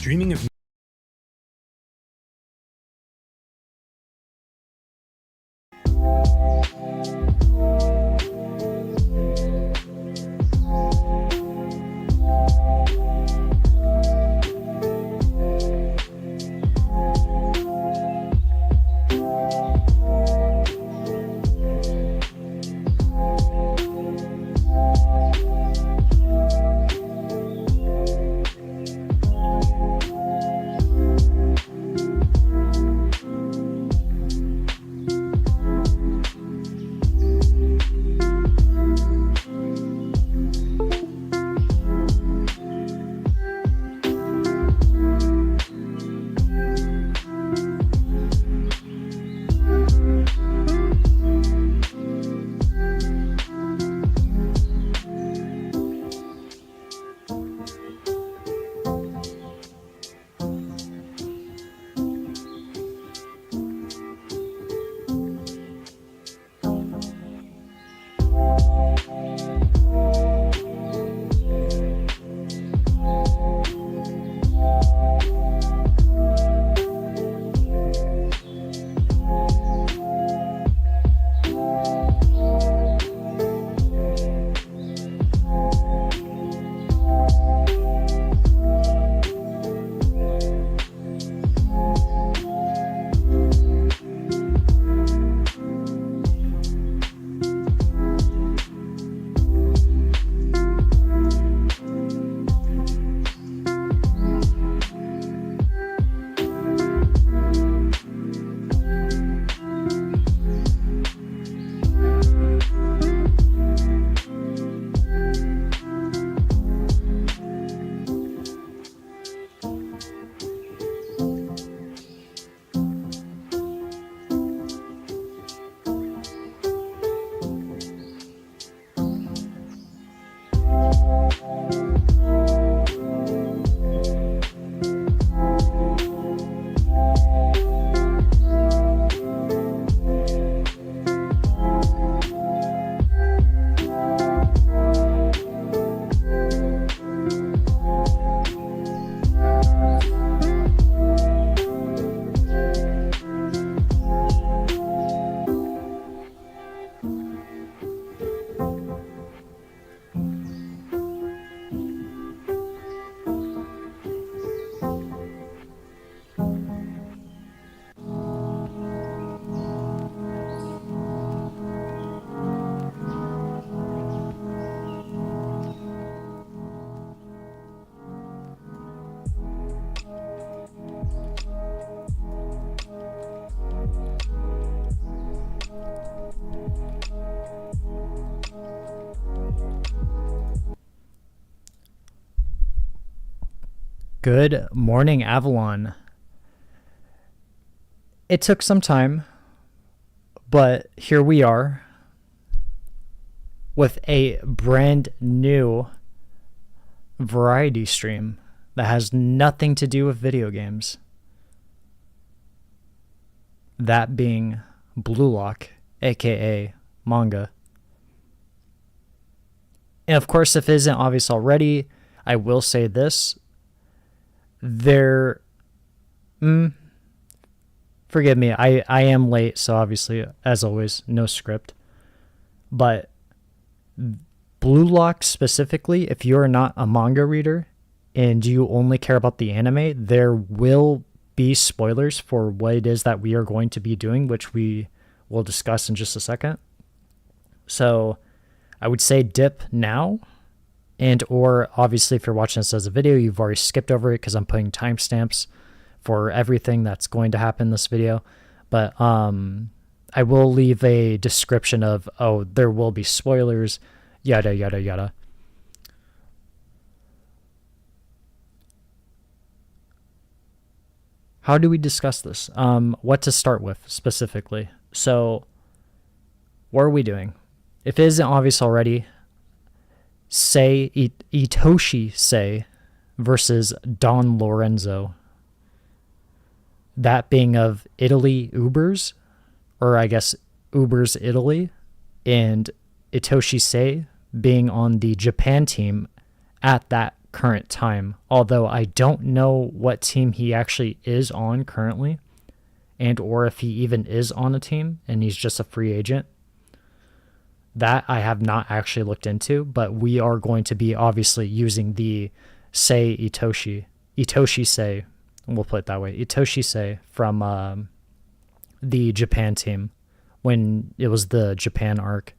streaming of Good morning, Avalon. It took some time, but here we are with a brand new variety stream that has nothing to do with video games. That being Blue Lock, aka Manga. And of course, if it isn't obvious already, I will say this. Forgive me, I am late, so obviously, as always, no script. But Blue Lock specifically, if you're not a manga reader and you only care about the anime, there will be spoilers for what it is that we are going to be doing, which we will discuss in just a second. So I would say dip now. And or obviously if you're watching this as a video, you've already skipped over it because I'm putting timestamps for everything that's going to happen in this video. But I will leave a description of, oh, there will be spoilers, yada, yada, yada. How do we discuss this? What to start with specifically? So what are we doing? If it isn't obvious already, say Itoshi say versus Don Lorenzo. That being of Italy Ubers, or I guess Ubers Italy, and Itoshi Sei being on the Japan team at that current time, although I don't know what team he actually is on currently, and or if he even is on a team and he's just a free agent. That I have not actually looked into, but we are going to be obviously using the Itoshi Sei, we'll put it that way, Itoshi Sei from the Japan team when it was the Japan arc.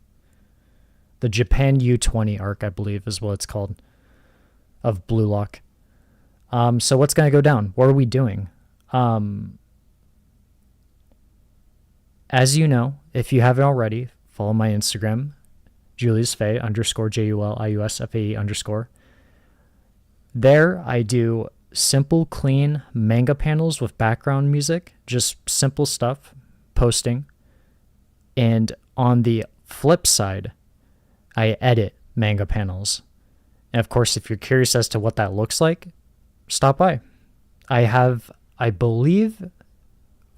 The Japan U20 arc, I believe is what it's called, of Blue Lock. So what's going to go down? What are we doing? As you know, if you haven't already, follow my Instagram, JuliusFae _JuliusFae_. There I do simple, clean manga panels with background music, just simple stuff, posting. And on the flip side, I edit manga panels. And of course, if you're curious as to what that looks like, stop by. I believe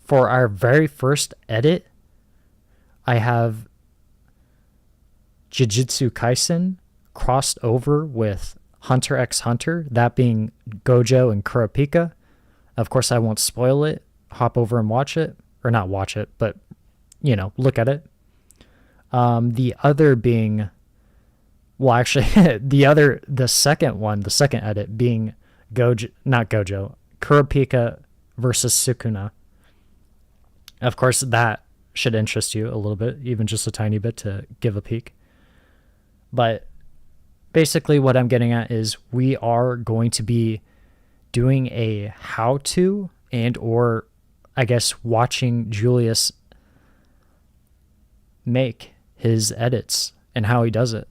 for our very first edit, I have Jujutsu Kaisen crossed over with Hunter x Hunter, that being Gojo and Kurapika. Of course, I won't spoil it. Hop over and watch it. Or not watch it, but, look at it. The other being... Well, actually, the second edit being Kurapika versus Sukuna. Of course, that should interest you a little bit, even just a tiny bit to give a peek. But basically what I'm getting at is we are going to be doing a how-to and or, I guess, watching Julius make his edits and how he does it.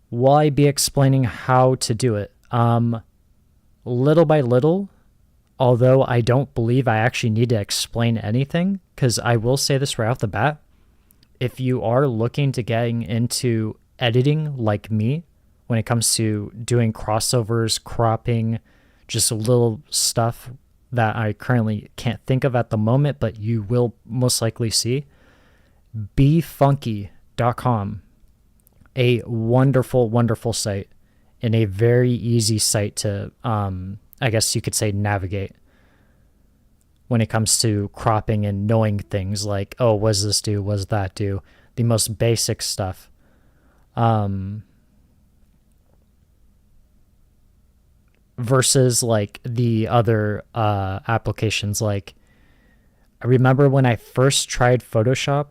Will I be explaining how to do it? Little by little, although I don't believe I actually need to explain anything, because I will say this right off the bat. If you are looking to getting into editing like me, when it comes to doing crossovers, cropping, just a little stuff that I currently can't think of at the moment, but you will most likely see, befunky.com. A wonderful, wonderful site and a very easy site to, I guess you could say, navigate when it comes to cropping and knowing things like, oh, what does this do? What does that do? The most basic stuff. Versus like the other applications. Like, I remember when I first tried Photoshop,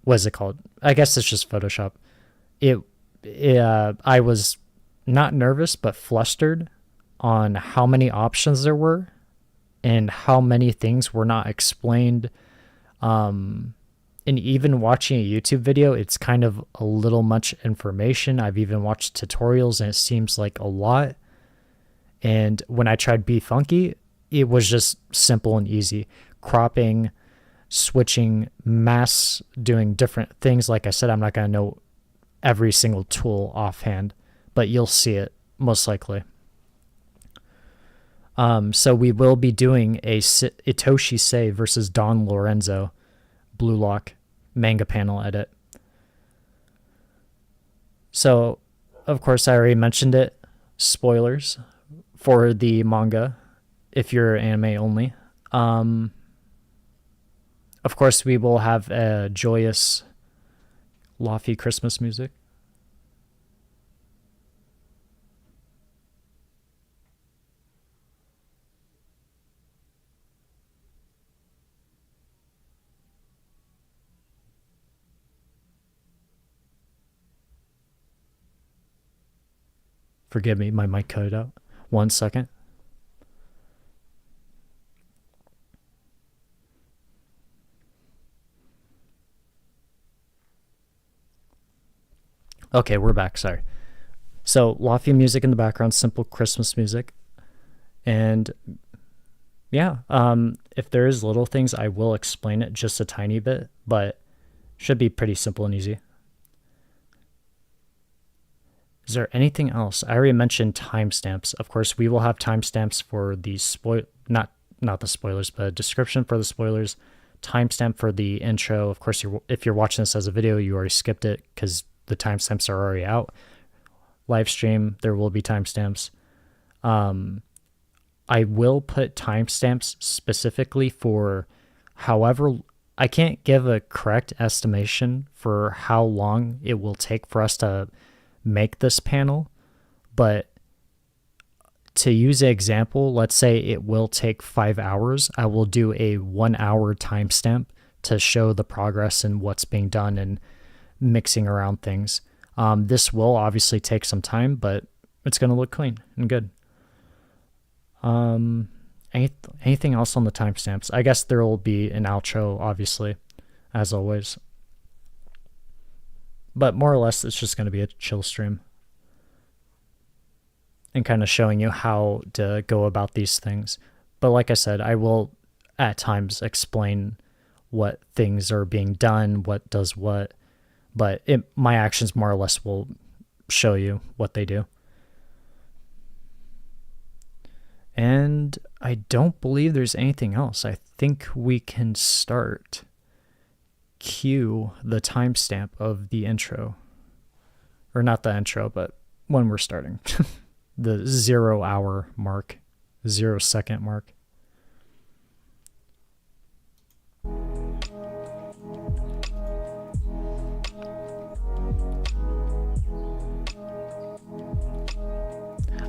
what is it called? I guess it's just Photoshop. I was not nervous, but flustered on how many options there were and how many things were not explained. And even watching a YouTube video, it's kind of a little much information. I've even watched tutorials and it seems like a lot. And when I tried Be Funky, it was just simple and easy. Cropping, switching, mass, doing different things. Like I said, I'm not going to know every single tool offhand, but you'll see it most likely. So we will be doing a Itoshi Sei versus Don Lorenzo Blue Lock manga panel edit. So, of course, I already mentioned it. Spoilers for the manga if you're anime only. Of course, we will have a joyous, lofty Christmas music. Forgive me, my mic cut it out. 1 second. Okay, we're back. Sorry. So, lofty music in the background, simple Christmas music. And yeah, if there is little things, I will explain it just a tiny bit, but should be pretty simple and easy. Is there anything else? I already mentioned timestamps. Of course, we will have timestamps for the not the spoilers, but a description for the spoilers, timestamp for the intro. Of course, if you're watching this as a video, you already skipped it because the timestamps are already out. live stream, there will be timestamps. I will put timestamps specifically for however, I can't give a correct estimation for how long it will take for us to make this panel, but to use an example, let's say it will take 5 hours. I will do a 1 hour timestamp to show the progress and what's being done and mixing around things. This will obviously take some time, but it's going to look clean and good. Anything else on the timestamps? I guess there will be an outro, obviously, as always. But more or less, it's just going to be a chill stream. And kind of showing you how to go about these things. But like I said, I will at times explain what things are being done, what does what. But my actions more or less will show you what they do. And I don't believe there's anything else. I think we can start. Cue the timestamp of the intro. Or not the intro, but when we're starting. The 0 hour mark, 0 second mark.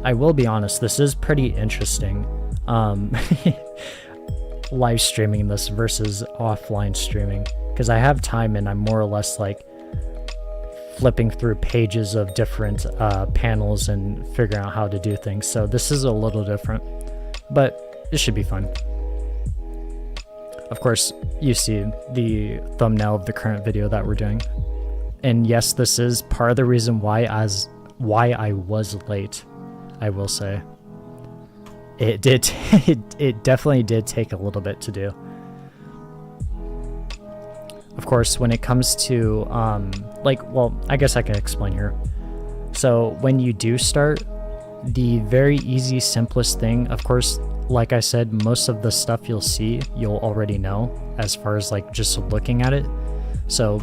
I will be honest, this is pretty interesting. Live streaming this versus offline streaming, because I have time and I'm more or less like flipping through pages of different panels and figuring out how to do things. So this is a little different, but it should be fun. Of course, you see the thumbnail of the current video that we're doing. And yes, this is part of the reason why I was late. I will say it definitely did take a little bit to do. Of course, when it comes to I guess I can explain here. So when you do start, the very easy, simplest thing, of course, like I said, most of the stuff you'll see, you'll already know as far as like just looking at it. So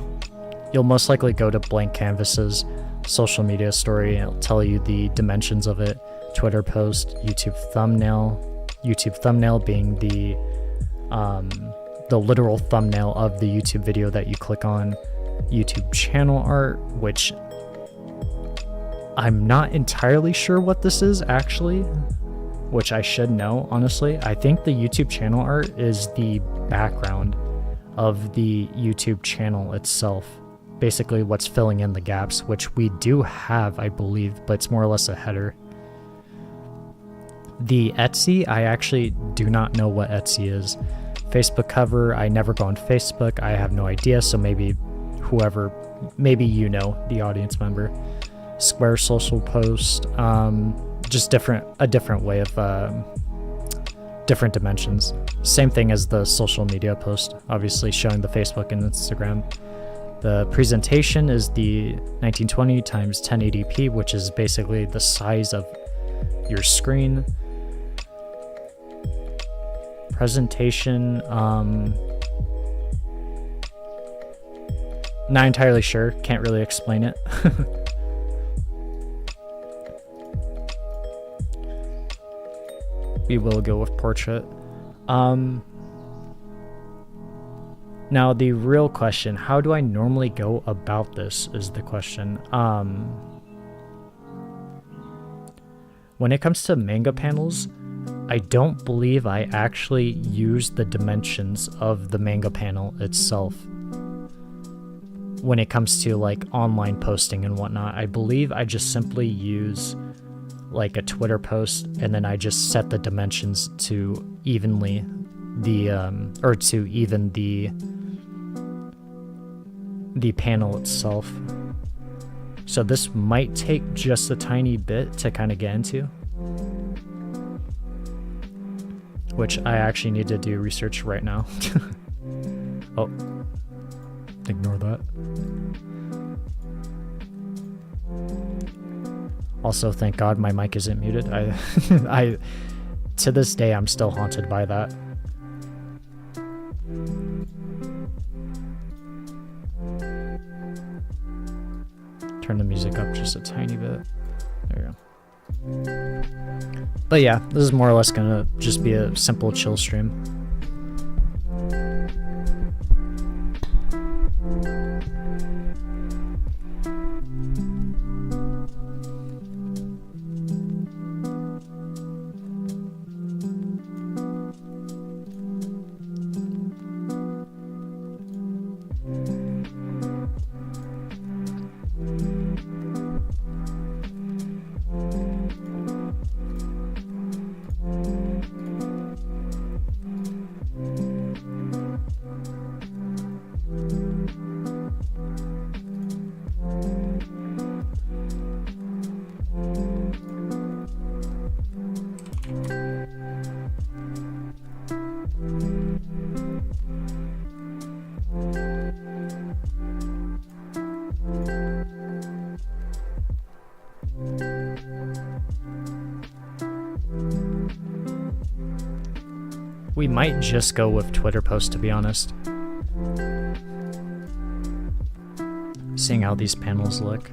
you'll most likely go to blank canvases, social media story, it'll tell you the dimensions of it, Twitter post, YouTube thumbnail being the literal thumbnail of the YouTube video that you click on, YouTube channel art, which I'm not entirely sure what this is actually, which I should know, honestly. I think the YouTube channel art is the background of the YouTube channel itself. Basically what's filling in the gaps, which we do have, I believe, but it's more or less a header. The Etsy, I actually do not know what Etsy is. Facebook cover, I never go on Facebook, I have no idea, so maybe whoever, maybe you know, the audience member. Square social post, just a different way of, different dimensions. Same thing as the social media post, obviously showing the Facebook and Instagram. The presentation is the 1920 times 1080p, which is basically the size of your screen. Presentation, not entirely sure, can't really explain it. We will go with portrait. Now the real question, how do I normally go about this is the question. When it comes to manga panels, I don't believe I actually use the dimensions of the manga panel itself. When it comes to like online posting and whatnot, I believe I just simply use like a Twitter post and then I just set the dimensions to evenly to even the panel itself. So this might take just a tiny bit to kind of get into, which I actually need to do research right now. Oh, ignore that. Also, thank God my mic isn't muted. I to this day, I'm still haunted by that. Turn the music up just a tiny bit. There you go. But yeah, this is more or less gonna just be a simple chill stream. We might just go with Twitter post, to be honest. Seeing how these panels look.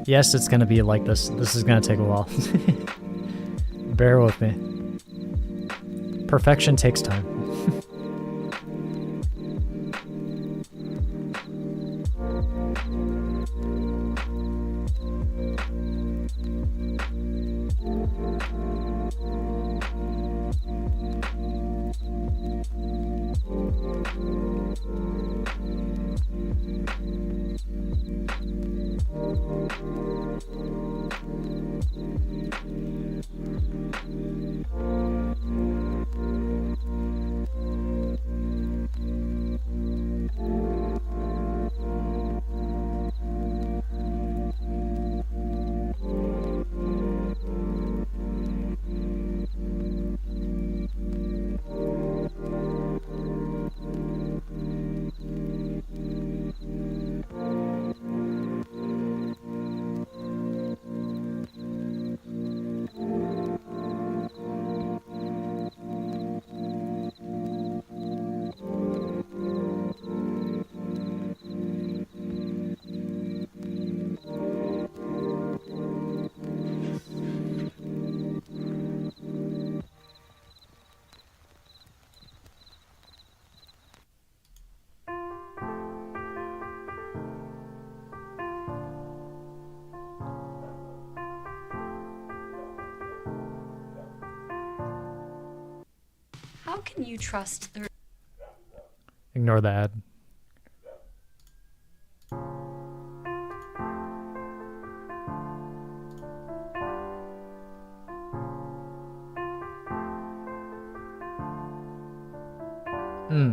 Yes, it's gonna be like this. This is gonna take a while. Bear with me. Perfection takes time. How can you trust the... Ignore the ad.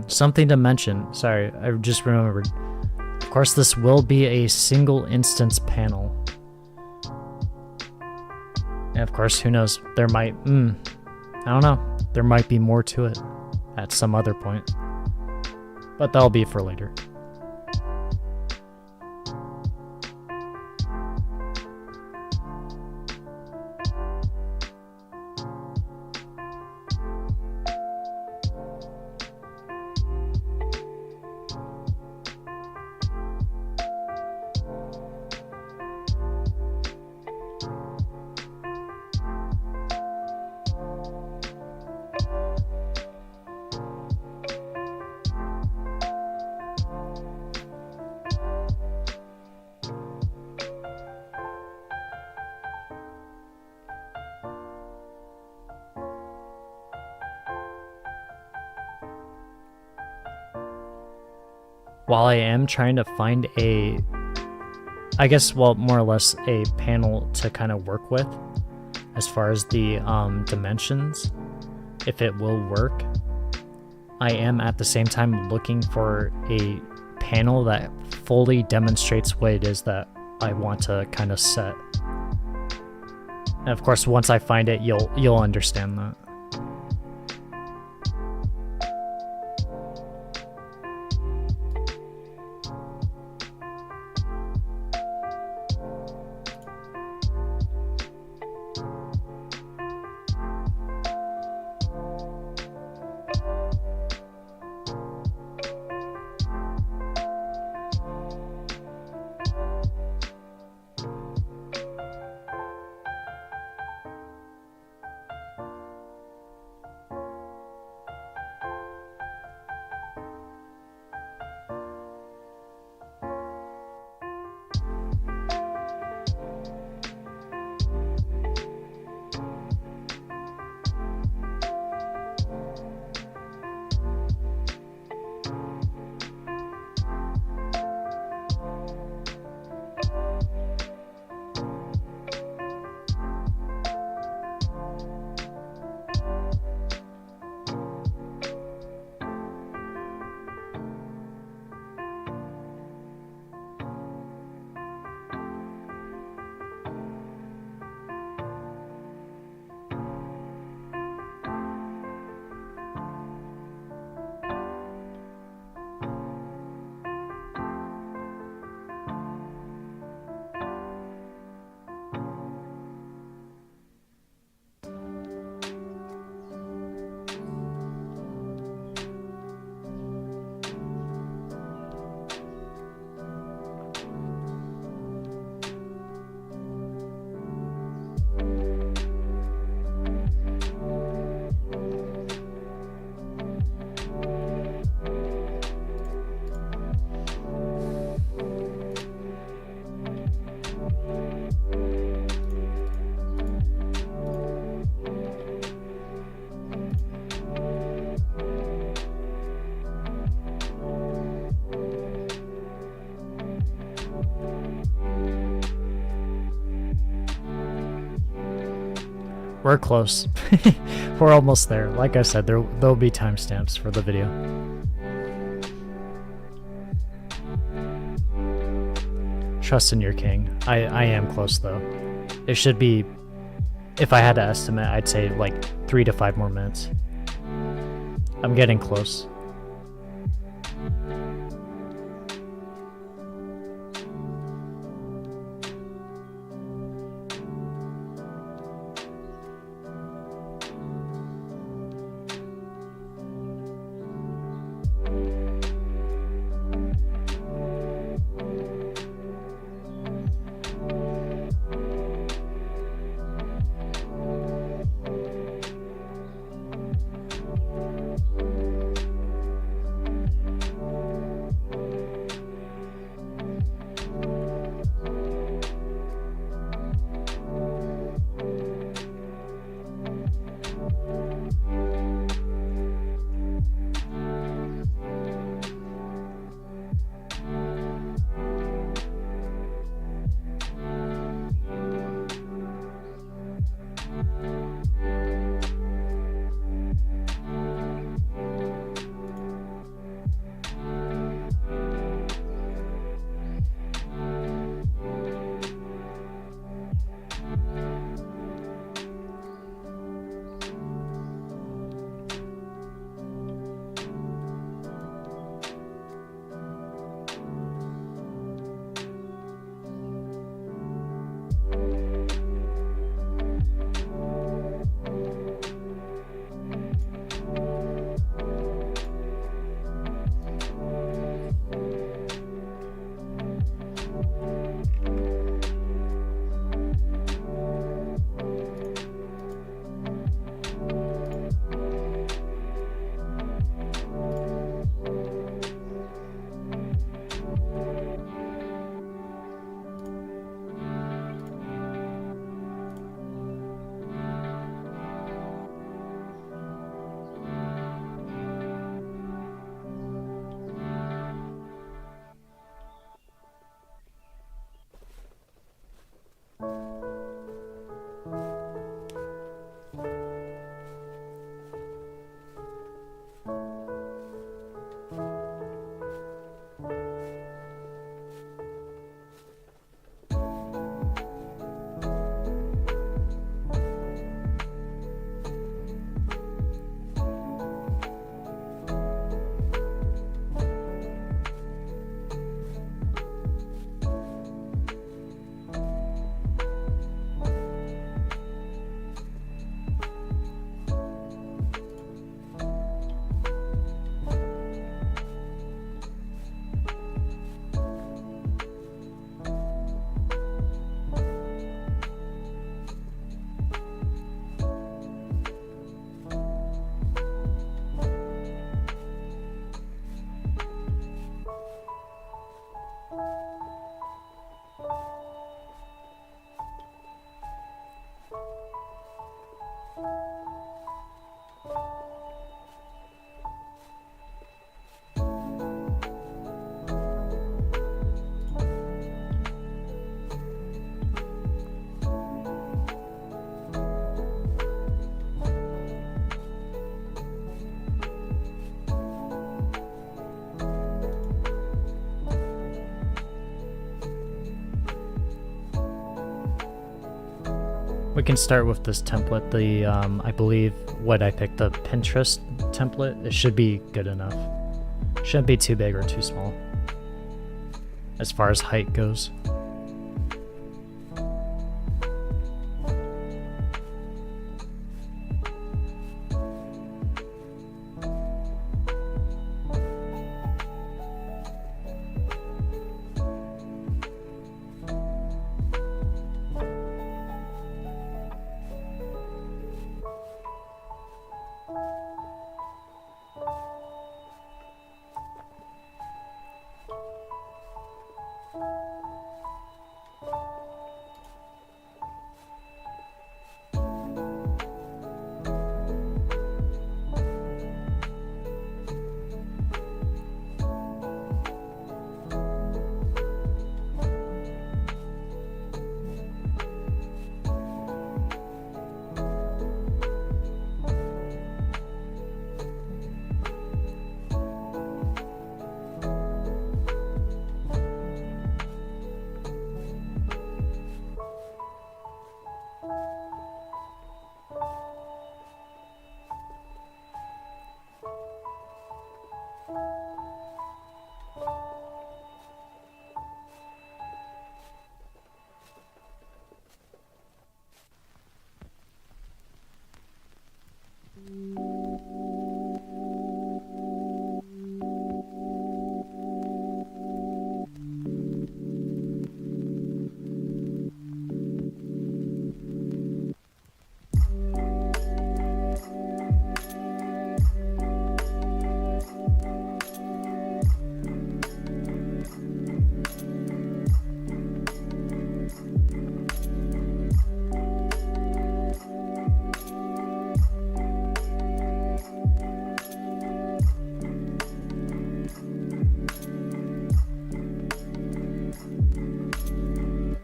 Something to mention. Sorry, I just remembered. Of course, this will be a single instance panel. And of course, who knows? There might... I don't know. There might be more to it at some other point. But that'll be for later. While I am trying to find a, I guess, well, more or less a panel to kind of work with as far as the dimensions, if it will work, I am at the same time looking for a panel that fully demonstrates what it is that I want to kind of set. And of course, once I find it, you'll understand that. We're close. We're almost there. Like I said, there'll be timestamps for the video. Trust in your king. I am close though. It should be, if I had to estimate, I'd say like 3 to 5 more minutes. I'm getting close. We can start with this template. The I believe what I picked, the Pinterest template. It should be good enough. Shouldn't be too big or too small as far as height goes.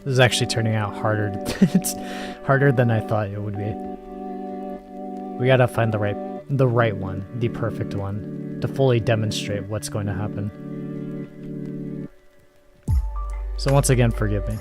This is actually turning out harder. It's harder than I thought it would be. We gotta find the right one, the perfect one, to fully demonstrate what's going to happen. So once again, forgive me.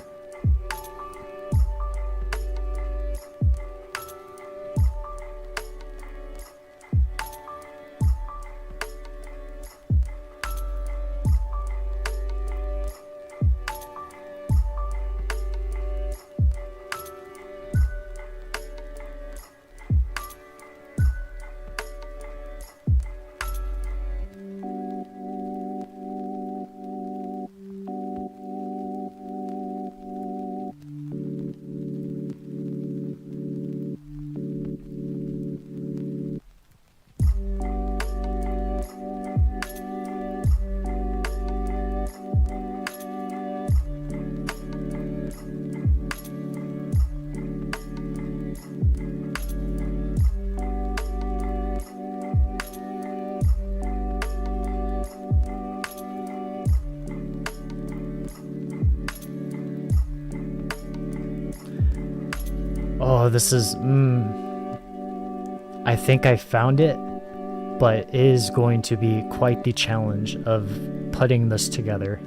Oh, this is... I think I found it, but it is going to be quite the challenge of putting this together.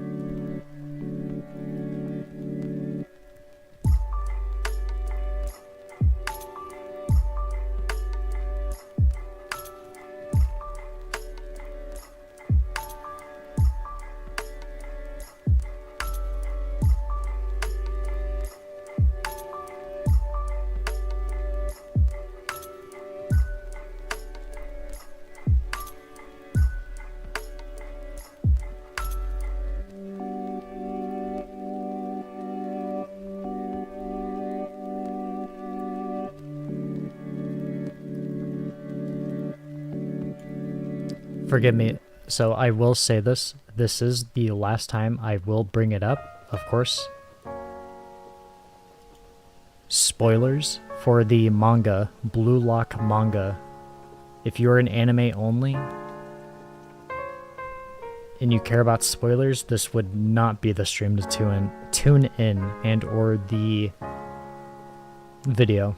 Forgive me. So I will say this. This is the last time I will bring it up, of course. Spoilers for the manga, Blue Lock manga. If you're an anime only and you care about spoilers, this would not be the stream to tune in and or the video.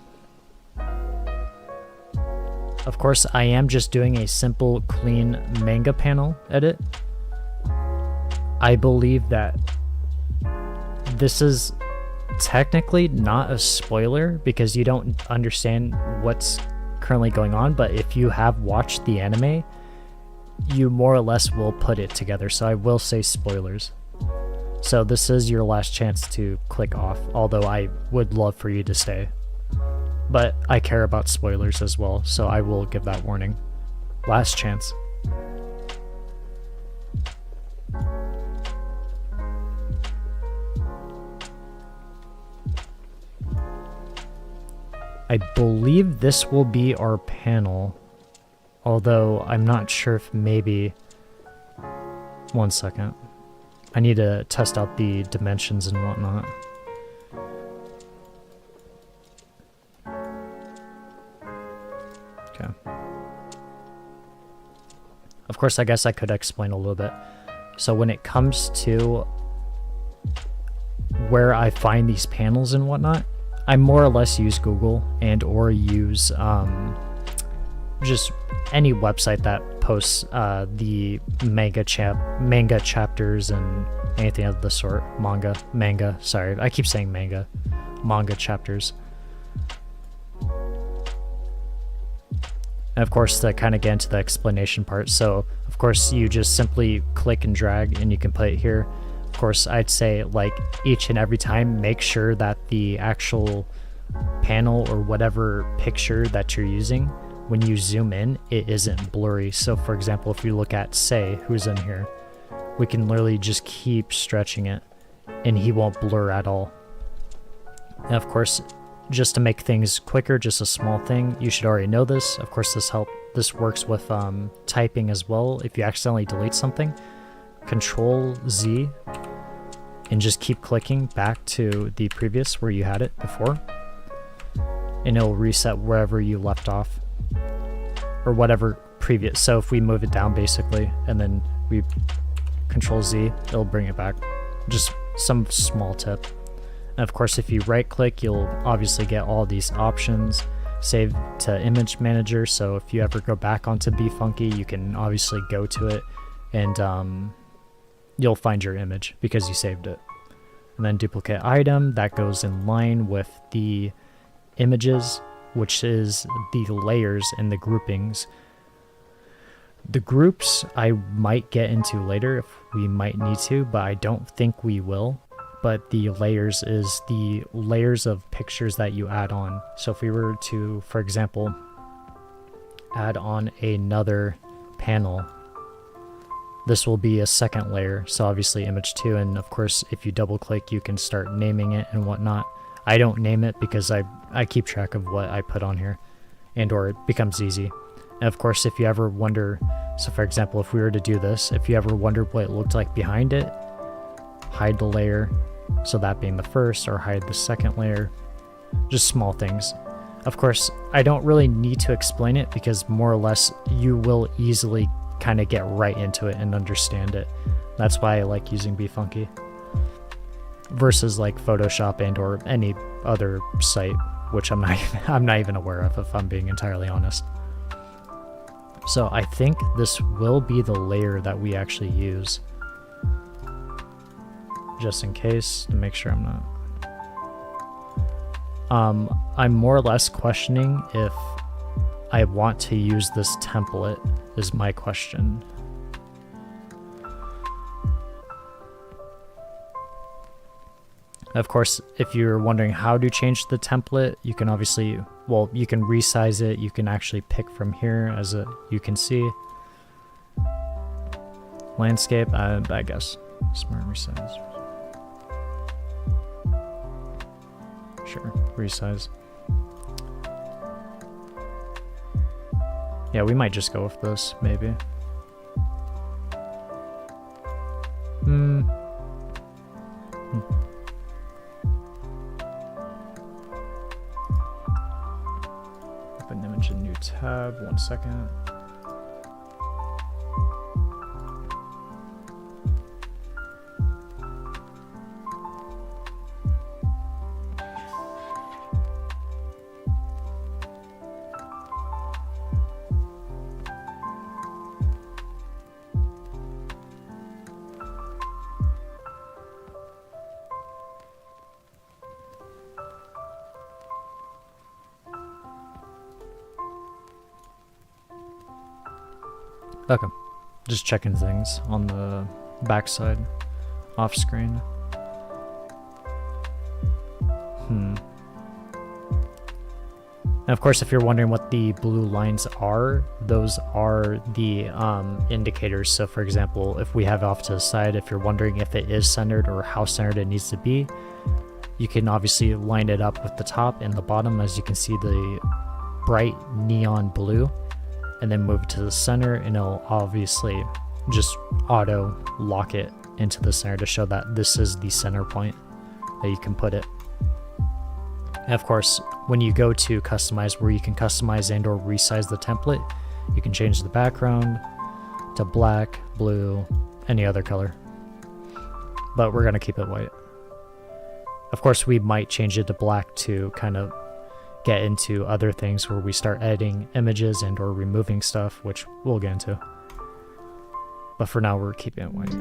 Of course, I am just doing a simple, clean manga panel edit. I believe that this is technically not a spoiler because you don't understand what's currently going on, but if you have watched the anime, you more or less will put it together. So I will say spoilers. So this is your last chance to click off, although I would love for you to stay. But I care about spoilers as well, so I will give that warning. Last chance. I believe this will be our panel, although I'm not sure if maybe... 1 second. I need to test out the dimensions and whatnot. Okay. Of course, I guess I could explain a little bit. So when it comes to where I find these panels and whatnot, I more or less use Google and or use just any website that posts the manga chapters and anything of the sort. Manga, sorry, I keep saying manga chapters. And of course, to kind of get into the explanation part, so of course you just simply click and drag and you can put it here. Of course, I'd say like each and every time, make sure that the actual panel or whatever picture that you're using, when you zoom in, it isn't blurry. So for example, if you look at Say, who's in here, we can literally just keep stretching it and he won't blur at all. And of course, just to make things quicker, just a small thing, you should already know this. Of course, this works with typing as well. If you accidentally delete something, Control Z and just keep clicking back to the previous where you had it before, and it'll reset wherever you left off or whatever previous. So if we move it down basically and then we Control Z, it'll bring it back. Just some small tip. And of course, if you right click, you'll obviously get all these options. Save to image manager, so if you ever go back onto BeFunky, you can obviously go to it and you'll find your image because you saved it. And then duplicate item, that goes in line with the images, which is the layers and the groupings. The groups I might get into later if we might need to, but I don't think we will. But the layers is the layers of pictures that you add on. So if we were to, for example, add on another panel, this will be a second layer, so obviously image 2, and of course if you double click you can start naming it and whatnot. I don't name it because I keep track of what I put on here, and or it becomes easy. And of course if you ever wonder, so for example if we were to do this, if you ever wondered what it looked like behind it, hide the layer, so that being the first, or hide the second layer, just small things. Of course I don't really need to explain it because more or less you will easily kind of get right into it and understand it. That's why I like using BeFunky versus like Photoshop and or any other site, which I'm not even aware of, if I'm being entirely honest. So I think this will be the layer that we actually use, just in case, to make sure I'm not. I'm more or less questioning if I want to use this template, is my question. Of course, if you're wondering how to change the template, you can obviously, well, you can resize it. You can actually pick from here, as you can see. Landscape, I guess. Smart resize. Sure, resize. Yeah, we might just go with this, maybe. Open image in new tab, 1 second. Okay. Just checking things on the backside, off screen. And of course, if you're wondering what the blue lines are, those are the indicators. So for example, if we have it off to the side, if you're wondering if it is centered or how centered it needs to be, you can obviously line it up with the top and the bottom, as you can see the bright neon blue, and then move it to the center, and it'll obviously just auto lock it into the center to show that this is the center point that you can put it. And of course, when you go to customize, where you can customize and or resize the template, you can change the background to black, blue, any other color, but we're going to keep it white. Of course, we might change it to black to kind of get into other things where we start editing images and or removing stuff, which we'll get into. But for now, we're keeping it white.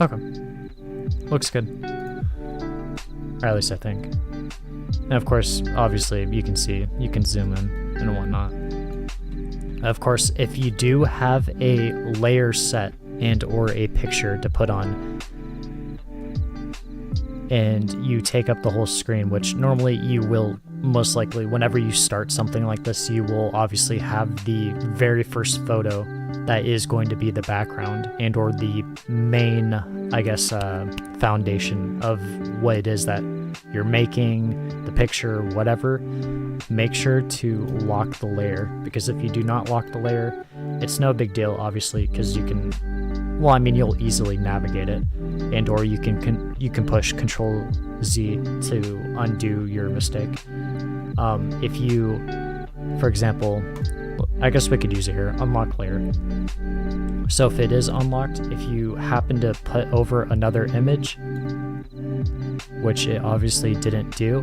Okay. Looks good. Or at least I think. And of course, obviously, you can see, you can zoom in and whatnot. Of course, if you do have a layer set and or a picture to put on, and you take up the whole screen, which normally you will most likely, whenever you start something like this, you will obviously have the very first photo that is going to be the background and or the main, I guess, foundation of what it is that you're making, the picture, whatever. Make sure to lock the layer, because if you do not lock the layer, it's no big deal, obviously, because you can, well, I mean, you'll easily navigate it, and or you can push Control Z to undo your mistake. If you, for example, I guess we could use it here, unlock layer. So if it is unlocked, if you happen to put over another image, which it obviously didn't do,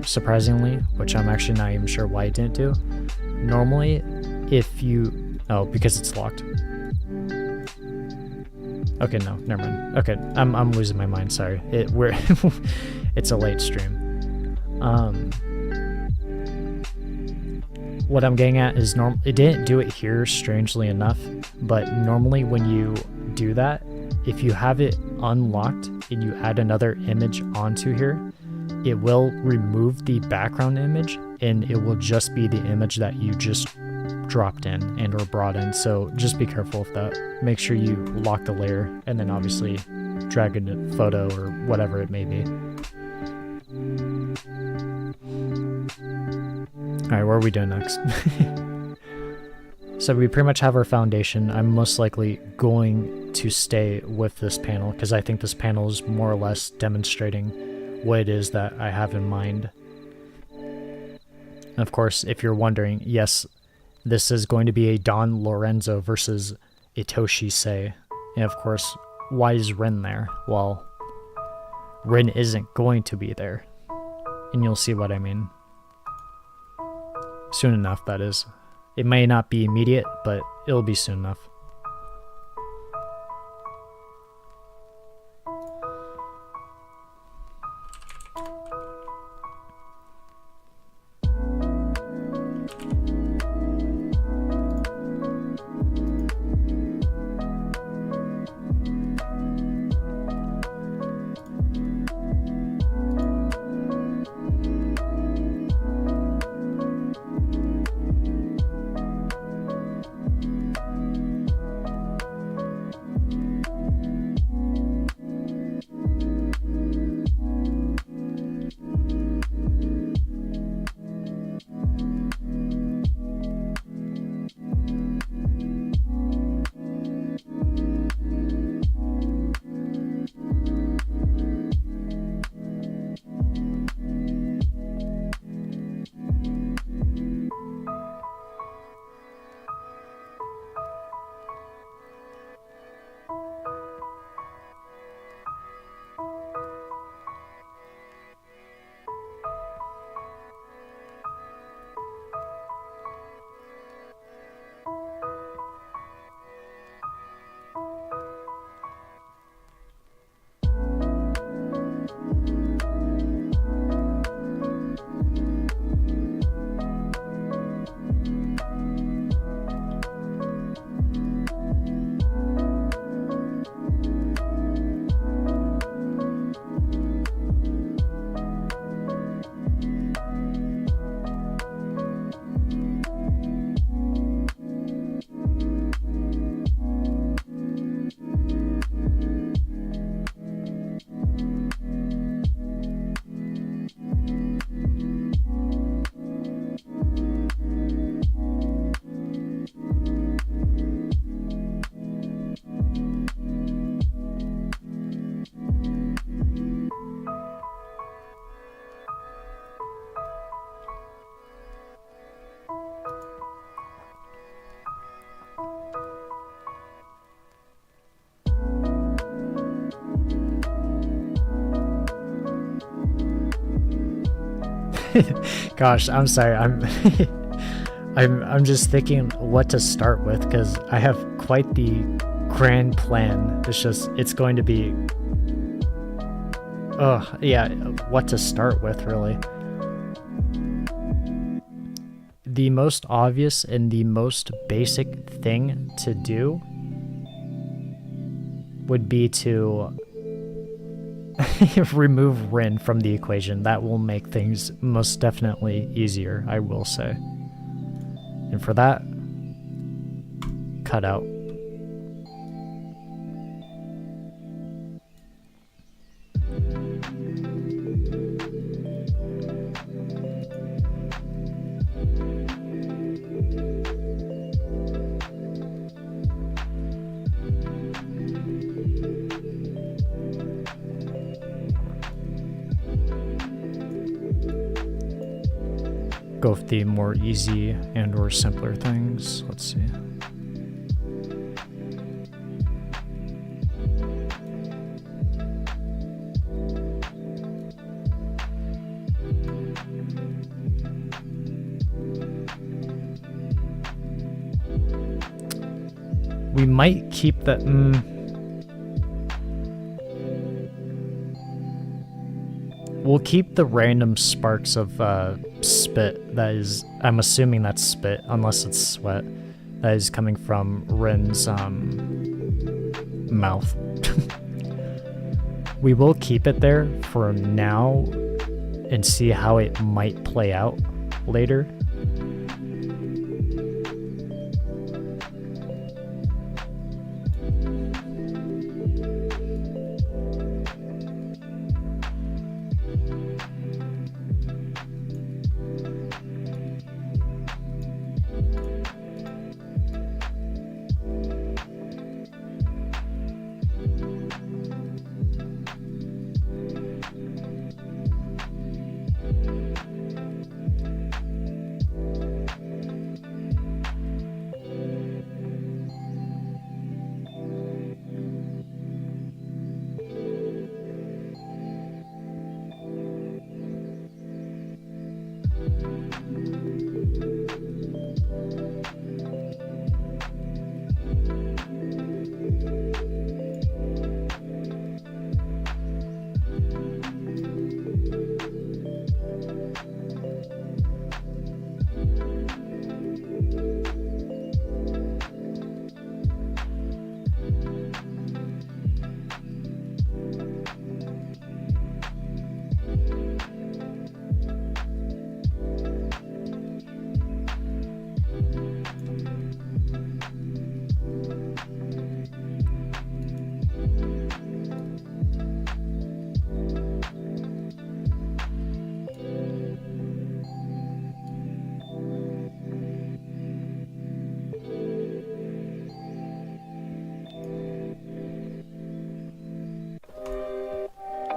surprisingly, which I'm actually not even sure why it didn't do. Normally, if you, oh, because it's locked. Okay, no, never mind. Okay, I'm losing my mind, sorry. It's a late stream. What I'm getting at is it didn't do it here, strangely enough, but normally when you do that, if you have it unlocked and you add another image onto here, it will remove the background image and it will just be the image that you just dropped in and or brought in. So just be careful with that. Make sure you lock the layer and then obviously drag in a photo or whatever it may be. Alright, what are we doing next? So we pretty much have our foundation. I'm most likely going to stay with this panel because I think this panel is more or less demonstrating what it is that I have in mind. And of course, if you're wondering, yes, this is going to be a Don Lorenzo versus Itoshi Sei. And of course, why is Rin there? Well, Rin isn't going to be there. And you'll see what I mean. Soon enough, that is. It may not be immediate, but it'll be soon enough. Gosh, I'm sorry. I'm just thinking what to start with because I have quite the grand plan. It's going to be yeah, what to start with really. The most obvious and the most basic thing to do would be to remove Rin from the equation. That will make things most definitely easier, I will say. And for that, cut out. Go with the more easy and or simpler things. Let's see. We might keep that. We'll keep the random sparks of spit. That is, I'm assuming that's spit, unless it's sweat. That is coming from Rin's mouth. We will keep it there for now and see how it might play out later.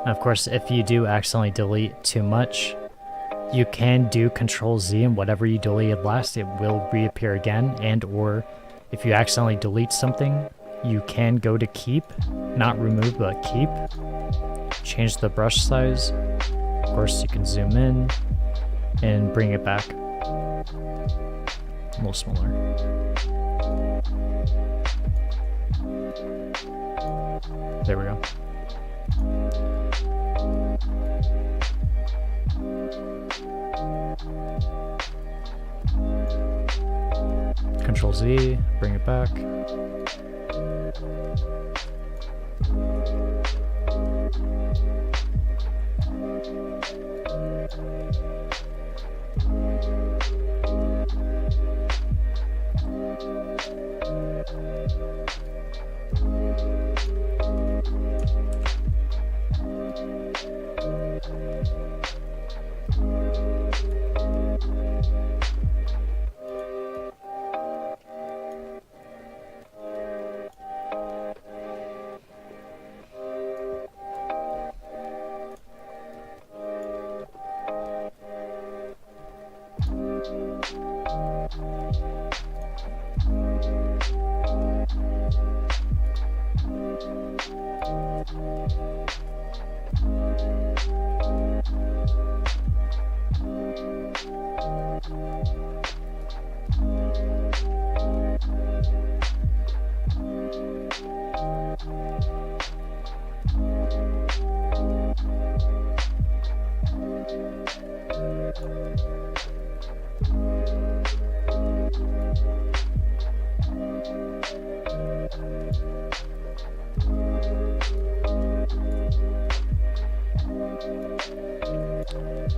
Of course, if you do accidentally delete too much, you can do Control Z, and whatever you deleted last, it will reappear again. And or if you accidentally delete something, you can go to keep, not remove, but keep. Change the brush size. Of course, you can zoom in and bring it back a little smaller. There we go. Control Z, bring it back.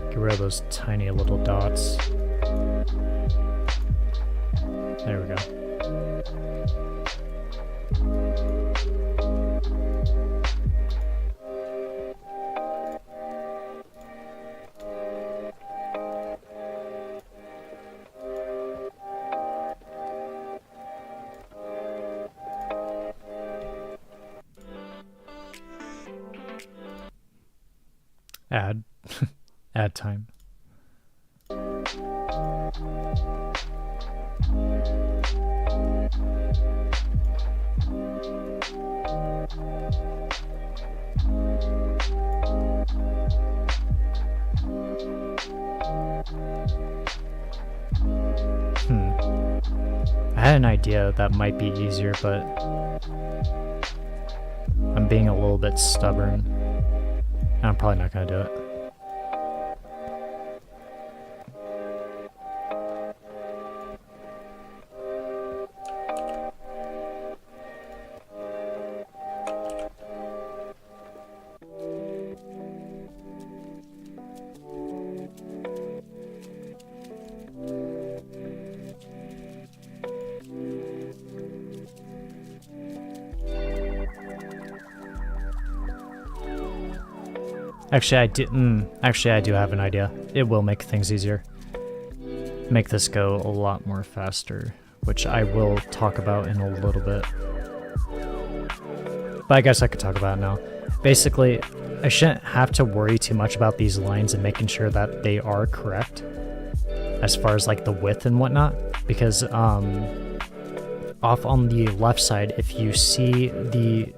Get rid of those tiny little dots. There we go. Add. Add time. I had an idea that might be easier, but I'm being a little bit stubborn. I'm probably not gonna do it. Actually, I do have an idea. It will make things easier. Make this go a lot more faster, which I will talk about in a little bit. But I guess I could talk about it now. Basically, I shouldn't have to worry too much about these lines and making sure that they are correct as far as like the width and whatnot, because off on the left side, if you see the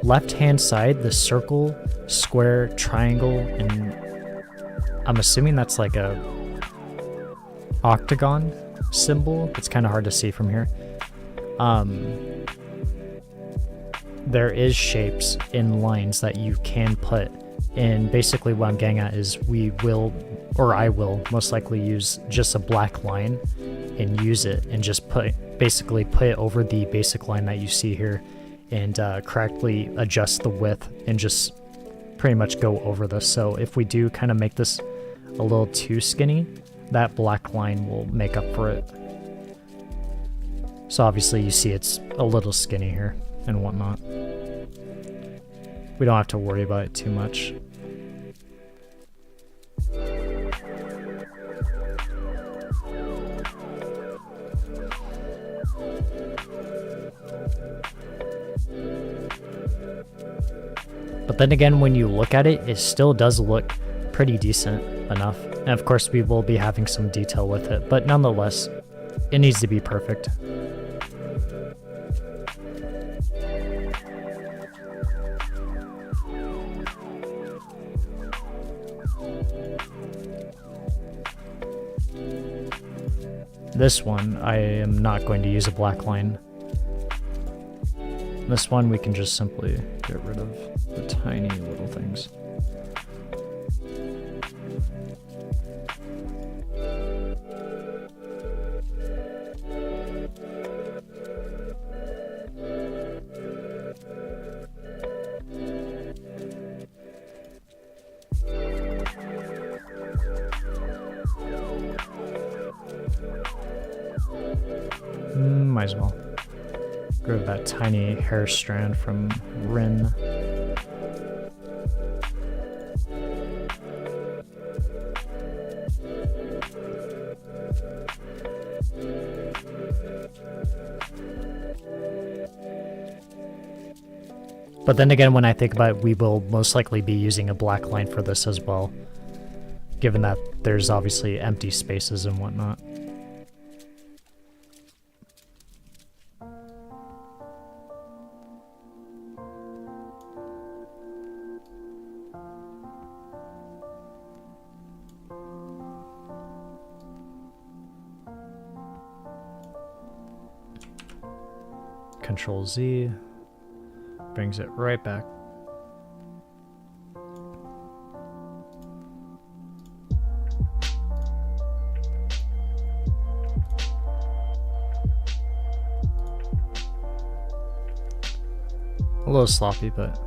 left-hand side, the circle, square, triangle, and I'm assuming that's like a octagon symbol. It's kind of hard to see from here. There is shapes in lines that you can put, and basically what I'm getting at is I will most likely use just a black line and use it and just basically put it over the basic line that you see here, and correctly adjust the width and just pretty much go over this. So if we do kind of make this a little too skinny, that black line will make up for it. So obviously you see it's a little skinny here and whatnot. We don't have to worry about it too much. But then again, when you look at it, it still does look pretty decent enough. And of course, we will be having some detail with it, but nonetheless, it needs to be perfect. This one, I am not going to use a black line. This one, we can just simply get rid of the tiny little things. Might as well. Get rid of that tiny hair strand from Rin. But then again, when I think about it, we will most likely be using a black line for this as well, given that there's obviously empty spaces and whatnot. Control Z brings it right back. A little sloppy, but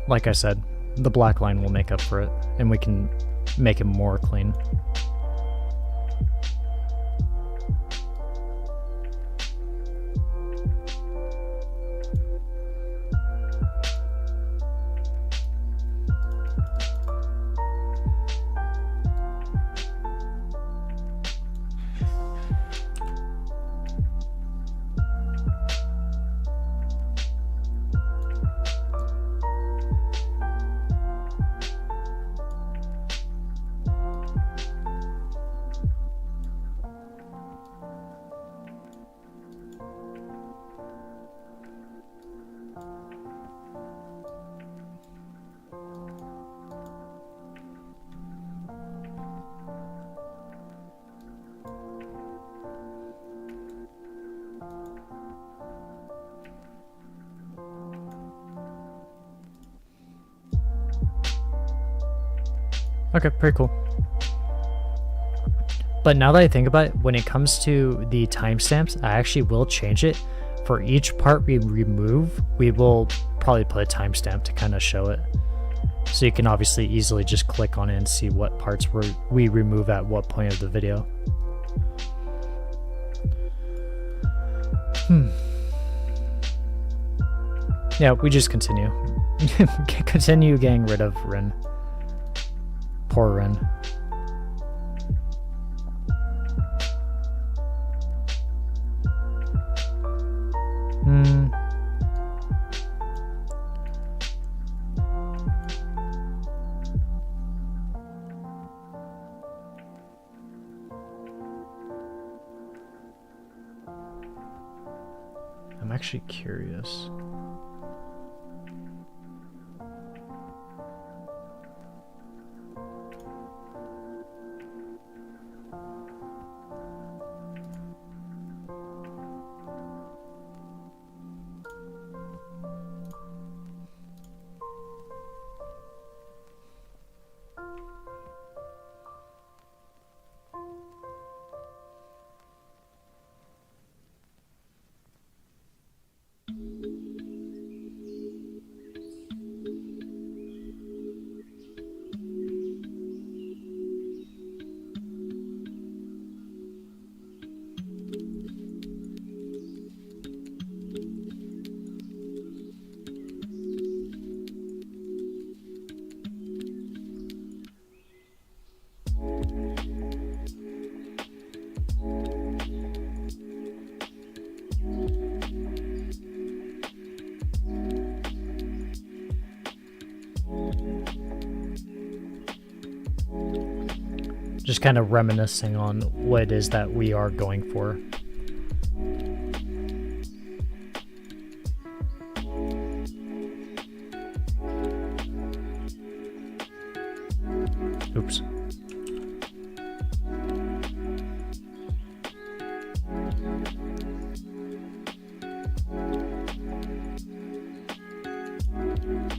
like I said, the black line will make up for it, and we can make it more clean. Okay, pretty cool. But now that I think about it, when it comes to the timestamps, I actually will change it. For each part we remove, we will probably put a timestamp to kind of show it. So you can obviously easily just click on it and see what parts we remove at what point of the video. Yeah, we just continue. Continue getting rid of Rin. Poor Rin. I'm actually curious. Just kind of reminiscing on what it is that we are going for. Oops.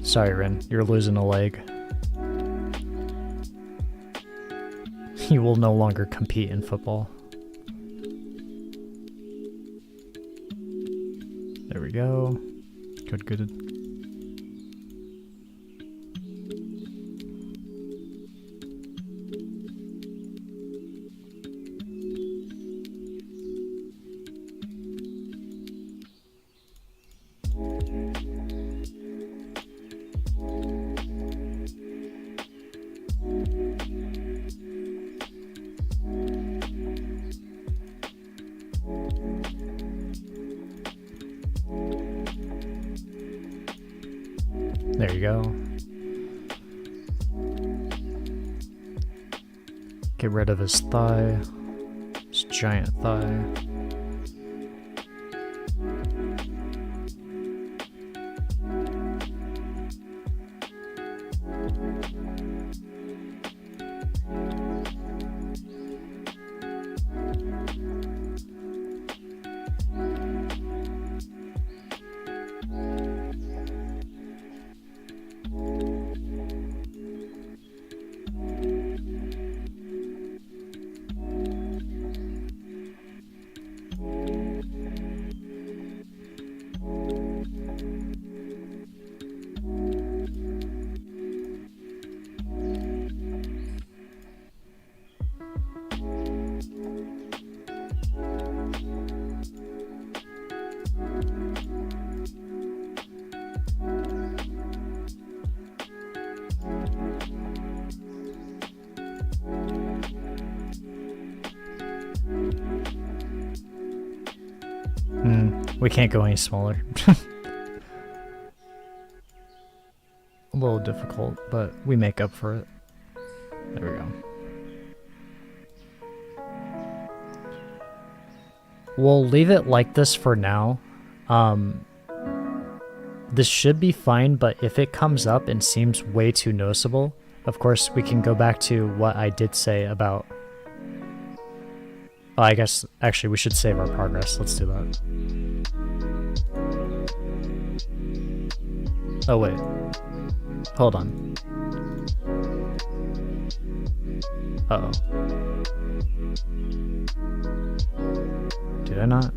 Sorry, Rin, you're losing a leg. You will no longer compete in football. There we go. Good, good. There you go. Get rid of his thigh, his giant thigh. We can't go any smaller. A little difficult, but we make up for it. There we go. We'll leave it like this for now. This should be fine, but if it comes up and seems way too noticeable, of course we can go back to what I did say about... Oh, I guess, actually, we should save our progress. Let's do that. Oh, wait. Hold on. Uh-oh. Did I not?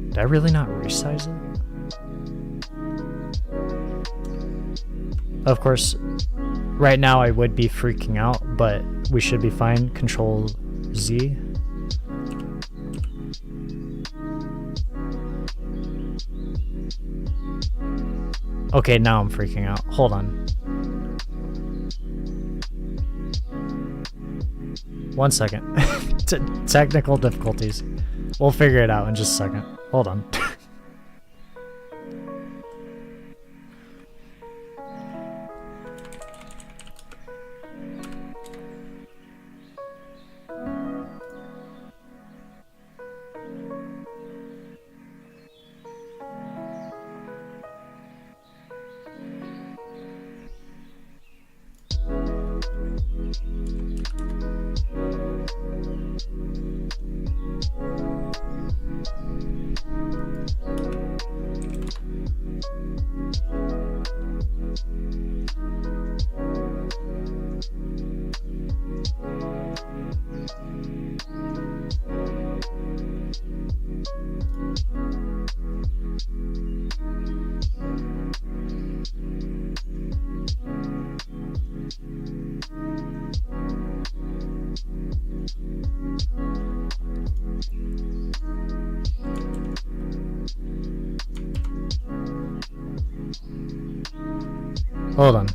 Did I really not resize it? Of course, right now I would be freaking out, but we should be fine. Control Z. Okay, now I'm freaking out. Hold on. 1 second. Technical difficulties. We'll figure it out in just a second. Hold on. Hold on.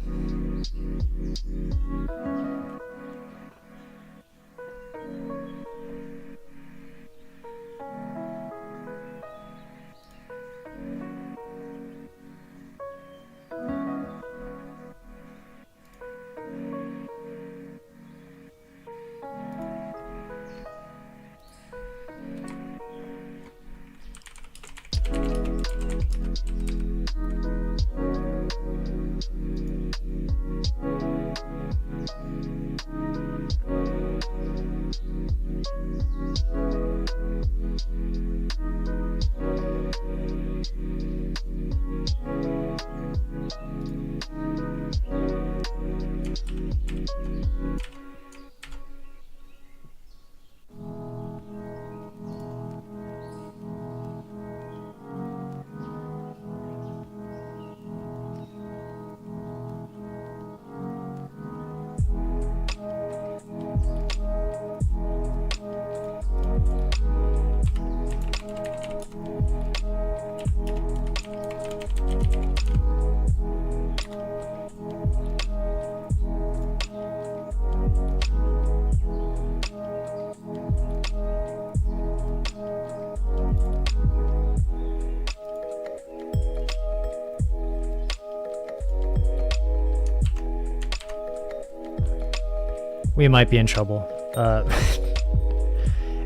We might be in trouble.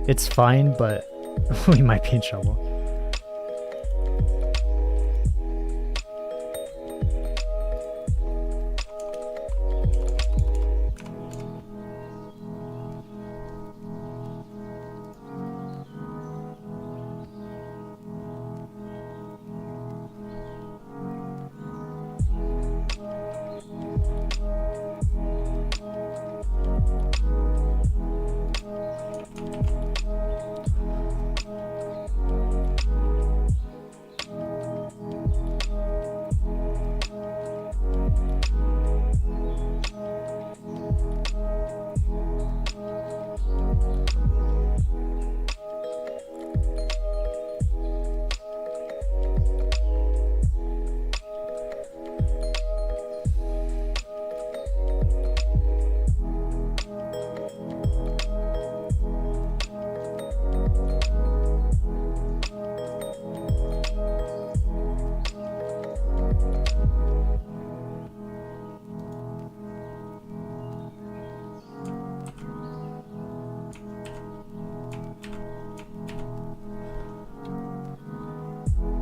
It's fine, but we might be in trouble.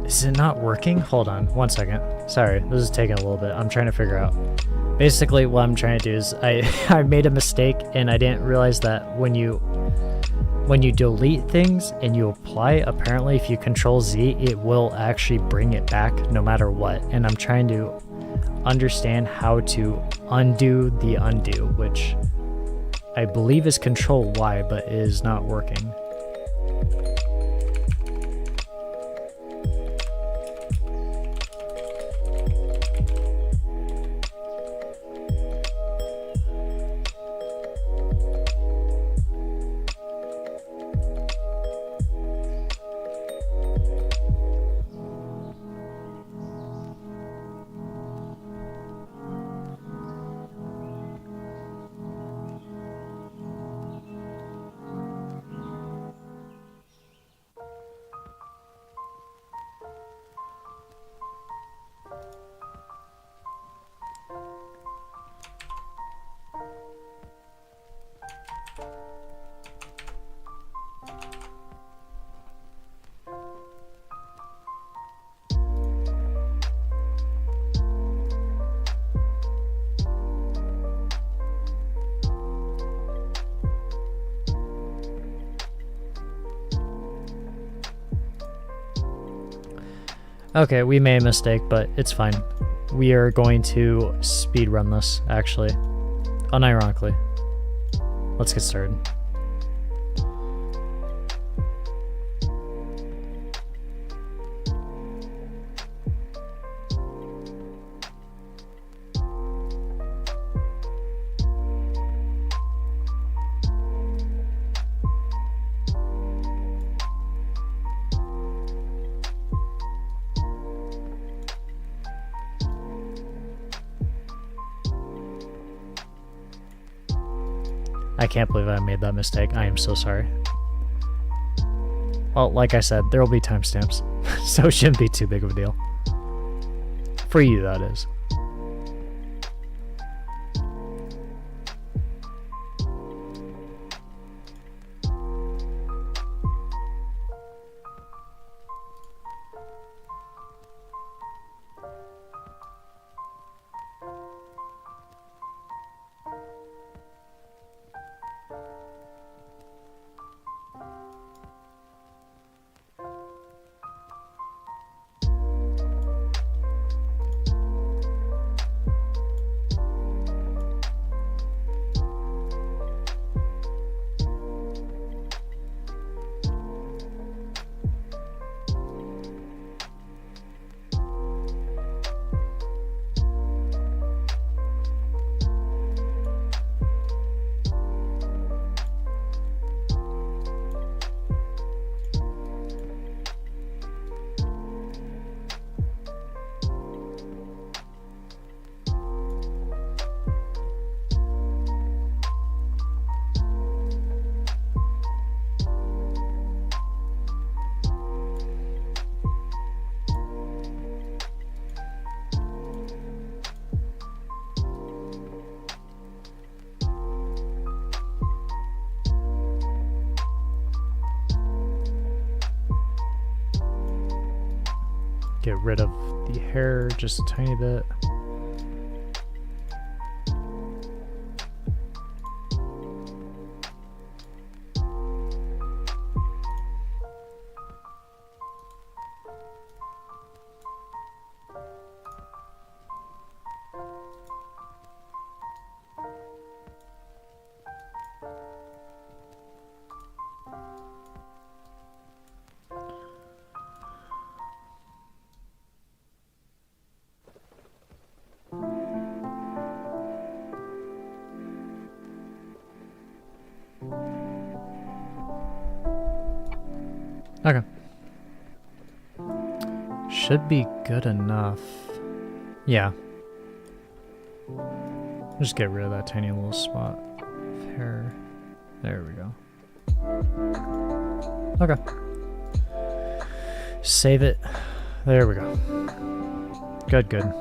Is it not working? Hold on, 1 second. Sorry, this is taking a little bit. I'm trying to figure out. Basically, what I'm trying to do is I made a mistake and I didn't realize that when you delete things and you apply, apparently if you Control Z, it will actually bring it back no matter what. And I'm trying to understand how to undo the undo, which I believe is Control Y, but it is not working. Okay, we made a mistake, but it's fine. We are going to speedrun this, actually. Unironically. Let's get started. I can't believe I made that mistake. I am so sorry. Well, like I said, there will be timestamps, so it shouldn't be too big of a deal. For you, that is. Get rid of the hair just a tiny bit. Okay. Should be good enough. Yeah. Just get rid of that tiny little spot of hair. There we go. Okay. Save it. There we go. Good, good.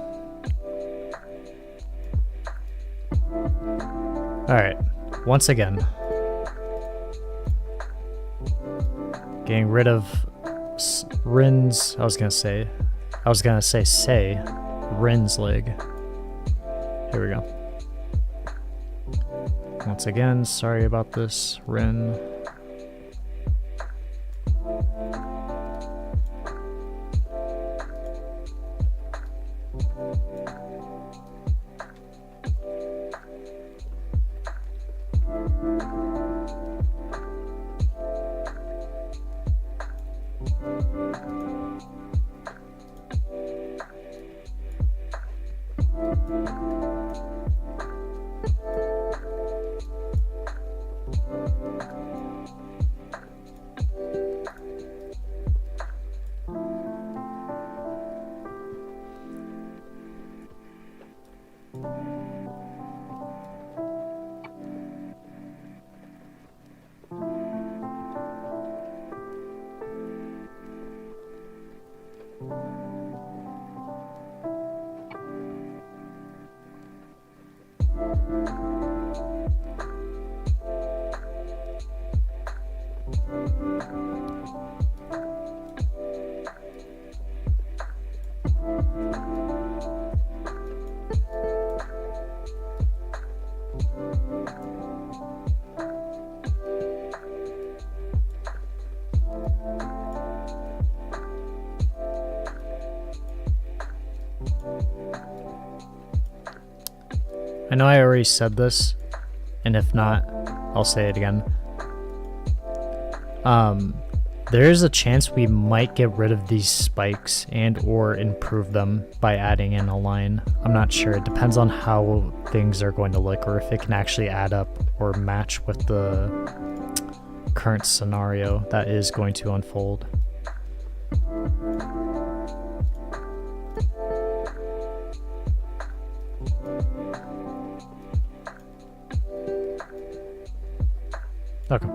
Alright. Once again. Getting rid of Rin's, I was gonna say Rin's leg. Here we go. Once again, sorry about this, Rin. I know I already said this, and if not, I'll say it again. There is a chance we might get rid of these spikes and or improve them by adding in a line. I'm not sure. It depends on how things are going to look, or if it can actually add up or match with the current scenario that is going to unfold. Okay.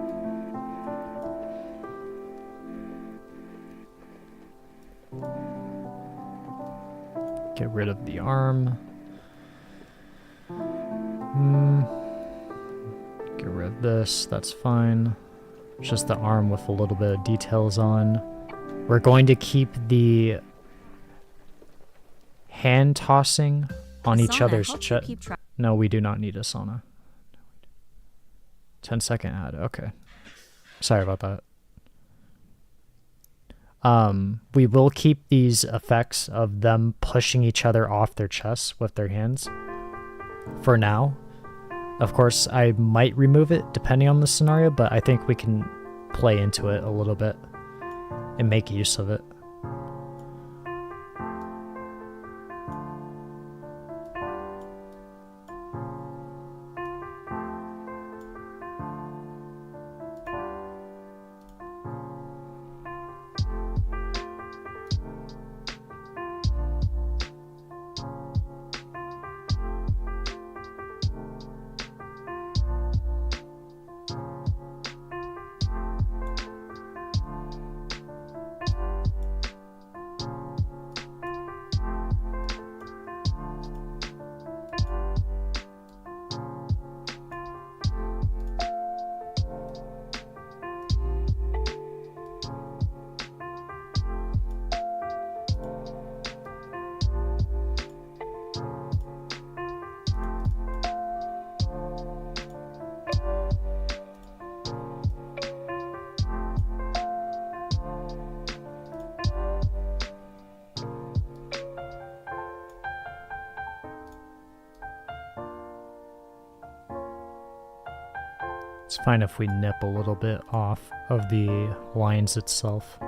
Get rid of the arm. Get rid of this, that's fine. Just the arm with a little bit of details on. We're going to keep the hand tossing on each other's chest. No, we do not need a sauna. 10-second ad, okay. Sorry about that. We will keep these effects of them pushing each other off their chests with their hands for now. Of course, I might remove it depending on the scenario, but I think we can play into it a little bit and make use of it. It's fine if we nip a little bit off of the lines itself.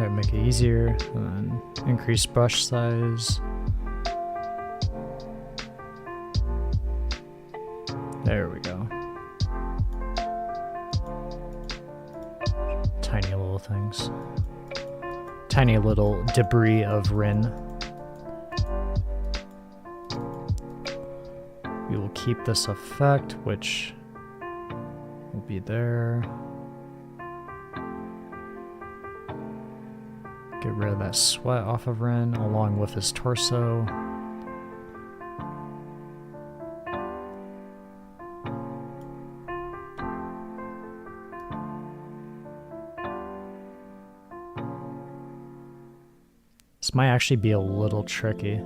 Probably make it easier, and then increase brush size. There we go. Tiny little things. Tiny little debris of Rin. We will keep this effect, which will be there. Get rid of that sweat off of Rin, along with his torso. This might actually be a little tricky.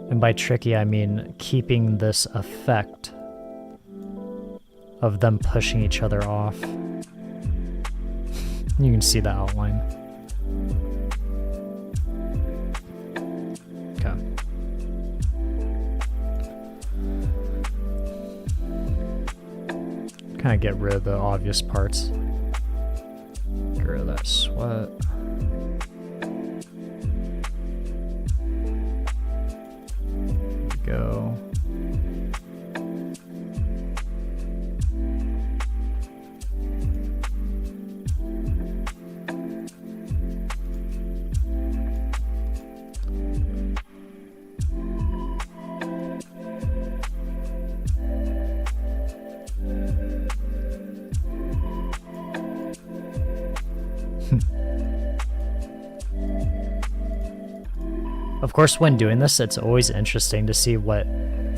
And by tricky, I mean keeping this effect of them pushing each other off. You can see the outline. Okay. Kind of get rid of the obvious parts. Get rid of that sweat. There we go. Of course, when doing this, it's always interesting to see what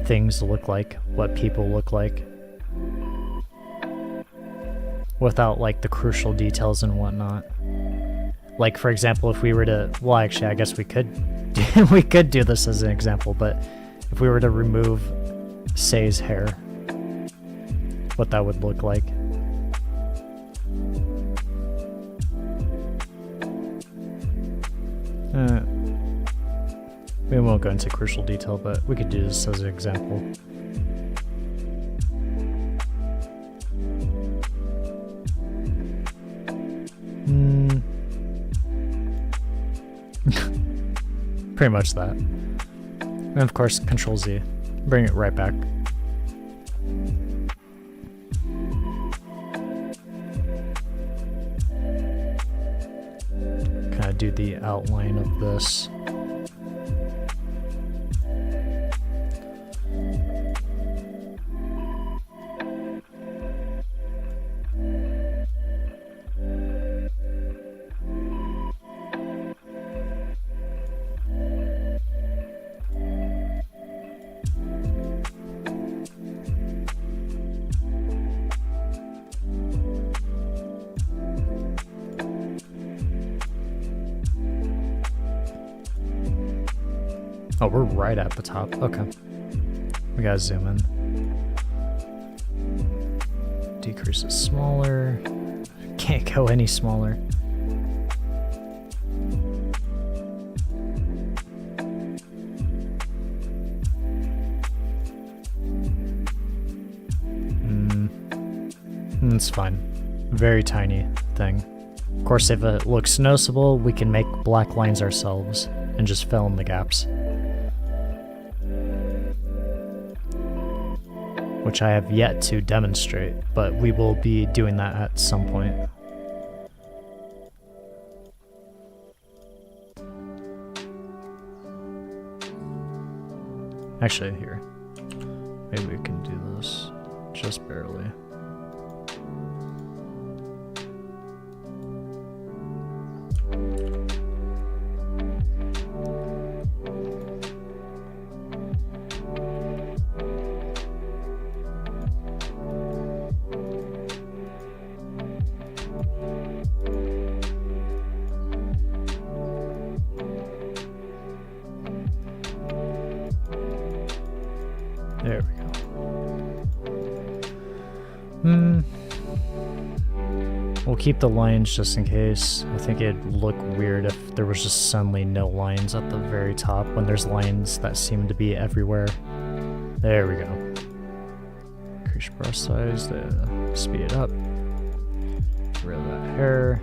things look like, what people look like, without like the crucial details and whatnot. Like, for example, if we were to, well, actually, I guess we could we could do this as an example, but if we were to remove Sei's hair, what that would look like. We won't go into crucial detail, but we could do this as an example. Pretty much that. And of course, Control Z. Bring it right back. Kind of do the outline of this. Oh, we're right at the top. Okay. We gotta zoom in. Decrease it smaller. Can't go any smaller. It's fine. Very tiny thing. Of course, if it looks noticeable, we can make black lines ourselves and just fill in the gaps. Which I have yet to demonstrate, but we will be doing that at some point. Actually, here. Maybe we can do this just barely. There we go. We'll keep the lines just in case. I think it'd look weird if there was just suddenly no lines at the very top when there's lines that seem to be everywhere. There we go. Increase brush size to speed it up. Get rid of that hair.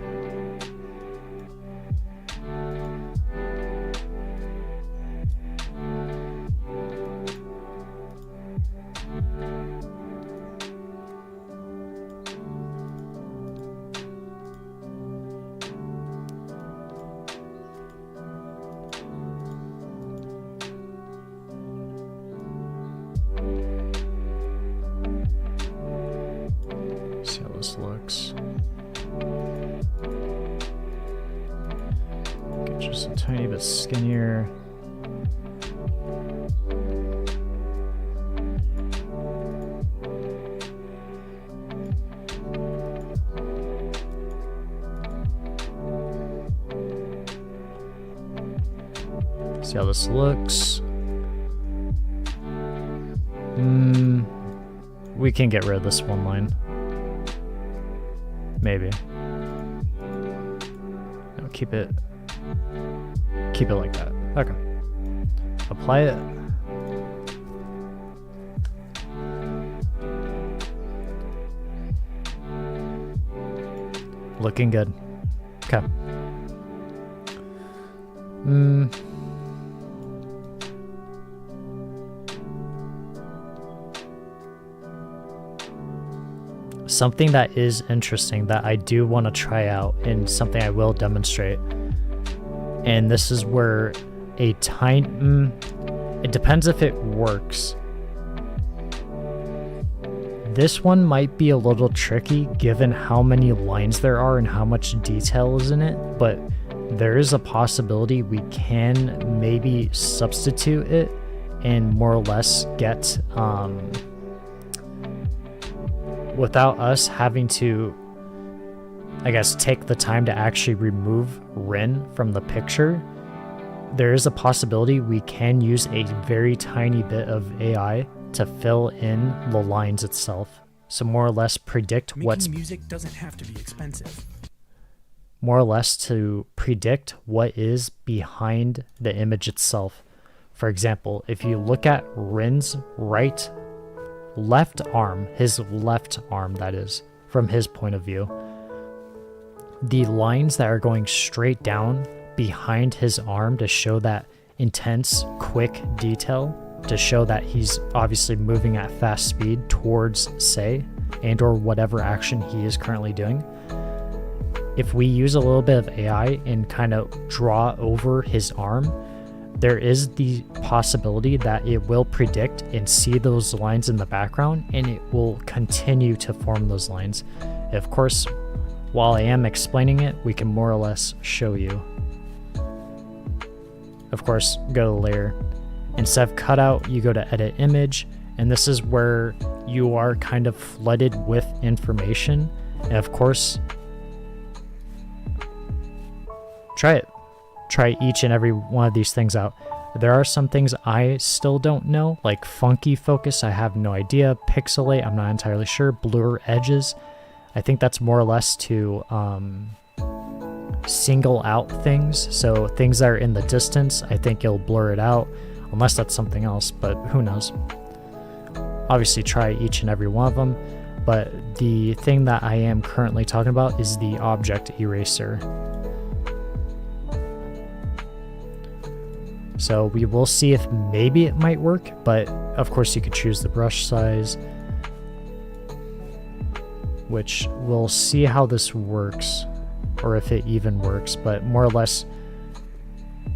See how this looks. Get just a tiny bit skinnier. See how this looks. We can get rid of this one line. Maybe. No, keep it like that. Okay. Apply it. Looking good. Okay. Something that is interesting that I do want to try out and something I will demonstrate. And this is where a tiny... it depends if it works. This one might be a little tricky given how many lines there are and how much detail is in it, but there is a possibility we can maybe substitute it and more or less get... without us having to, I guess, take the time to actually remove Rin from the picture, there is a possibility we can use a very tiny bit of AI to fill in the lines itself. So more or less predict what's... music doesn't have to be expensive. More or less to predict what is behind the image itself. For example, if you look at Rin's left arm, his left arm that is, from his point of view, the lines that are going straight down behind his arm to show that intense, quick detail, to show that he's obviously moving at fast speed towards Sei and or whatever action he is currently doing. If we use a little bit of AI and kind of draw over his arm, there is the possibility that it will predict and see those lines in the background, and it will continue to form those lines. Of course, while I am explaining it, we can more or less show you. Of course, go to layer. Instead of cutout, you go to edit image, and this is where you are kind of flooded with information. And of course, try it. Try each and every one of these things out. There are some things I still don't know, like funky focus, I have no idea. Pixelate, I'm not entirely sure. Blur edges, I think that's more or less to single out things. So things that are in the distance, I think you'll blur it out, unless that's something else, but who knows. Obviously try each and every one of them, but the thing that I am currently talking about is the object eraser. So we will see if maybe it might work, but of course you could choose the brush size, which we'll see how this works, or if it even works, but more or less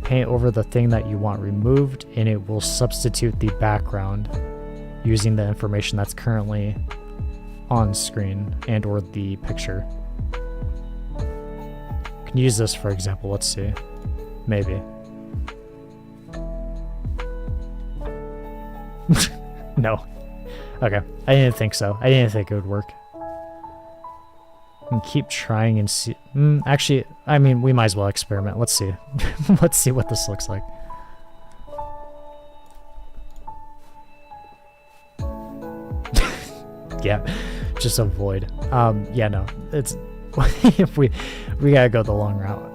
paint over the thing that you want removed, and it will substitute the background using the information that's currently on screen and or the picture. You can use this for example, let's see, maybe. No. Okay. I didn't think so. I didn't think it would work. And keep trying and see. Actually, I mean, we might as well experiment. Let's see. Let's see what this looks like. Yeah. Just avoid. Yeah, no. It's if we gotta go the long route.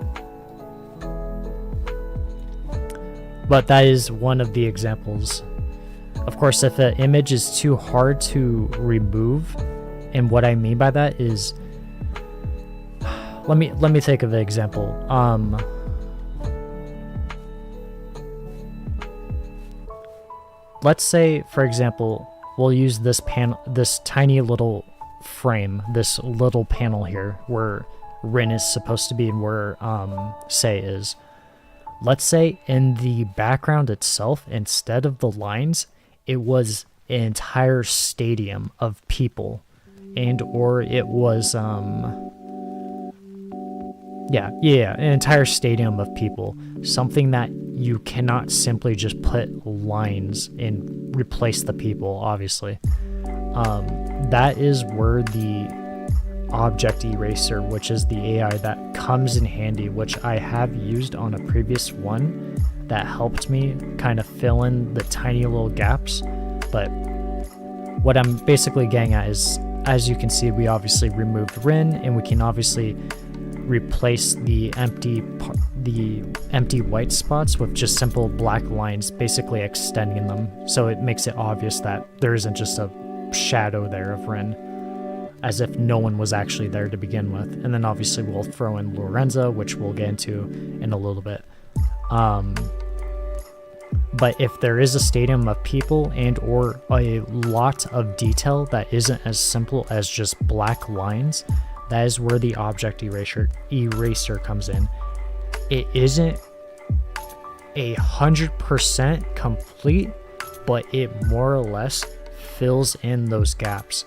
But that is one of the examples Of course, if an image is too hard to remove, and what I mean by that is, let me think of an example. Let's say, for example, we'll use this tiny little frame, this little panel here, where Rin is supposed to be and where Sei is. Let's say in the background itself, instead of the lines, it was an entire stadium of people, and or it was an entire stadium of people, something that you cannot simply just put lines and replace the people, obviously. That is where the object eraser, which is the AI that comes in handy, which I have used on a previous one that helped me kind of fill in the tiny little gaps. But what I'm basically getting at is, as you can see, we obviously removed Rin, and we can obviously replace the empty white spots with just simple black lines, basically extending them, so it makes it obvious that there isn't just a shadow there of Rin, as if no one was actually there to begin with. And then obviously we'll throw in Lorenzo, which we'll get into in a little bit. But if there is a stadium of people and or a lot of detail that isn't as simple as just black lines, that is where the object eraser comes in. It isn't 100% complete, but it more or less fills in those gaps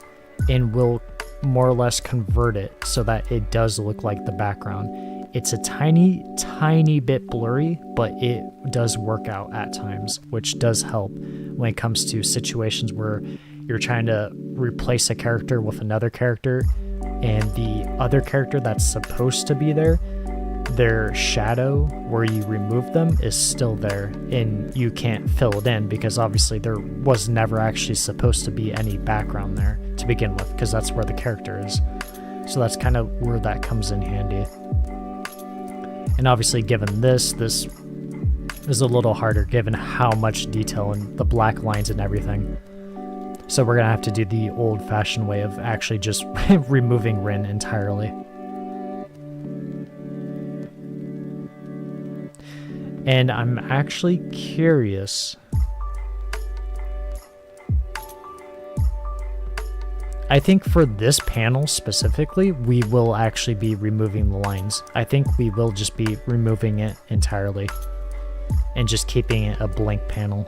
and will more or less convert it so that it does look like the background. It's a tiny bit blurry, but it does work out at times, which does help when it comes to situations where you're trying to replace a character with another character, and the other character that's supposed to be there, their shadow where you remove them is still there, and you can't fill it in because obviously there was never actually supposed to be any background there to begin with, because that's where the character is. So that's kind of where that comes in handy. And obviously given this is a little harder given how much detail and the black lines and everything. So we're gonna have to do the old-fashioned way of actually just removing Rin entirely. And I'm actually curious. I think for this panel specifically, we will actually be removing the lines. I think we will just be removing it entirely and just keeping it a blank panel.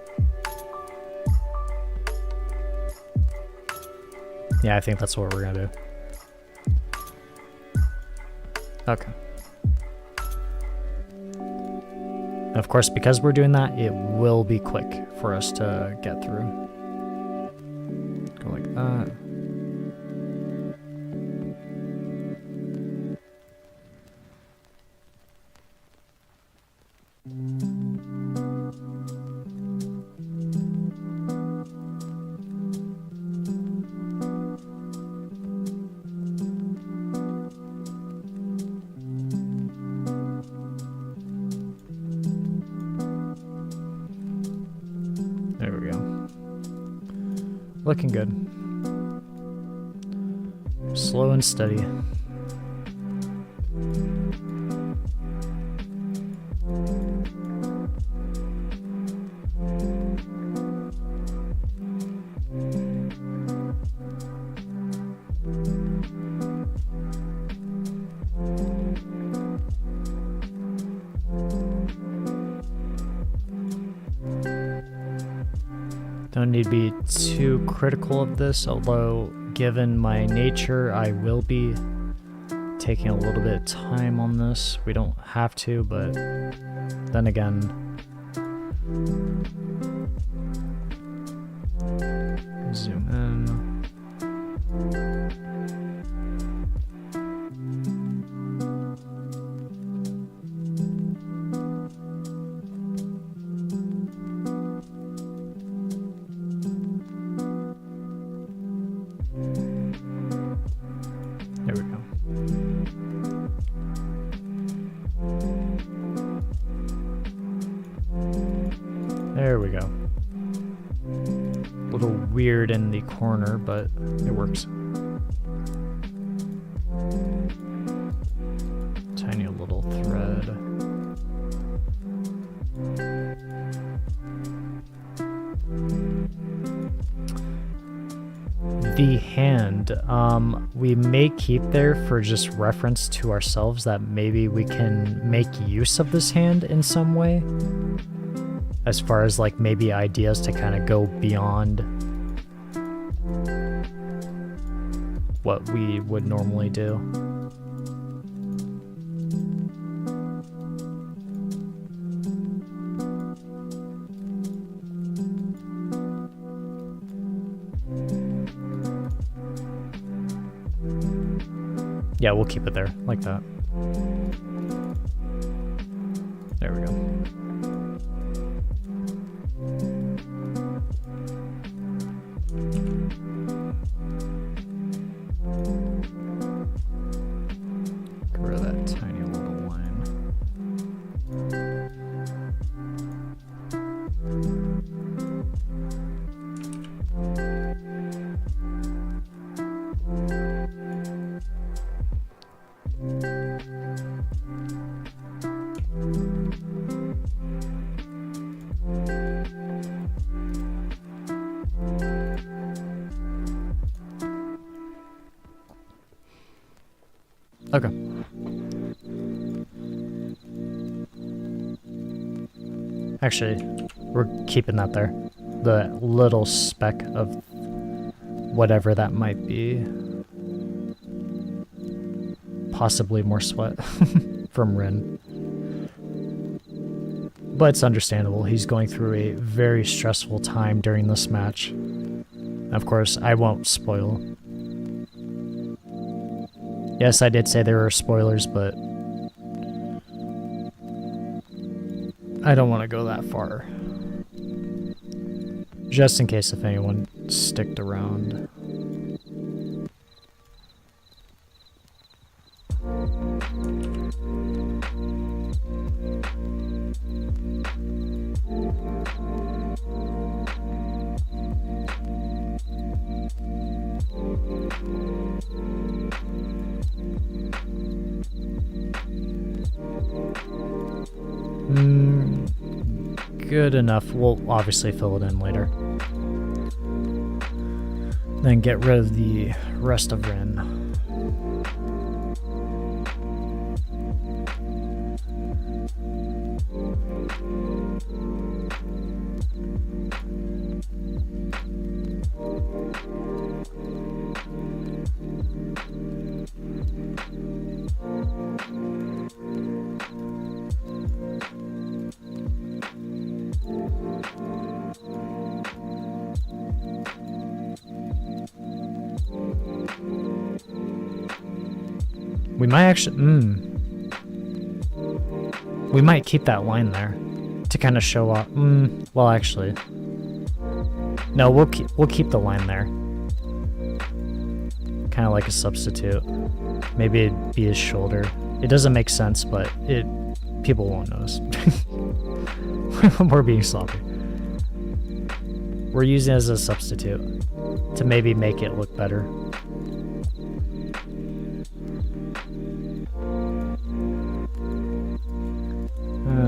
Yeah, I think that's what we're gonna do. Okay. Of course, because we're doing that, it will be quick for us to get through. Go like that. There we go. Looking good. Slow and steady. Don't need to be too critical of this, although given my nature, I will be taking a little bit of time on this. We don't have to, but then again, zoom in. There we go. There we go. little weird in the corner, but it works. Tiny little thread. The hand, we may keep there for just reference to ourselves that maybe we can make use of this hand in some way. As far as like maybe ideas to kind of go beyond what we would normally do. Yeah, we'll keep it there, like that. There we go. Get rid of that tiny little line. Okay. Actually, we're keeping that there. The little speck of whatever that might be. Possibly more sweat from Rin. But it's understandable. He's going through a very stressful time during this match. Of course, I won't spoil. Yes, I did say there were spoilers, but I don't want to go that far. Just in case if anyone sticked around. Good enough. We'll obviously fill it in later. Then get rid of the rest of Rin. We might actually, we might keep that line there to kind of show off. Well, actually, no, we'll keep the line there, kind of like a substitute. Maybe it'd be his shoulder. It doesn't make sense, but people won't notice. We're being sloppy. We're using it as a substitute to maybe make it look better.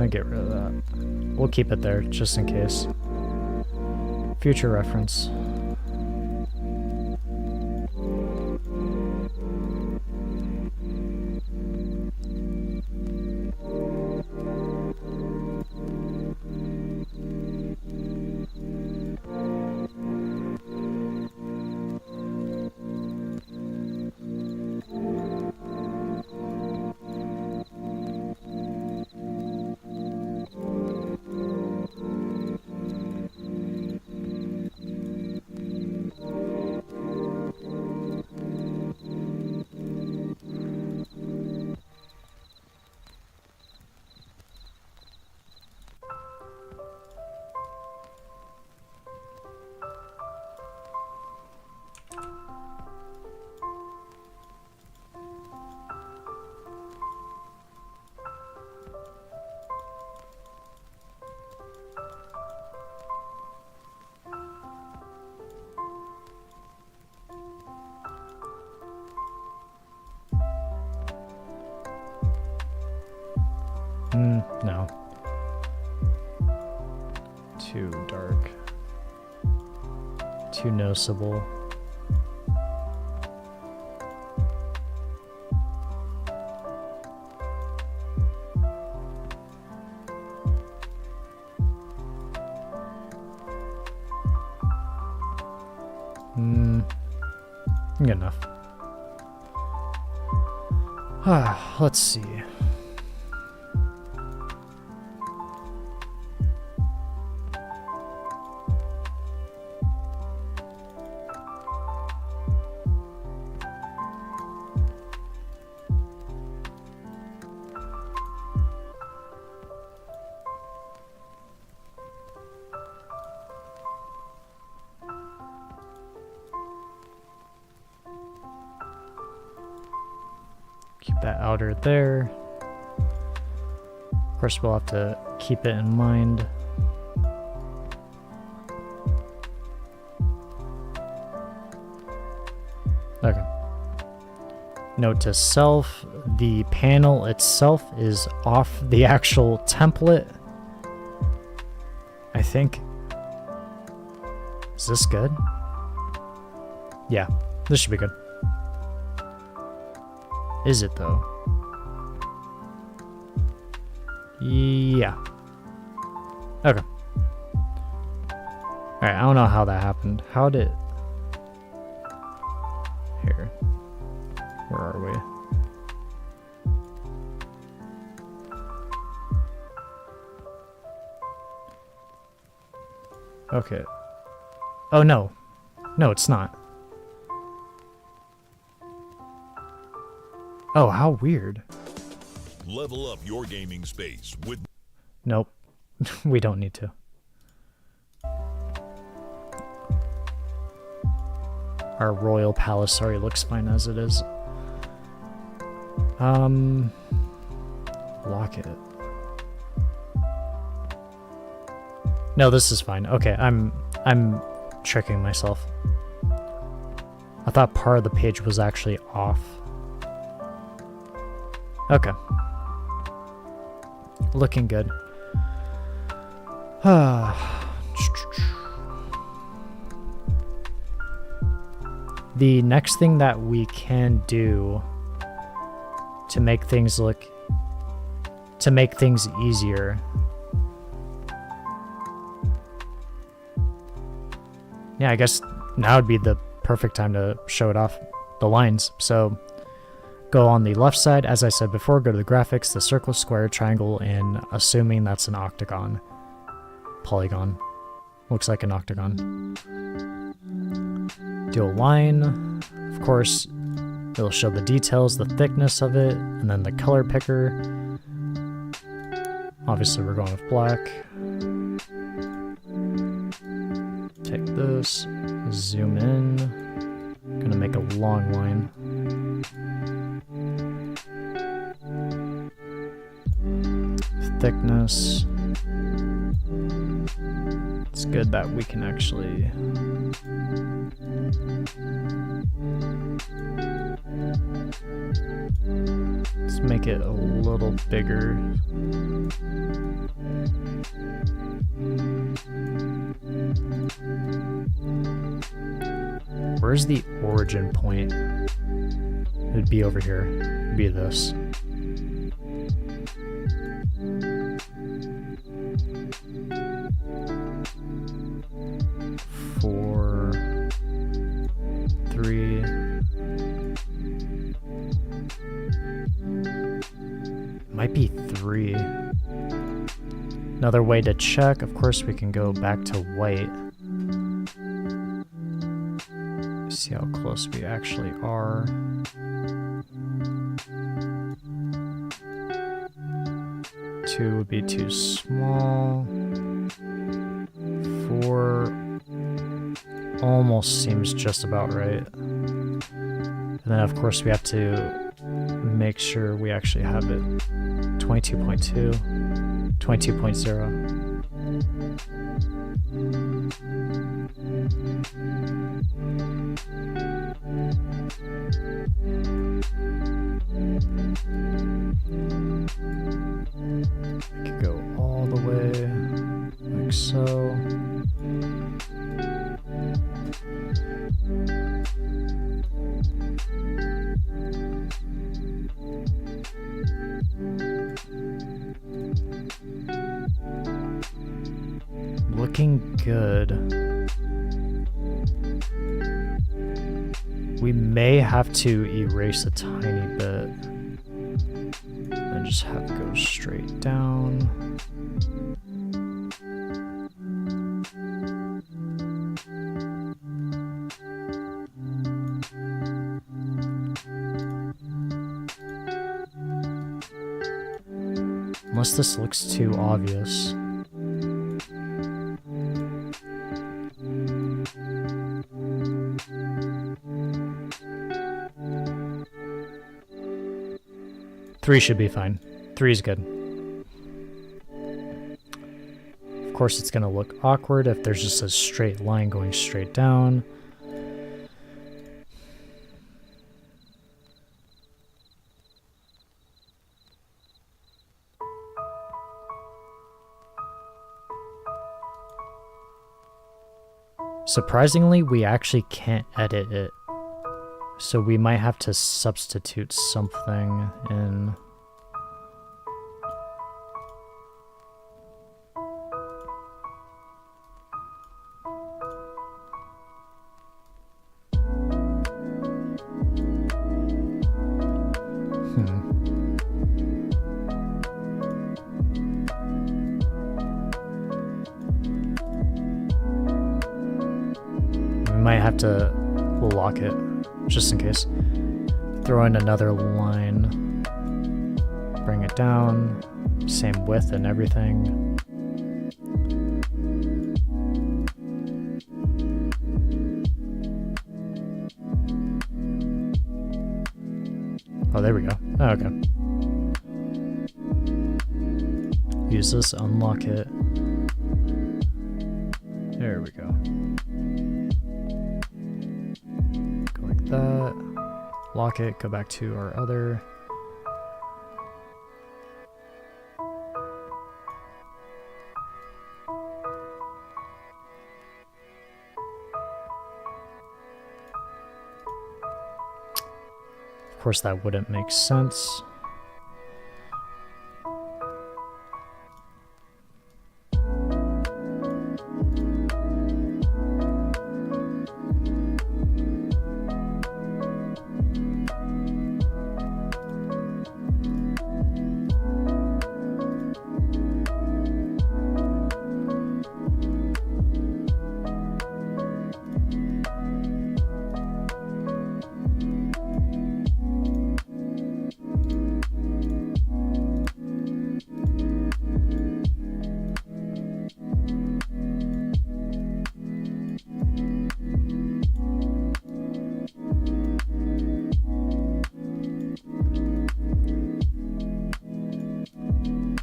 Get rid of that. We'll keep it there just in case. Future reference. No. Too dark. Too noticeable. Good enough. Let's see. Keep that outer there. Of course, we'll have to keep it in mind. Okay. Note to self, the panel itself is off the actual template. I think. Is this good? Yeah, this should be good. Is it though? Yeah. Okay. Alright, I don't know how that happened. How did... Here. Where are we? Okay. Oh no. No, it's not. Oh, how weird. Level up your gaming space with... Nope. We don't need to. Our royal palace already looks fine as it is. Lock it. No, this is fine. Okay, I'm tricking myself. I thought part of the page was actually off. Okay. Looking good. The next thing that we can do to make things easier. Yeah, I guess now would be the perfect time to show it off, the lines. So go on the left side, as I said before, go to the graphics, the circle, square, triangle, and assuming that's an octagon. Polygon. Looks like an octagon. Do a line. Of course, it'll show the details, the thickness of it, and then the color picker. Obviously, we're going with black. Take this, zoom in. Gonna make a long line. Thickness. It's good that we can actually let's make it a little bigger. Where's the origin point? It'd be over here. It'd be this. Might be 3. Another way to check, of course, we can go back to white. See how close we actually are. Two would be too small. 4 almost seems just about right. And then, of course, we have to make sure we actually have it. 22.2, 22.0. looking good. We may have to erase a tiny bit and just have it go straight down. Unless this looks too obvious. Three should be fine. 3 is good. Of course, it's going to look awkward if there's just a straight line going straight down. Surprisingly, we actually can't edit it. So we might have to substitute something in. We might have to lock it. Just in case. Throw in another line. Bring it down. Same width and everything. Oh, there we go. Oh, okay. Use this, unlock it. There we go. That, lock it, go back to our other. Of course, that wouldn't make sense.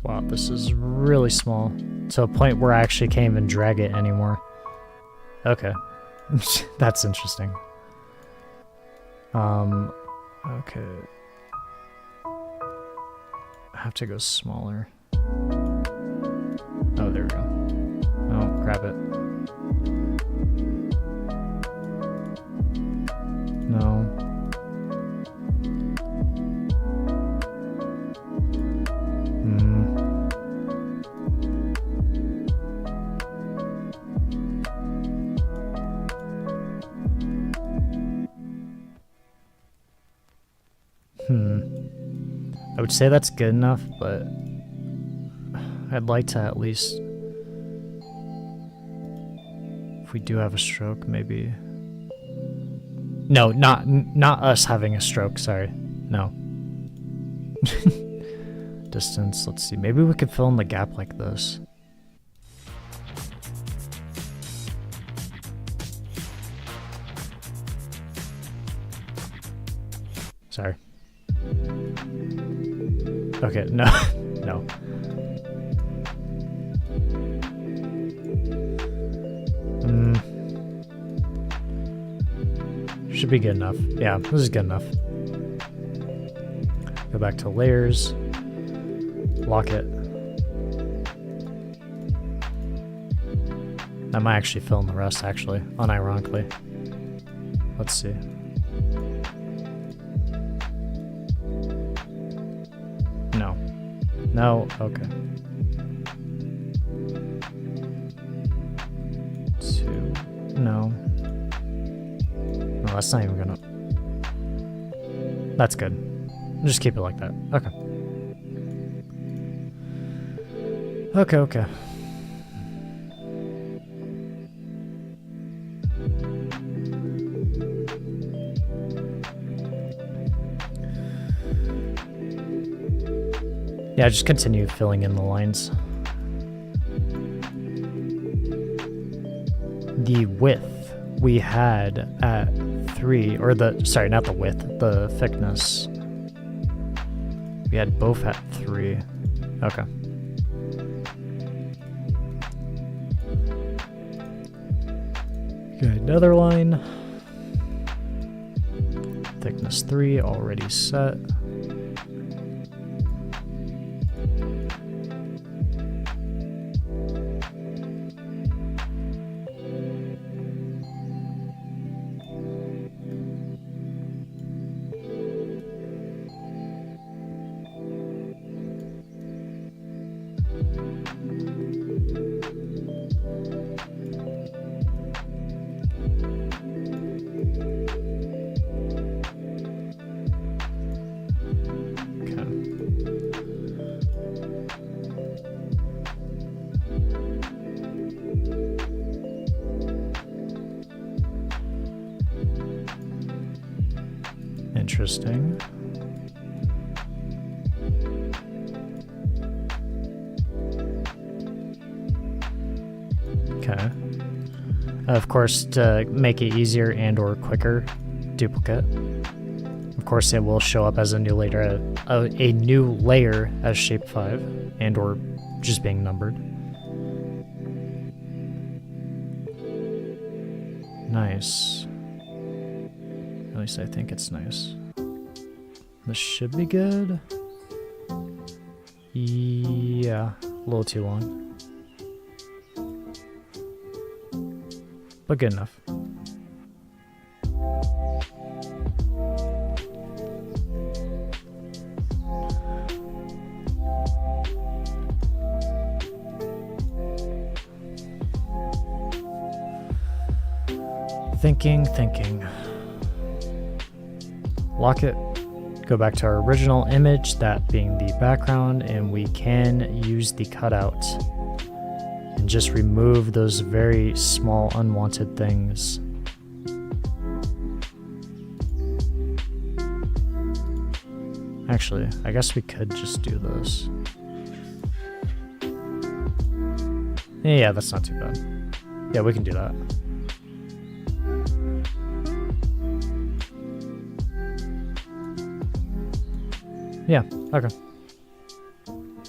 Wow, this is really small. To a point where I actually can't even drag it anymore. Okay. That's interesting. Okay. I have to go smaller. Oh, there we go. Oh, grab it. No. I would say that's good enough, but I'd like to at least, if we do have a stroke, maybe. No, not us having a stroke, sorry. No. Distance, let's see. Maybe we could fill in the gap like this. Sorry. Okay, no, no. Should be good enough. Yeah, this is good enough. Go back to layers. Lock it. That might actually fill in the rest, actually, unironically. Let's see. No. No, okay. No, that's not even gonna... That's good. Just keep it like that. Okay. Okay. Yeah, just continue filling in the lines. The width we had at 3, or sorry, not the width, the thickness. We had both at 3. Okay. Okay, another line. Thickness 3 already set. Interesting. Okay. Of course, to make it easier and or quicker, duplicate. Of course, it will show up as a new layer, a new layer as shape 5 and or just being numbered. Nice. At least I think it's nice. This should be good. Yeah, a little too long. But good enough. Thinking. Lock it. Go back to our original image, that being the background, and we can use the cutout and just remove those very small unwanted things. Actually, I guess we could just do this. Yeah, that's not too bad. Yeah, we can do that. Yeah, okay.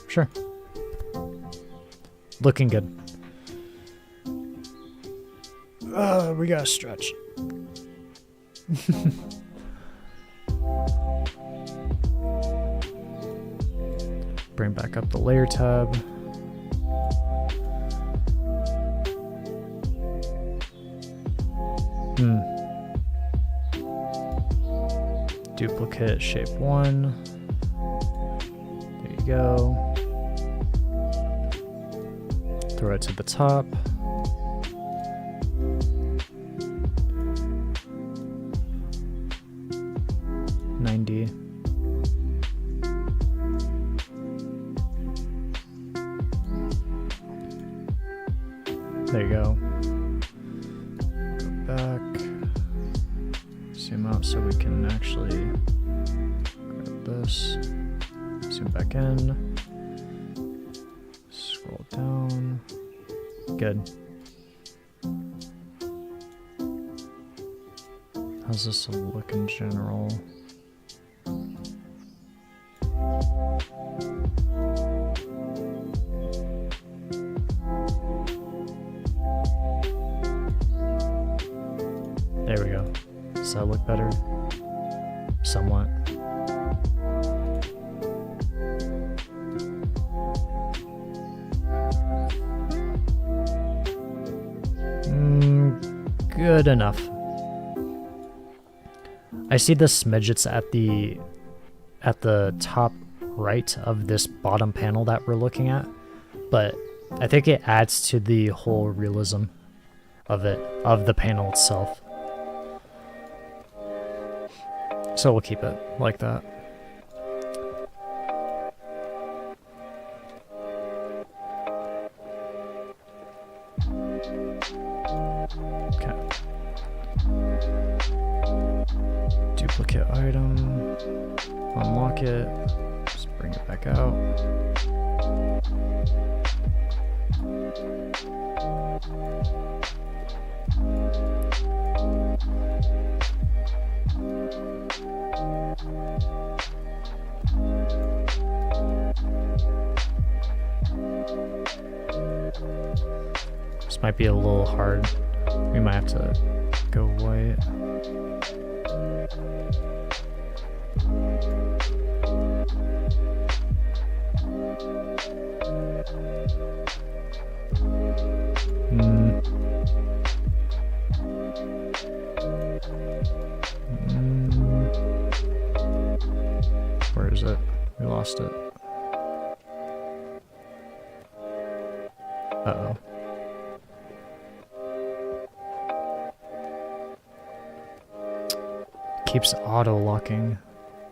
Sure. Looking good. We gotta stretch. Bring back up the layer tab. Duplicate shape 1. There you go. Throw it to the top. There you go. Go back. Zoom out so we can actually grab this. Zoom back in. Scroll down. Good. How's this look in general? There we go. Does that look better? Somewhat. Good enough. I see the smidgets at the top right of this bottom panel that we're looking at, but I think it adds to the whole realism of it, of the panel itself. So we'll keep it like that. Okay. Duplicate item. Unlock it. Just bring it back out. This might be a little hard. We might have to go white. Where is it? We lost it. Uh-oh. Keeps auto-locking.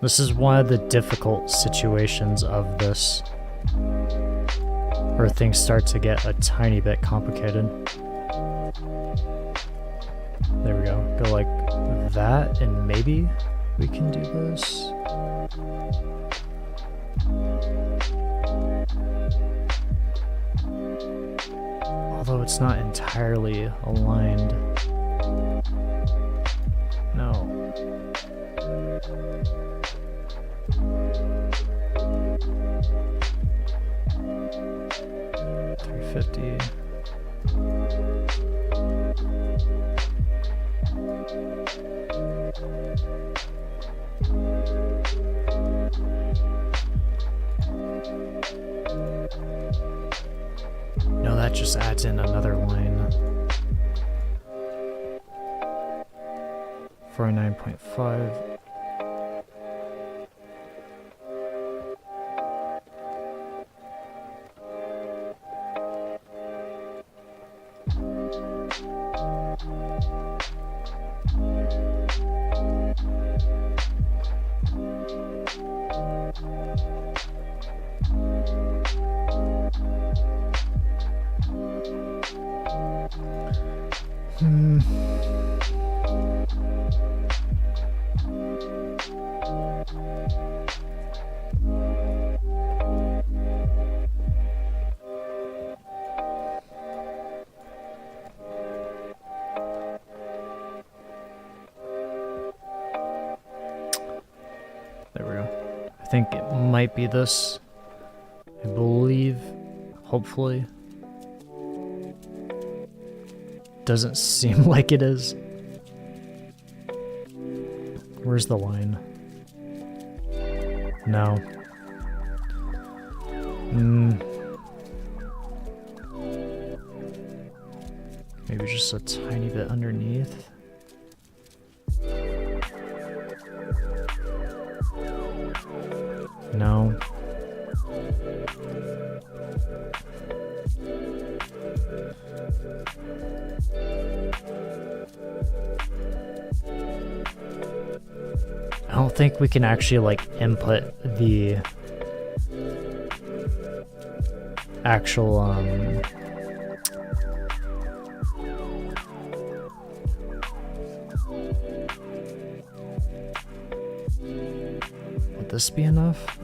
This is one of the difficult situations of this, where things start to get a tiny bit complicated. There we go. Go like that, and maybe we can do this. Although it's not entirely aligned. No. $350. No, that just adds in another line. 49.5. There we go. I think it might be this. I believe, hopefully. Doesn't seem like it is. Where's the line? No. Maybe just a tiny bit underneath. No. I don't think we can actually like input the actual would this be enough?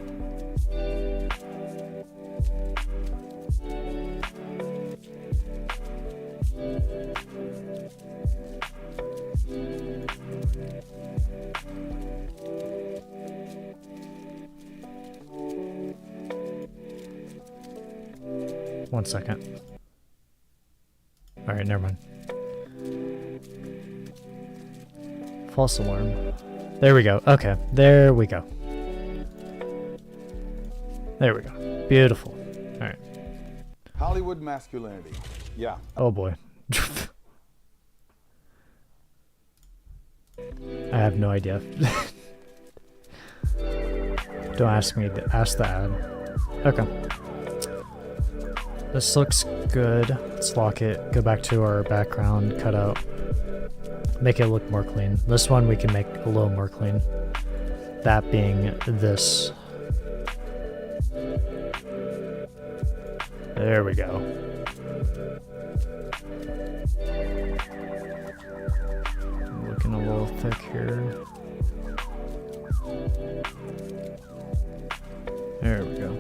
One second. Alright, never mind. False alarm. There we go. Okay, there we go. There we go. Beautiful. Alright. Hollywood masculinity. Yeah. Oh boy. I have no idea. Don't ask me to ask the ad. Okay. This looks good. Let's lock it. Go back to our background cutout. Make it look more clean. This one we can make a little more clean. that being this. There we go. Looking a little thick here. There we go.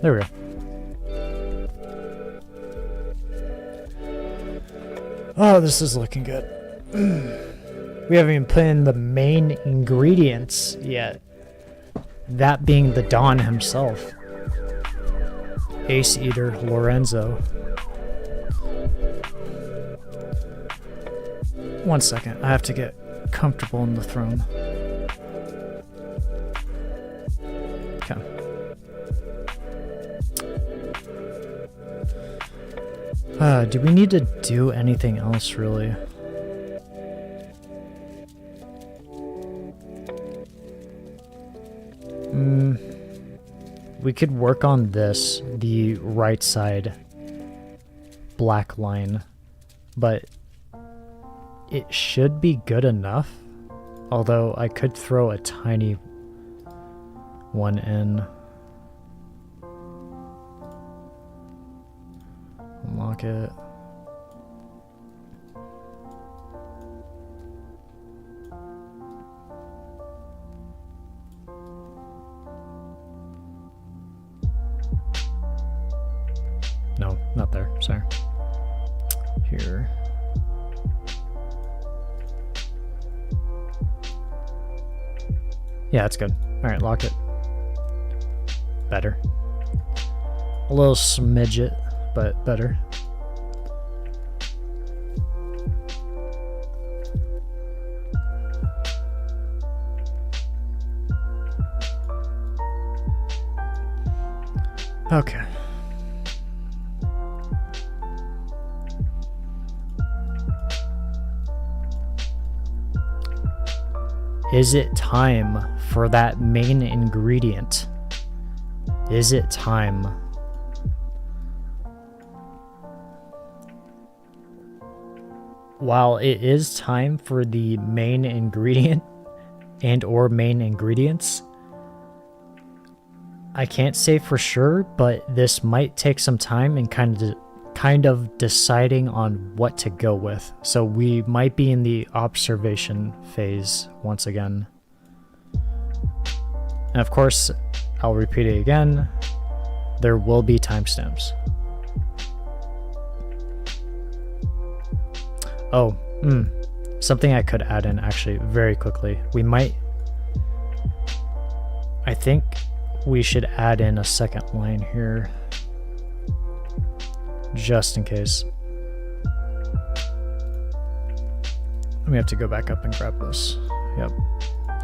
There we go. Oh, this is looking good. We haven't even put in the main ingredients yet. That being the Don himself. Ace Eater Lorenzo. One second, I have to get comfortable in the throne. Okay. Do we need to do anything else, really? We could work on this, the right side black line, but it should be good enough. Although I could throw a tiny one in. Unlock it. No, not there. Sorry. Here. Yeah, that's good. Alright, lock it. Better. A little smidget, but better. Okay. Is it time for that main ingredient? Is it time? While it is time for the main ingredient and or main ingredients, I can't say for sure, but this might take some time and kind of deciding on what to go with. So we might be in the observation phase once again. And of course, I'll repeat it again. There will be timestamps. Oh, something I could add in actually very quickly. I think we should add in a second line here. Just in case. We have to go back up and grab this. Yep.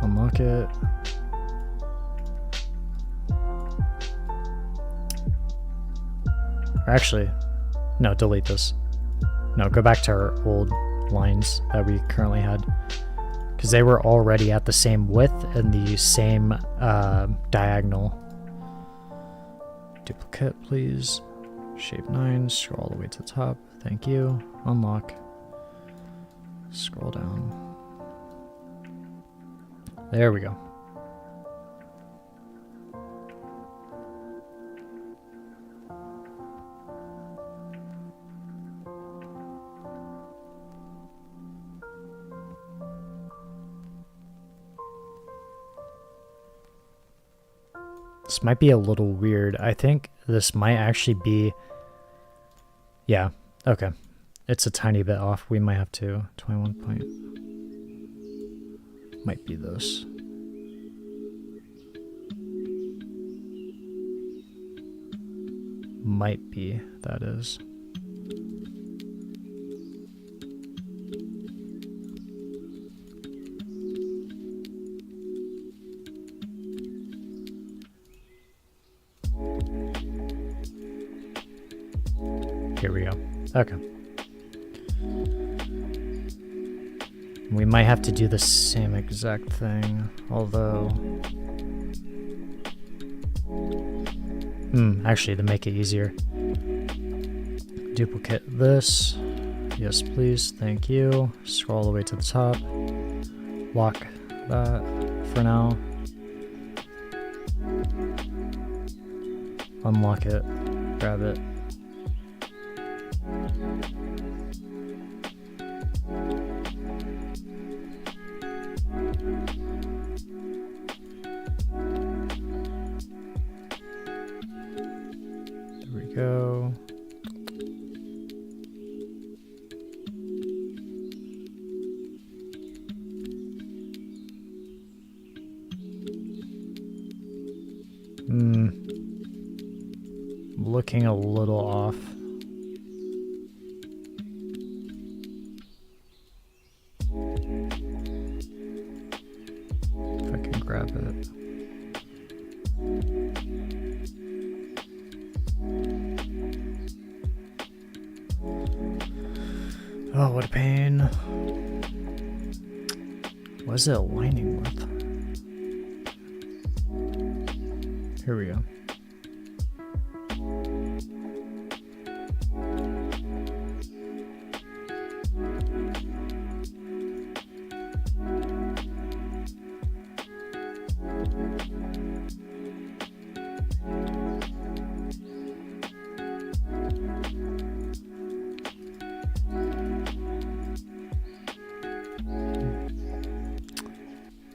Unlock it. Or actually, no, delete this. No, go back to our old lines that we currently had. Because they were already at the same width and the same diagonal. Duplicate, please. Shape 9, scroll all the way to the top. Thank you. Unlock. Scroll down. There we go. This might be a little weird. I think this might actually be... Yeah, okay. It's a tiny bit off. We might have to... 21 point... Might be this. Might be, that is. Here we go. Okay. We might have to do the same exact thing, although... Actually, to make it easier, duplicate this. Yes, please. Thank you. Scroll all the way to the top. Lock that for now. Unlock it. Grab it. There we go. Looking a little off. If I can grab it. Oh, what a pain. What is it aligning with? Here we go.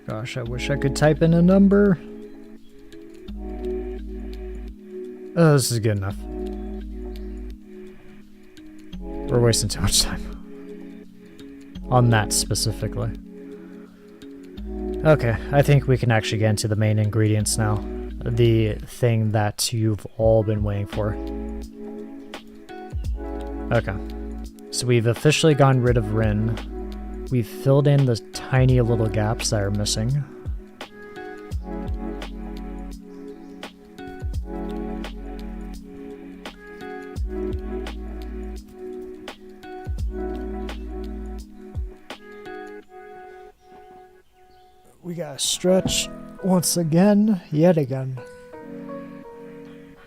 Gosh, I wish I could type in a number. Oh, this is good enough. We're wasting too much time on that specifically. Okay, I think we can actually get into the main ingredients now. The thing that you've all been waiting for. Okay, so we've officially gotten rid of Rin. We've filled in the tiny little gaps that are missing. We gotta stretch once again, yet again.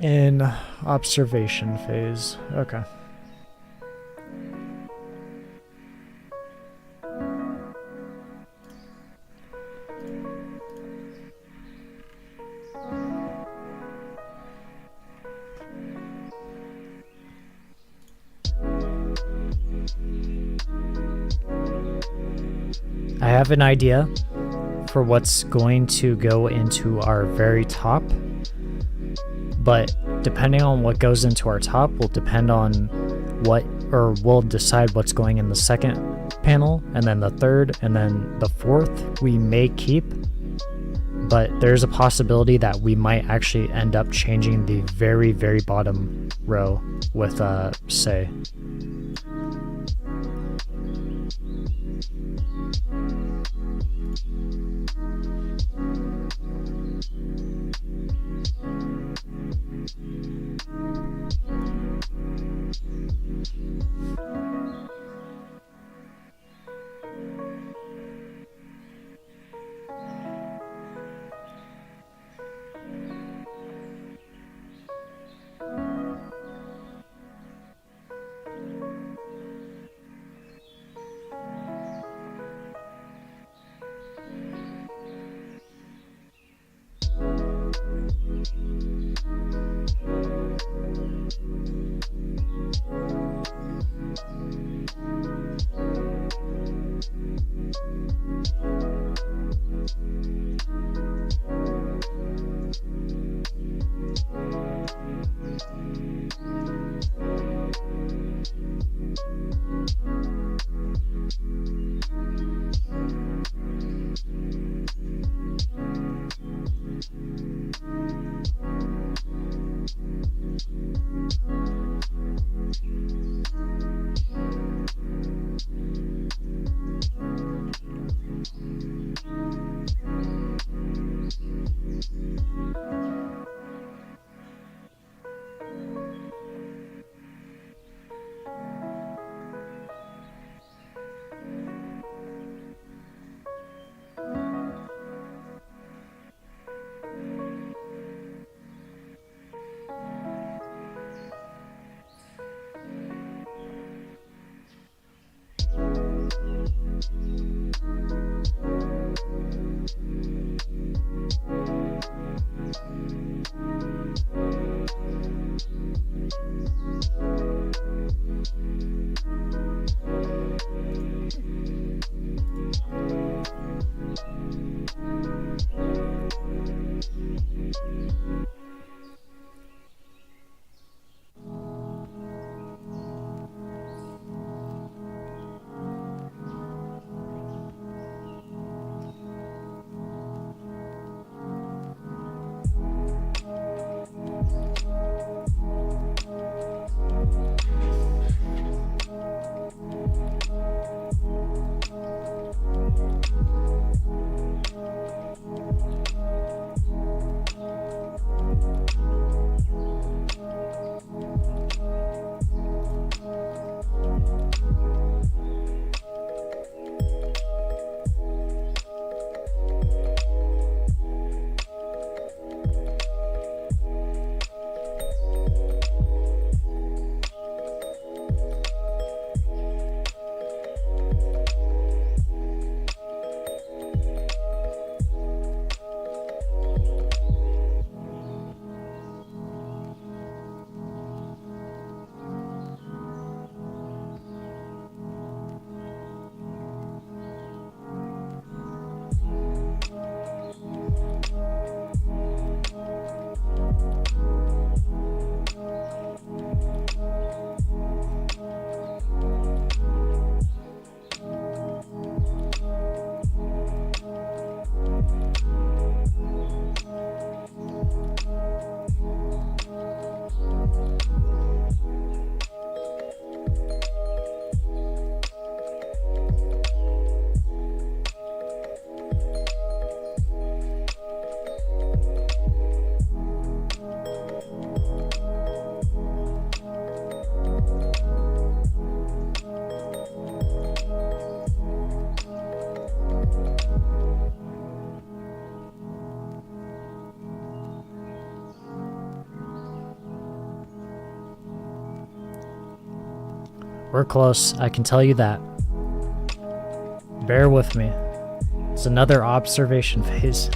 In observation phase. Okay. I have an idea for what's going to go into our very top, but depending on what goes into our top will depend on what, or will decide what's going in the second panel, and then the third, and then the fourth we may keep, but there's a possibility that we might actually end up changing the very, very bottom row with say. We're close, I can tell you that. Bear with me. It's another observation phase.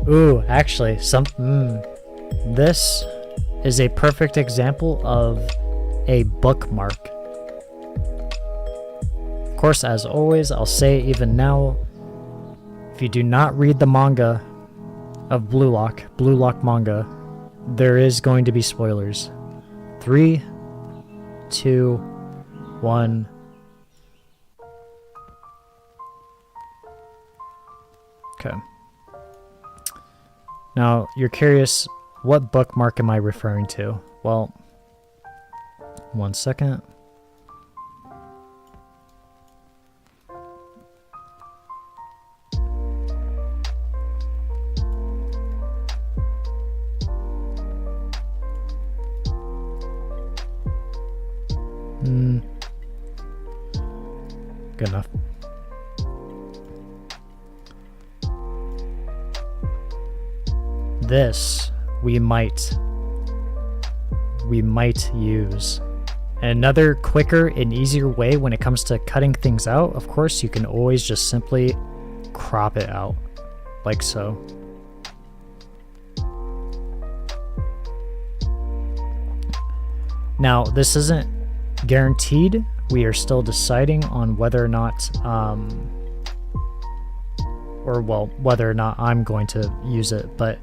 Ooh, actually, this is a perfect example of a bookmark. Of course, as always, I'll say even now, if you do not read the manga of Blue Lock manga, there is going to be spoilers. 3, 2, 1. Okay. Now, you're curious, what bookmark am I referring to? Well, 1 second. Good enough. This we might use. Another quicker and easier way when it comes to cutting things out, of course, you can always just simply crop it out, like so. Now, this isn't guaranteed. We are still deciding on whether or not, whether or not I'm going to use it, but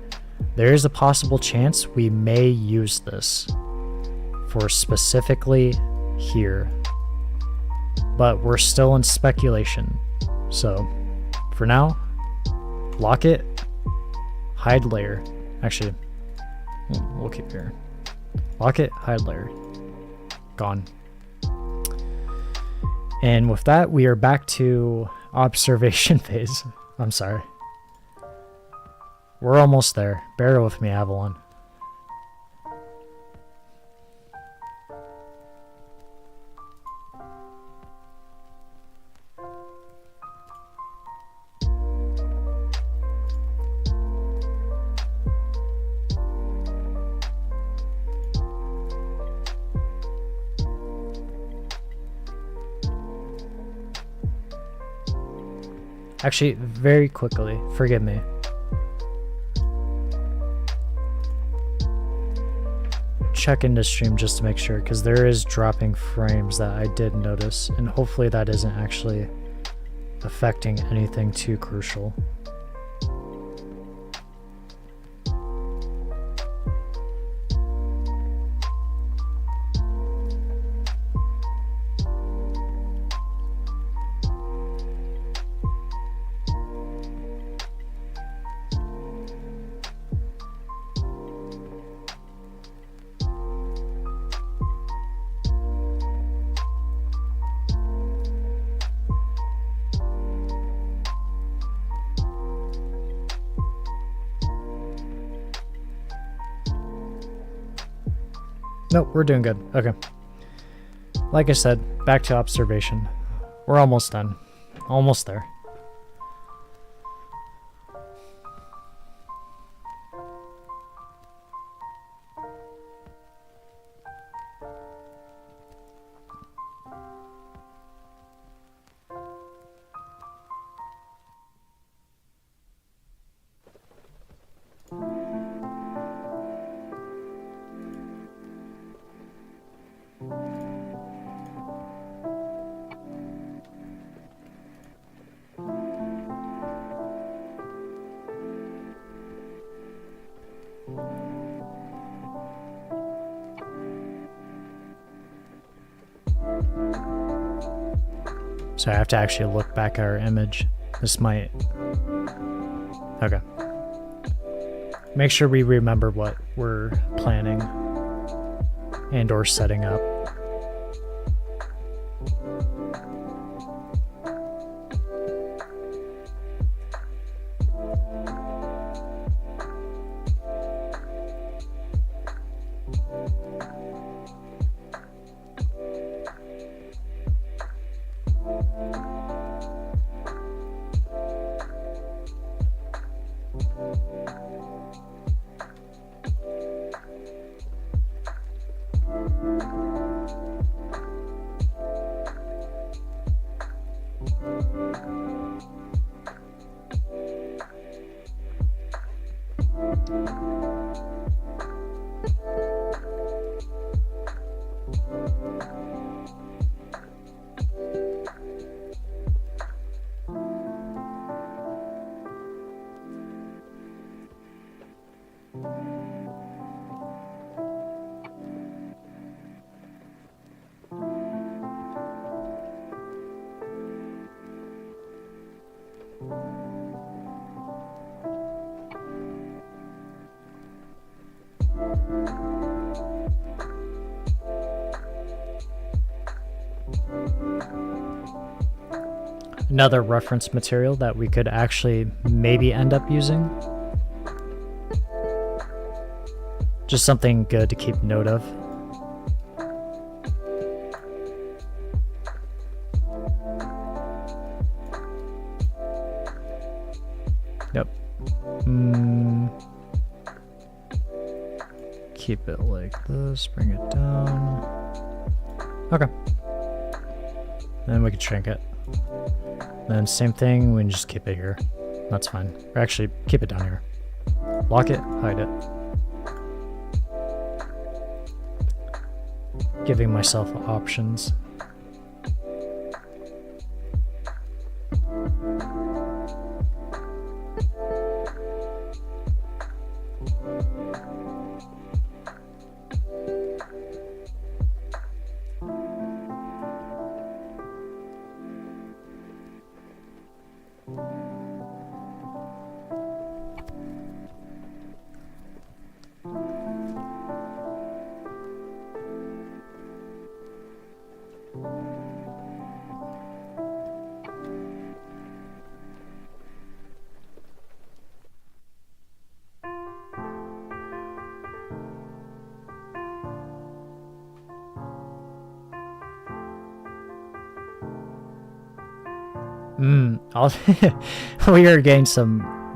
there is a possible chance we may use this for specifically here, but we're still in speculation. So for now, lock it, hide layer. Actually, we'll keep here. Lock it, hide layer. Gone. And with that, we are back to observation phase. I'm sorry. We're almost there. Bear with me, Avalon. Actually, very quickly, forgive me. Check into stream just to make sure, because there is dropping frames that I did notice, and hopefully that isn't actually affecting anything too crucial. Nope, we're doing good. Okay. Like I said, back to observation. We're almost done. Almost there. So I have to actually look back at our image. This might... Okay. Make sure we remember what we're planning and or setting up. another reference material that we could actually maybe end up using. Just something good to keep note of. Yep. Keep it like this, bring it down. Okay. Then we can shrink it. Then same thing, we can just keep it here. That's fine. Or actually, keep it down here. Lock it, hide it. Giving myself options.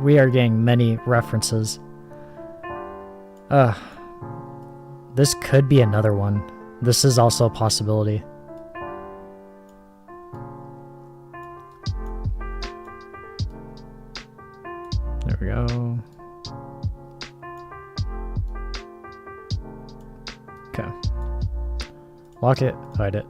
We are getting many references. This could be another one. This is also a possibility. There we go. Okay. Lock it, hide it.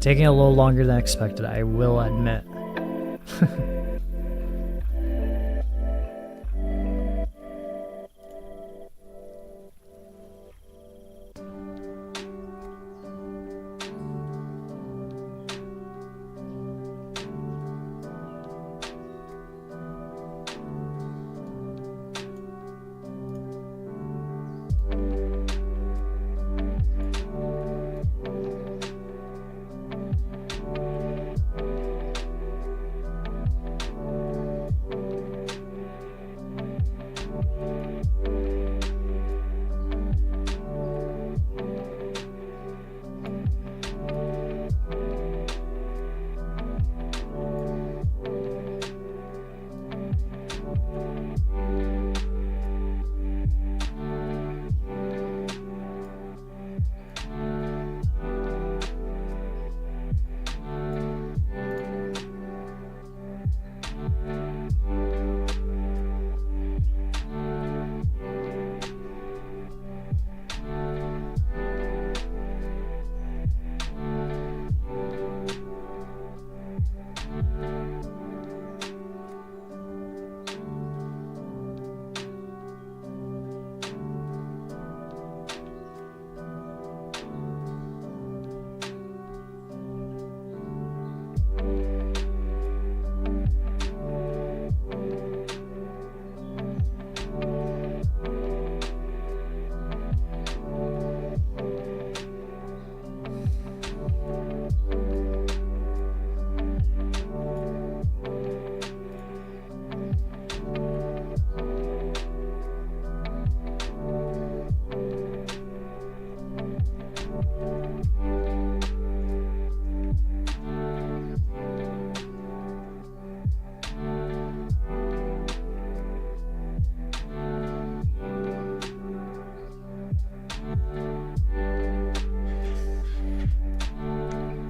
Taking a little longer than expected, I will admit.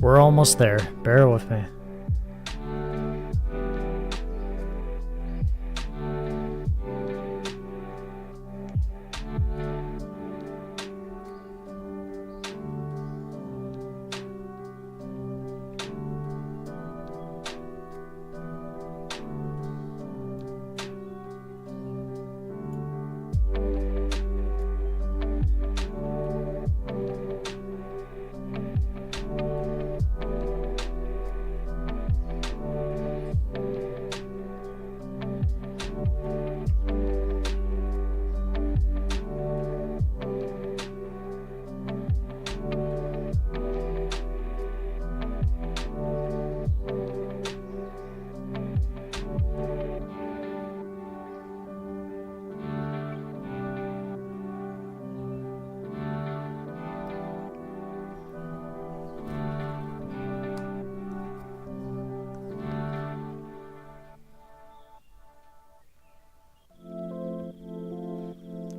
We're almost there. Bear with me.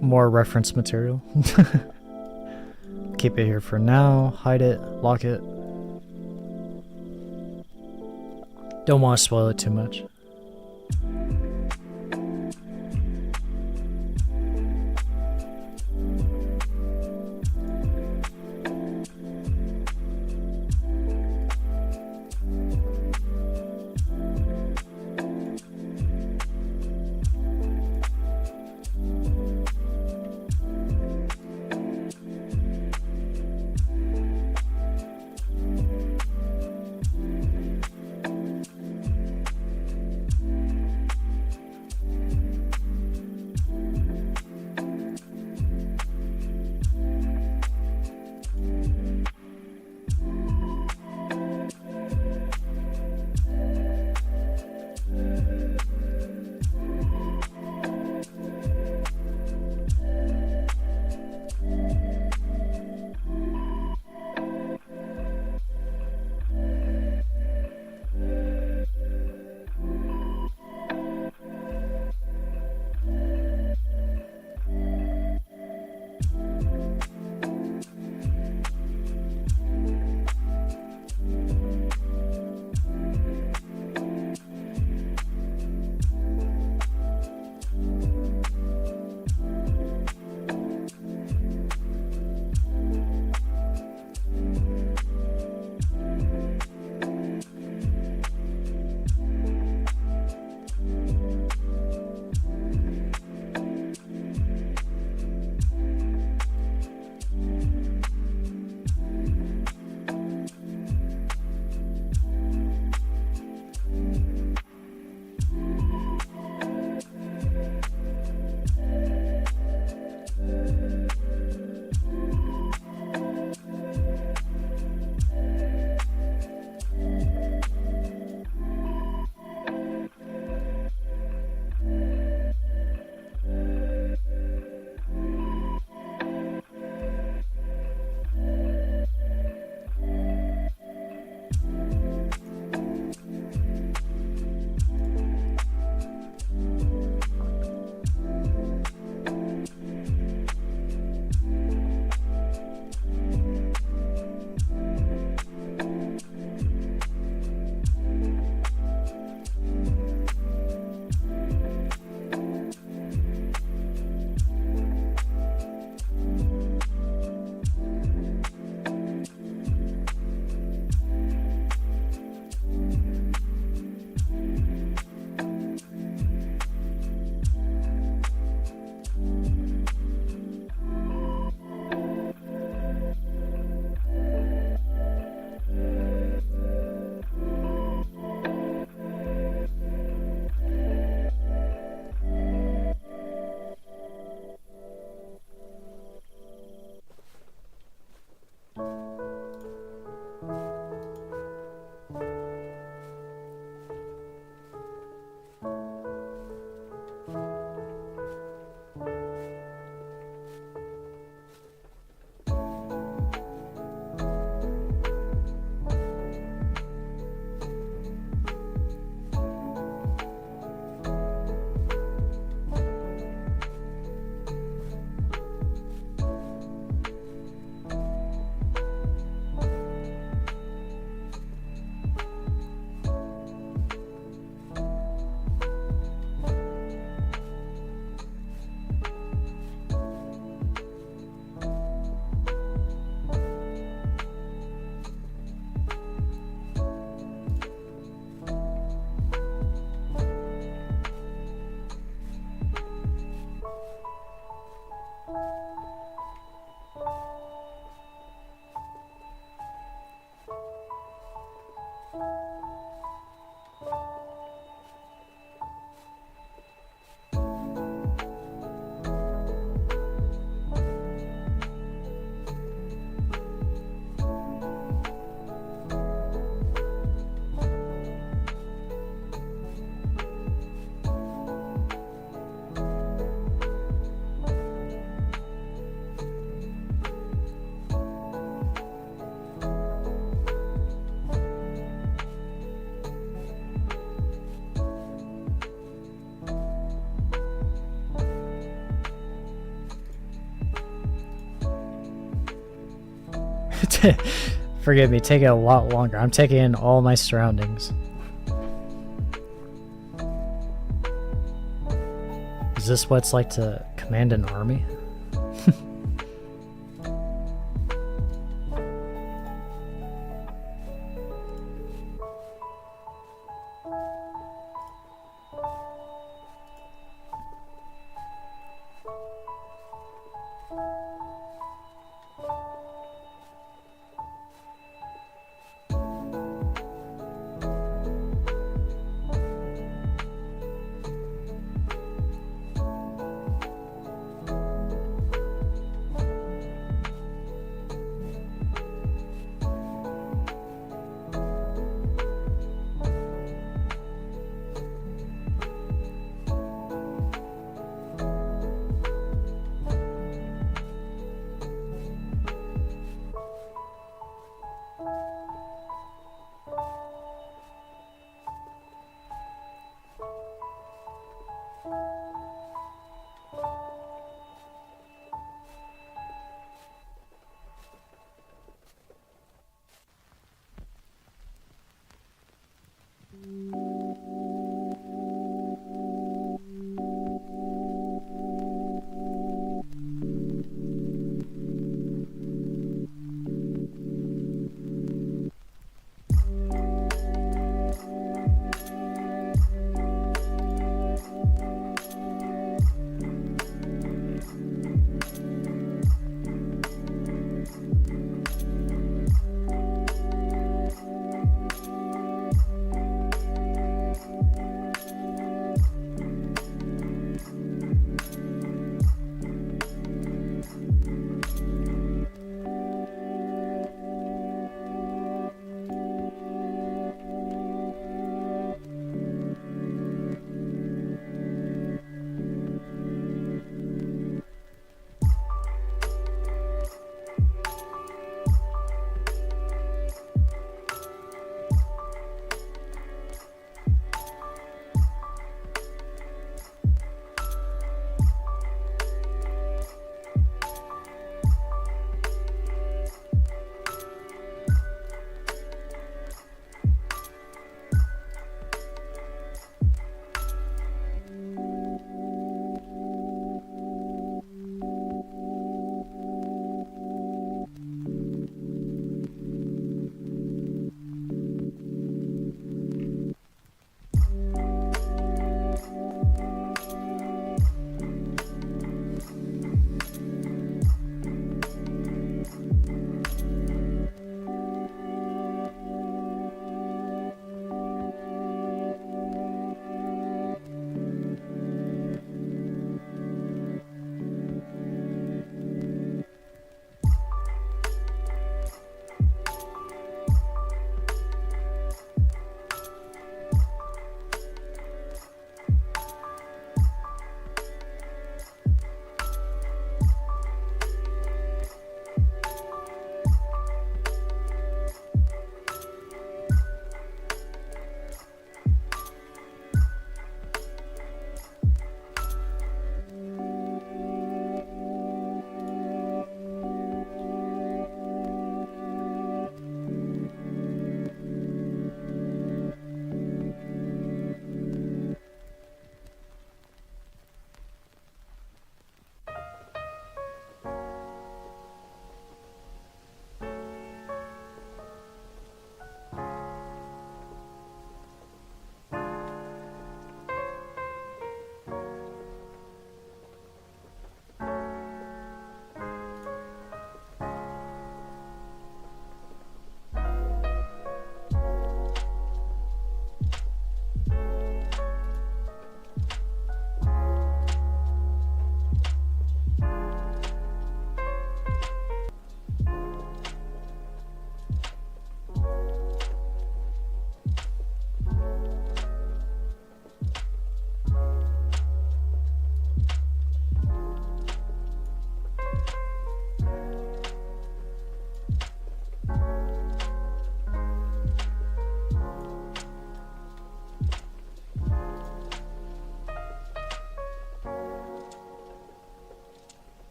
More reference material. Keep it here for now. Hide it. Lock it. Don't want to spoil it too much. Forgive me, taking a lot longer. I'm taking in all my surroundings. Is this what it's like to command an army?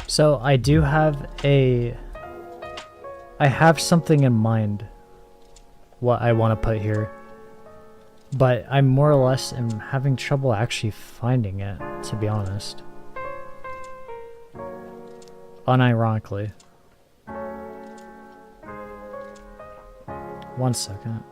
So I do have I have something in mind what I want to put here, but I more or less am having trouble actually finding it, to be honest. Unironically. 1 second.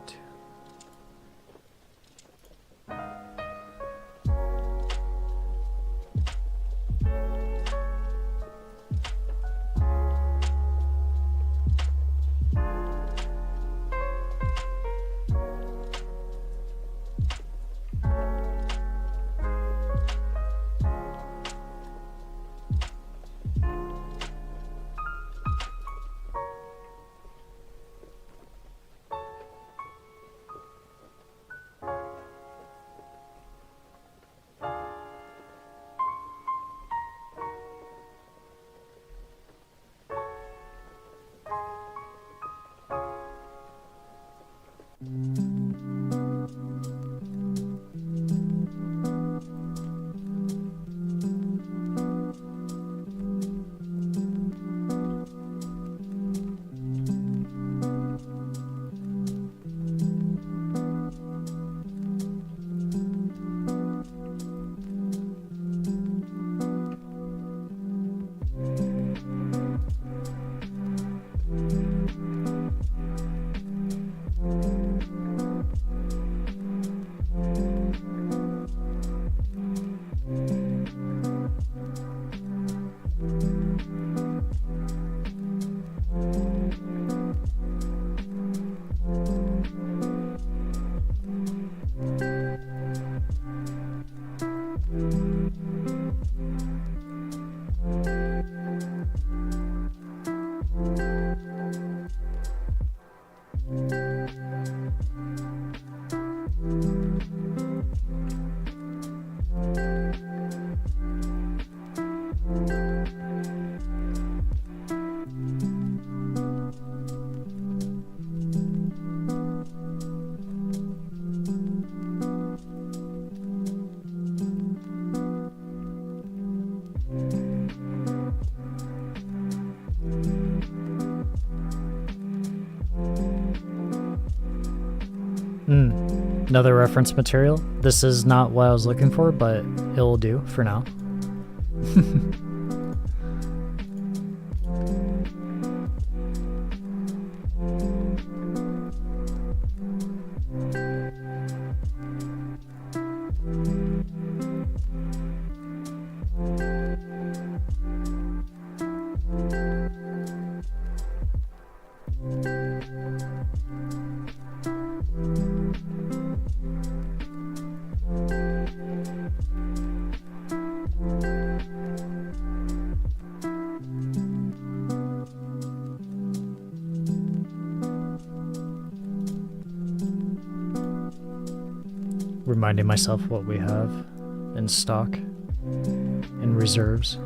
Another reference material. This is not what I was looking for, but it'll do for now. Reminding myself what we have in stock, in reserves.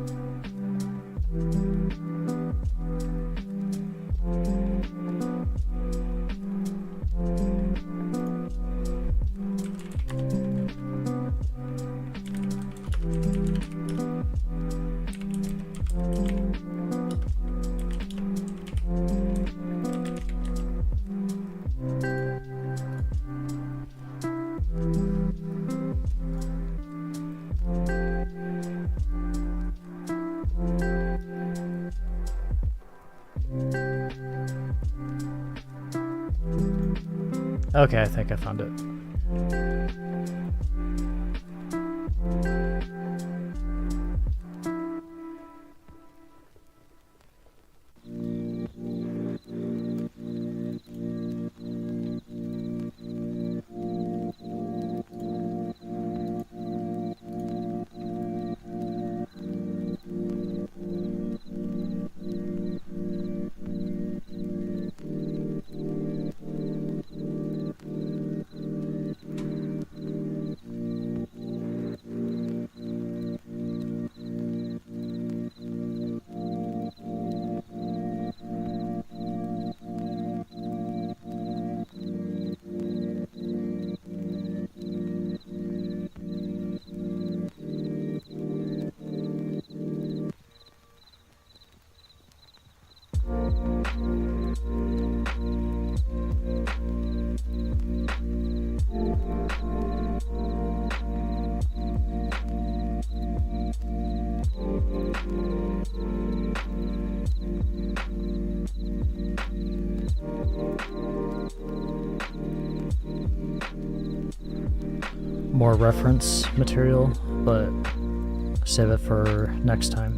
Okay, I think I found it. more reference material, but save it for next time.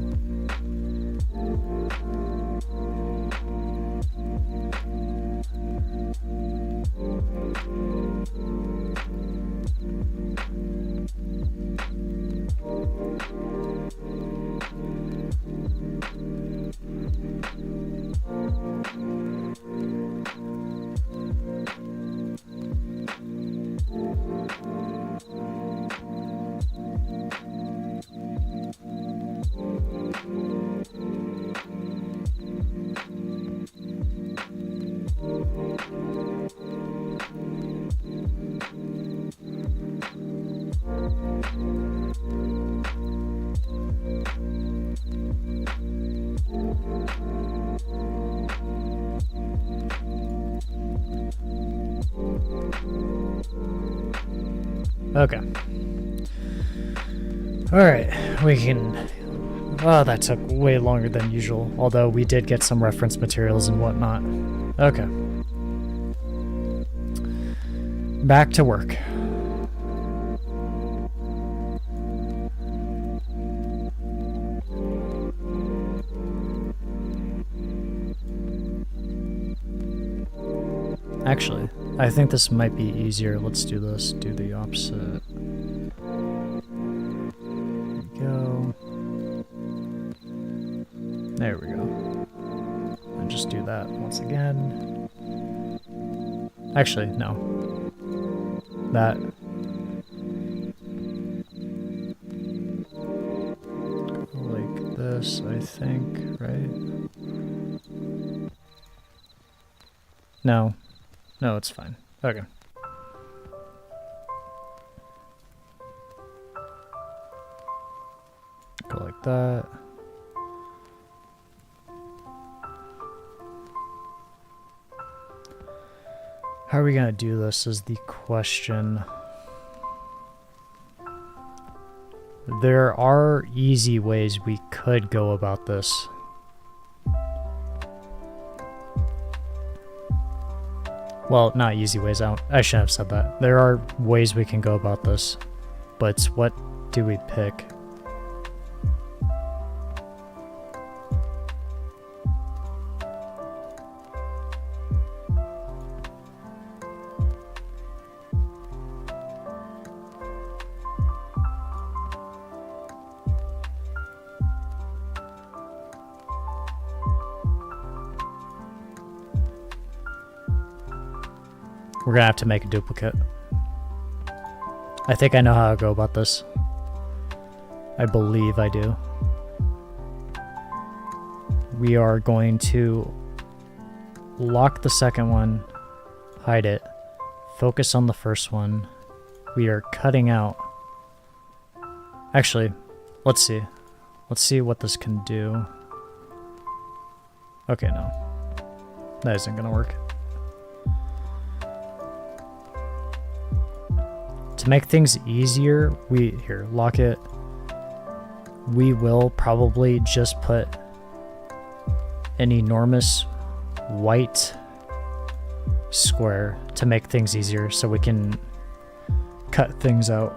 Okay. Alright, we can... Oh, that took way longer than usual, although we did get some reference materials and whatnot. Okay. Back to work. Actually, I think this might be easier. Let's do this. Do the opposite. Go. There we go. And just do that once again. Actually, no. That. Go like this, I think, right? No. No, it's fine. Okay. Go like that. How are we gonna do this is the question. There are easy ways we could go about this. Well, not easy ways out. I shouldn't have said that. There are ways we can go about this, but what do we pick? We're gonna have to make a duplicate. I think I know how to go about this. I believe I do. We are going to lock the second one, hide it, focus on the first one. We are cutting out. Actually, let's see. Let's see what this can do. Okay, no. That isn't gonna work. To make things easier, here, lock it. We will probably just put an enormous white square to make things easier so we can cut things out.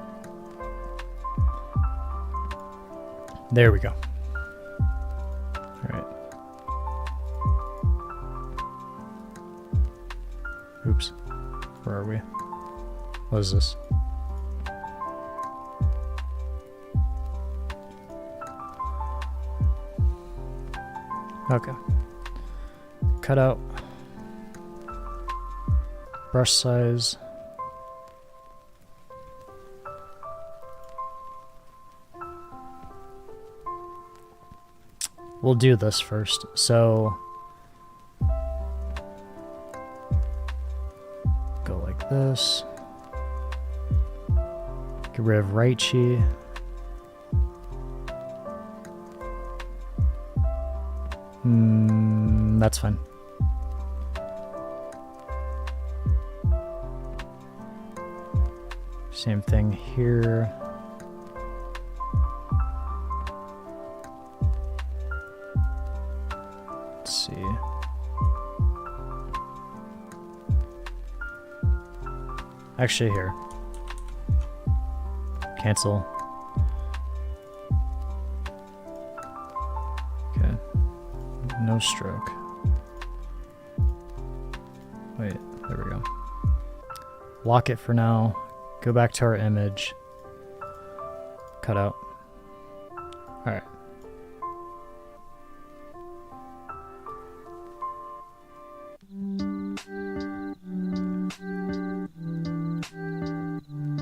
There we go. Alright. Oops. Where are we? What is this? Okay. Cut out. Brush size. We'll do this first. So go like this. Get rid of right chi. That's fine. Same thing here. Let's see. Actually, here. Cancel. Okay. No stroke. Wait, there we go. Lock it for now. Go back to our image. Cut out. Alright.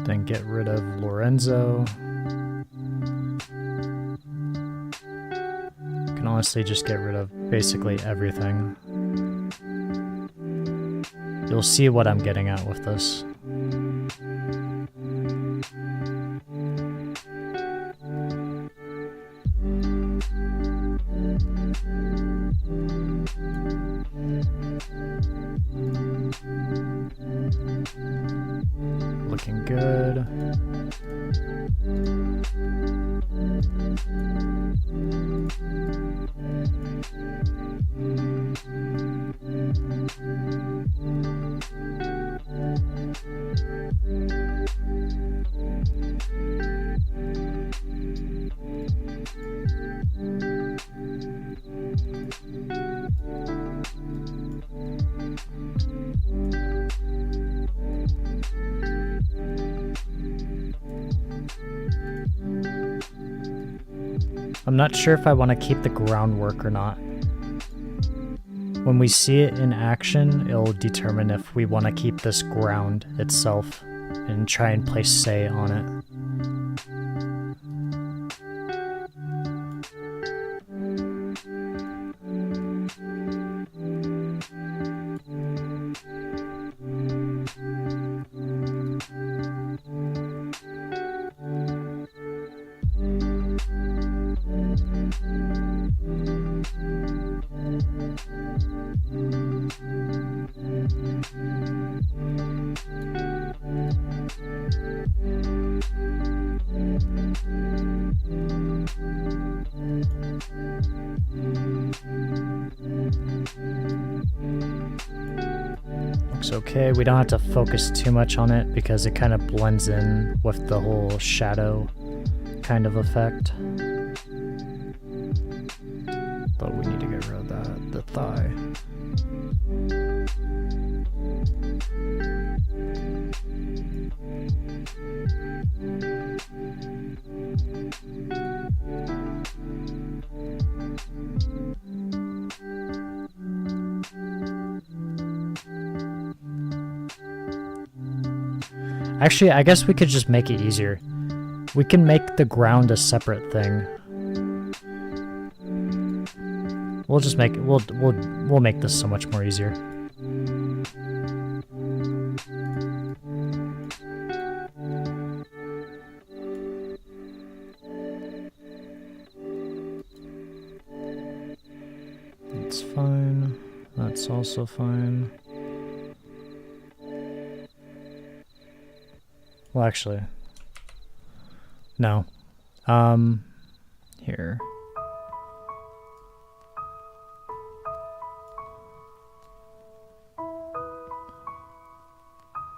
Then get rid of Lorenzo. You can honestly just get rid of basically everything. You'll see what I'm getting at with this. Looking good. I'm not sure if I want to keep the groundwork or not. When we see it in action, it'll determine if we want to keep this ground itself and try and place say on it. Looks okay. We don't have to focus too much on it because it kind of blends in with the whole shadow kind of effect. But we need to get rid of that, the thigh. Actually, I guess we could just make it easier. We can make the ground a separate thing. We'll just make it, we'll make this so much more easier. That's fine. That's also fine. Well, actually, no. Here.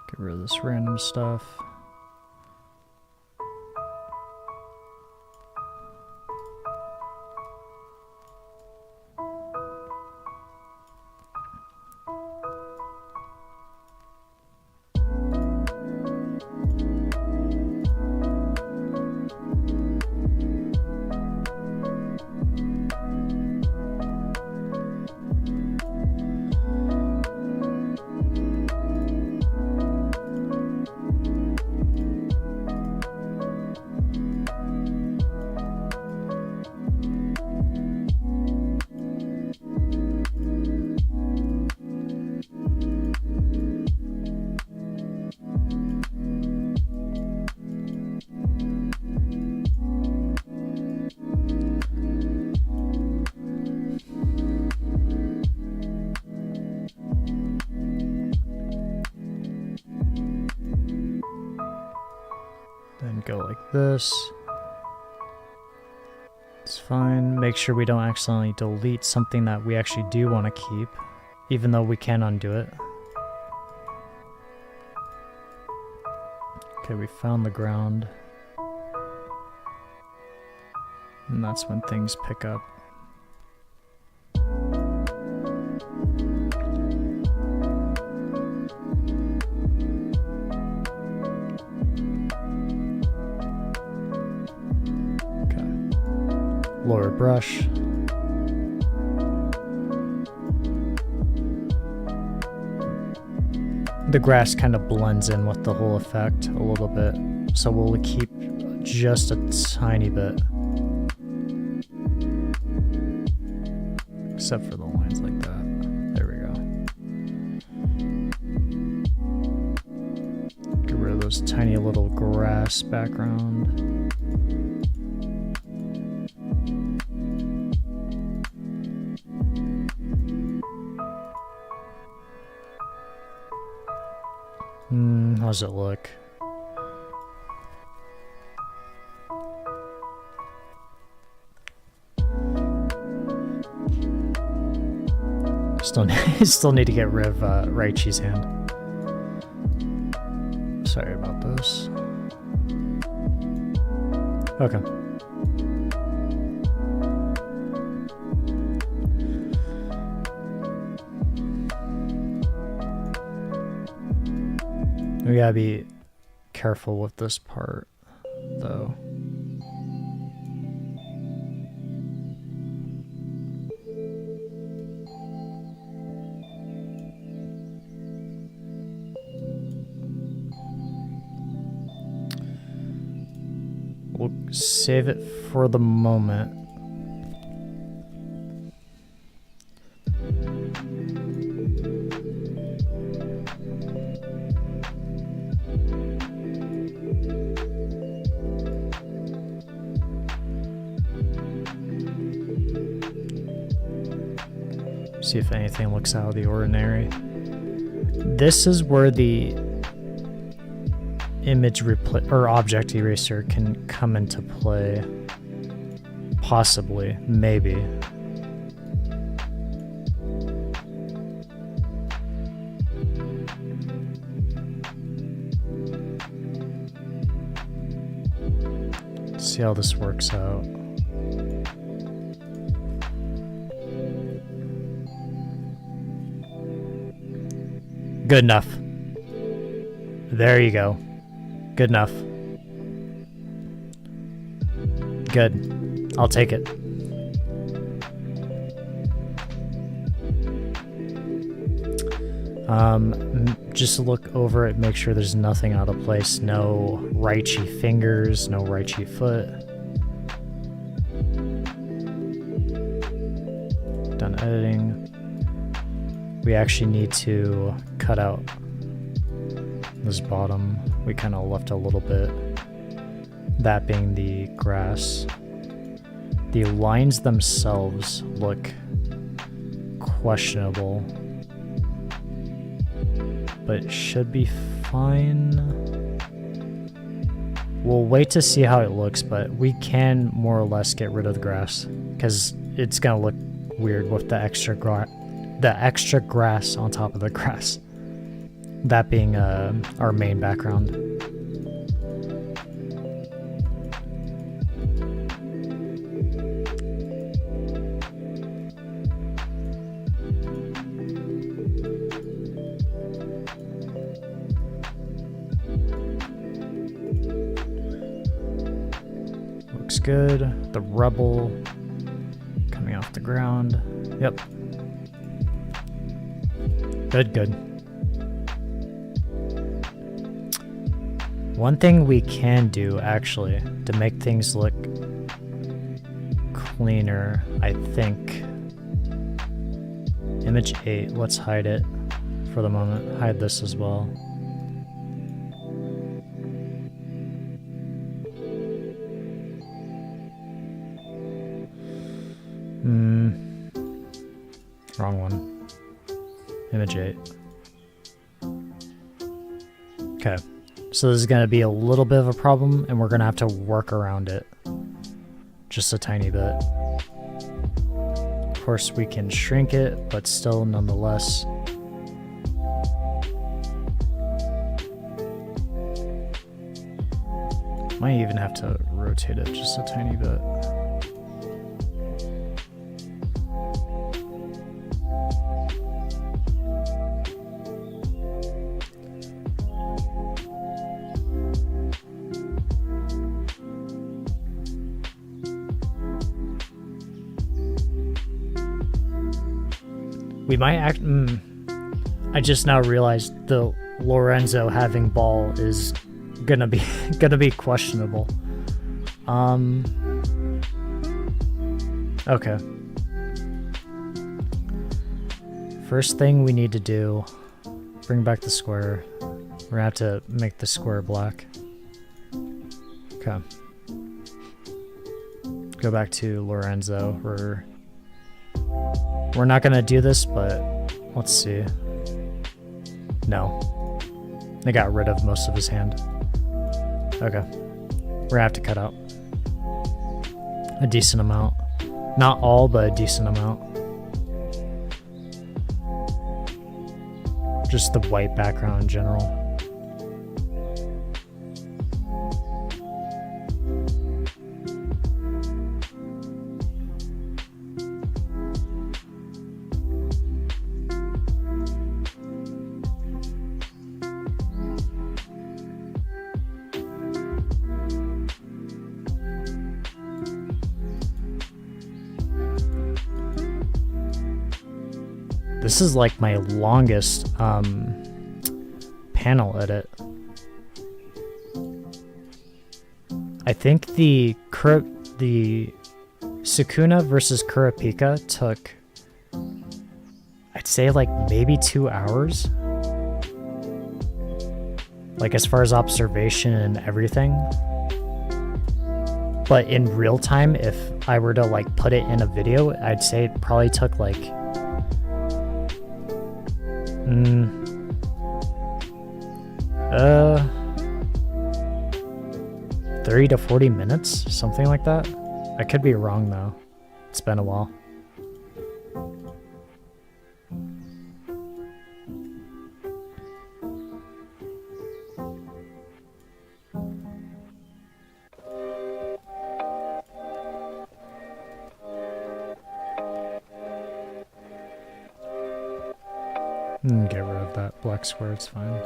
Get rid of this random stuff. Then go like this. It's fine. Make sure we don't accidentally delete something that we actually do want to keep, even though we can undo it. Okay, we found the ground. And that's when things pick up. Okay. Lower brush. The grass kind of blends in with the whole effect a little bit, so we'll keep just a tiny bit. Except for the lines like that. There we go. Get rid of those tiny little grass background. How's it look? Still need to get rid of Raichi's hand. Sorry about this. Okay. We gotta be careful with this part, though. We'll save it for the moment. See if anything looks out of the ordinary. This is where the image or object eraser can come into play. Possibly, maybe. Let's see how this works out. Good enough. There you go. Good enough. Good. I'll take it. Just look over it, make sure there's nothing out of place. No Raichi fingers, no Raichi foot. Done editing. We actually need to cut out this bottom. We kind of left a little bit. That being the grass. The lines themselves look questionable, but it should be fine. We'll wait to see how it looks, but we can more or less get rid of the grass because it's gonna look weird with the extra grass on top of the grass. That being our main background. Looks good. The rubble coming off the ground. Yep. Good. One thing we can do, actually, to make things look cleaner, I think. Image 8, let's hide it for the moment. Hide this as well. Wrong one. Image 8. Okay. So this is going to be a little bit of a problem, and we're going to have to work around it. Just a tiny bit. Of course, we can shrink it, but still, nonetheless. Might even have to rotate it just a tiny bit. We might act. I just now realized the Lorenzo having ball is gonna be questionable. Okay. First thing we need to do, bring back the square. We're gonna have to make the square black. Okay. Go back to Lorenzo. We're not gonna do this, but let's see. No. They got rid of most of his hand. Okay. We're gonna have to cut out a decent amount. Not all, but a decent amount. Just the white background in general. This is like my longest panel edit. I think the Sukuna versus Kurapika took, I'd say, like maybe 2 hours. Like as far as observation and everything. But in real time, if I were to like put it in a video, I'd say it probably took like 30 to 40 minutes, something like that. I could be wrong though. It's been a while. Get rid of that black square, it's fine.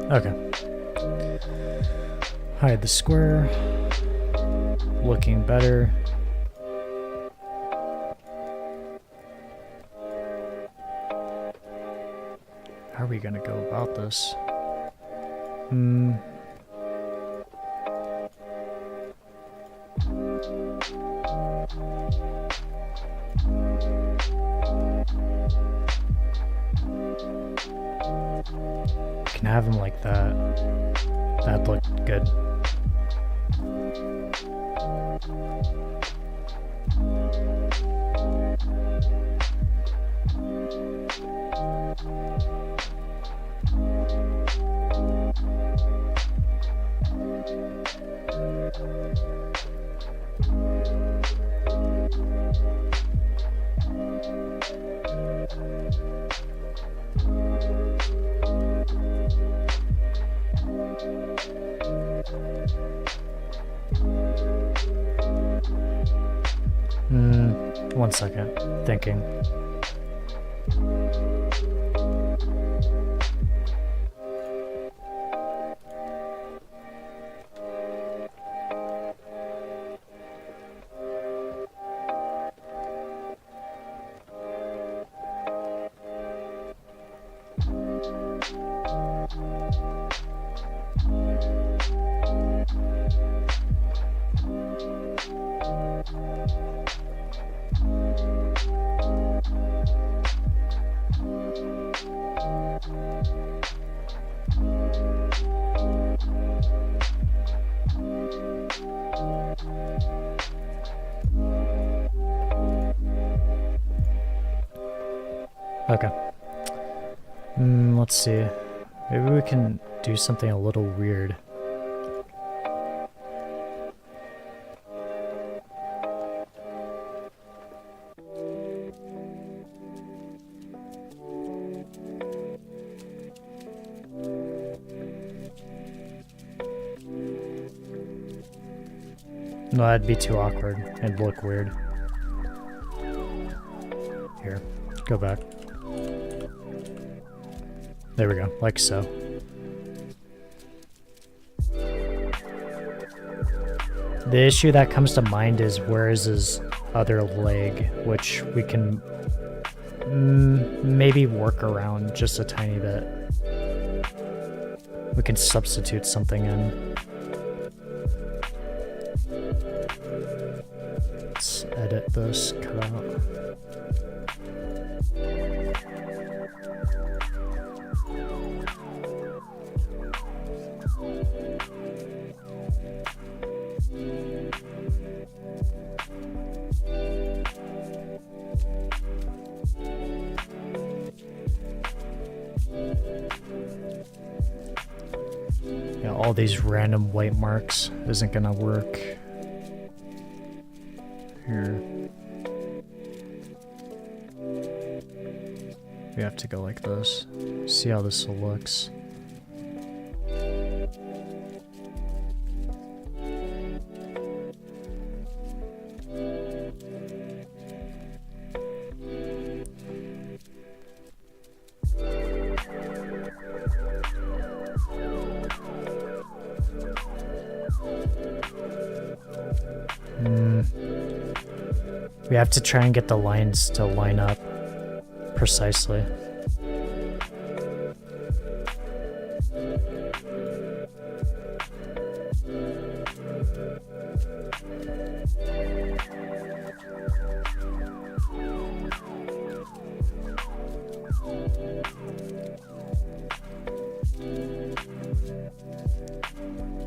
Okay. Hide the square. Looking better. How are we gonna go about this? Can have him like that. That looked good. One second. Thinking. Okay. Let's see. Maybe we can do something a little weird. No, that'd be too awkward. It'd look weird. Here, go back. There we go, like so. The issue that comes to mind is where is his other leg, which we can maybe work around just a tiny bit. We can substitute something in. Let's edit this, cut out. Yeah, all these random white marks isn't gonna work. Here. We have to go like this. See how this looks. We have to try and get the lines to line up precisely.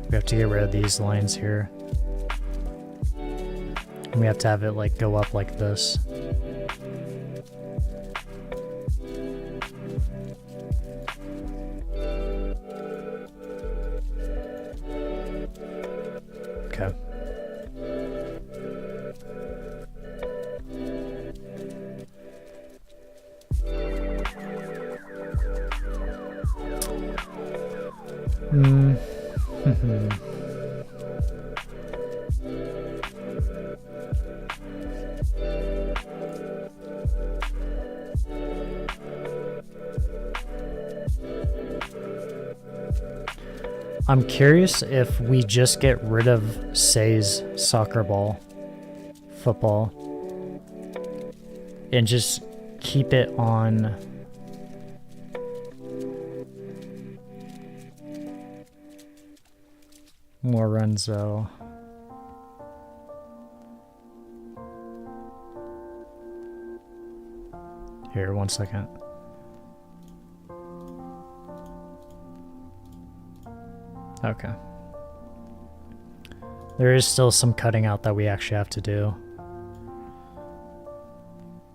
We have to get rid of these lines here. We have to have it like go up like this. Okay. I'm curious if we just get rid of Say's soccer ball, football, and just keep it on Lorenzo. Here, 1 second. Okay. There is still some cutting out that we actually have to do.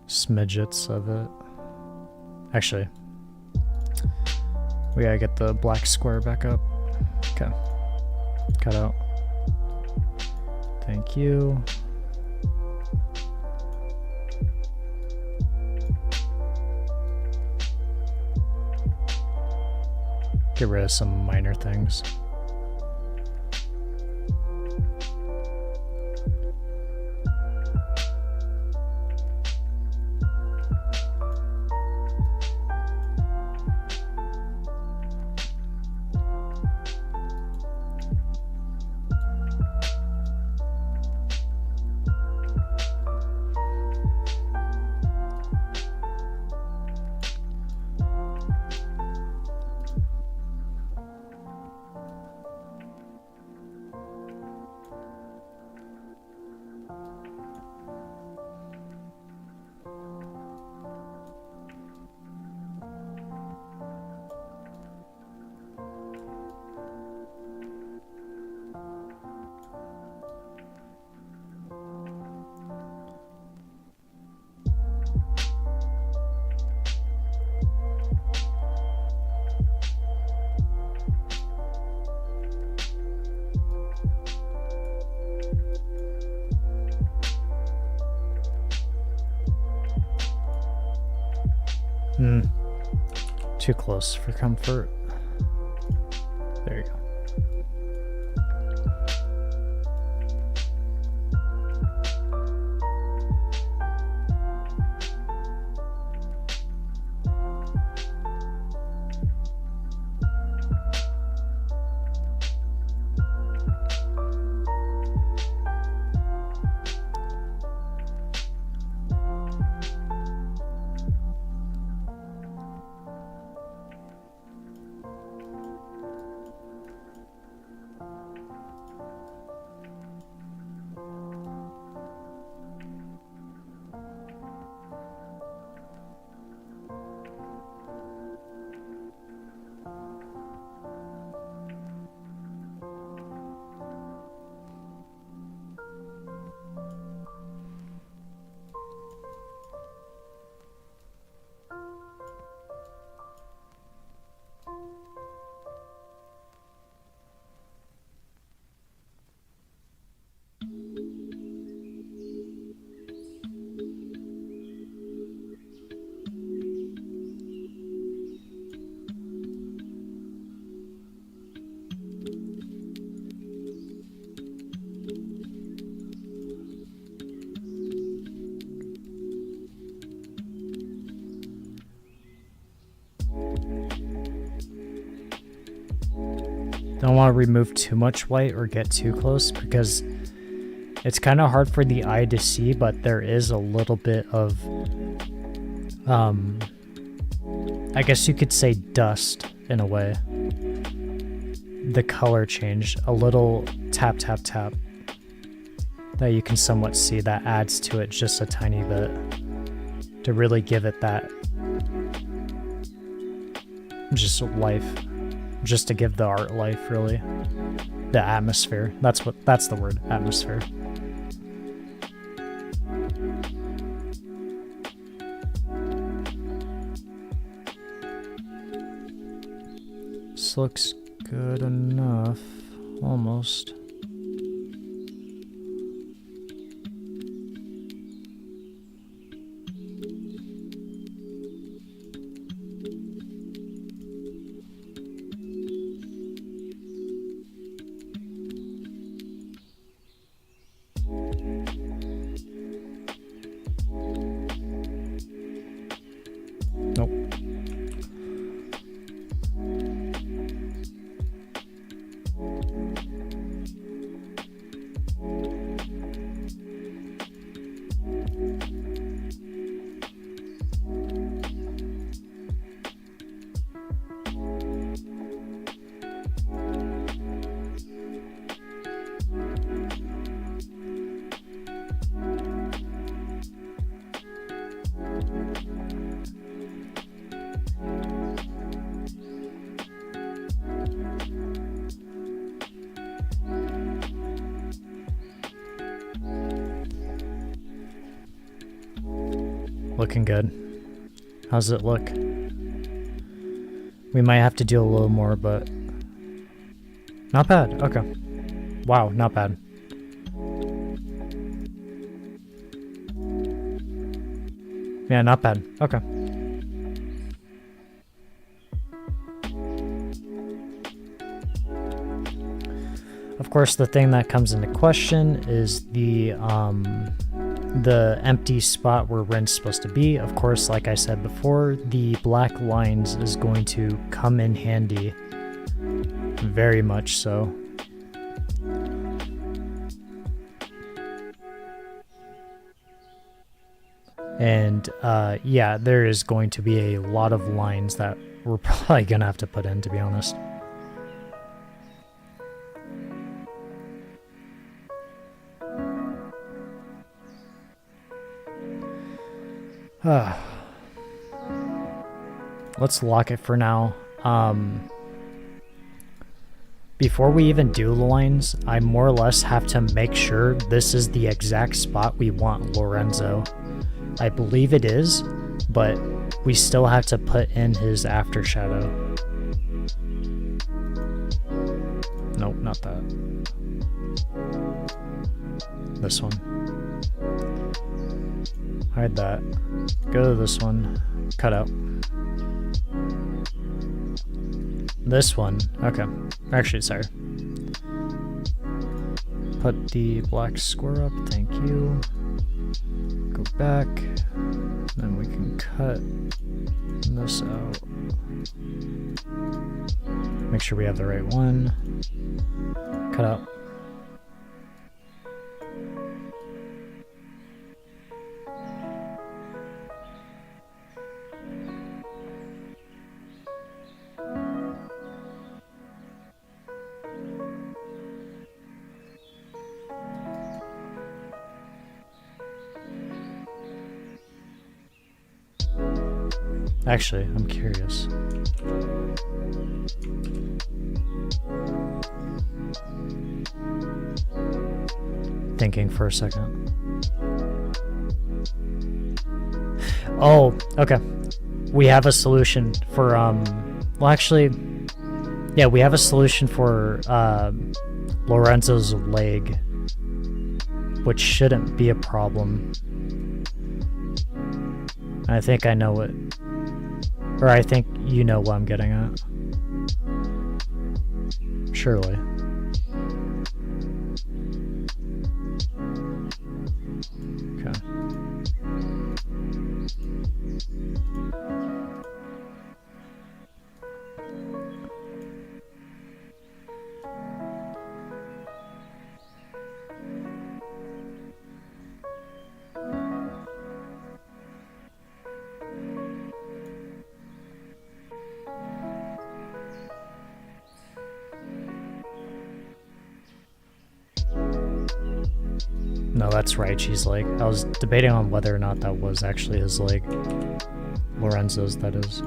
Smidgets of it. Actually, we gotta get the black square back up. Okay. Cut out. Thank you. Get rid of some minor things. Too close for comfort. There you go. Don't want to remove too much white or get too close because it's kind of hard for the eye to see, but there is a little bit of, I guess you could say dust in a way. The color changed, a little tap, tap, tap that you can somewhat see that adds to it just a tiny bit to really give it that just life. Just to give the art life, really. The atmosphere. That's the word, atmosphere. This looks good enough. Almost. Looking good. How's it look? We might have to do a little more, but not bad. Okay. Wow, not bad. Yeah, not bad. Okay. Of course, the thing that comes into question is the empty spot where Ren's supposed to be. Of course, like I said before, the black lines is going to come in handy. Very much so. And yeah, there is going to be a lot of lines that we're probably gonna have to put in, to be honest. Let's lock it for now. Before we even do the lines, I more or less have to make sure this is the exact spot we want Lorenzo. I believe it is, but we still have to put in his after shadow. Nope, not that. This one. Hide that. Go to this one. Cut out. This one. Okay. Actually, sorry. Put the black square up. Thank you. Go back. Then we can cut this out. Make sure we have the right one. Cut out. Actually, I'm curious. Thinking for a second. Oh, okay. We have a solution for, well, actually, yeah, we have a solution for, Lorenzo's leg, which shouldn't be a problem. I think I know what, or I think you know what I'm getting at. Surely. Okay. No, that's right, she's like, I was debating on whether or not that was actually his leg. Lorenzo's, that is.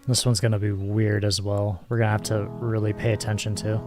This one's gonna be weird as well. We're gonna have to really pay attention to.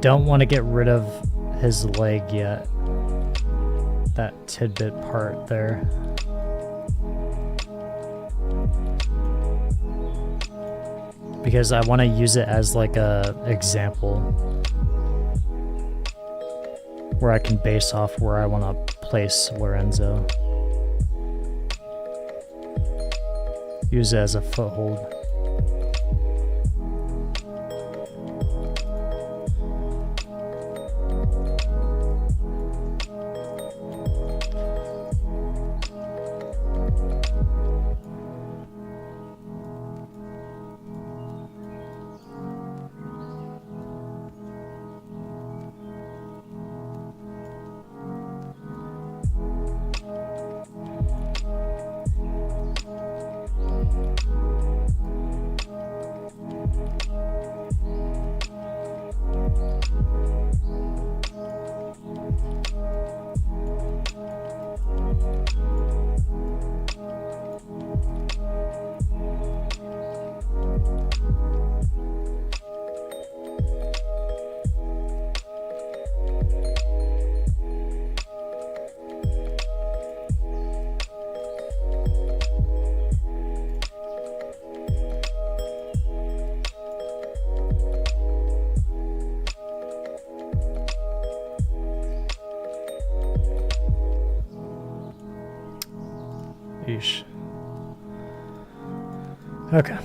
Don't want to get rid of his leg yet. That tidbit part there. Because I want to use it as like a example where I can base off where I want to place Lorenzo. Use it as a foothold. Yeesh. Okay.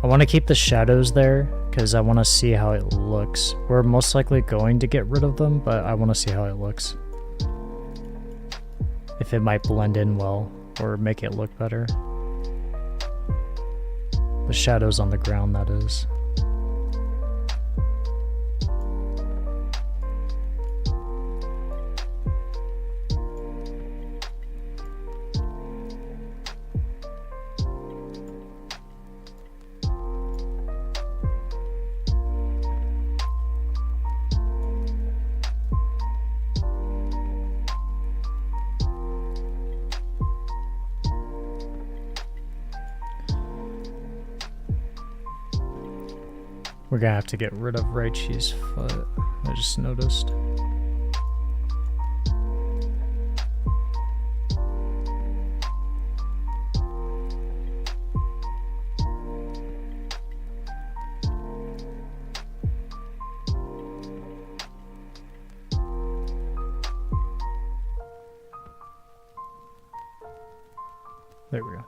I want to keep the shadows there because I want to see how it looks. We're most likely going to get rid of them, but I want to see how it looks. If it might blend in well or make it look better. The shadows on the ground, that is. We're gonna have to get rid of Raichi's foot. I just noticed. There we go.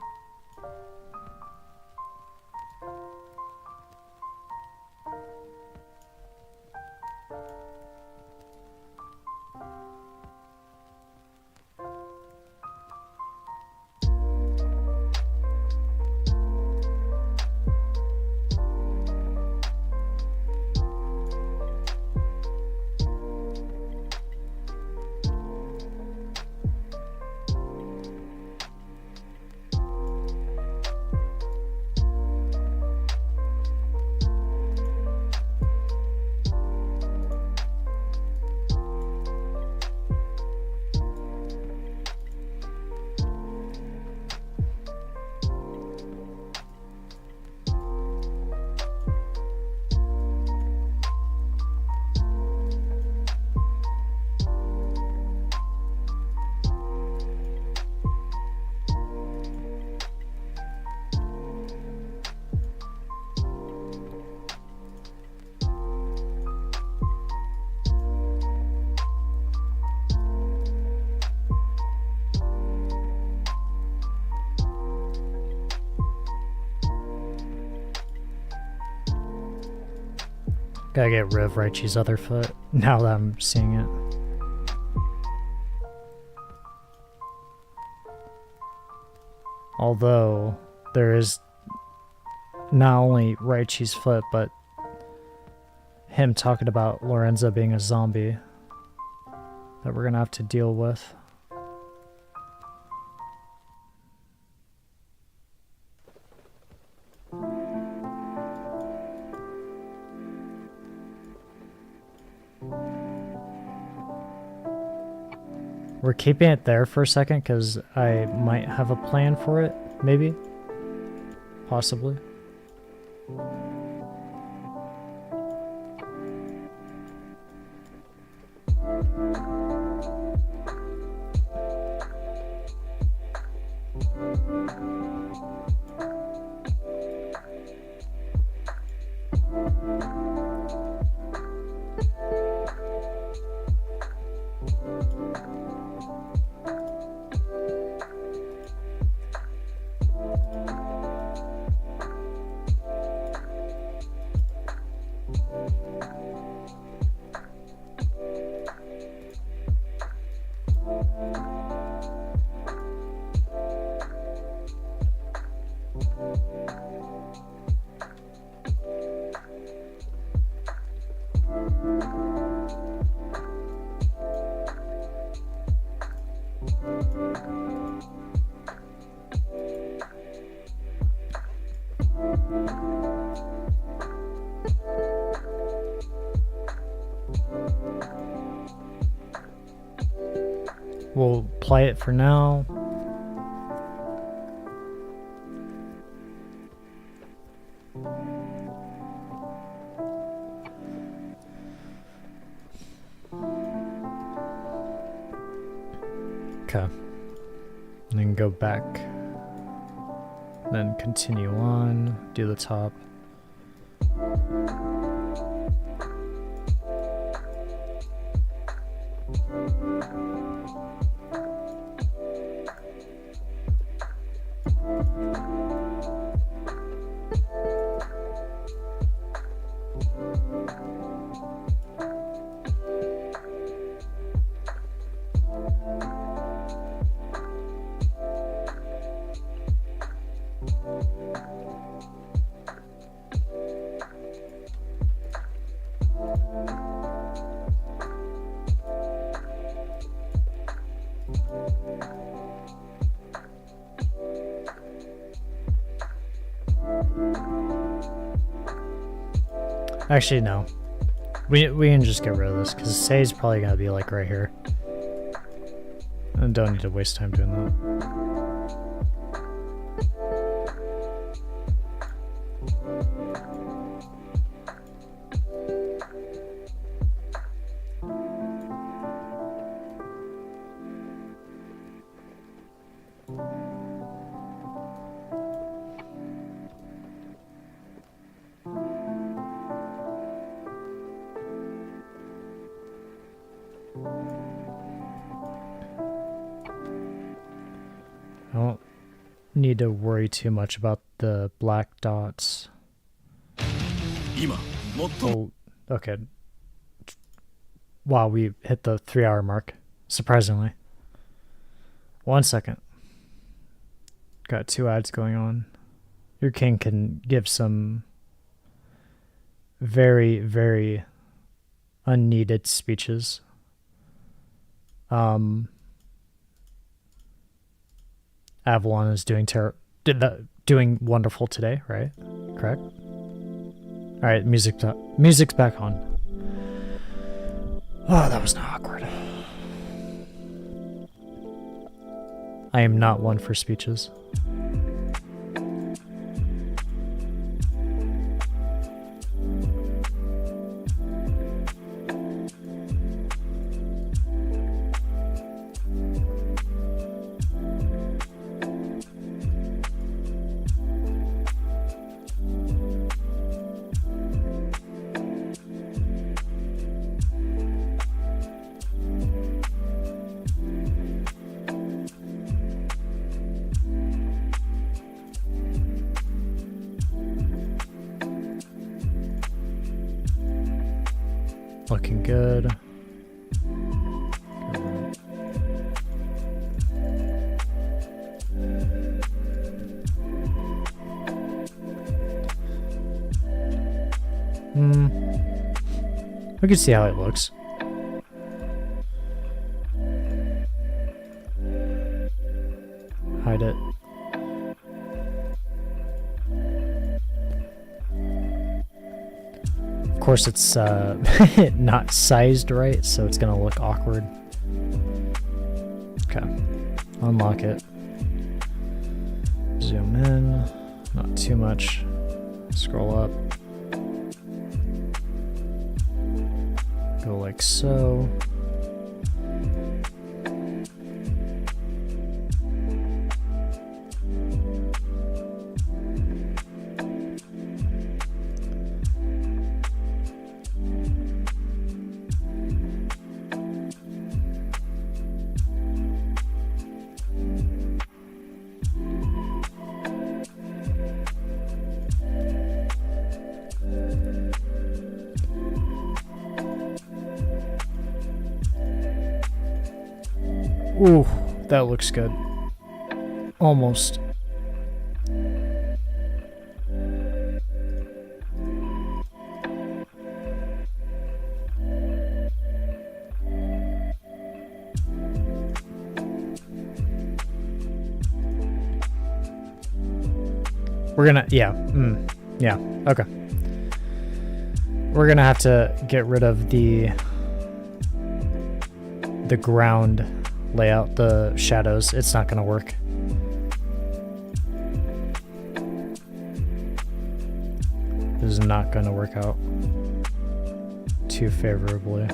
Gotta get rid of Raichi's other foot now that I'm seeing it. Although there is not only Raichi's foot, but him talking about Lorenzo being a zombie that we're gonna have to deal with. We're keeping it there for a second because I might have a plan for it, maybe, possibly. We'll play it for now. Okay. And then go back. Then continue on, do the top. Actually, no. We can just get rid of this, because Say's probably going to be like right here. And don't need to waste time doing that. I don't need to worry too much about the black dots. Oh, okay. Wow, we hit the 3-hour mark, surprisingly. 1 second. Got 2 ads going on. Your king can give some very, very unneeded speeches. Avalon is doing wonderful today, right? Correct? All right, music's back on. Oh, that was not awkward. I am not one for speeches. Looking good. We can see how it looks. Hide it. Of course, it's not sized right, so it's gonna look awkward. Okay, unlock it. Zoom in, not too much. Scroll up. Go like so. Ooh, that looks good. Almost. We're gonna, yeah, yeah, okay. We're gonna have to get rid of the ground layout, the shadows. It's not gonna work. This is not gonna work out too favorably.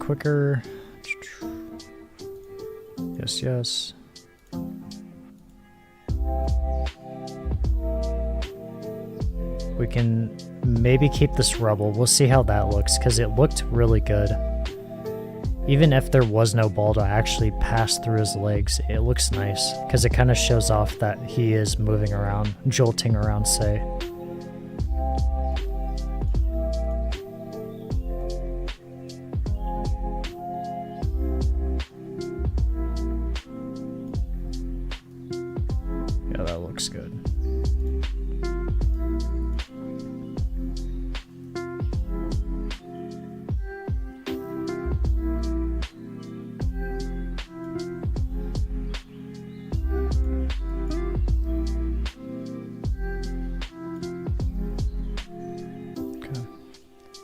quicker. Yes, yes. We can maybe keep this rubble. We'll see how that looks, because it looked really good. Even if there was no ball to actually pass through his legs, it looks nice, because it kind of shows off that he is moving around, jolting around, say. Yeah, that looks good.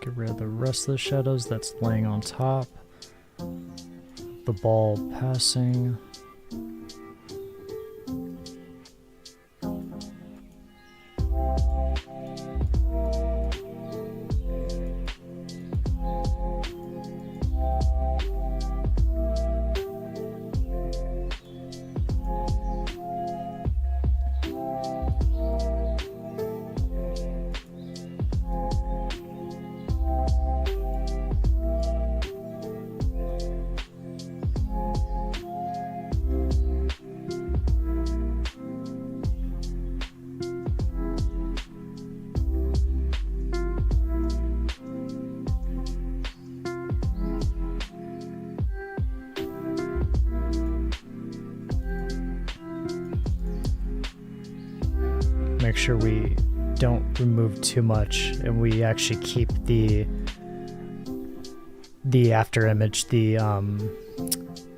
Get rid of the rest of the shadows that's laying on top. The ball passing. Make sure we don't remove too much and we actually keep the after image,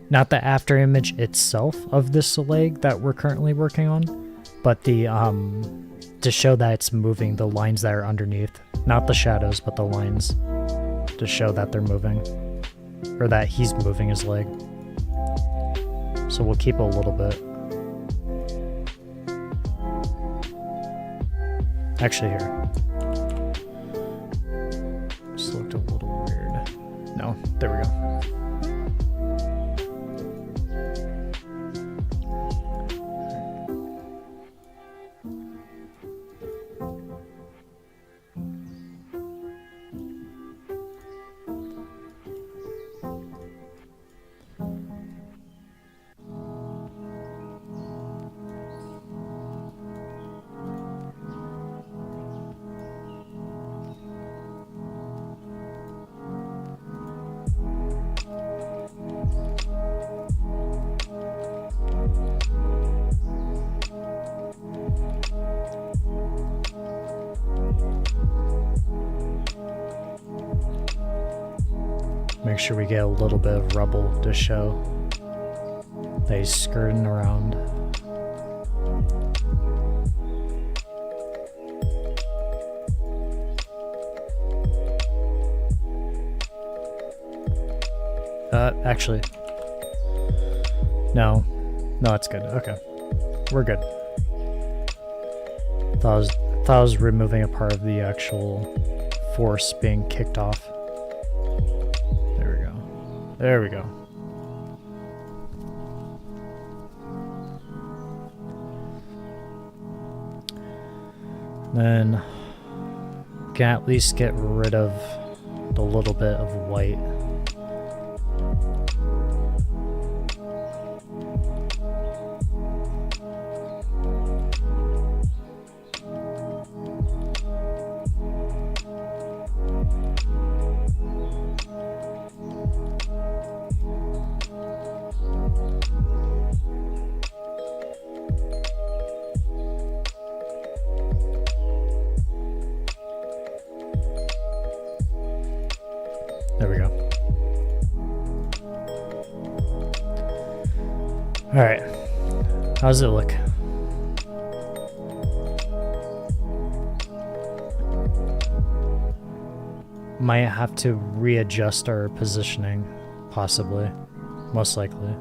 not the after image itself of this leg that we're currently working on, but the to show that it's moving, the lines that are underneath, not the shadows but the lines, to show that they're moving, or that he's moving his leg. So we'll keep a little bit. Actually, here. This looked a little weird. No, there we go. Make sure we get a little bit of rubble to show that he's skirting around. Actually, no, it's good. Okay, we're good. Thought I was removing a part of the actual force being kicked off. There we go. Then we can at least get rid of the little bit of white. There we go. Alright. How does it look? Might have to readjust our positioning, possibly. Most likely.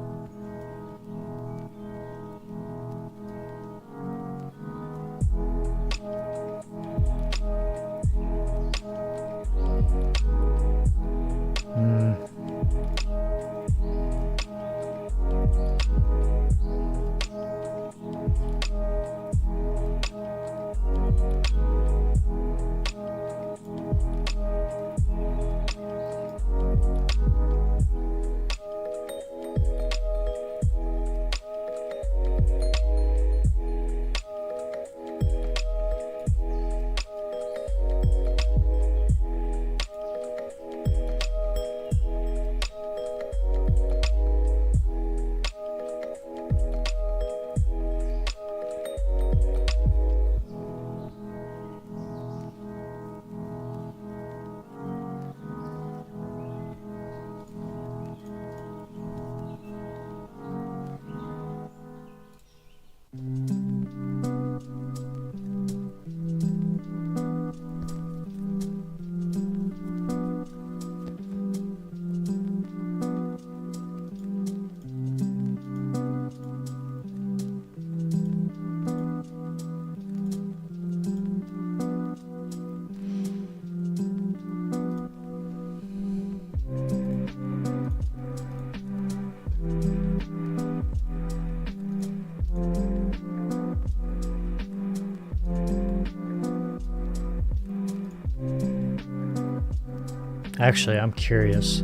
Actually, I'm curious.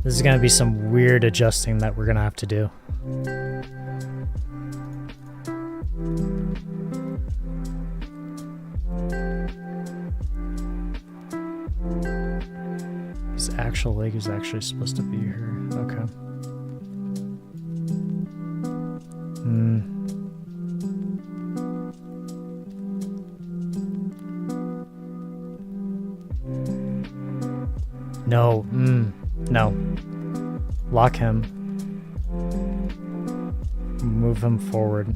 This is gonna be some weird adjusting that we're gonna have to do. His actual leg is actually supposed to be here. Okay. No. No. Lock him. Move him forward.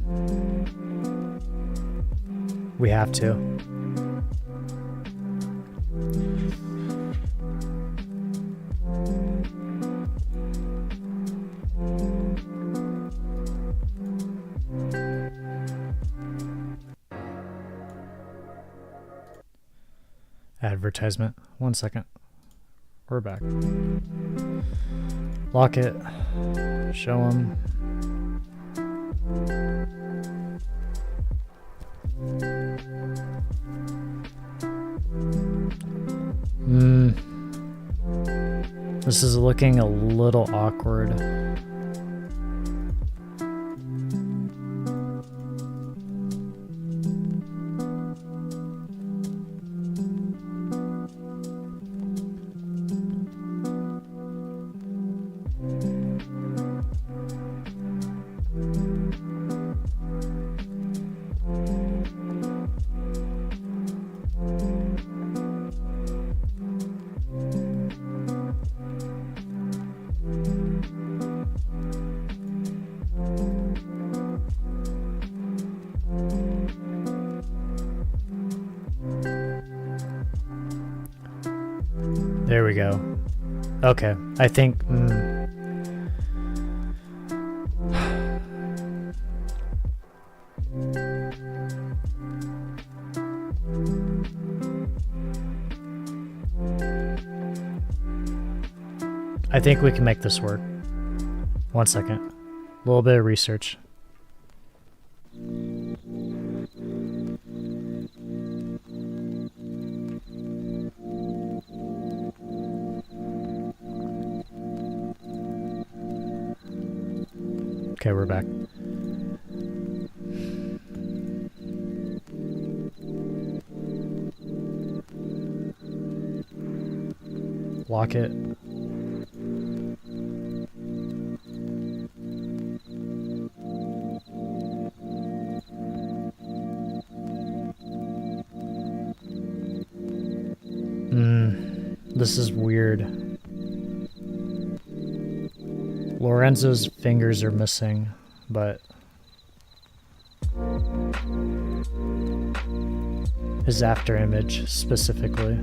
We have to. Advertisement. 1 second. We're back. Lock it. Show him. This is looking a little awkward. There we go. Okay, I think... I think we can make this work. 1 second. A little bit of research. Okay, we're back. Lock it. This is weird. Lorenzo's fingers are missing, but his after image specifically.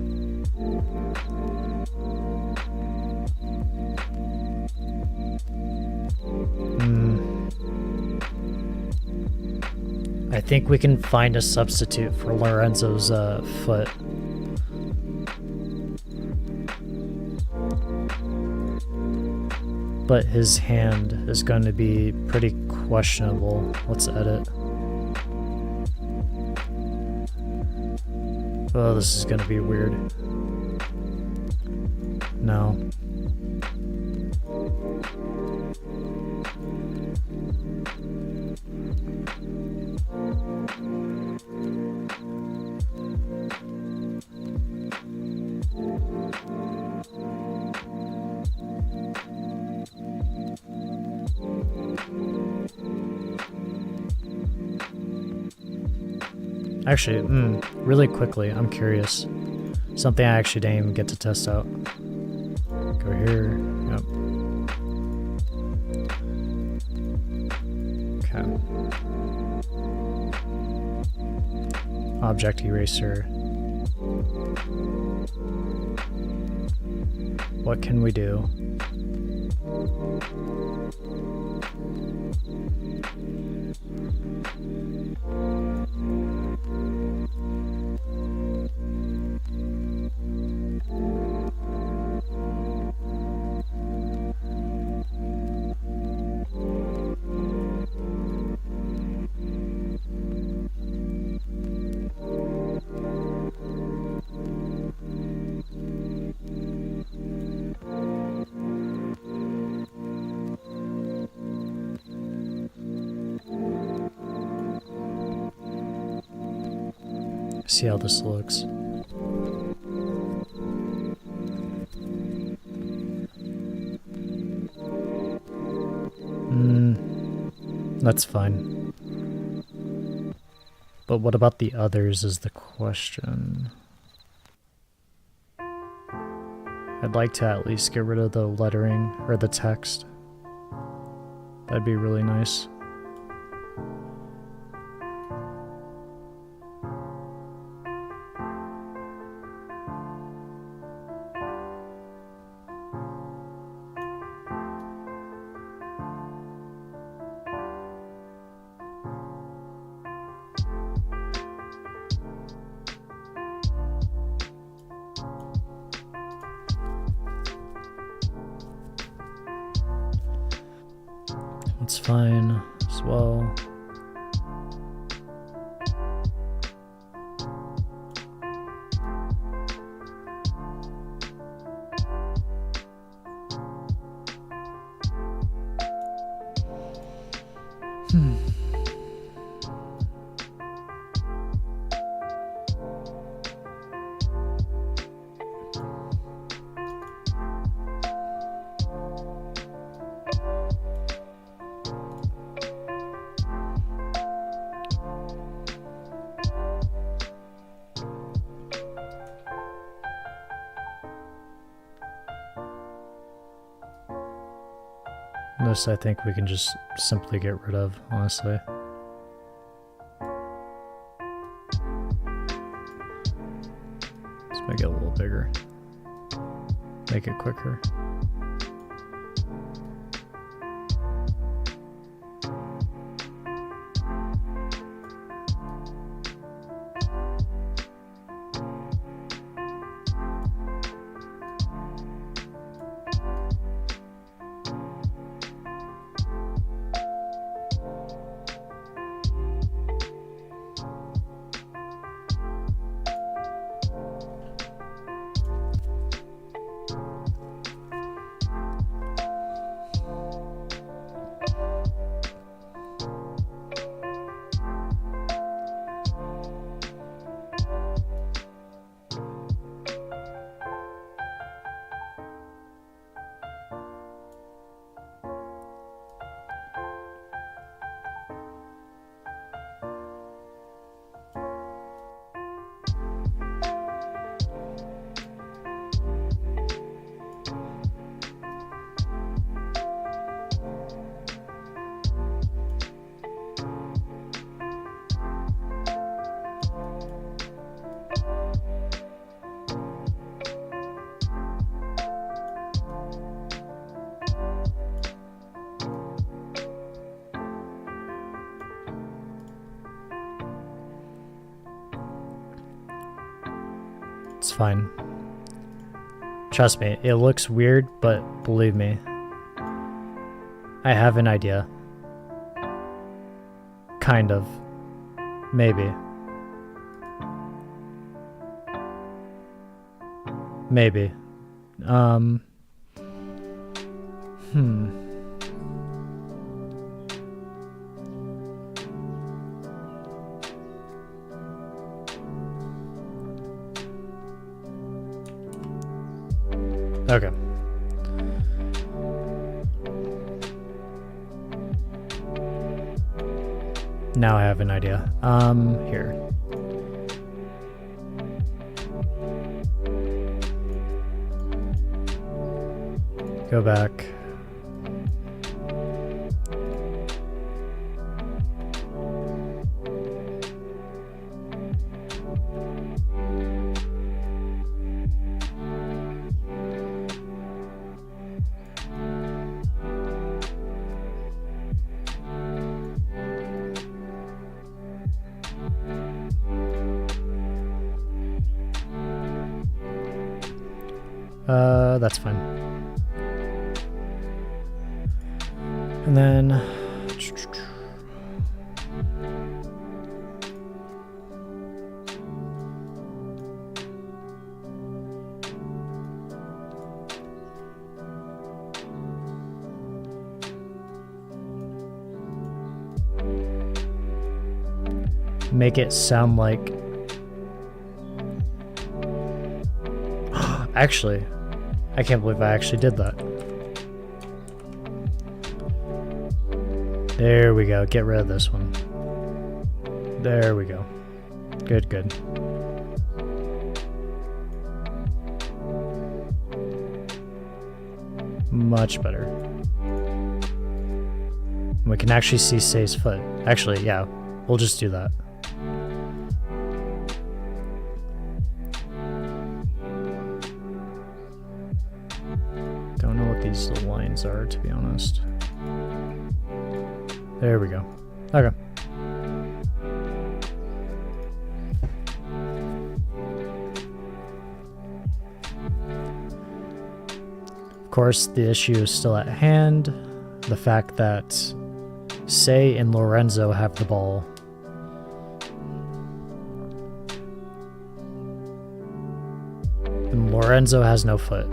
I think we can find a substitute for Lorenzo's foot. But his hand is going to be pretty questionable. Let's edit. Oh, this is going to be weird. No. Actually, really quickly, I'm curious. Something I actually didn't even get to test out. Go here. Yep. Okay. Object eraser. What can we do? See how this looks. That's fine. But what about the others is the question. I'd like to at least get rid of the lettering or the text. That'd be really nice. That's fine as well. This I think we can just simply get rid of, honestly. Let's make it a little bigger. Make it quicker. It's fine. Trust me, it looks weird, but believe me, I have an idea. Kind of. Maybe. Maybe. Okay. Now I have an idea. Here. Go back. That's fine. And then make it sound like Actually, I can't believe I actually did that. There we go. Get rid of this one. There we go. Good, good. Much better. We can actually see Sei's foot. Actually, yeah, we'll just do that. Don't know what these little lines are, to be honest. There we go. Okay. Of course, the issue is still at hand. The fact that Sei and Lorenzo have the ball. And Lorenzo has no foot.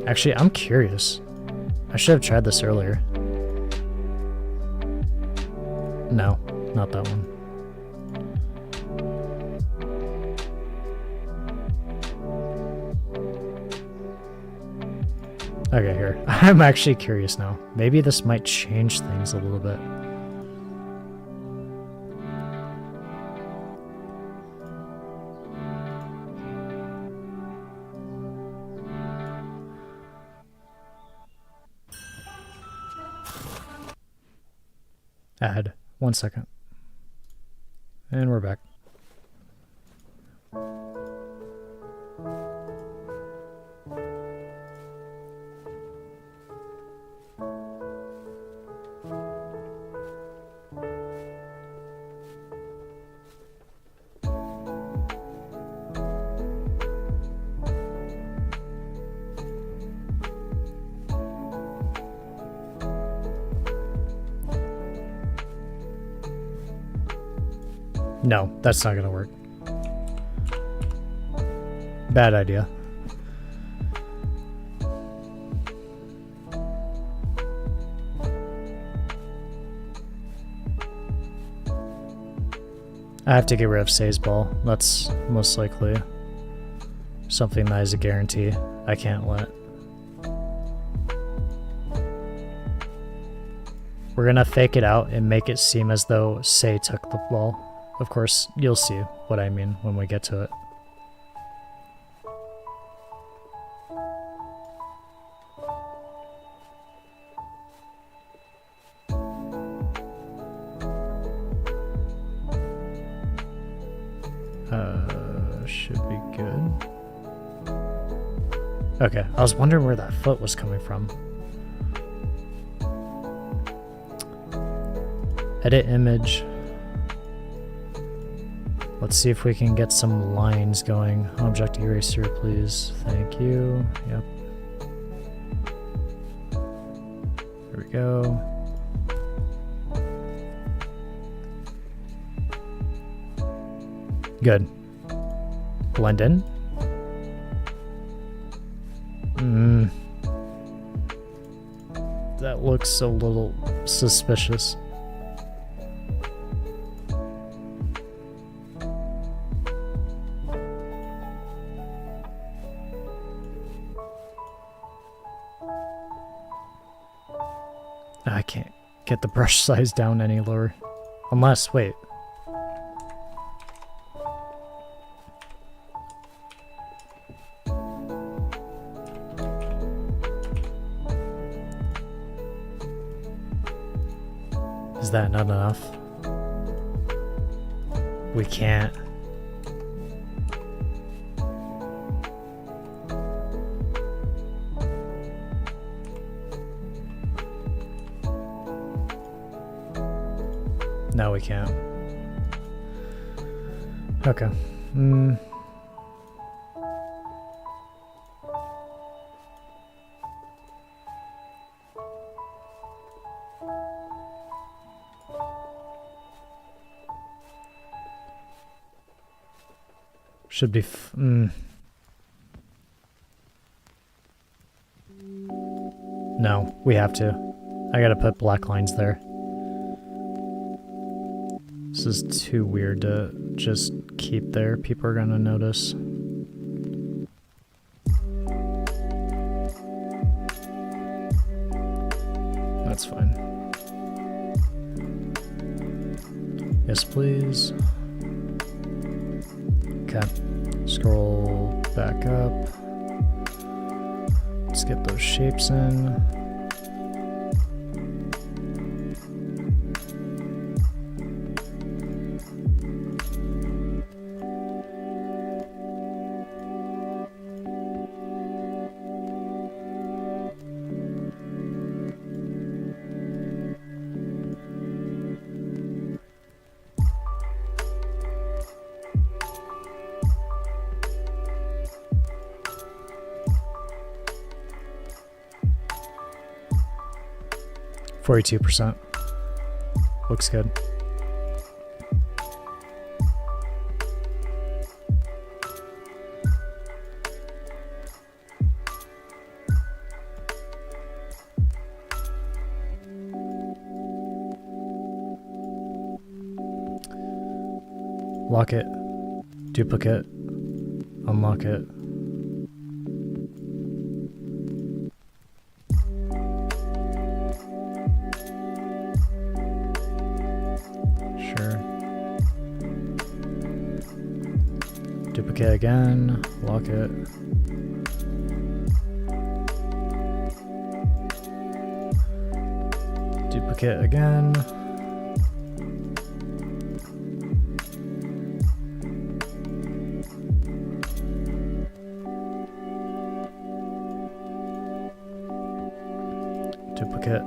Actually, I'm curious. I should have tried this earlier. No, not that one. Okay, here. I'm actually curious now. Maybe this might change things a little bit. Add. 1 second. And we're back. No, that's not gonna work. Bad idea. I have to get rid of Sei's ball. That's most likely something that is a guarantee. I can't let. We're gonna fake it out and make it seem as though Sei took the ball. Of course, you'll see what I mean when we get to it. Should be good. Okay, I was wondering where that foot was coming from. Edit image. Let's see if we can get some lines going. Object eraser, please. Thank you. Yep. There we go. Good. Blend in. That looks a little suspicious. I can't get the brush size down any lower. Unless, wait. Is that not enough? We can't. No, we can't. Okay. Should be No, we have to. I gotta put black lines there. This is too weird to just keep there. People are gonna notice. That's fine. Yes, please. Okay. Scroll back up. Let's get those shapes in. %. Looks good. Lock it. Duplicate. Unlock it. Duplicate again, lock it. Duplicate again. Duplicate.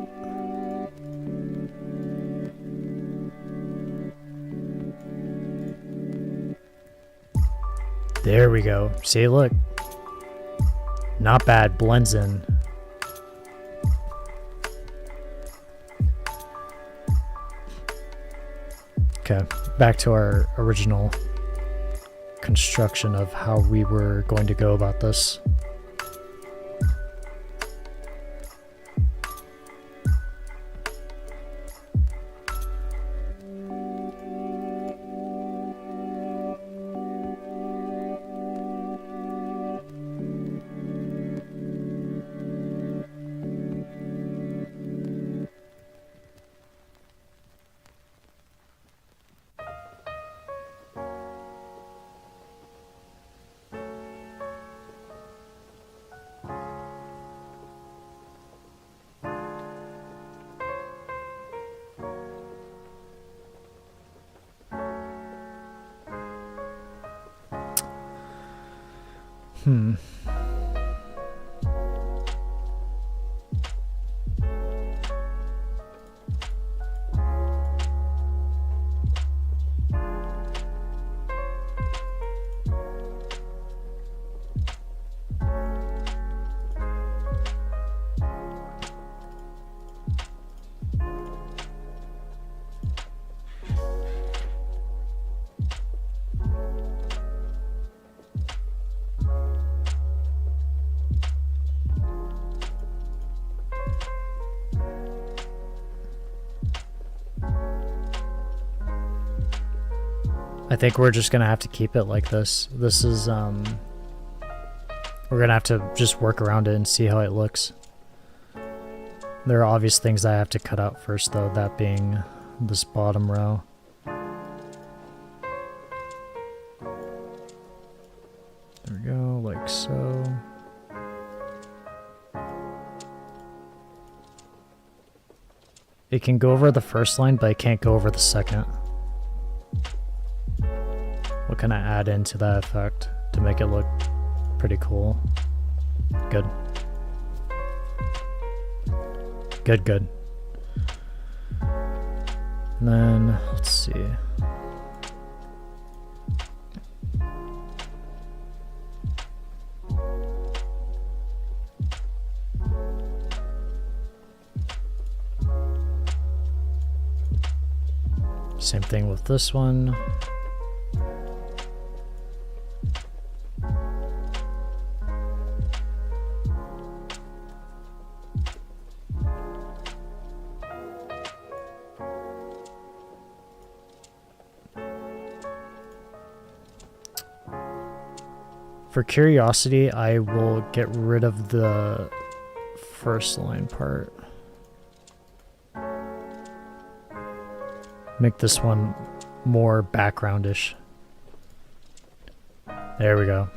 There we go. See, look. Not bad. Blends in. Okay, back to our original construction of how we were going to go about this. I think we're just gonna have to keep it like this. This is, we're gonna have to just work around it and see how it looks. There are obvious things I have to cut out first, though, that being this bottom row. There we go, like so. It can go over the first line, but it can't go over the second. What can I add into that effect to make it look pretty cool? Good. Good, good. And then, let's see. Same thing with this one. For curiosity, I will get rid of the first line part. Make this one more backgroundish. There we go.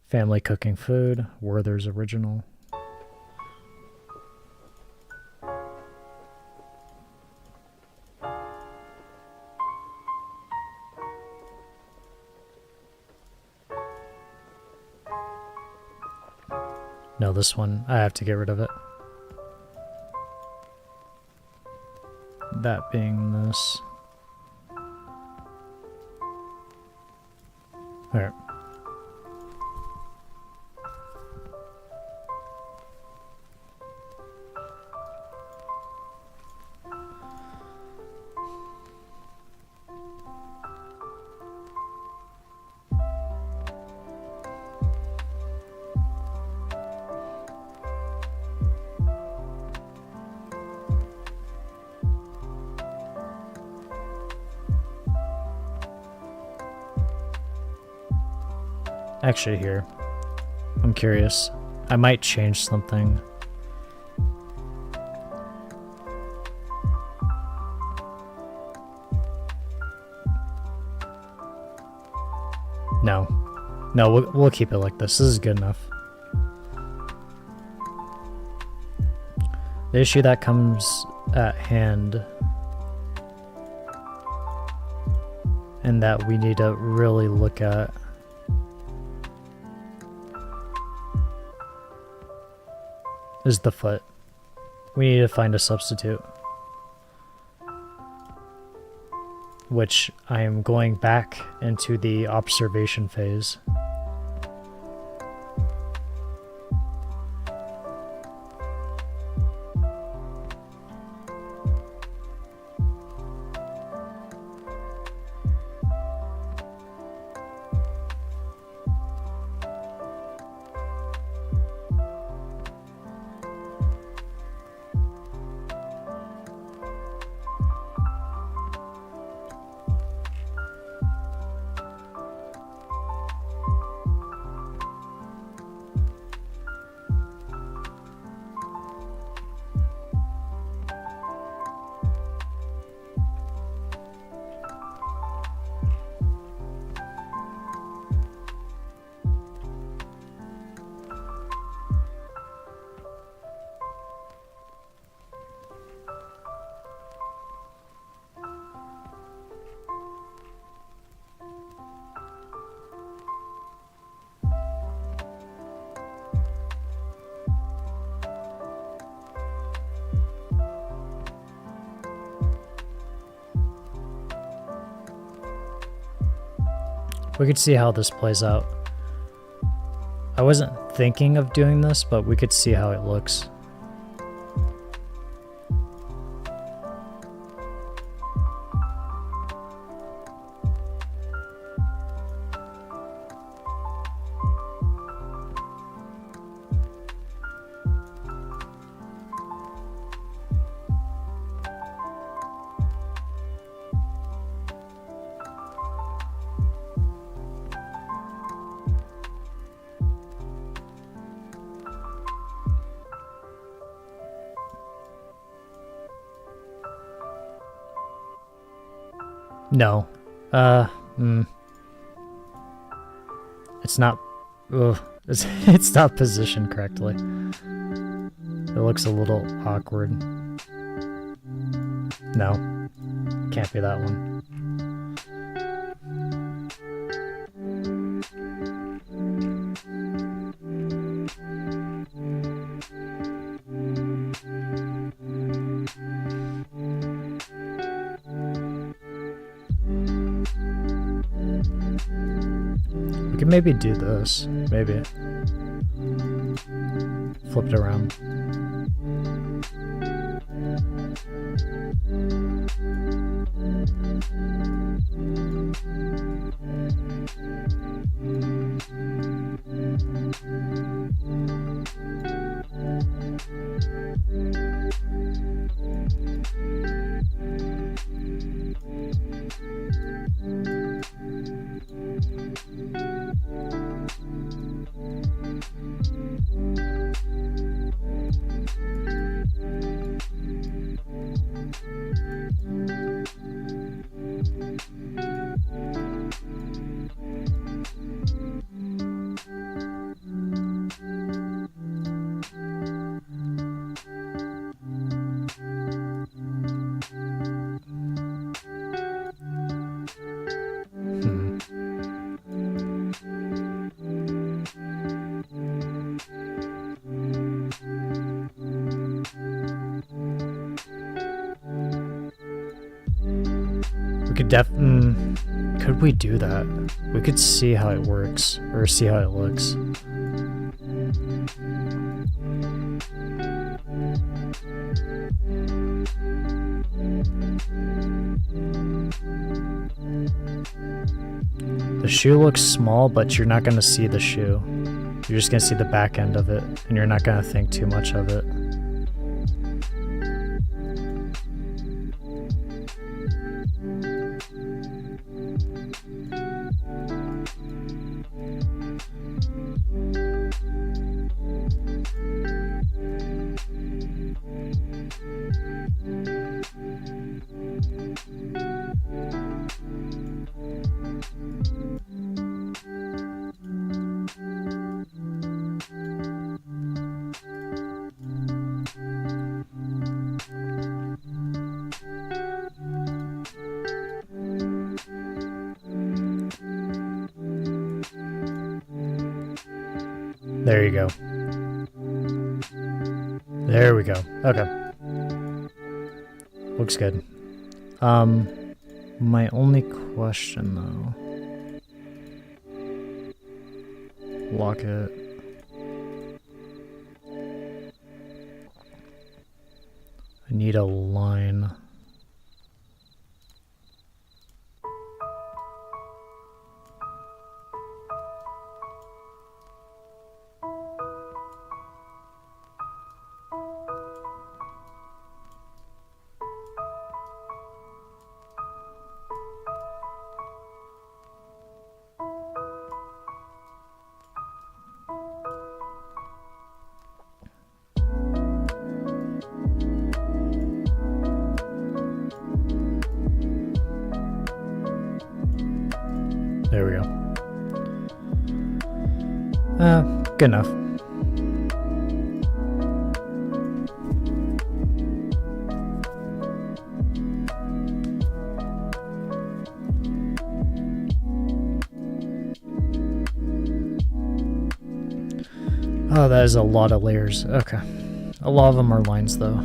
Family cooking food, Werther's original. No, this one, I have to get rid of it. That being this. Alright. Actually, here. I'm curious. I might change something. No. No, we'll keep it like this. This is good enough. The issue that comes at hand, and that we need to really look at, is the foot. We need to find a substitute. Which I am going back into the observation phase. We could see how this plays out. I wasn't thinking of doing this, but we could see how it looks. No. It's not... Ugh. It's not positioned correctly. It looks a little awkward. No. Can't be that one. We could maybe do this. Maybe. Flip it around. Could we do that? We could see how it works, or see how it looks. The shoe looks small, but you're not going to see the shoe. You're just going to see the back end of it, and you're not going to think too much of it. There you go. There we go. Okay. Looks good. My only question though. Lock it. I need a line. There we go. Good enough. Oh, that is a lot of layers. Okay. A lot of them are lines, though.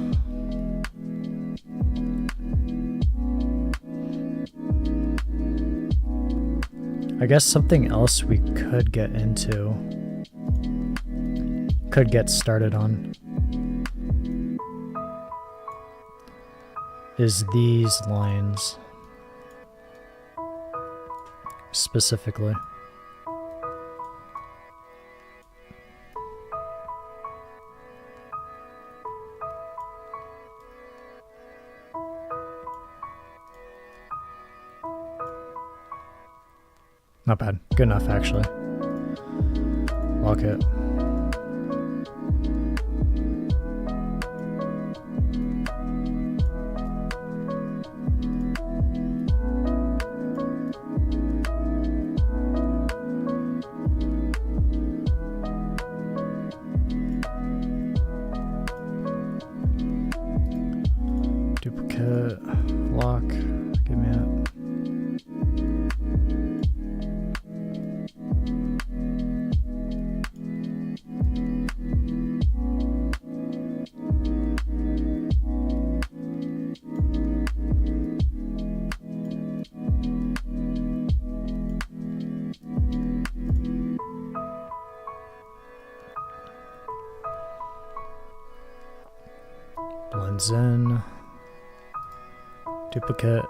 I guess something else we could get into, could get started on, is these lines specifically. Not bad. Good enough, actually. Lock it. Duplicate. Lock. Give me it. Blends in. Duplicate.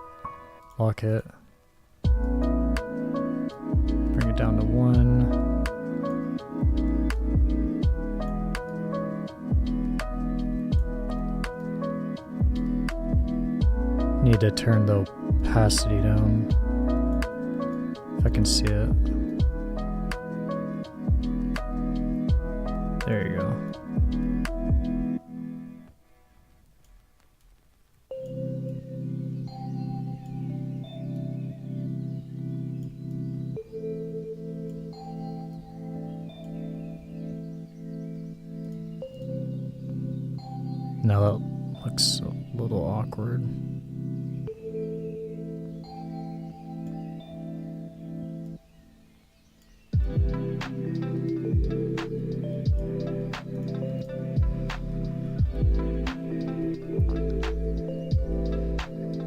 Lock it. Bring it down to 1. Need to turn the opacity down. If I can see it. There you go. Now that looks a little awkward.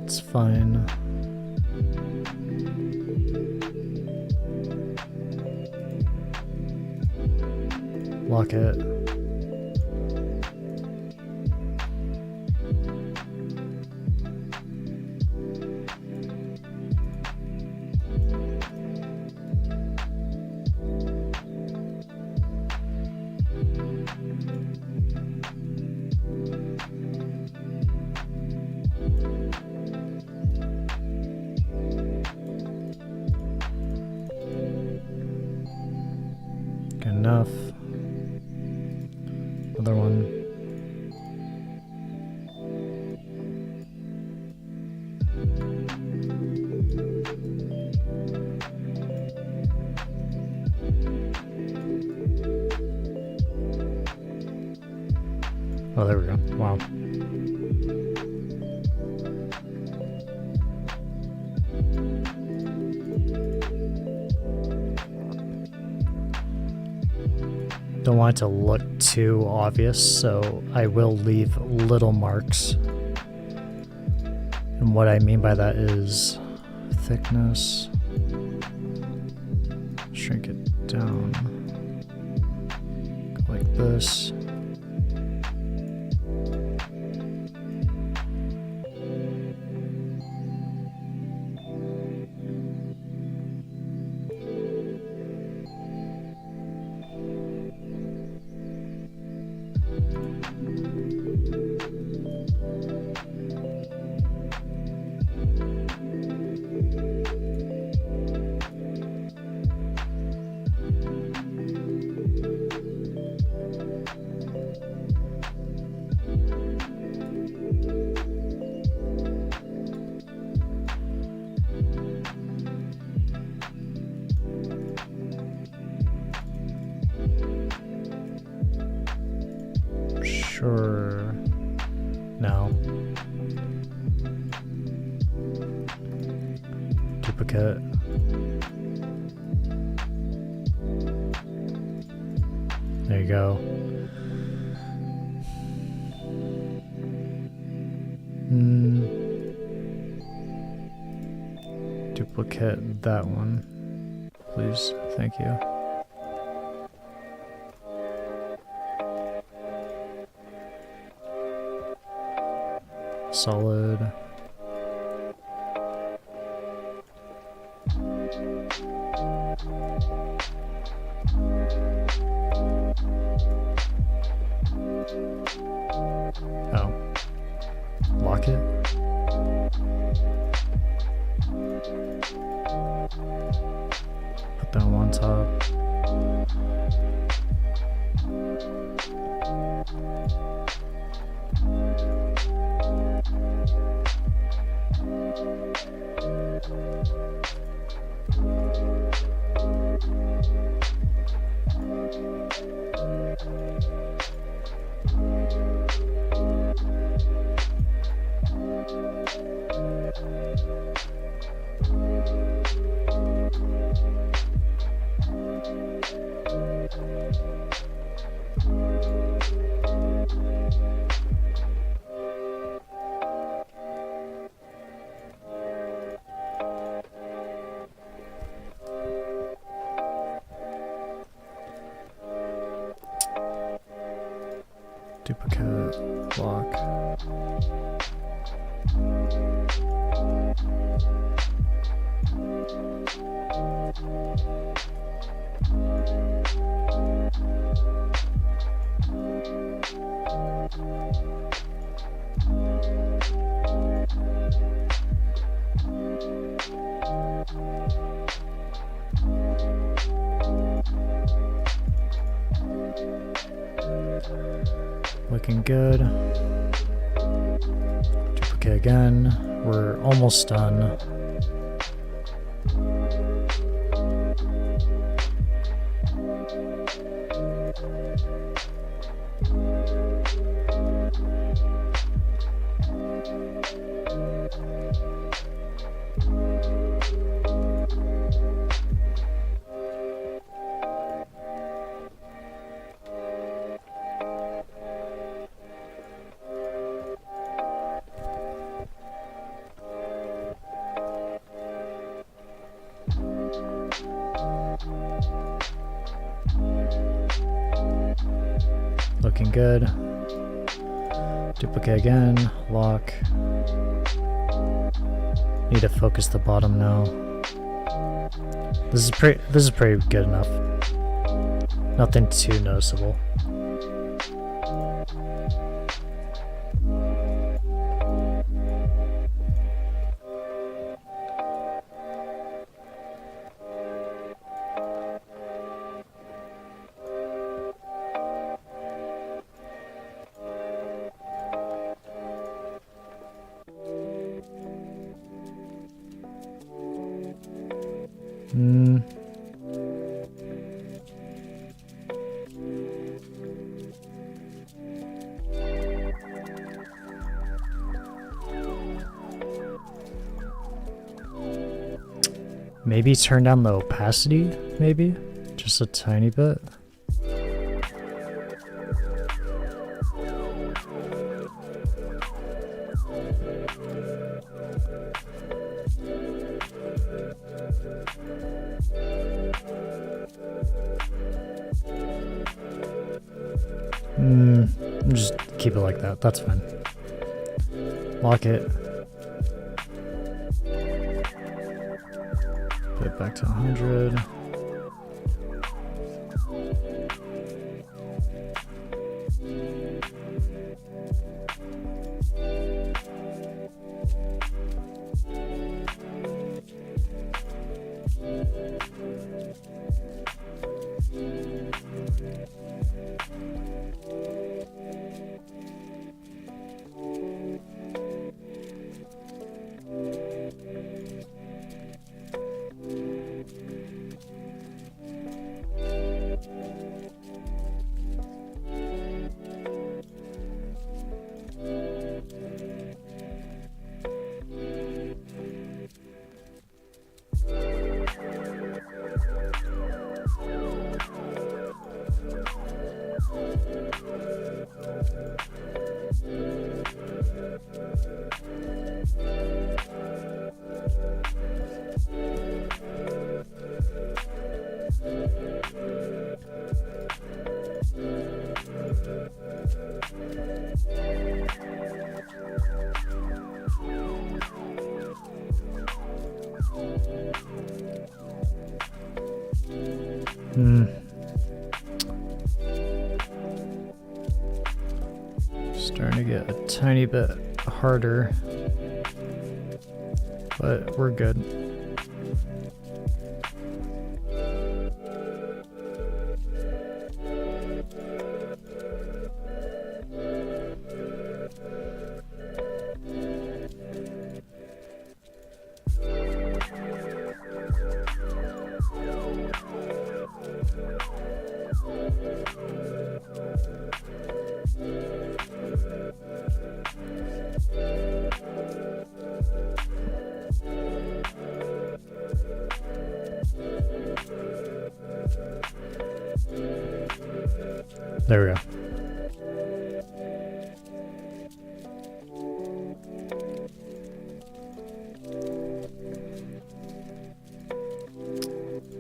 It's fine. Lock it. Enough. Other one. Oh, there we go. Wow. Don't want it to look too obvious, so I will leave little marks. And what I mean by that is thickness. Shrink it down. Go like this. Sure. No. Duplicate. There you go. Duplicate that one, please. Thank you. Solid. Oh. Lock it. Put that on top. Duplicate, lock. Looking good. Duplicate again. We're almost done. Looking good. Duplicate again. Lock. Need to focus the bottom now. This is pretty good enough. Nothing too noticeable. Maybe turn down the opacity, maybe? Just a tiny bit. Just keep it like that, that's fine. Lock it. Put it back to 100. Starting to get a tiny bit harder, but we're good. There we go.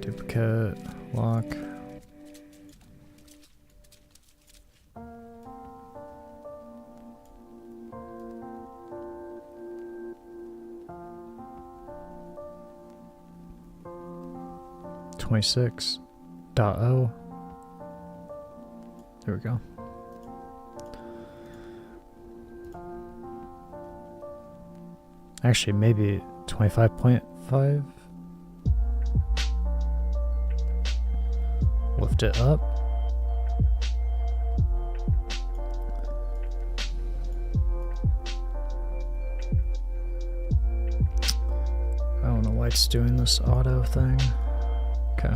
Duplicate, lock. 26.0. There we go. Actually, maybe 25.5. Lift it up. I don't know why it's doing this auto thing. Okay.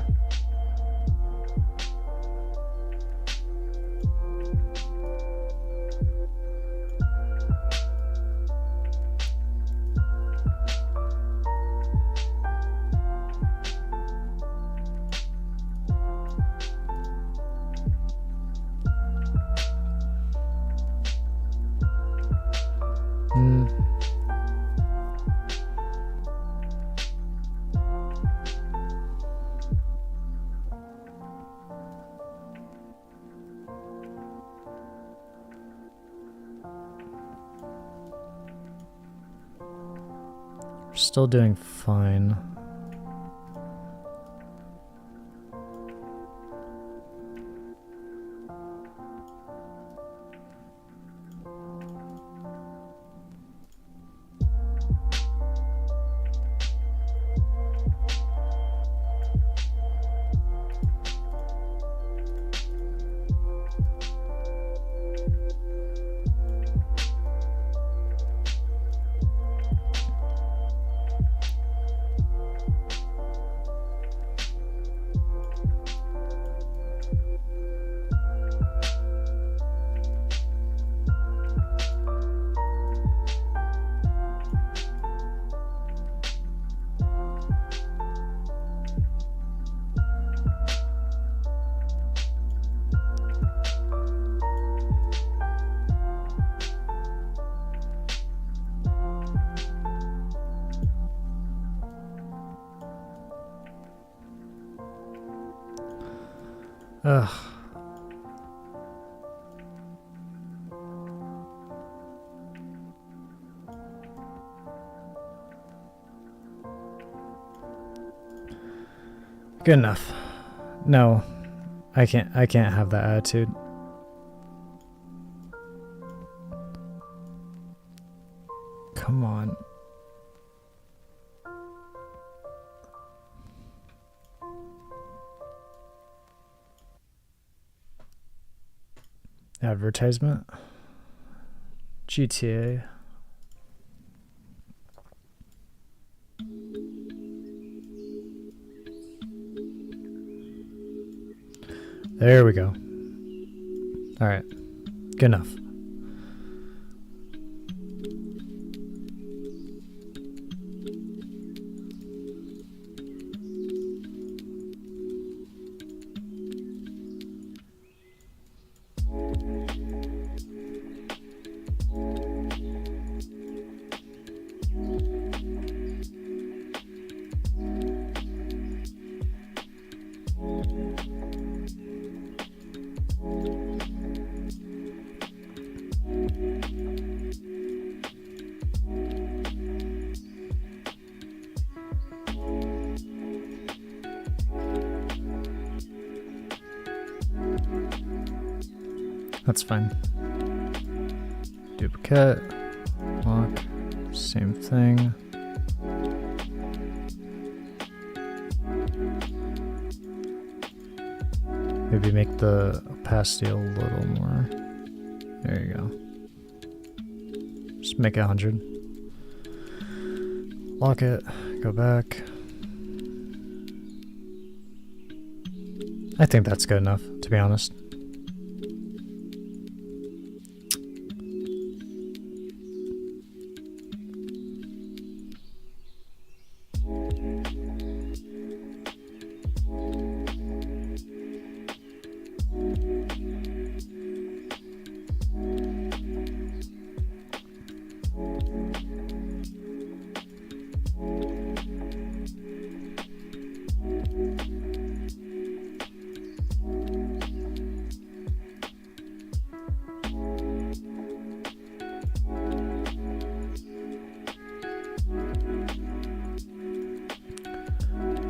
Still doing fine. Ugh. Good enough. No, I can't have that attitude. Come on. Advertisement. GTA. There we go. All right. Good enough. That's fine. Duplicate, lock, same thing. Maybe make the opacity a little more. There you go. Just make it 100. Lock it, go back. I think that's good enough, to be honest.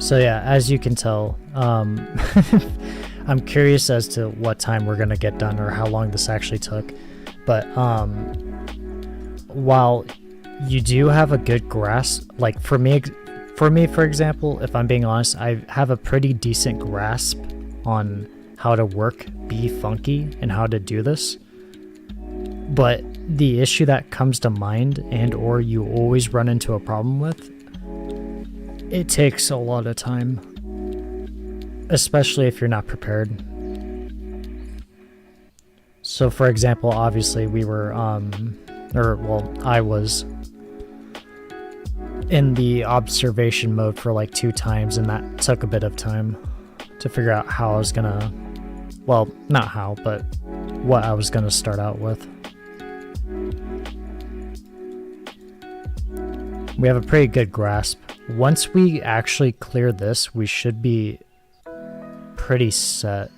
So yeah, as you can tell, I'm curious as to what time we're gonna get done or how long this actually took. But while you do have a good grasp, like for me, for example, if I'm being honest, I have a pretty decent grasp on how to work Be Funky and how to do this. But the issue that comes to mind and or you always run into a problem with, it takes a lot of time, especially if you're not prepared. So for example, obviously we were, I was in the observation mode for like 2 times, and that took a bit of time to figure out how I was gonna, well, not how, but what I was gonna start out with. We have a pretty good grasp. Once we actually clear this, we should be pretty set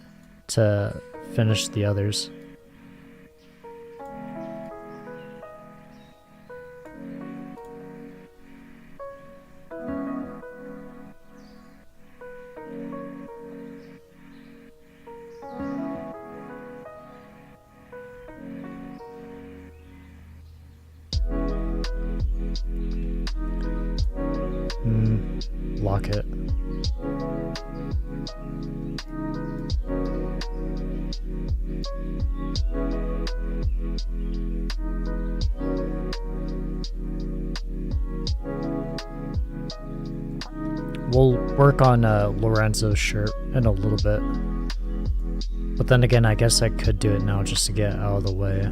to finish the others. Lock it. We'll work on Lorenzo's shirt in a little bit. But then again, I guess I could do it now just to get out of the way.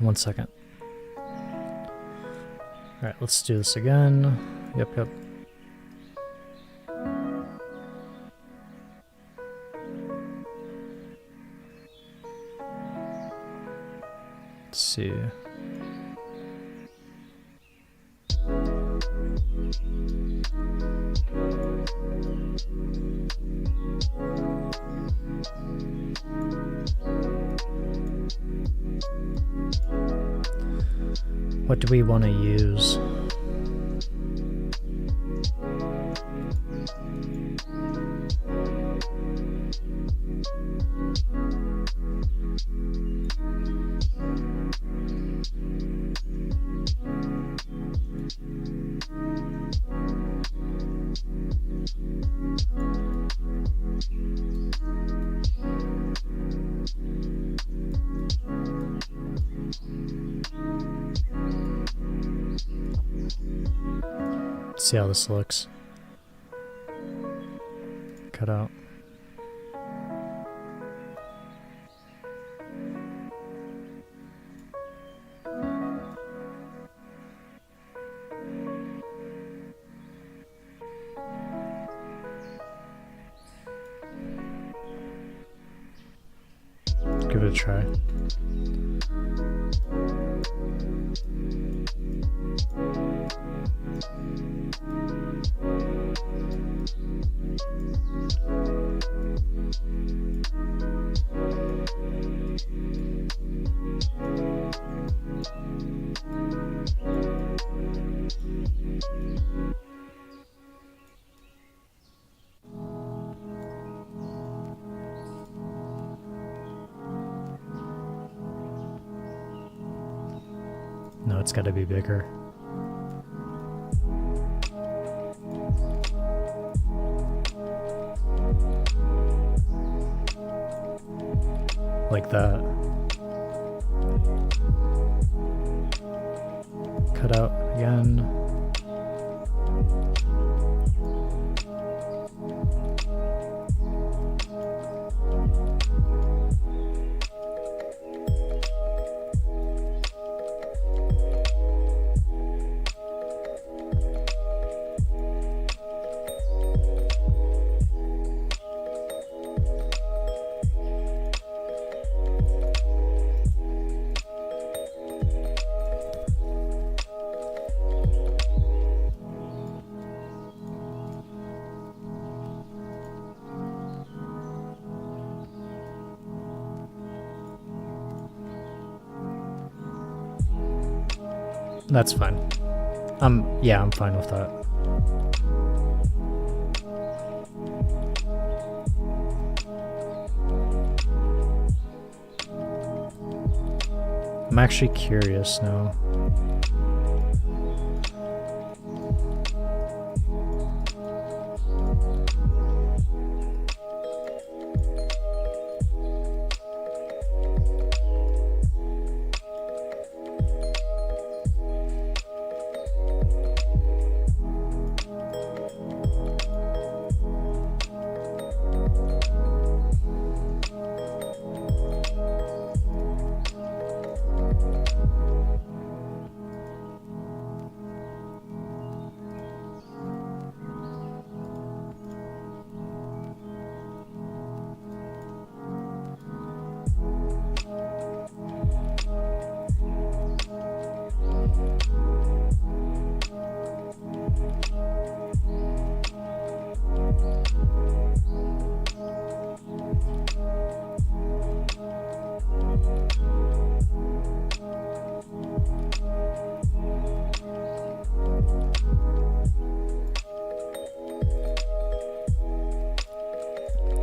One second. Alright, let's do this again. Yep. Let's see. What do we want to use? See how this looks. Cut out. Give it a try. No, it's got to be bigger. Like that. Cut out again. That's fine. Yeah, I'm fine with that. I'm actually curious now.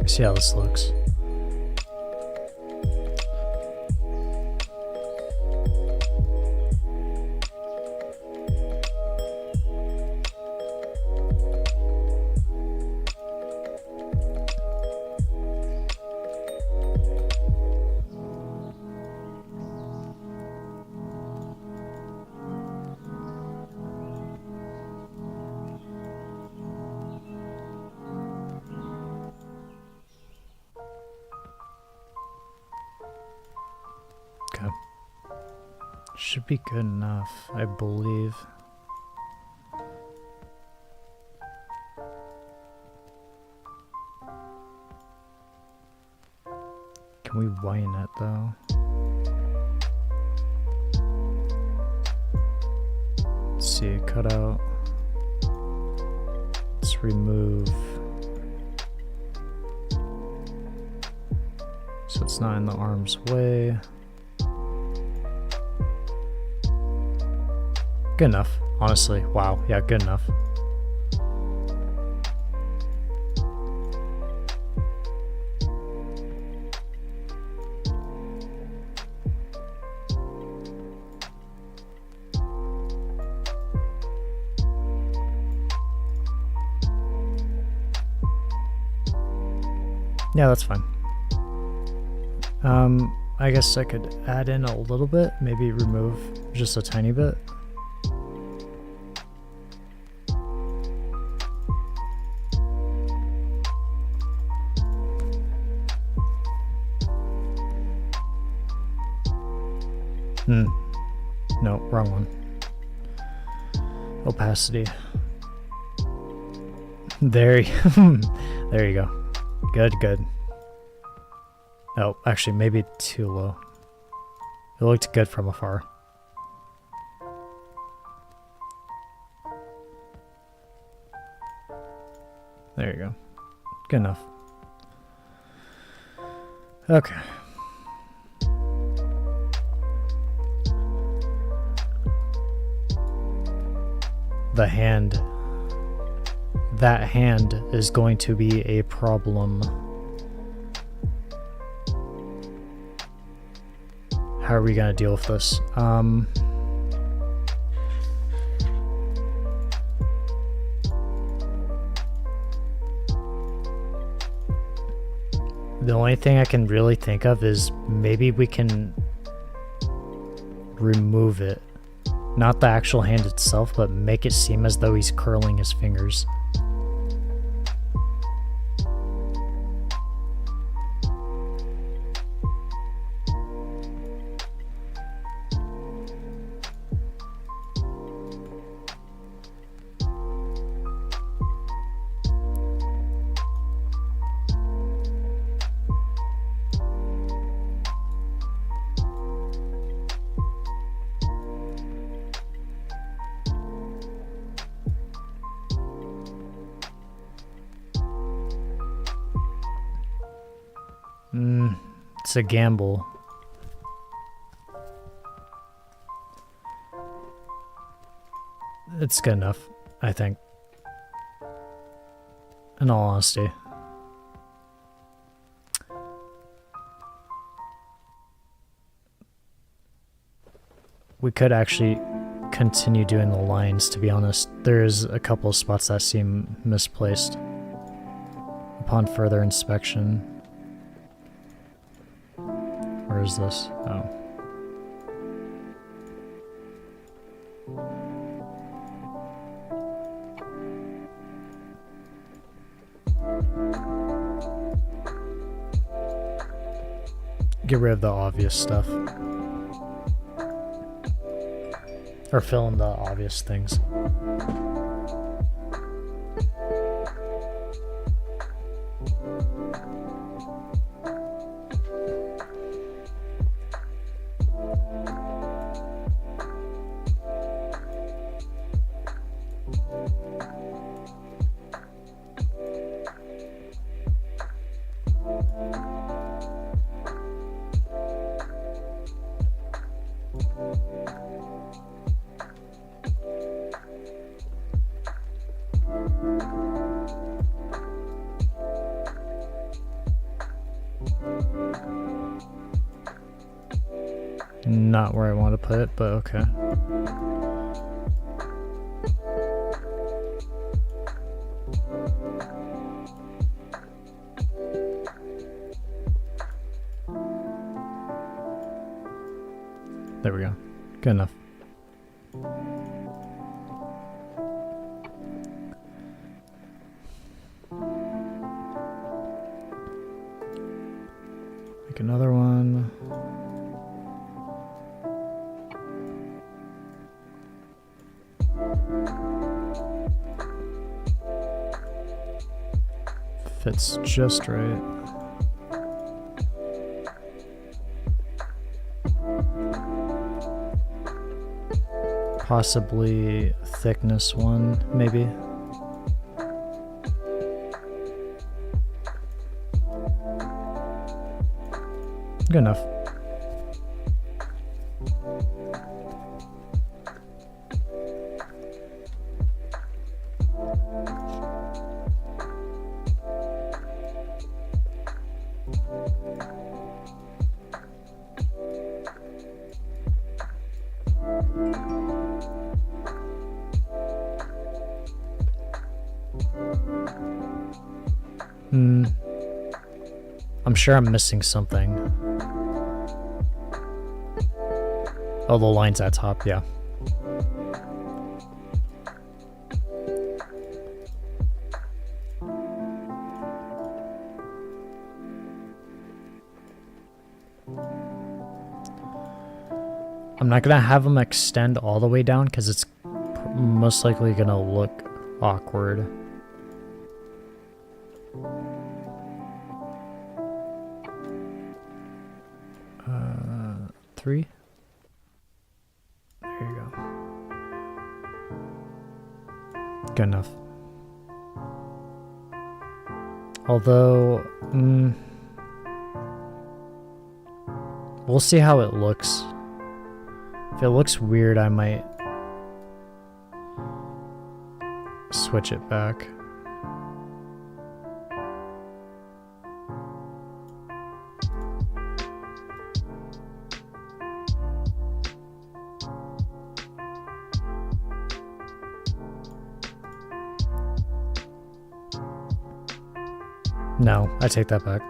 See how this looks. Should be good enough, I believe. Can we widen it though? Let's see, cut out. Let's remove. So it's not in the arm's way. Good enough, honestly. Wow, yeah, good enough. Yeah, that's fine. I guess I could add in a little bit, maybe remove just a tiny bit. No, wrong one. Opacity. There you go. Good, good. Oh, actually, maybe too low. It looked good from afar. There you go. Good enough. Okay. The hand. That hand is going to be a problem. How are we gonna deal with this? The only thing I can really think of is maybe we can remove it. Not the actual hand itself, but make it seem as though he's curling his fingers. It's a gamble. it's good enough, I think. In all honesty. We could actually continue doing the lines, to be honest. There's a couple of spots that seem misplaced upon further inspection. Where is this? Oh. Get rid of the obvious stuff. Or fill in the obvious things. Not where I want to put it, but okay. There we go. Good enough. Make another one. Fits just right. Possibly thickness one, maybe. Good enough. I'm sure I'm missing something. Oh, the line's at top, yeah. I'm not gonna have them extend all the way down because it's most likely gonna look awkward. 3. There you go. Good enough. Although, we'll see how it looks. If it looks weird, I might switch it back. No, I take that back.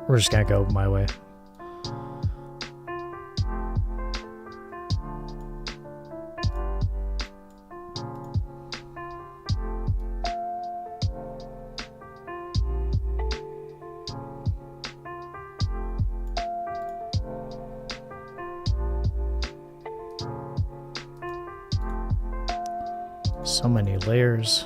We're just gonna go my way. So many layers.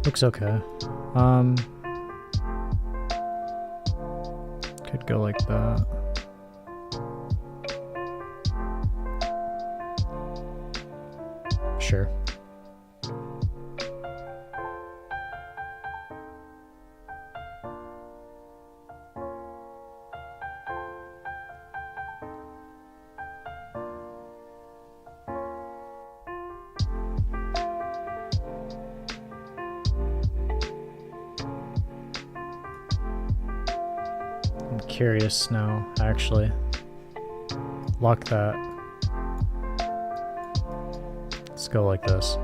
Looks okay. Could go like that. Sure. I'm curious now, actually. Lock that. Let's go like this.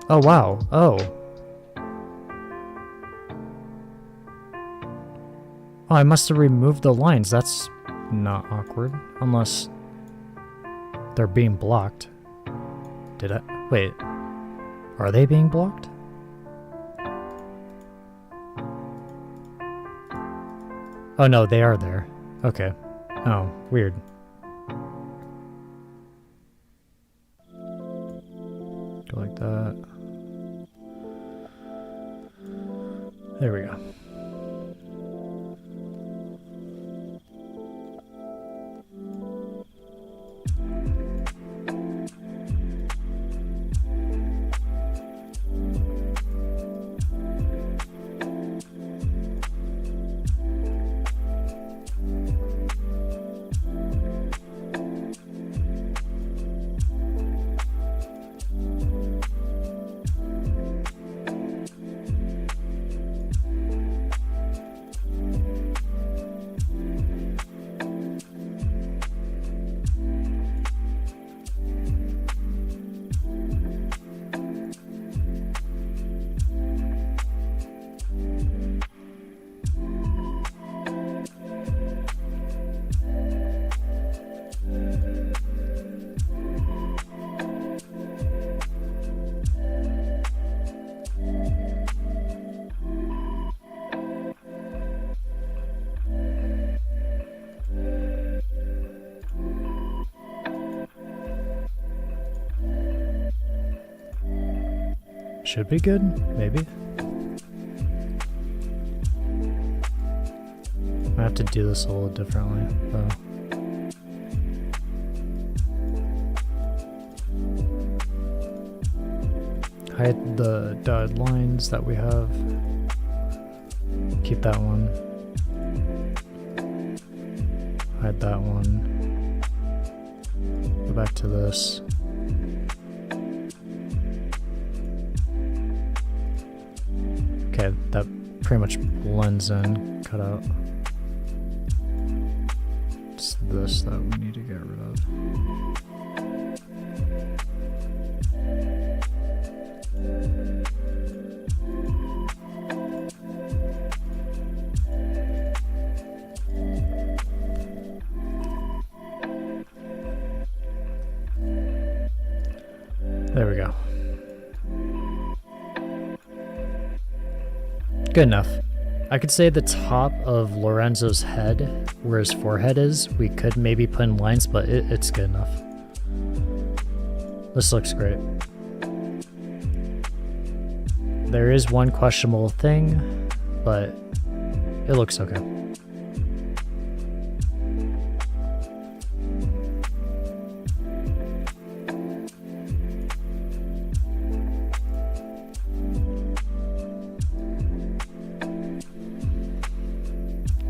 Oh, wow. Oh. Oh, I must have removed the lines. That's not awkward. Unless they're being blocked. Did I? Wait. Are they being blocked? Oh no, they are there. Okay. Oh, weird. Go like that. There we go. Should be good, maybe. I have to do this a little differently, though. Hide the dotted lines that we have. Keep that one. Hide that one. Go back to this. Okay, that pretty much blends in. Cut out. It's this that we need to get rid of. There we go. Good enough. I could say the top of Lorenzo's head, where his forehead is, we could maybe put in lines, but it's good enough. This looks great. There is one questionable thing, but it looks okay.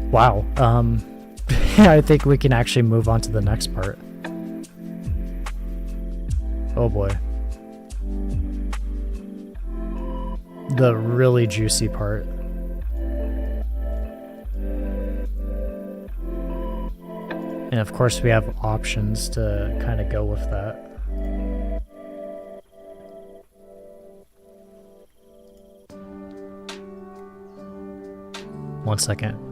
Wow. I think we can actually move on to the next part. Oh boy. The really juicy part. And of course we have options to kind of go with that. One second.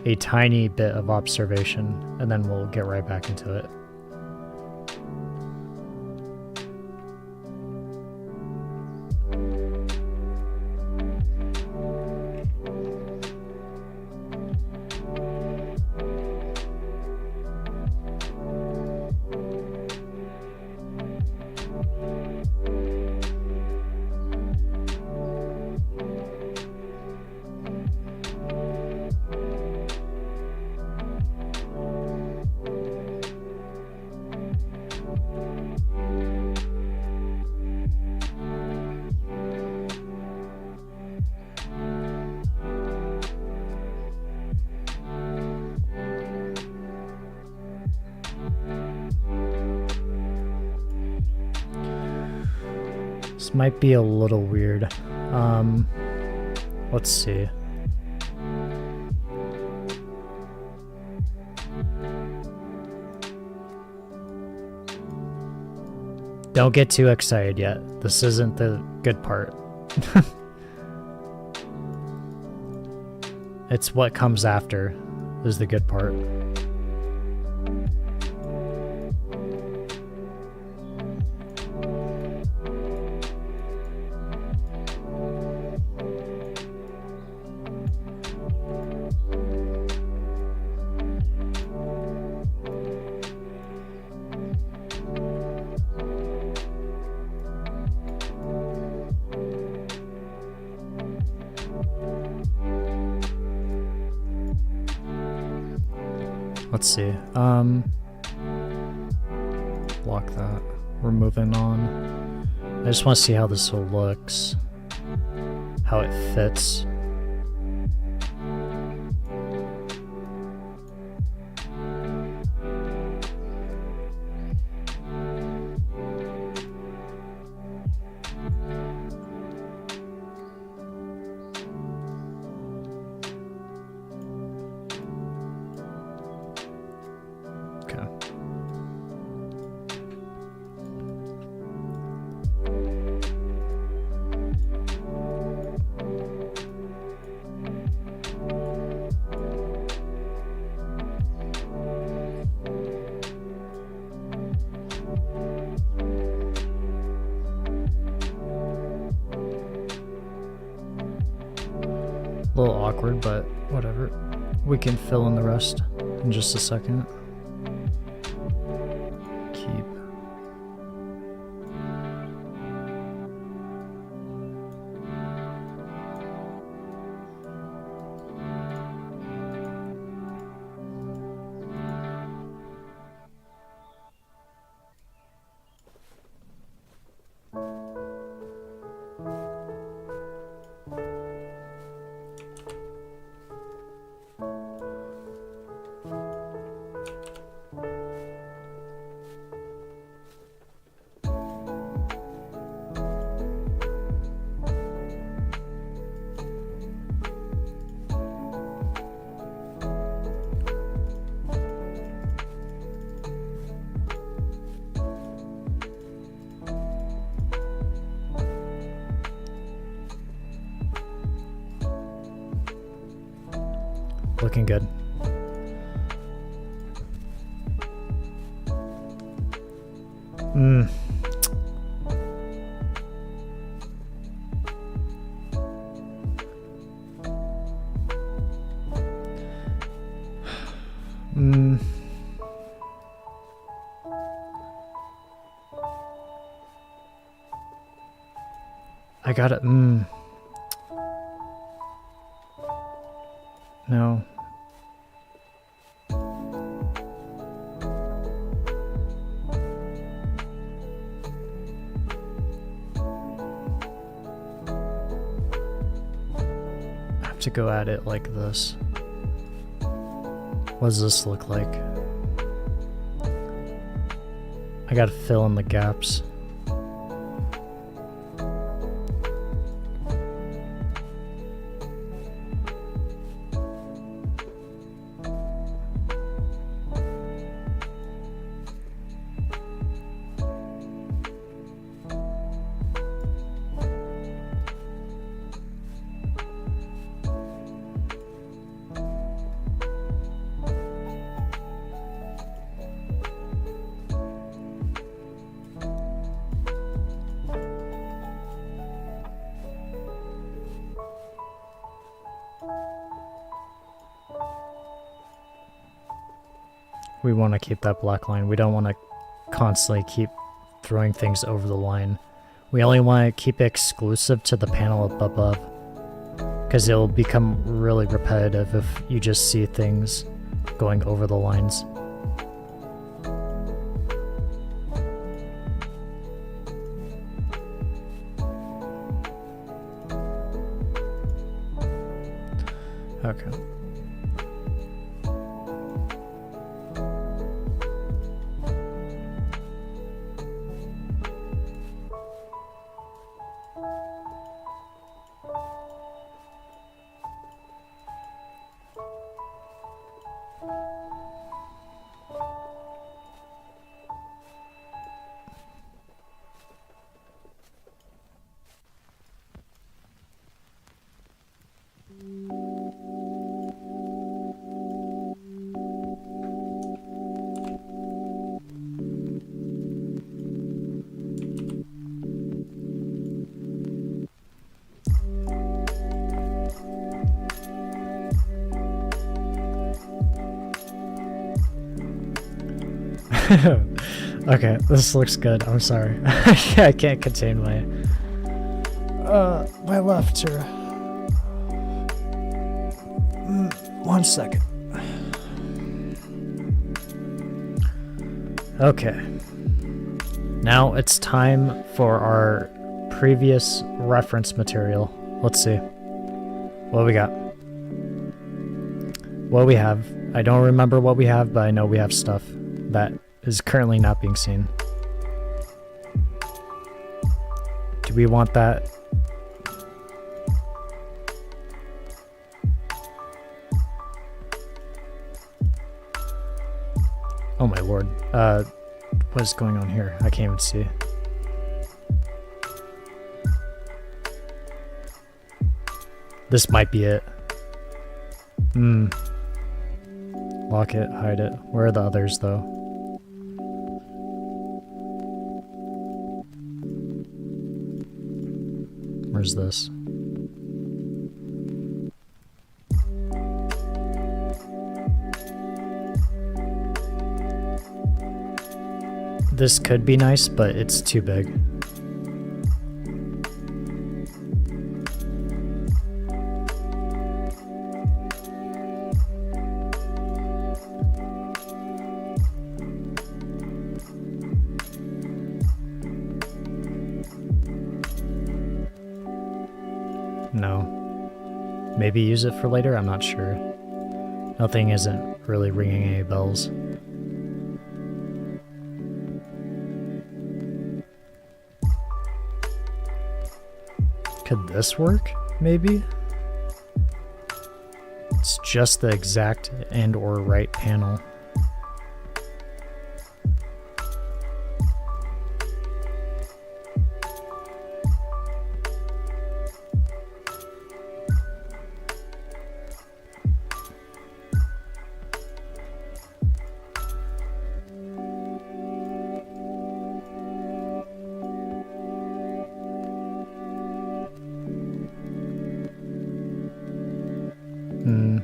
A tiny bit of observation, and then we'll get right back into it. This might be a little weird. Let's see. Don't get too excited yet. This isn't the good part. It's what comes after is the good part. Let's see. Block that. We're moving on. I just want to see how this all looks. How it fits. A little awkward, but whatever. We can fill in the rest in just a second. Keep. Looking good. I got it. No. I have to go at it like this. What does this look like? I gotta fill in the gaps. We want to keep that black line. We don't want to constantly keep throwing things over the line. We only want to keep it exclusive to the panel up above, because it'll become really repetitive if you just see things going over the lines. Okay. Okay, this looks good. I'm sorry. I can't contain my laughter. 1 second. Okay. Now it's time for our previous reference material. Let's see. What we got? What we have. I don't remember what we have, but I know we have stuff that is currently not being seen. Do we want that? Oh my lord. What is going on here? I can't even see. This might be it. Lock it, hide it. Where are the others though? Where's this? This could be nice, but it's too big. No. Maybe use it for later? I'm not sure. Nothing isn't really ringing any bells. Could this work, maybe? It's just the exact and or right panel.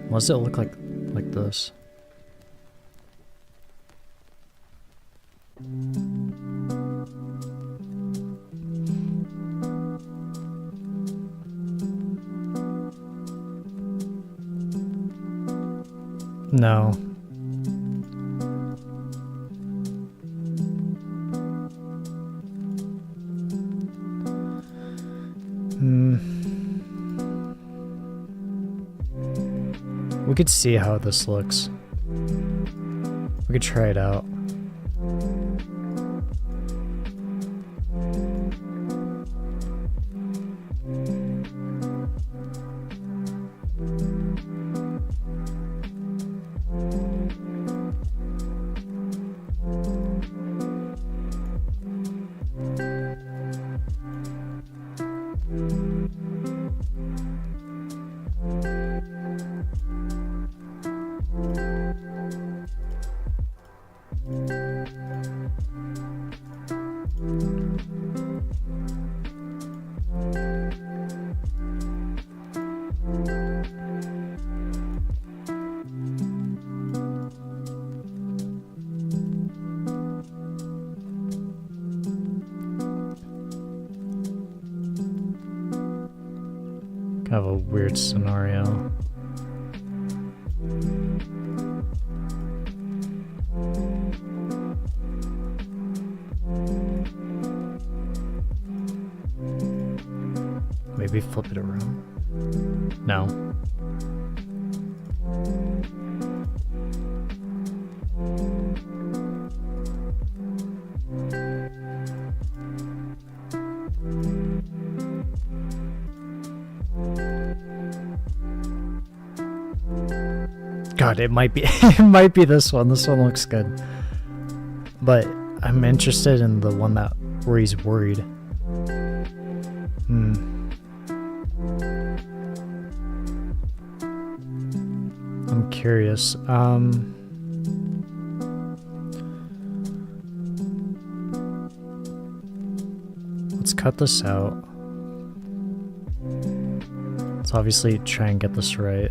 What does it look like this? No. We could see how this looks. We could try it out. Kind of a weird scenario. Maybe flip it around. No. God, it might be it might be this one. This one looks good. But I'm interested in the one that where he's worried. I'm curious. Let's cut this out. Let's obviously try and get this right.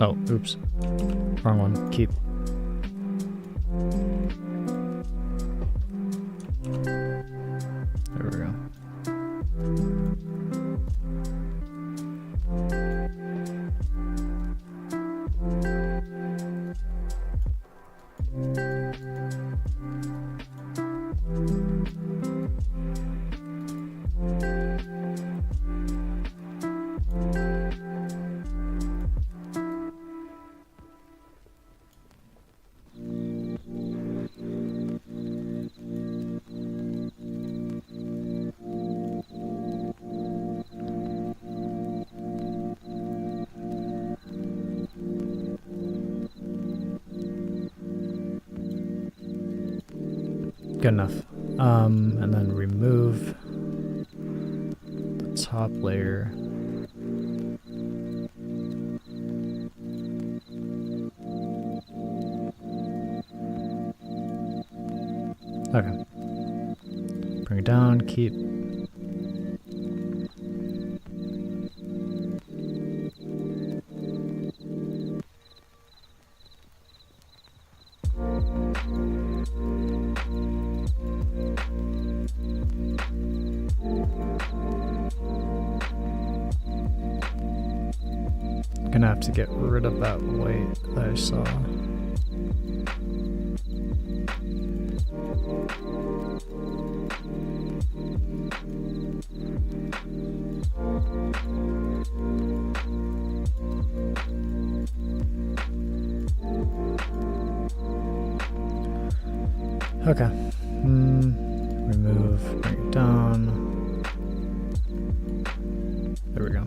Oh, oops. Wrong one. Keep. There we go. Good enough. And then remove the top layer. Okay. Bring it down, keep. Gonna have to get rid of that white that I saw. Okay. Remove, bring it down. There we go.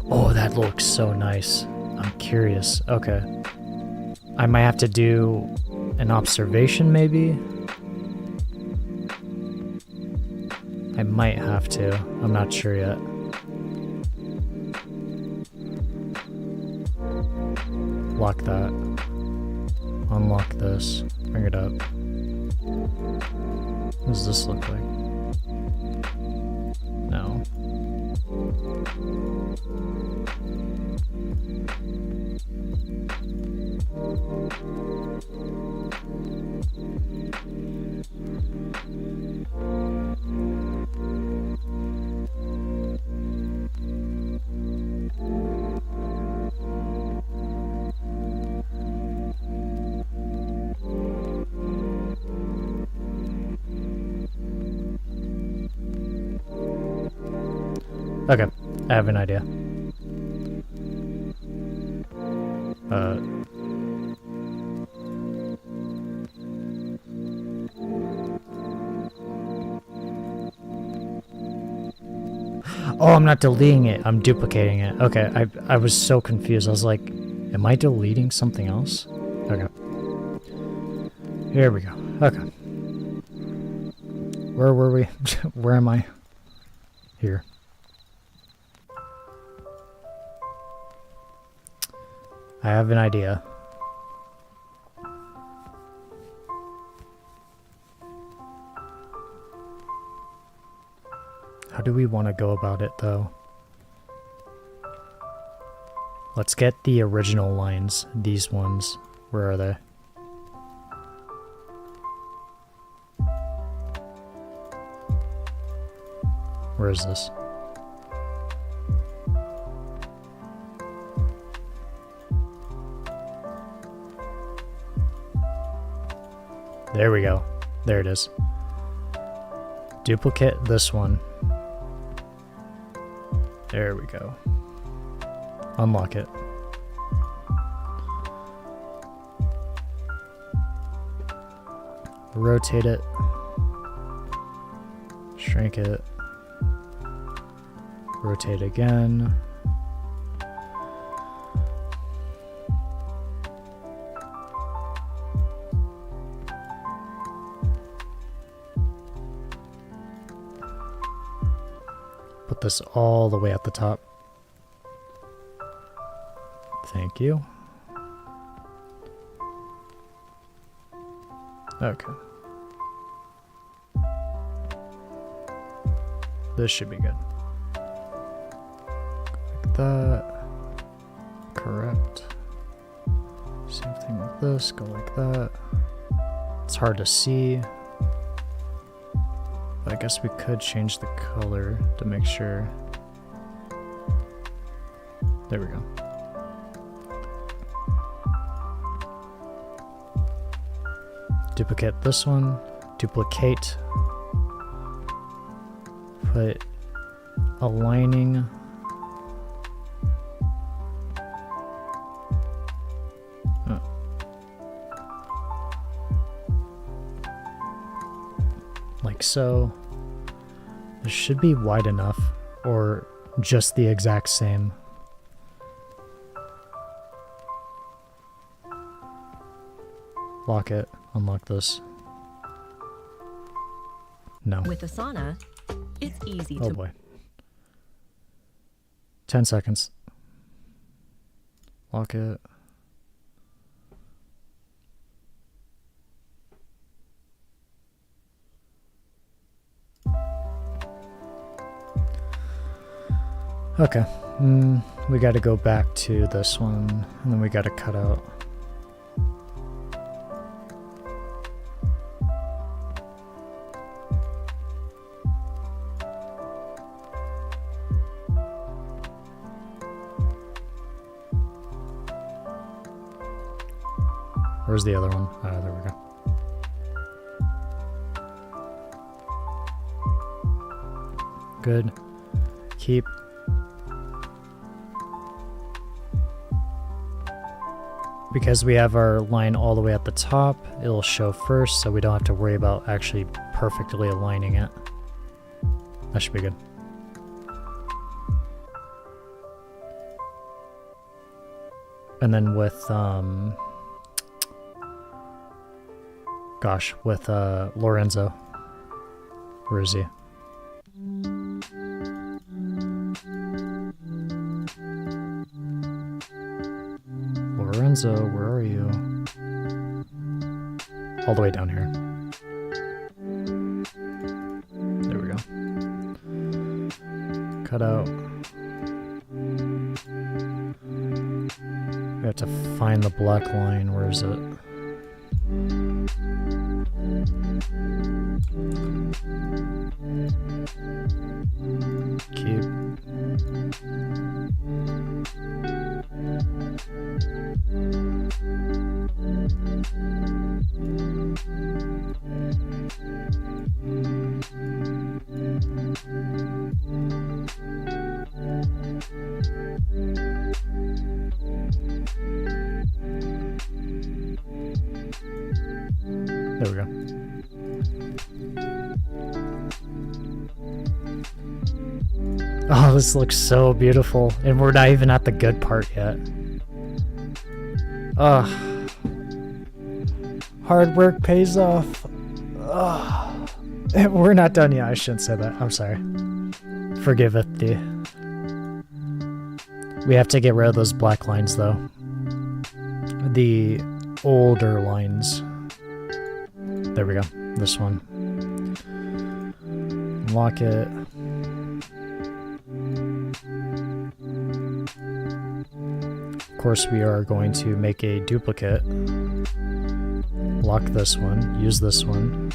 Oh, that looks so nice. I'm curious. Okay. I might have to do an observation, maybe? I might have to. I'm not sure yet. Lock that. Unlock this. Bring it up. What does this look like? No. Okay, I have an idea. Oh, I'm not deleting it. I'm duplicating it. Okay, I was so confused. I was like, am I deleting something else? Okay. Here we go. Okay. Where were we? Where am I? Here. I have an idea. How do we want to go about it, though? Let's get the original lines. These ones. Where are they? Where is this? There we go. There it is. Duplicate this one. There we go. Unlock it. Rotate it. Shrink it. Rotate again. Put this all the way at the top. Thank you. Okay. This should be good. Like that. Correct. Same thing with this. Go like that. It's hard to see. But I guess we could change the color to make sure. There we go. Duplicate this one. Duplicate. Put aligning. Like so. This should be wide enough, or just the exact same. Lock it, unlock this. No. With Asana, it's easy Oh to boy. 10 seconds. Lock it. Okay. We got to go back to this one, and then we got to cut out. Where's the other one? Ah, there we go. Good. Keep. Because we have our line all the way at the top, it'll show first, so we don't have to worry about actually perfectly aligning it. That should be good. And then with, with Lorenzo. Where is he? Lorenzo, where are you? All the way down here. There we go. Cut out. We have to find the black line. Where is it? Keep. There we go. Oh, this looks so beautiful. And we're not even at the good part yet. Ugh. Hard work pays off. Ugh. We're not done yet. I shouldn't say that. I'm sorry. Forgiveth thee. We have to get rid of those black lines, though. The older lines. There we go. This one. Lock it. Of course, we are going to make a duplicate. Lock this one. Use this one.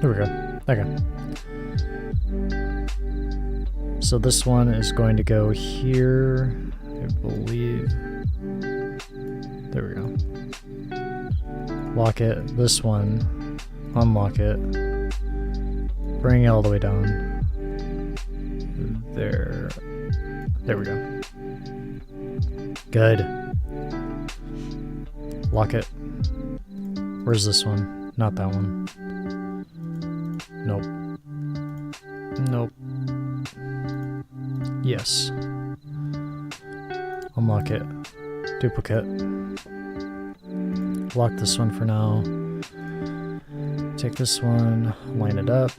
There we go. Okay. So this one is going to go here, I believe. There we go. Lock it. This one. Unlock it. Bring it all the way down. There. There we go. Good. Lock it. Where's this one? Not that one. Nope. Nope. Yes. Unlock it. Duplicate. Lock this one for now. Take this one, line it up.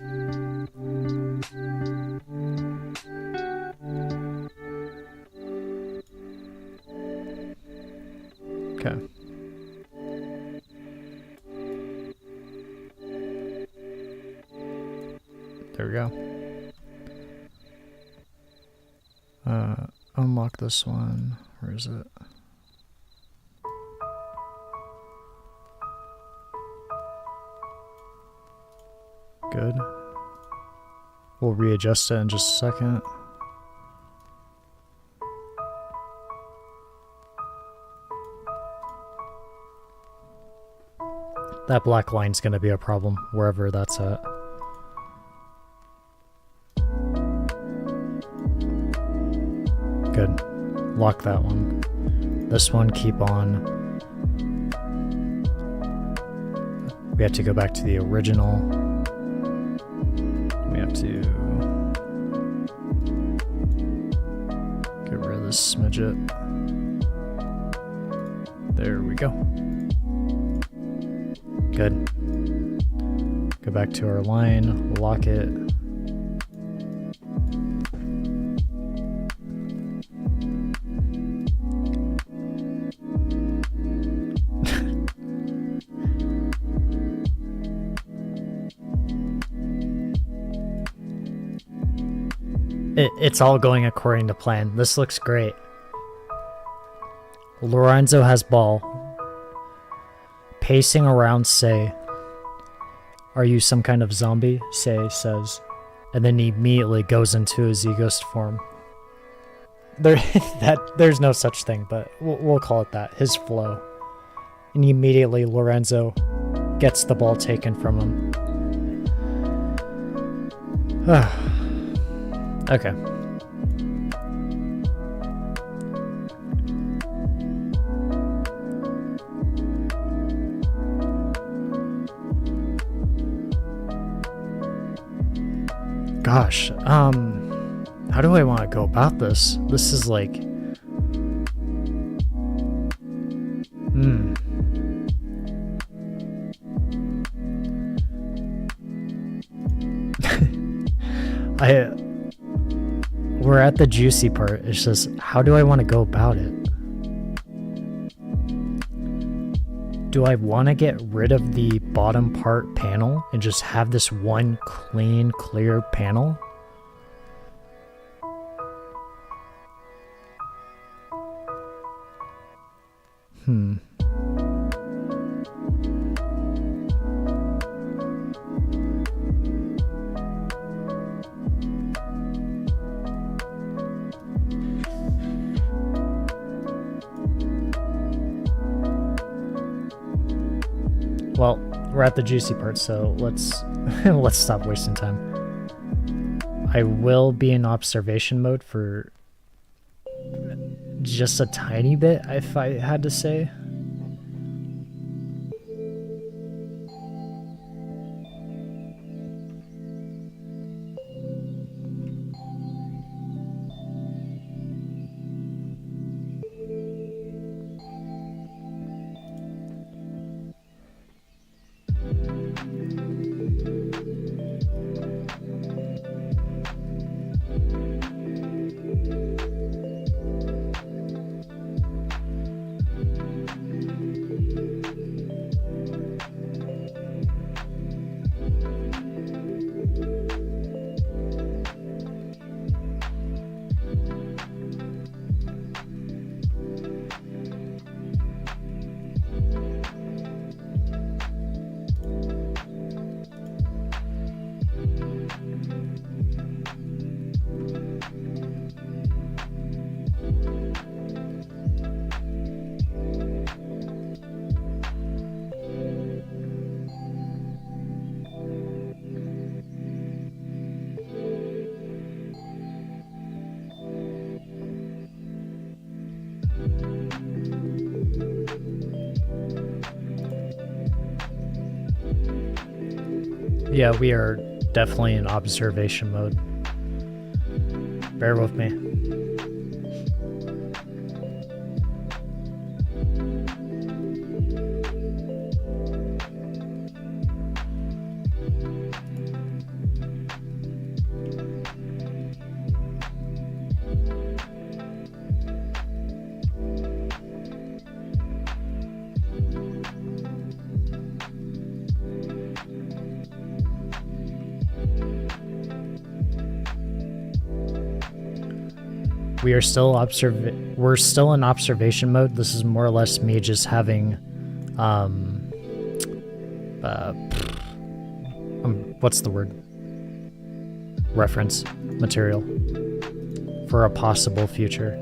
Okay. There we go. Unlock this one. Where is it? Good. We'll readjust it in just a second. That black line's gonna be a problem wherever that's at. Good. Lock that one. This one, keep on. We have to go back to the original. We have to get rid of this smidget. There we go. Good. Go back to our line, lock it. It's all going according to plan. This looks great. Lorenzo has ball. Pacing around Sei. Are you some kind of zombie? Sei says. And then he immediately goes into his ghost form. There's no such thing, but we'll call it that. His flow. And immediately Lorenzo gets the ball taken from him. Okay. Gosh, how do I want to go about this? This is like... We're at the juicy part. It's just, how do I want to go about it? Do I want to get rid of the bottom part panel and just have this one clean, clear panel? Well, we're at the juicy part, so let's let's stop wasting time. I will be in observation mode for just a tiny bit, if I had to say. Yeah, we are definitely in observation mode. Bear with me. we're still in observation mode. This is more or less me just having what's the word? Reference material for a possible future.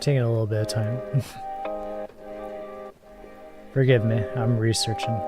Taking a little bit of time. Forgive me, I'm researching.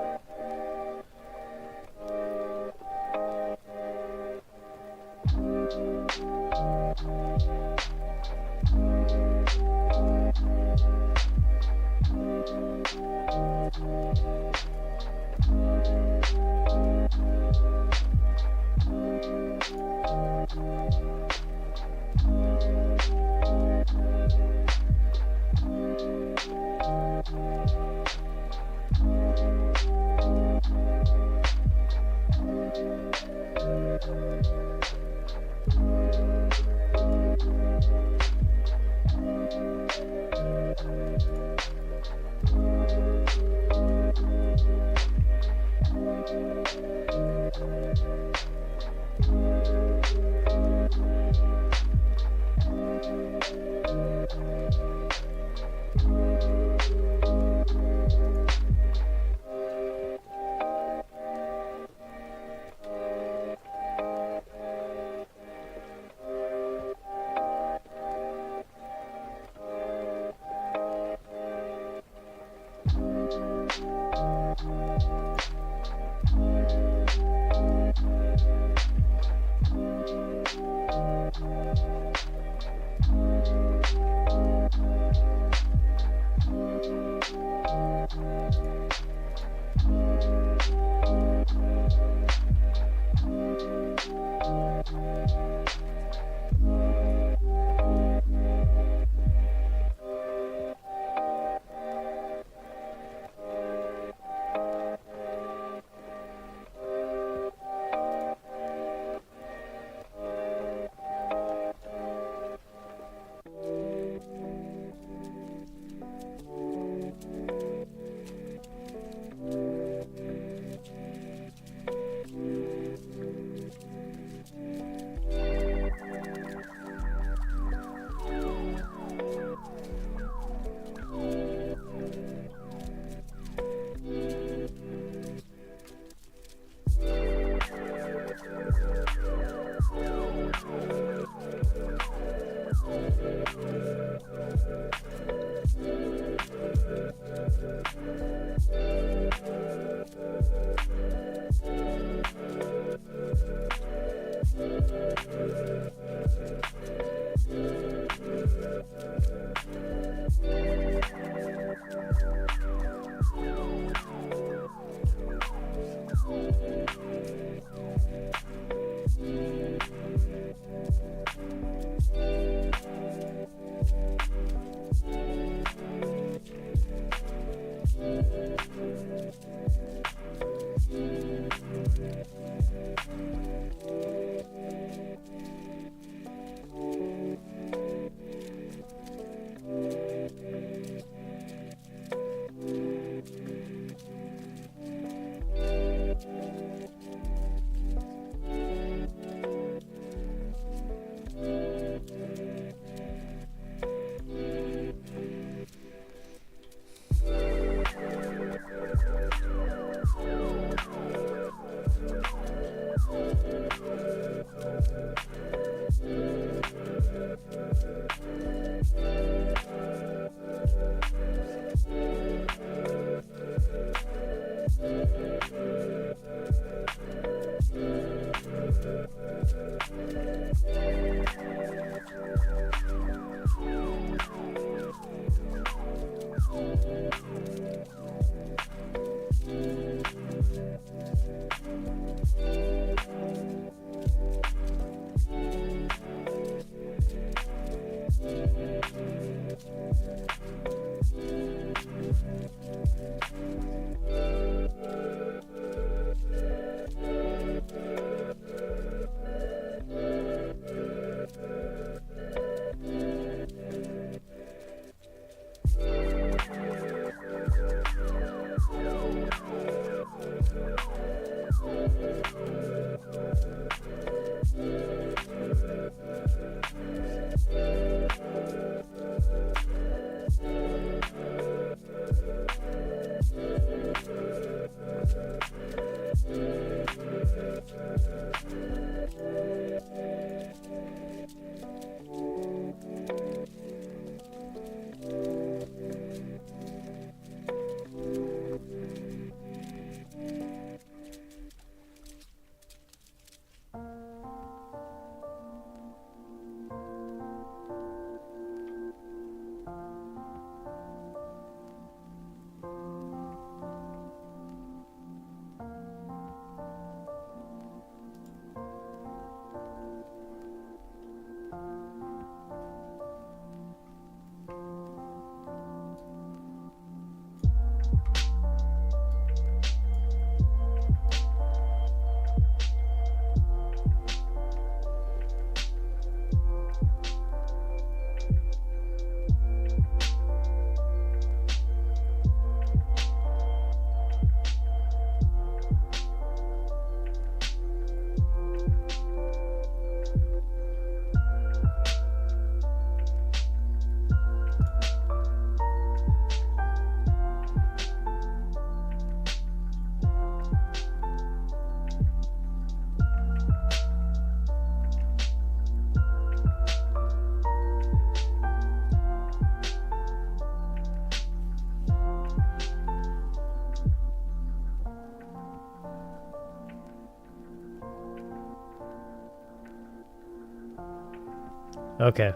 Okay.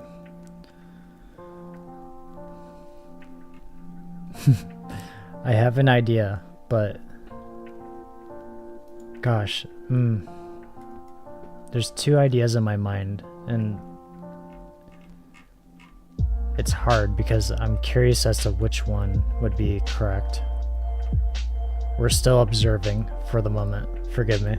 I have an idea, but gosh, there's two ideas in my mind, and it's hard because I'm curious as to which one would be correct. We're still observing for the moment. Forgive me.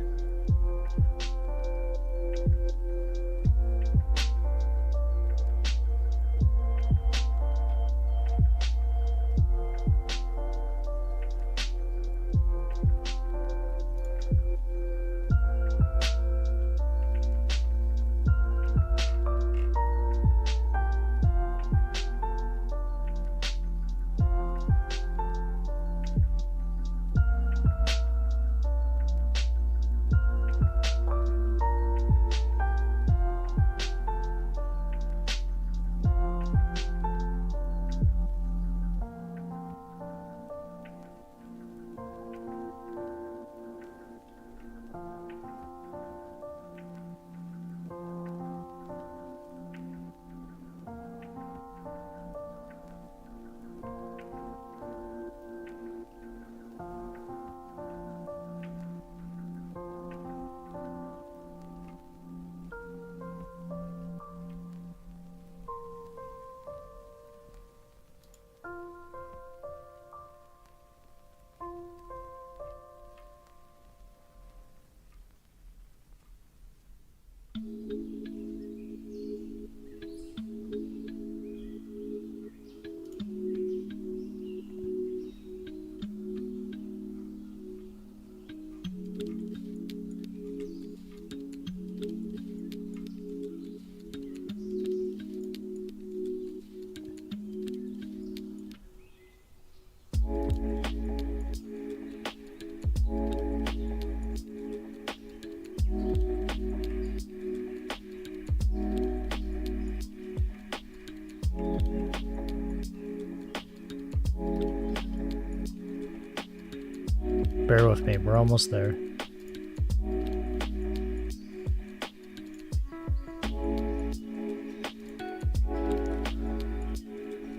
Bear with me, we're almost there.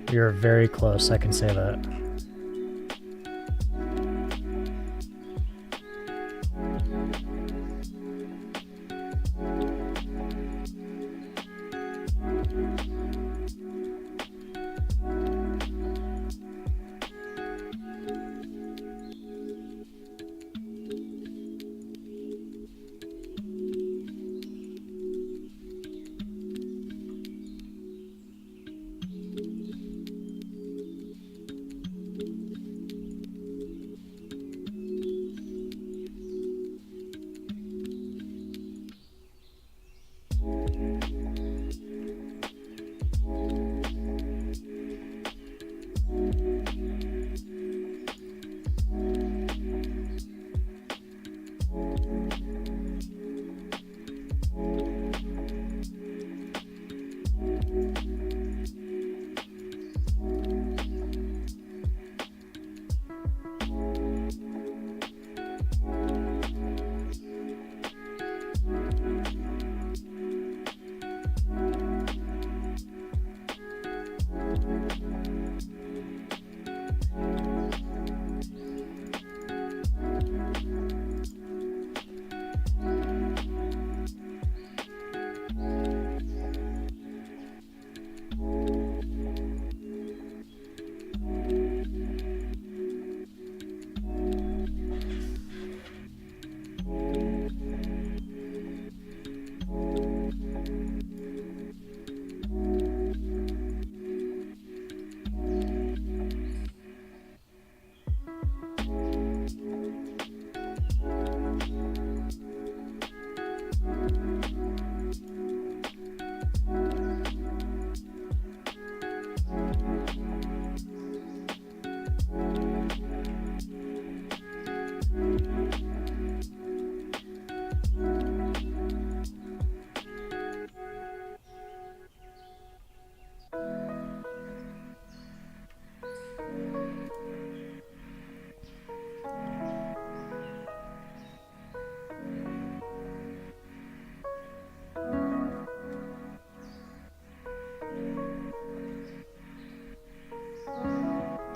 You're very close, I can say that.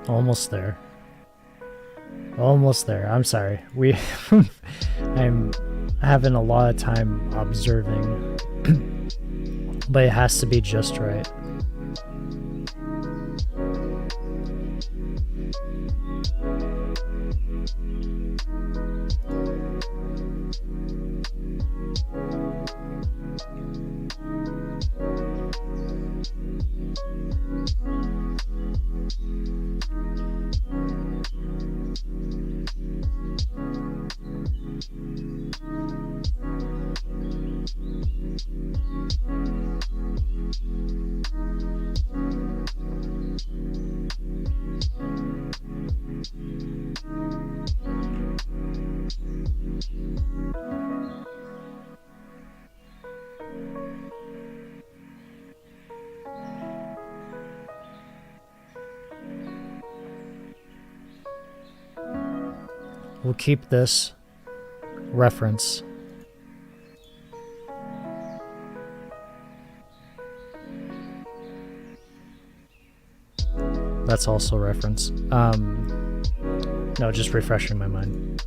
Almost there. Almost there. I'm sorry. I'm having a lot of time observing, but it has to be just right. We'll keep this reference. That's also reference. No, just refreshing my mind.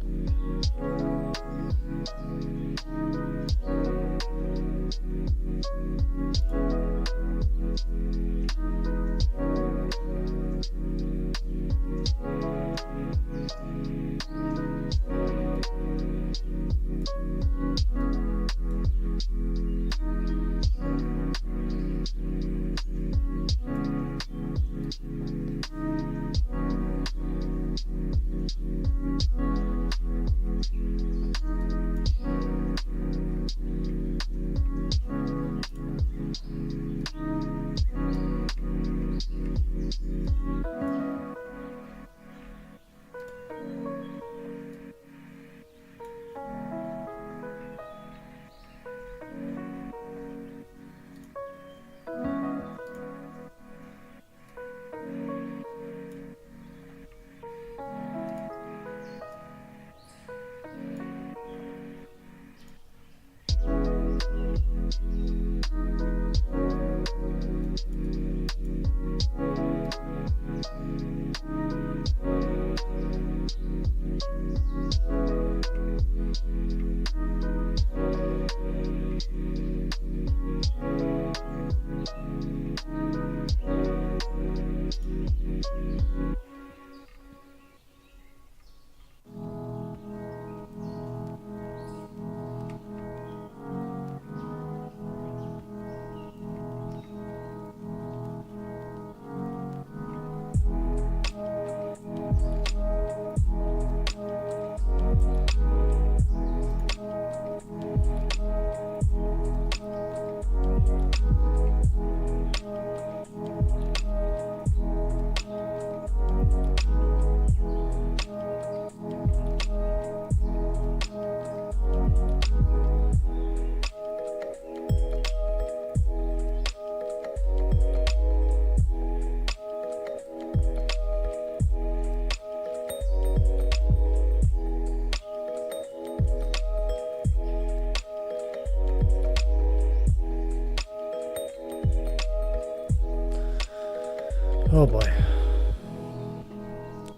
Oh boy.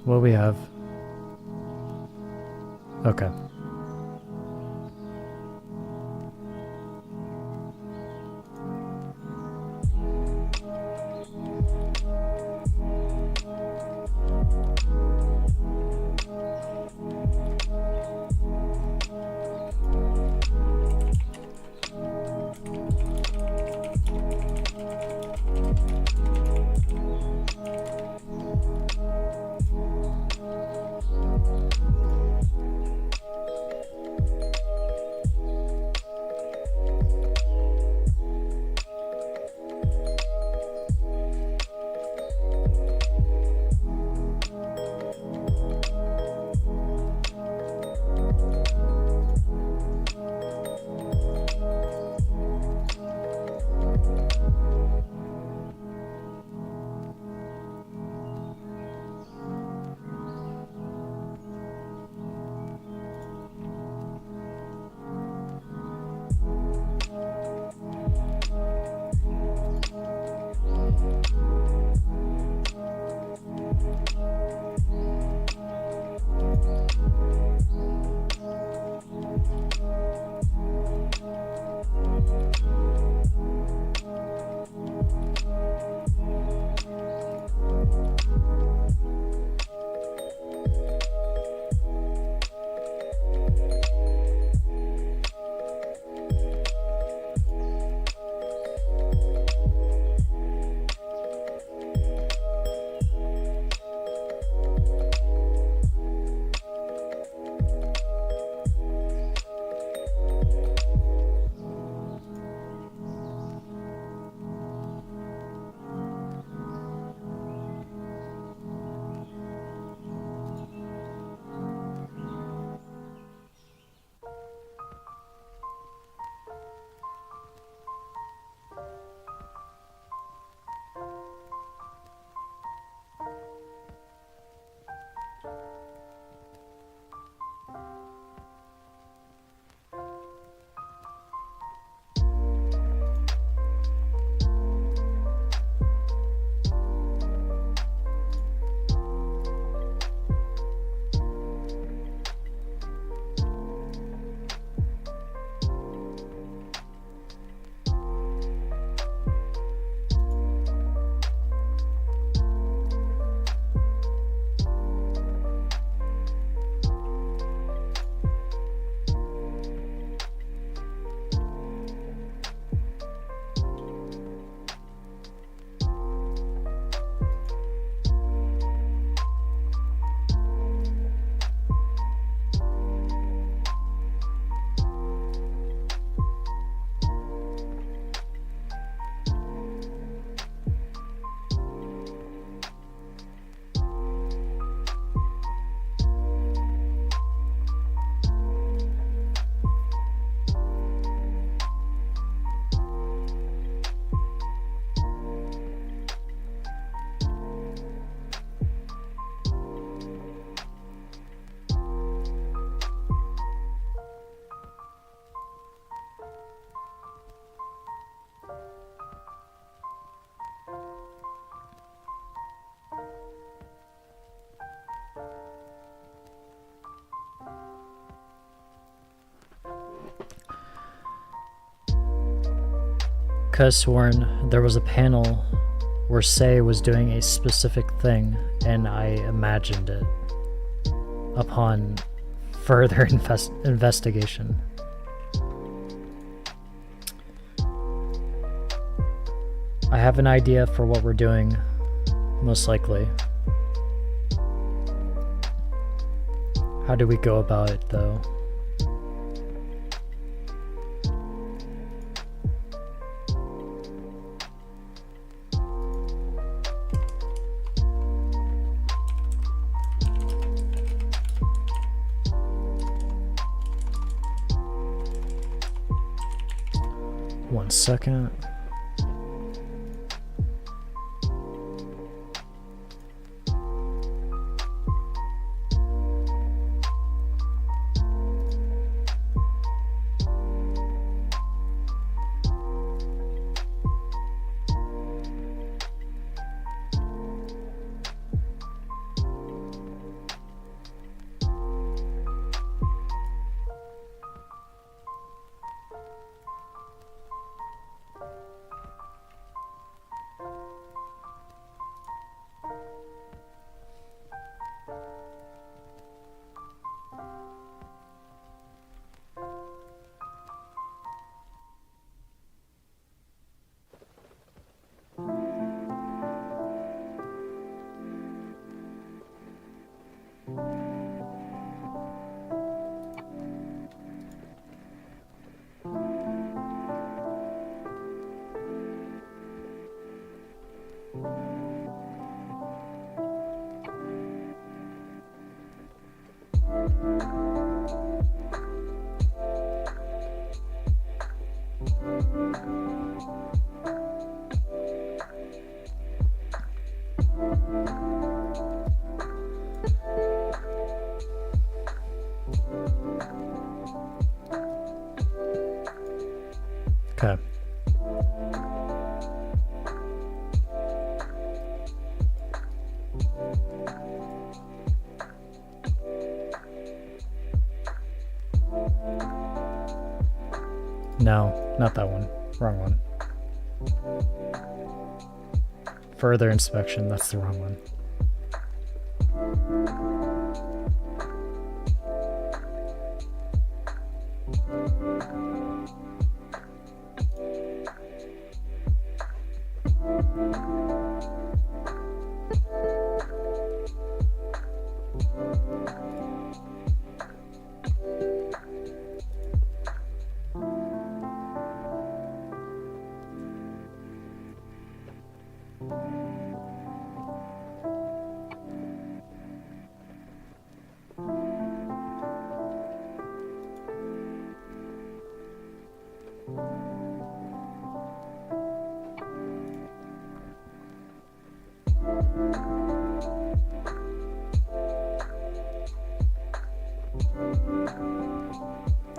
What do we have? Okay. could have sworn there was a panel where Sei was doing a specific thing, and I imagined it upon further investigation. I have an idea for what we're doing, most likely. How do we go about it, though? One second. Okay. No, not that one. Wrong one. Further inspection, that's the wrong one.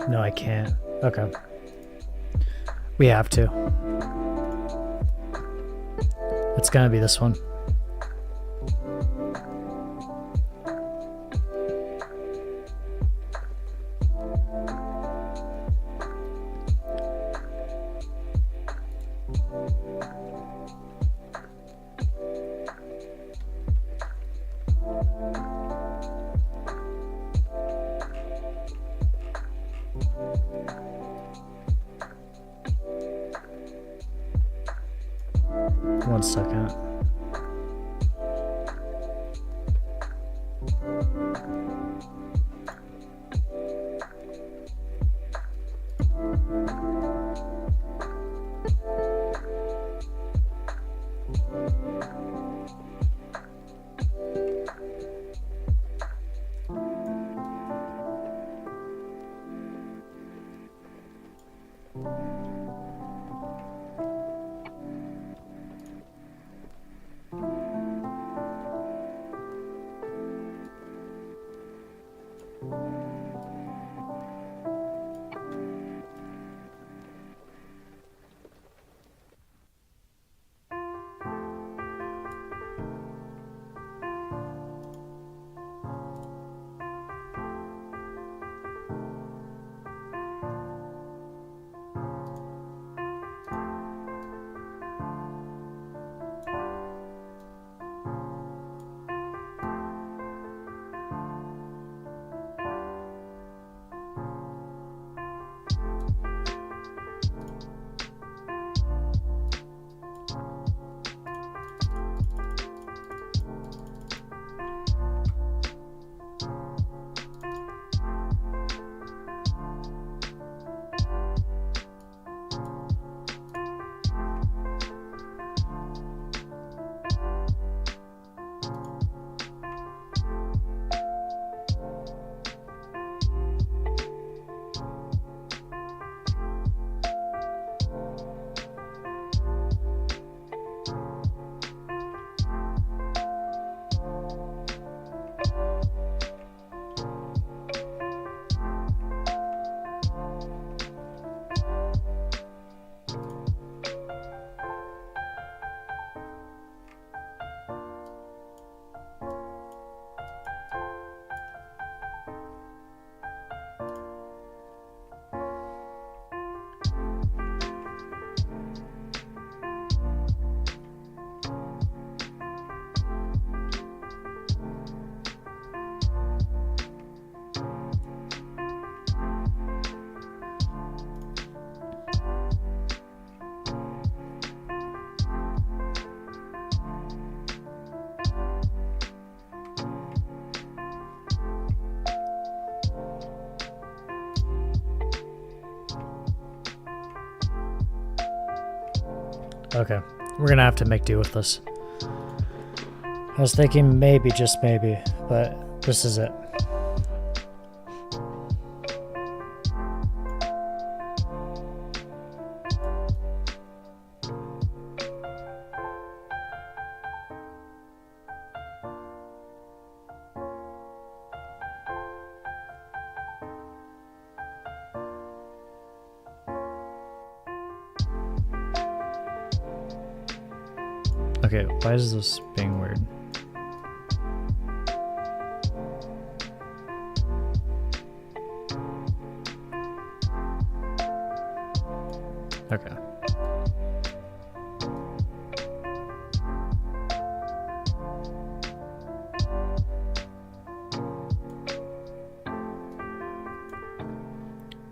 No, I can't. Okay. We have to. It's gonna be this one. One second. Okay, we're gonna have to make do with this. I was thinking maybe, just maybe, but this is it. Okay, why is this being weird? Okay.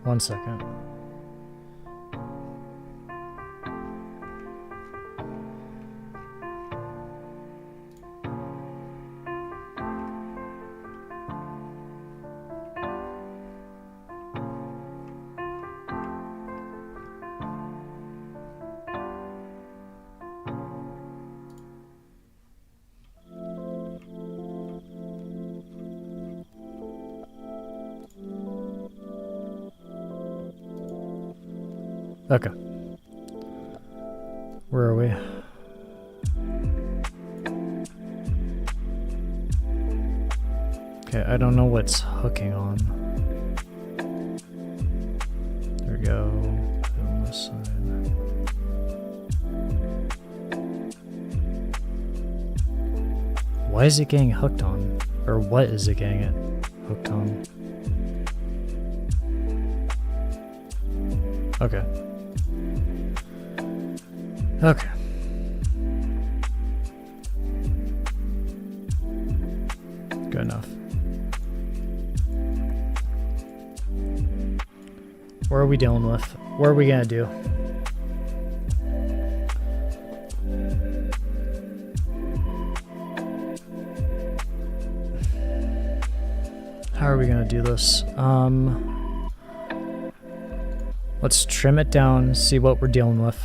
One second. Okay. Where are we? Okay, I don't know what's hooking on. There we go. Put it on this side. Why is it getting hooked on? Or what is it getting it hooked on? Okay. Okay. Good enough. What are we dealing with? What are we gonna do? How are we gonna do this? Let's trim it down, see what we're dealing with.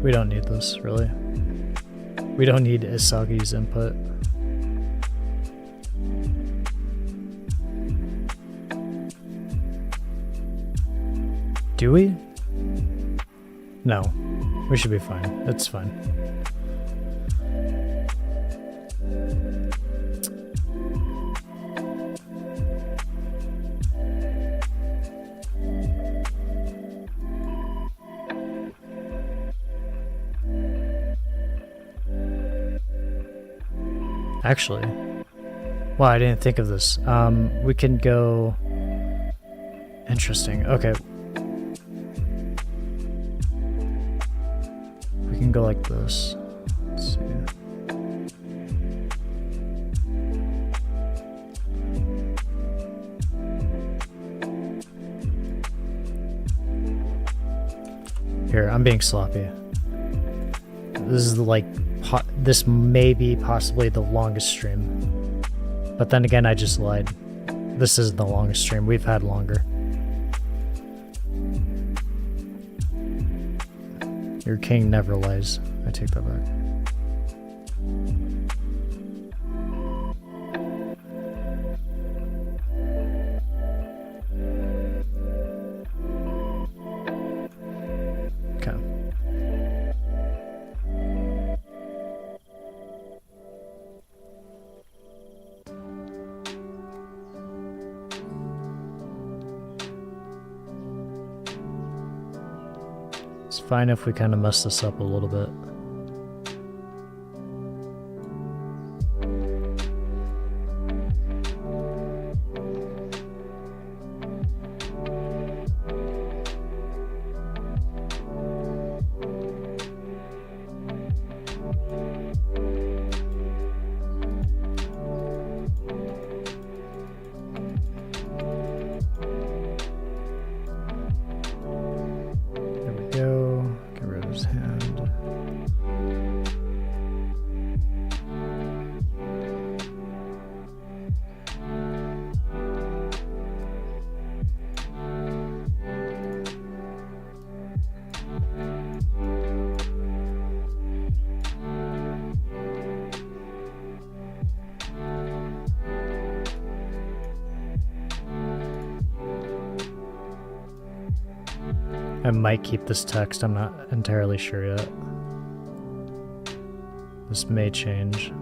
We don't need this, really. We don't need Isagi's input. Do we? No. We should be fine. It's fine. Actually, wow, I didn't think of this. We can go. Interesting. Okay. We can go like this. Let's see. Here, I'm being sloppy. This is like. This may be possibly the longest stream. But then again, I just lied. This isn't the longest stream. We've had longer. Your king never lies. I take that back. Okay. It's fine if we kind of mess this up a little bit. I might keep this text, I'm not entirely sure yet. This may change.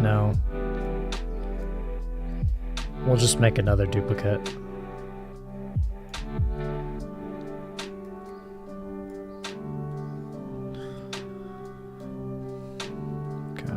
No. We'll just make another duplicate. Okay.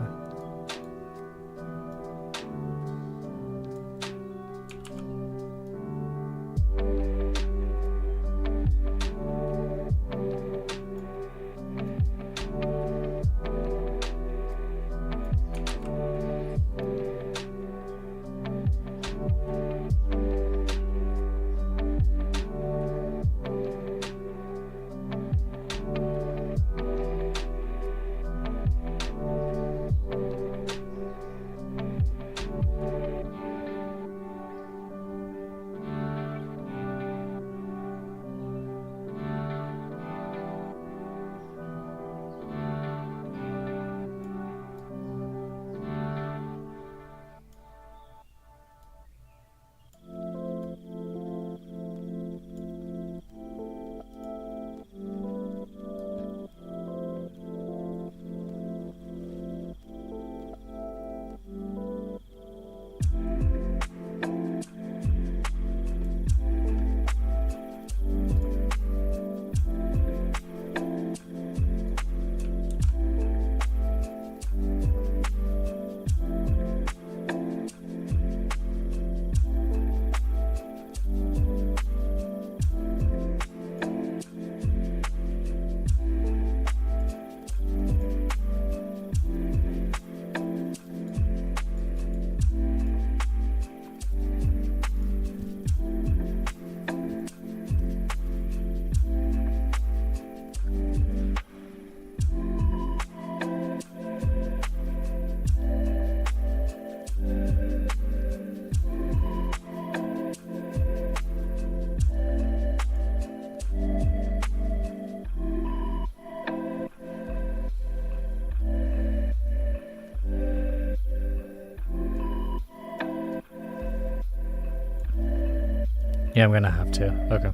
Yeah, I'm gonna have to. Okay.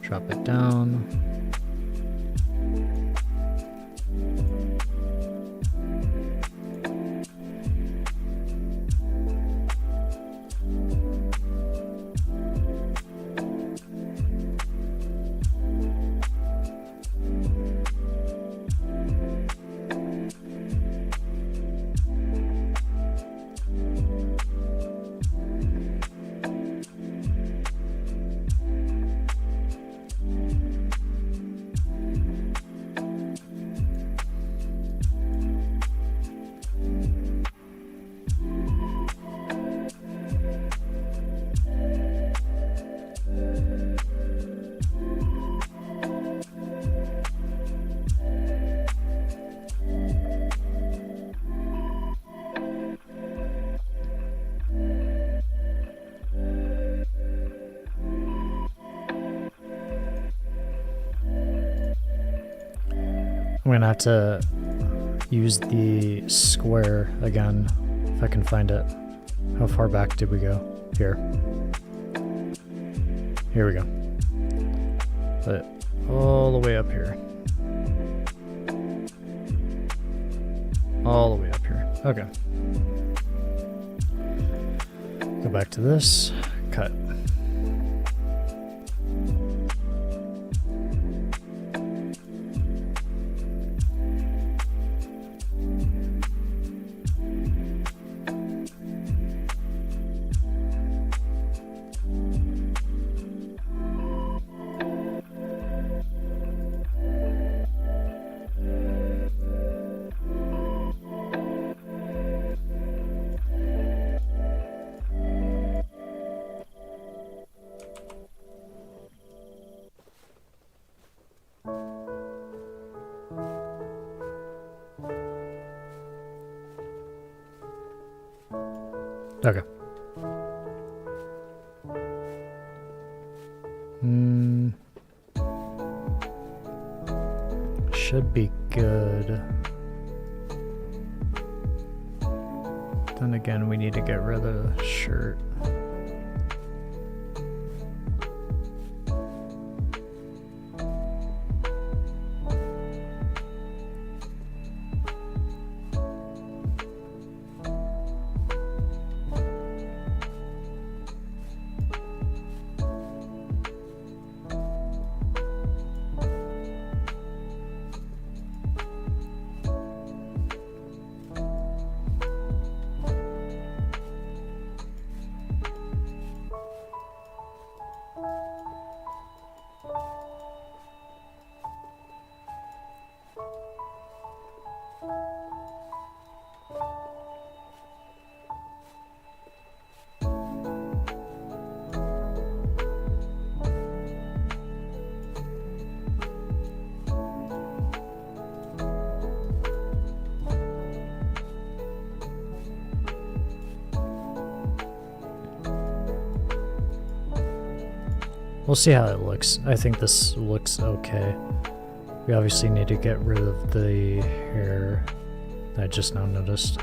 Drop it down. I'm gonna have to use the square again if I can find it. How far back did we go? Here. Here we go. Put it all the way up here. All the way up here. Okay. Go back to this. Cut. Okay. Should be good. Then again, we need to get rid of the shirt. We'll see how it looks. I think this looks okay. We obviously need to get rid of the hair that I just now noticed.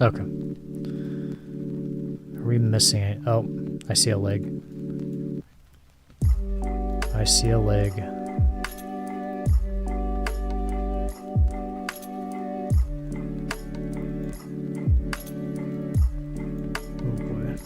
Okay. Are we missing it? Oh, I see a leg. I see a leg. Oh boy.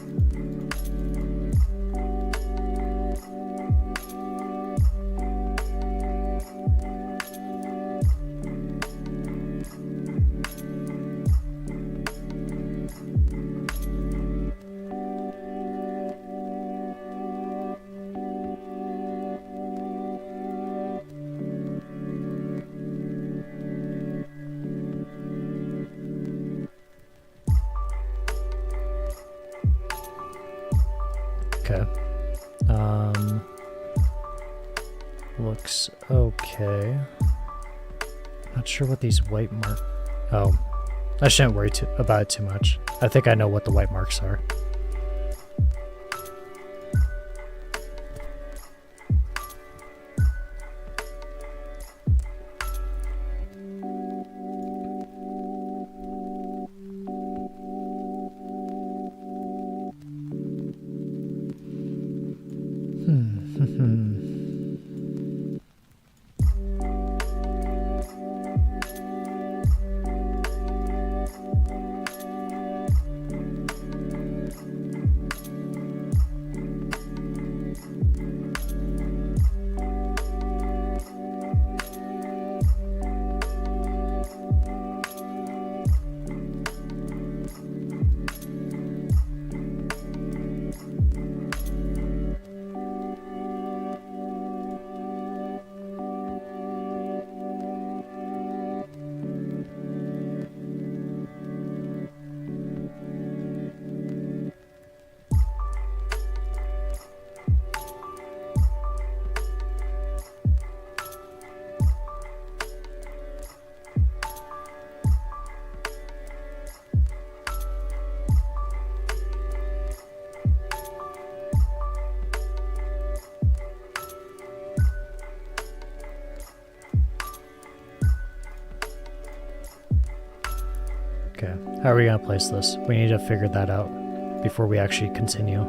Okay. Looks okay. Not sure what these white marks. Oh, I shouldn't worry about it too much. I think I know what the white marks are. Okay, how are we gonna place this? We need to figure that out before we actually continue.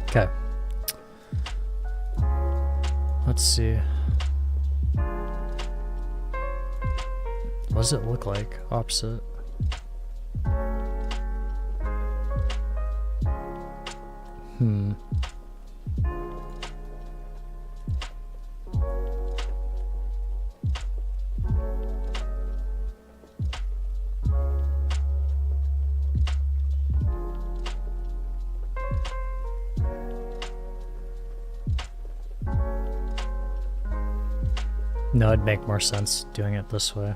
Okay. Let's see. What does it look like? Opposite. No, it'd make more sense doing it this way.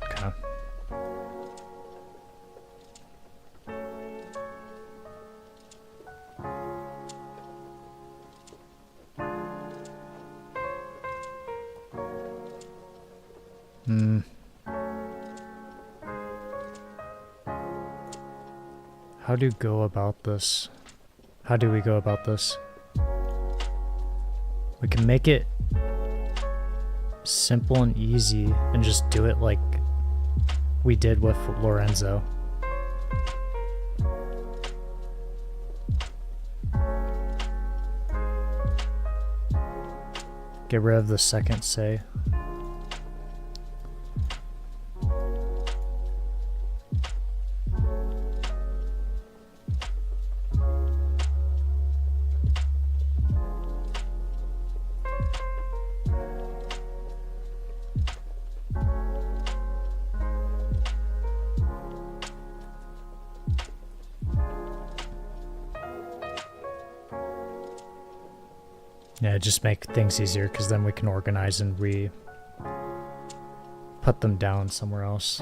Okay. How do you go about this? How do we go about this? We can make it simple and easy and just do it like we did with Lorenzo. Get rid of the second say. Yeah, just make things easier because then we can organize and put them down somewhere else.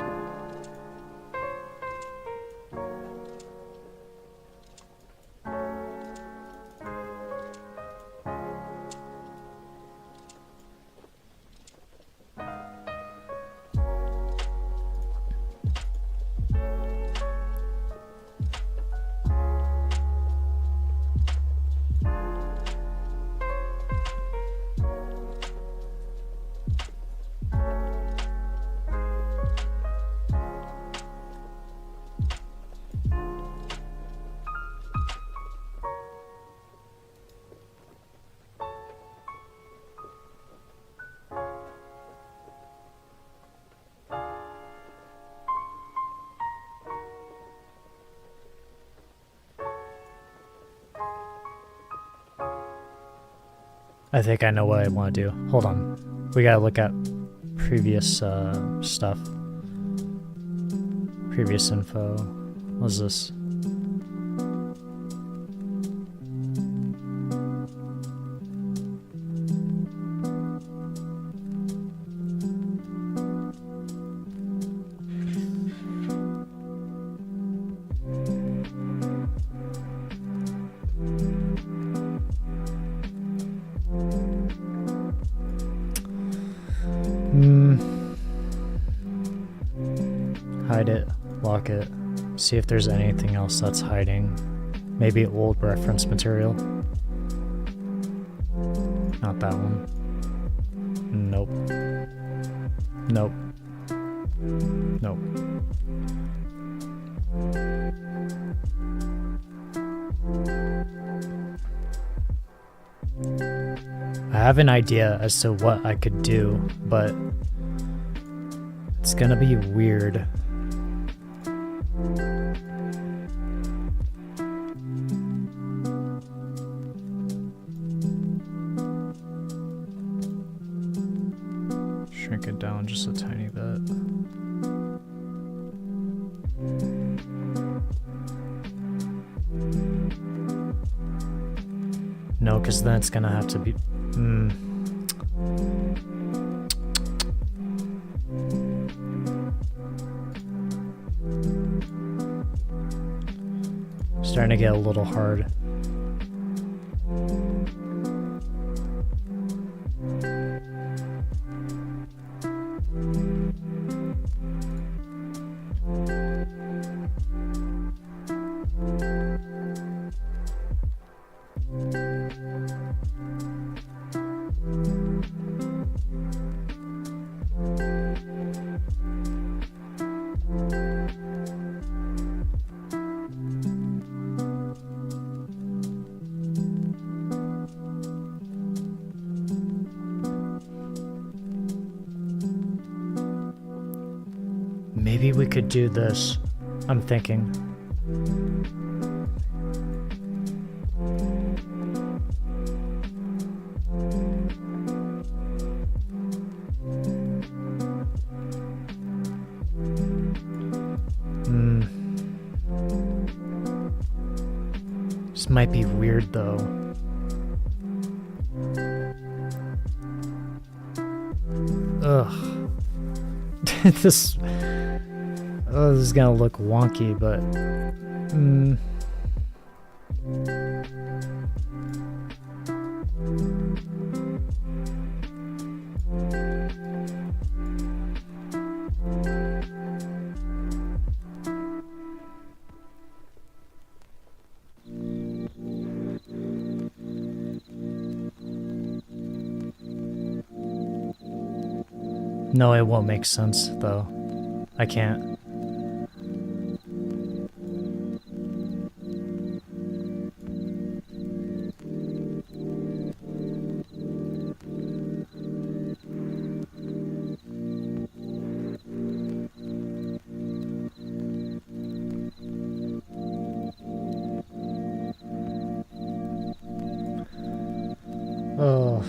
I think I know what I want to do. Hold on. We gotta look at previous stuff. Previous info. What's this? Hide it, lock it, see if there's anything else that's hiding. Maybe old reference material. Not that one. Nope. Nope. Nope. I have an idea as to what I could do, but it's gonna be weird. Shrink it down just a tiny bit. No because then it's gonna have to be. Starting to get a little hard. Maybe we could do this. I'm thinking. This might be weird though. Ugh. This is gonna look wonky, but no, it won't make sense though. I can't. Oh.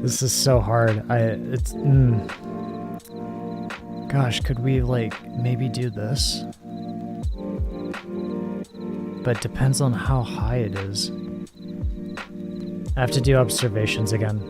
This is so hard. Gosh, could we like maybe do this? But it depends on how high it is. I have to do observations again.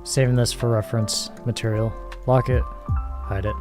Saving this for reference material. Lock it. Hide it.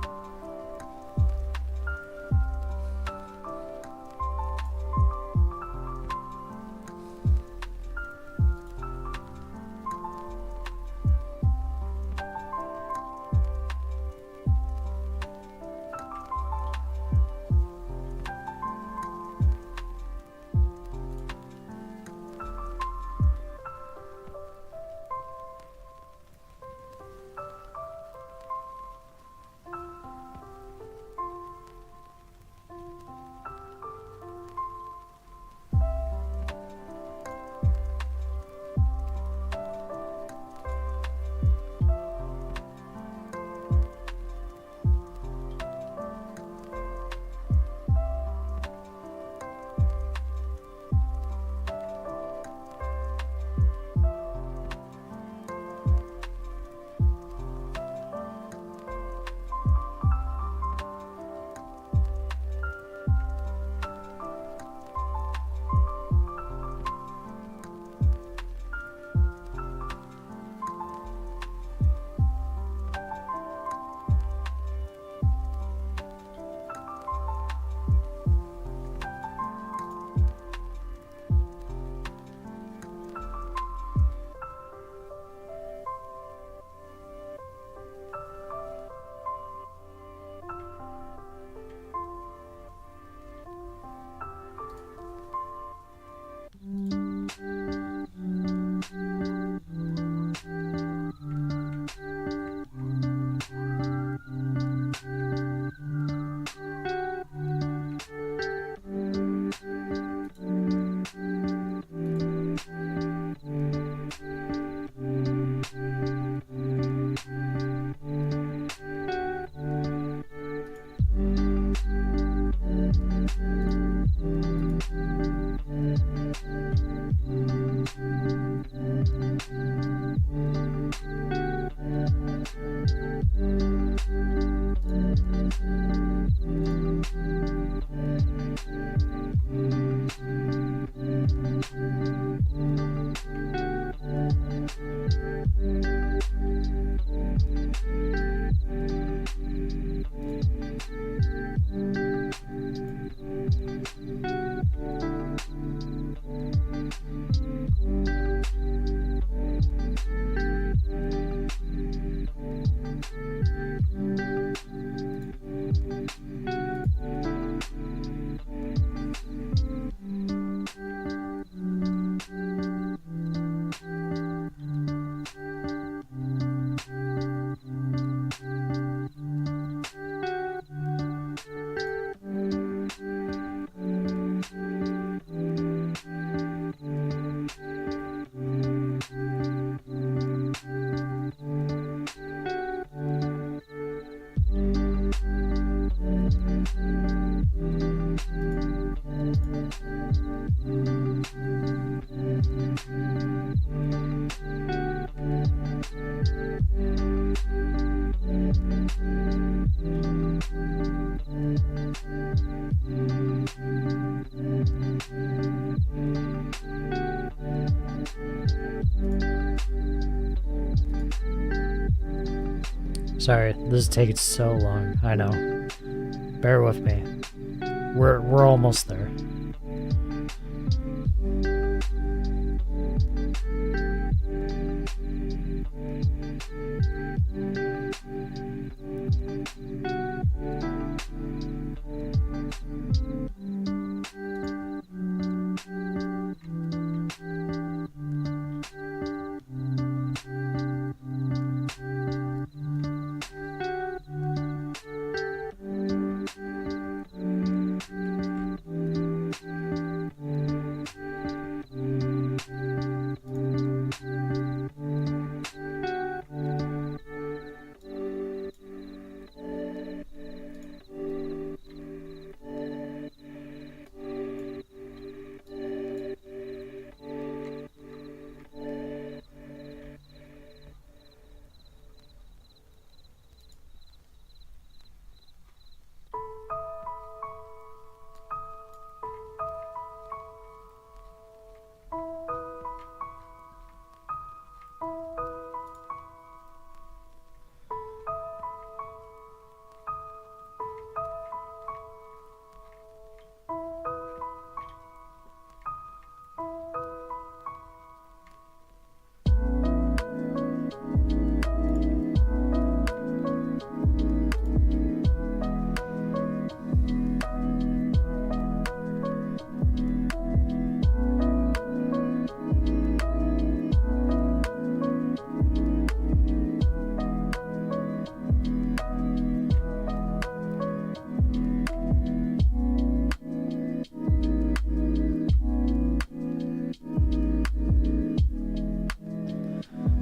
Sorry, this is taking so long. I know. Bear with me. We're almost there.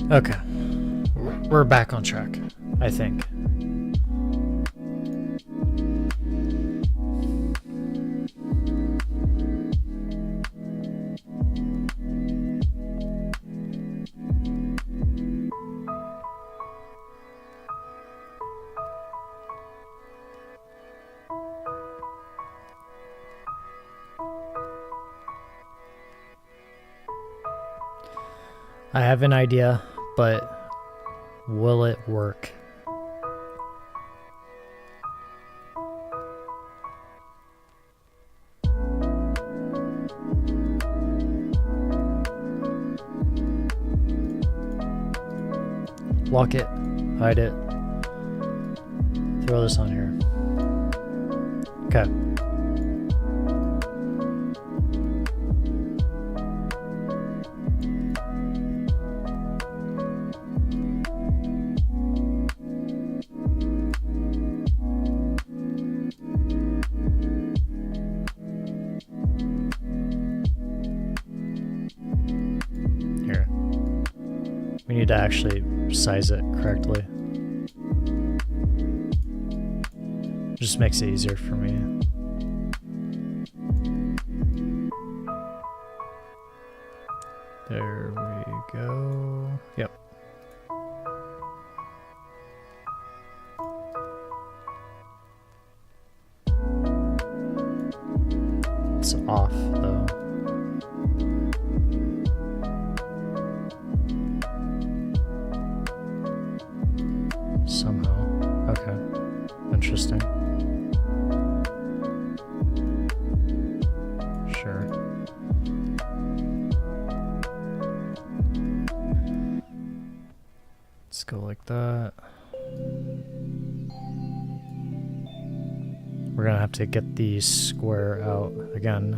Okay. We're back on track, I think. I have an idea, but will it work? Lock it, hide it, throw this on here. Okay. Here. We need to actually size it correctly. Just makes it easier for me. There we go. Yep. It's off though. Somehow. Okay. Interesting. Sure. Let's go like that. We're gonna have to get the square out again.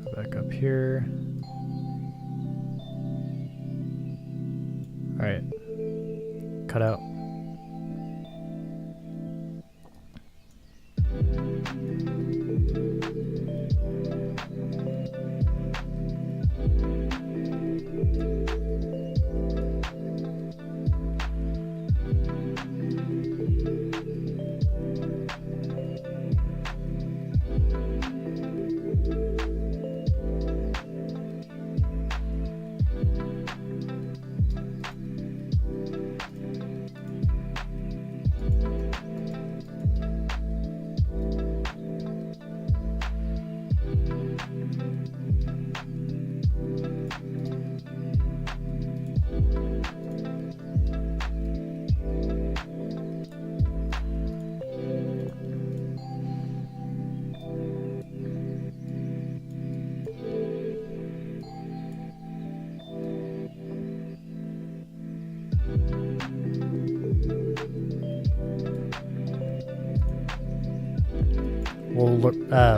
Go back up here. Alright. Cut out.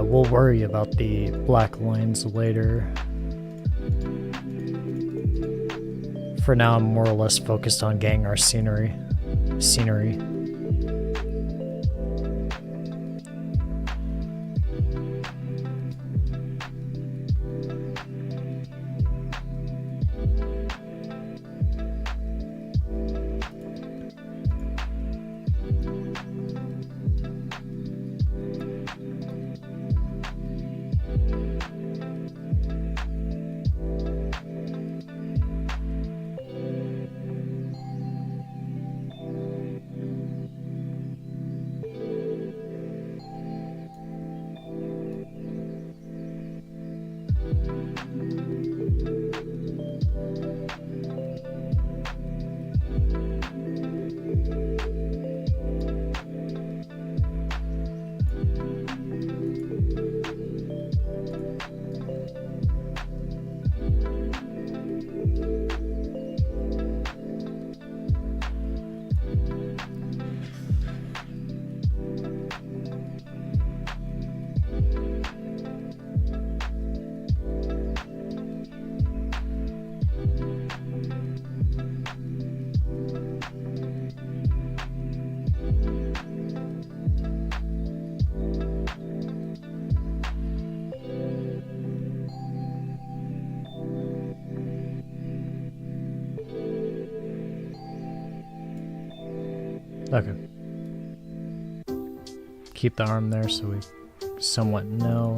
We'll worry about the black lines later. For now, I'm more or less focused on getting our scenery. Okay. Keep the arm there so we somewhat know.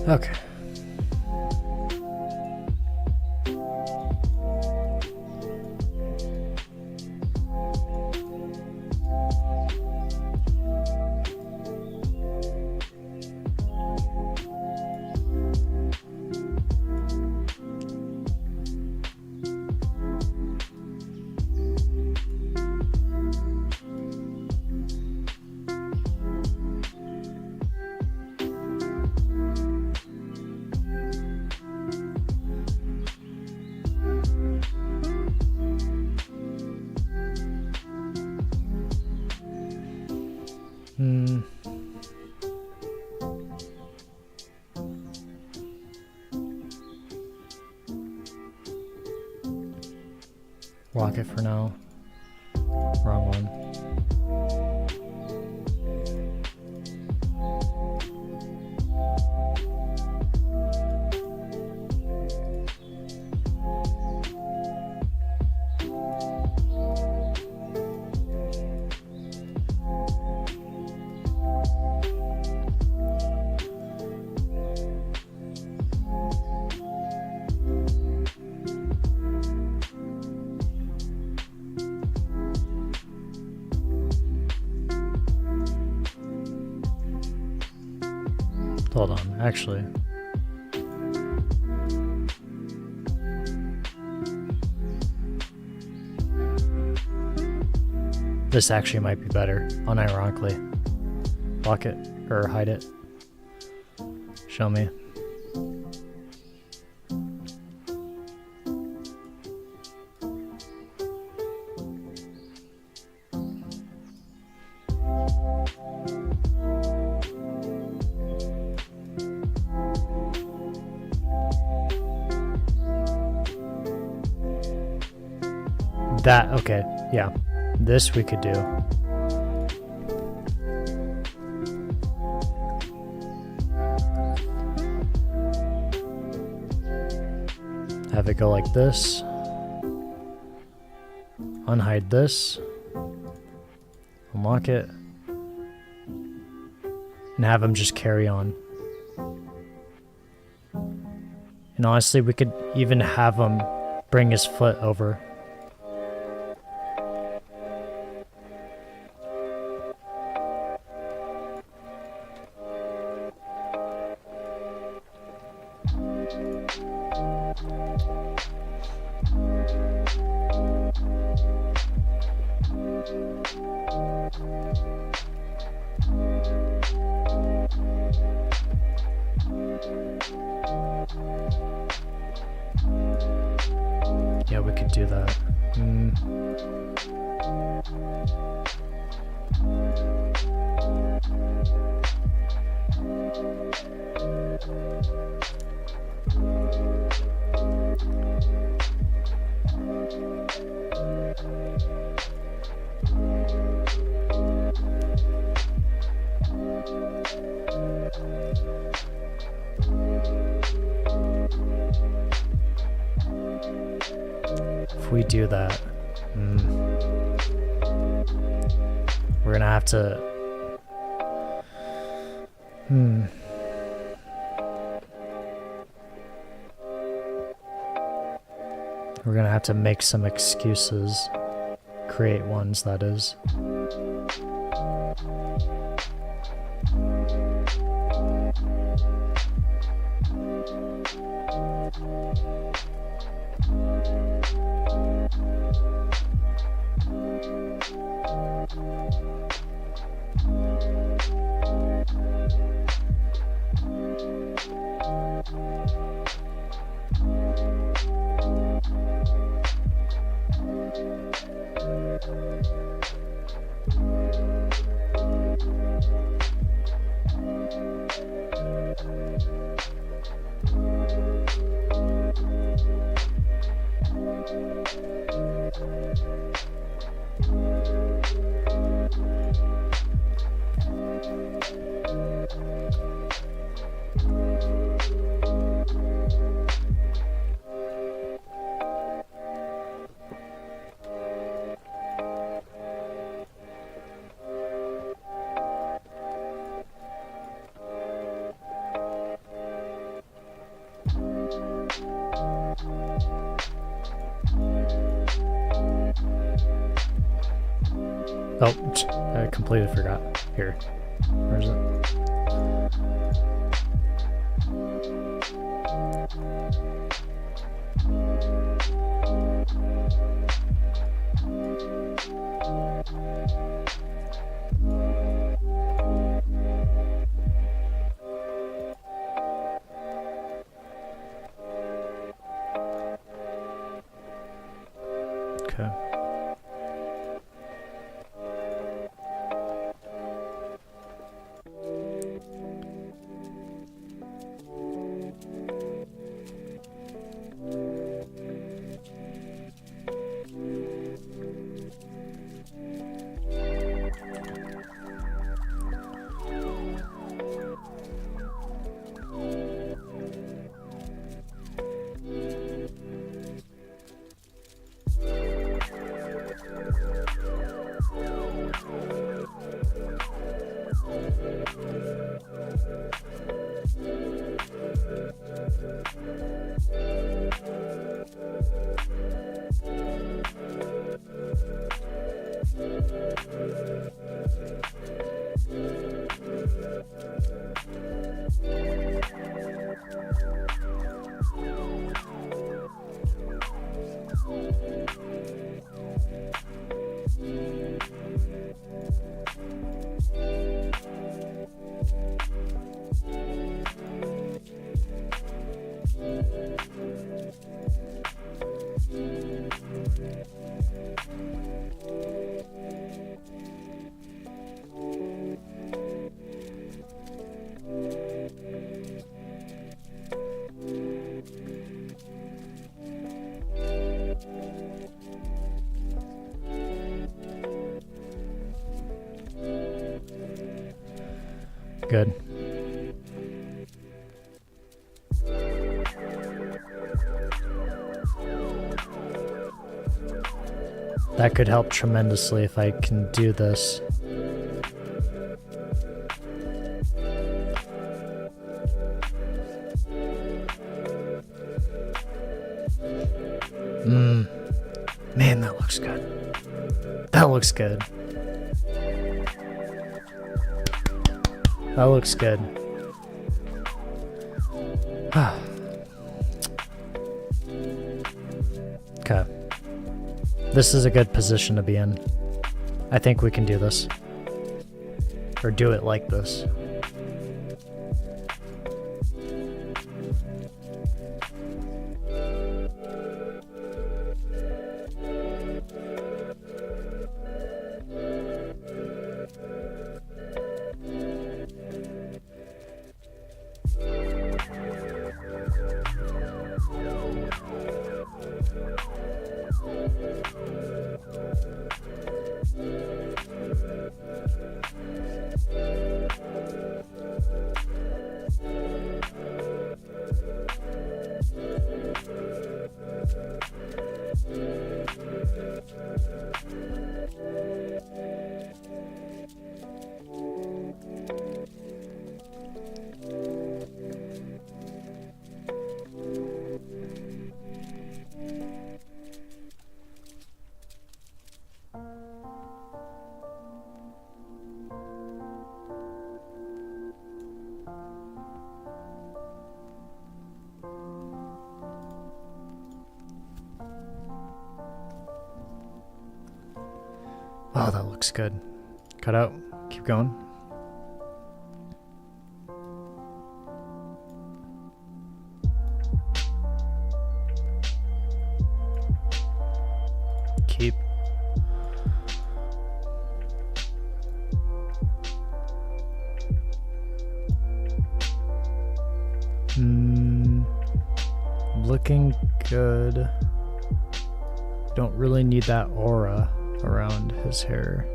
Okay. Lock it for now. Wrong one. Hold on, actually. This actually might be better, unironically. Lock it, or hide it. Show me. That, okay, yeah. This we could do. Have it go like this. Unhide this. Unlock it. And have him just carry on. And honestly, we could even have him bring his foot over. Yeah, we could do that. If we do that, we're gonna have to. We're gonna have to make some excuses. Create ones, that is. Oh, I completely forgot. Here. Where is it? Okay. Good. That could help tremendously if I can do this. Man, that looks good. That looks good. That looks good. Okay. This is a good position to be in. I think we can do this. Or do it like this. Oh, that looks good. Cut out. Keep going. Keep. Looking good. Don't really need that aura around his hair.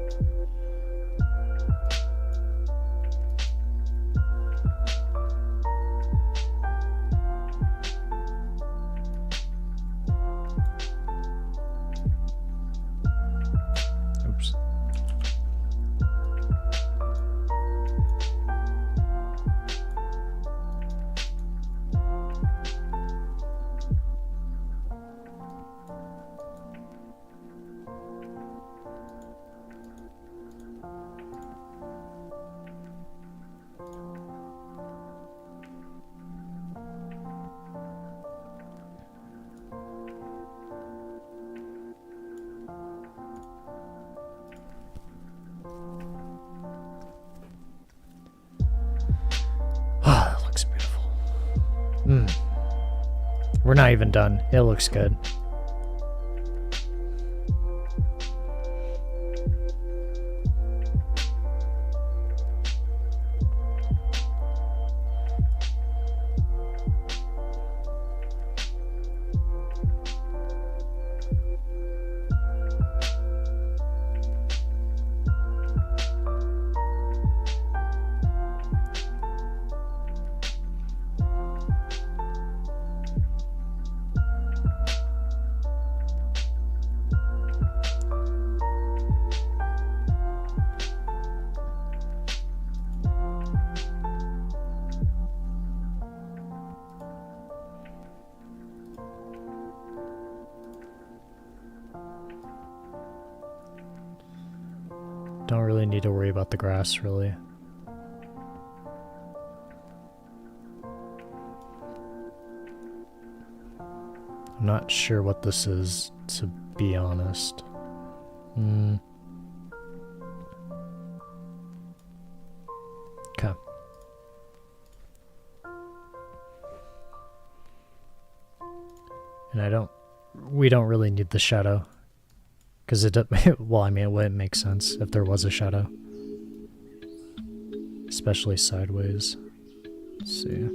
Oops. We're not even done. It looks good. Don't really need to worry about the grass, really. I'm not sure what this is, to be honest. Okay. And we don't really need the shadow. Because well, I mean, it wouldn't make sense if there was a shadow. Especially sideways. Let's see.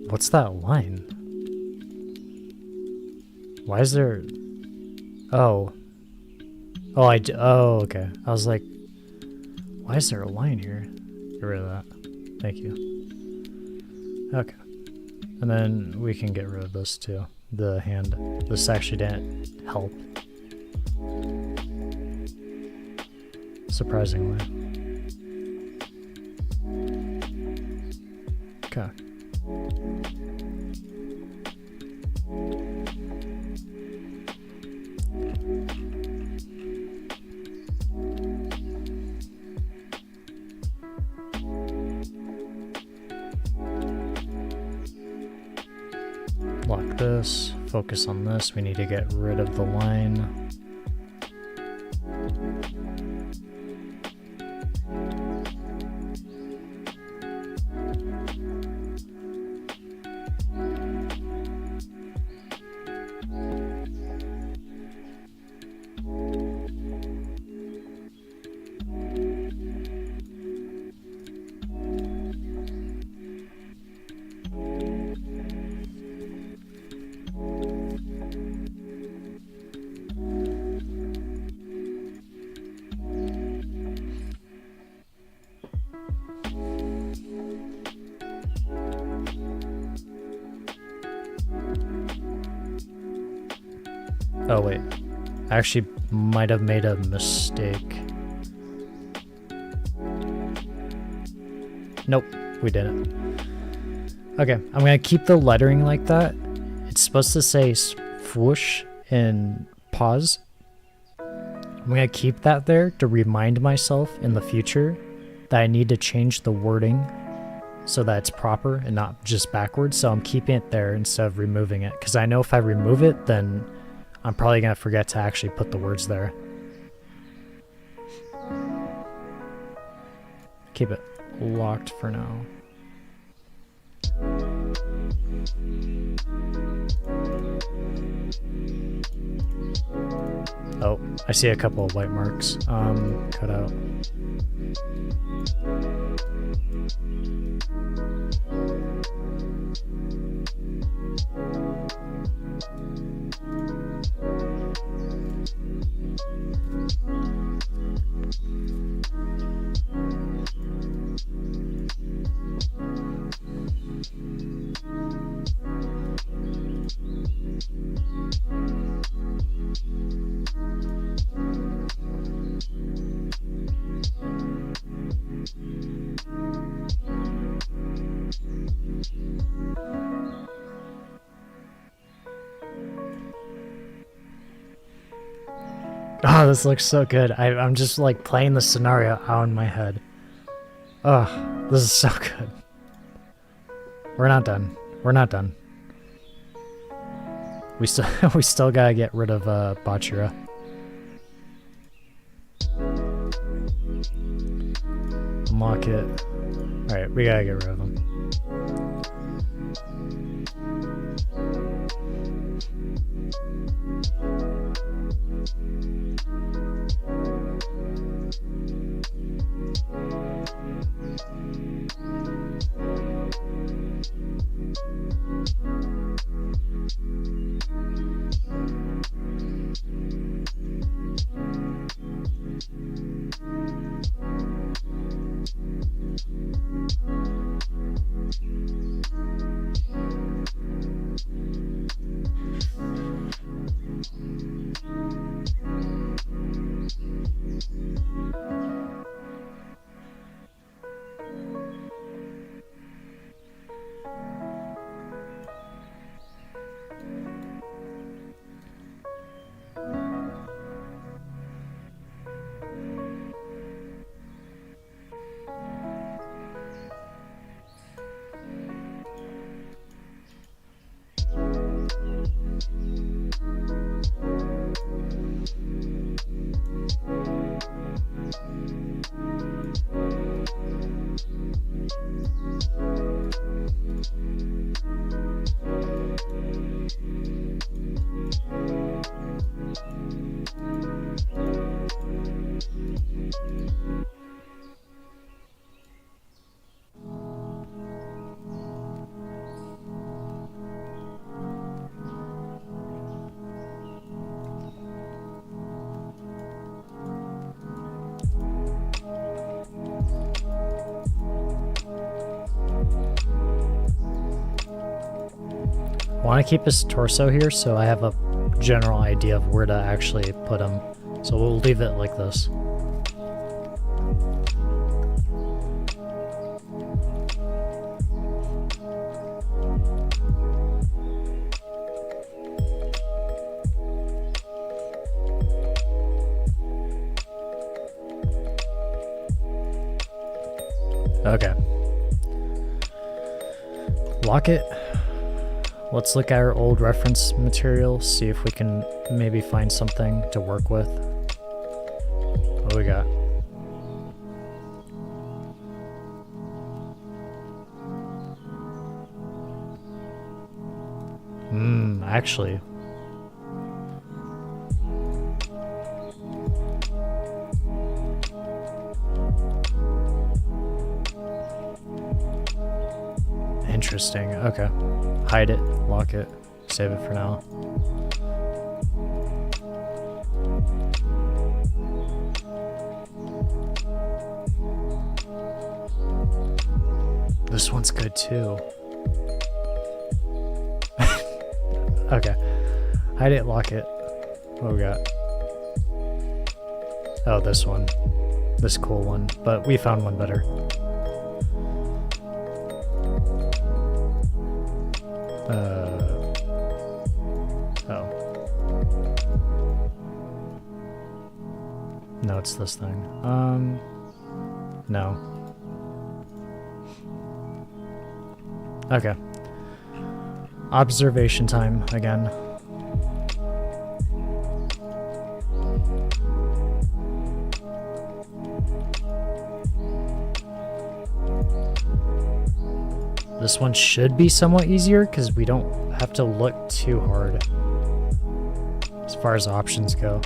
What's that line? Why is there... Oh. Oh, oh, okay. I was like, why is there a line here? Get rid of that. Thank you. Okay. And then we can get rid of this too. The hand. This actually didn't help. Surprisingly. Okay. Lock this, focus on this. We need to get rid of the line. Oh wait, I actually might have made a mistake. Nope, we didn't. Okay, I'm gonna keep the lettering like that. It's supposed to say swoosh in pause. I'm gonna keep that there to remind myself in the future that I need to change the wording so that it's proper and not just backwards. So I'm keeping it there instead of removing it, because I know if I remove it, then I'm probably going to forget to actually put the words there. Keep it locked for now. Oh. I see a couple of white marks. Cut out. Oh, this looks so good. I'm just like playing the scenario out in my head. Oh, this is so good. We're not done. We're not done. We still gotta get rid of Bachira. Unlock it. Alright, we gotta get rid of him. I want to keep his torso here so I have a general idea of where to actually put him. So we'll leave it like this. Okay. Lock it. Let's look at our old reference material, see if we can maybe find something to work with. What do we got? Actually. Interesting. Okay. Hide it, lock it, save it for now. This one's good too. Okay. Hide it, lock it. What we got? Oh, this one. This cool one. But we found one better. No, it's this thing. No. Okay. Observation time again. This one should be somewhat easier because we don't have to look too hard as far as options go.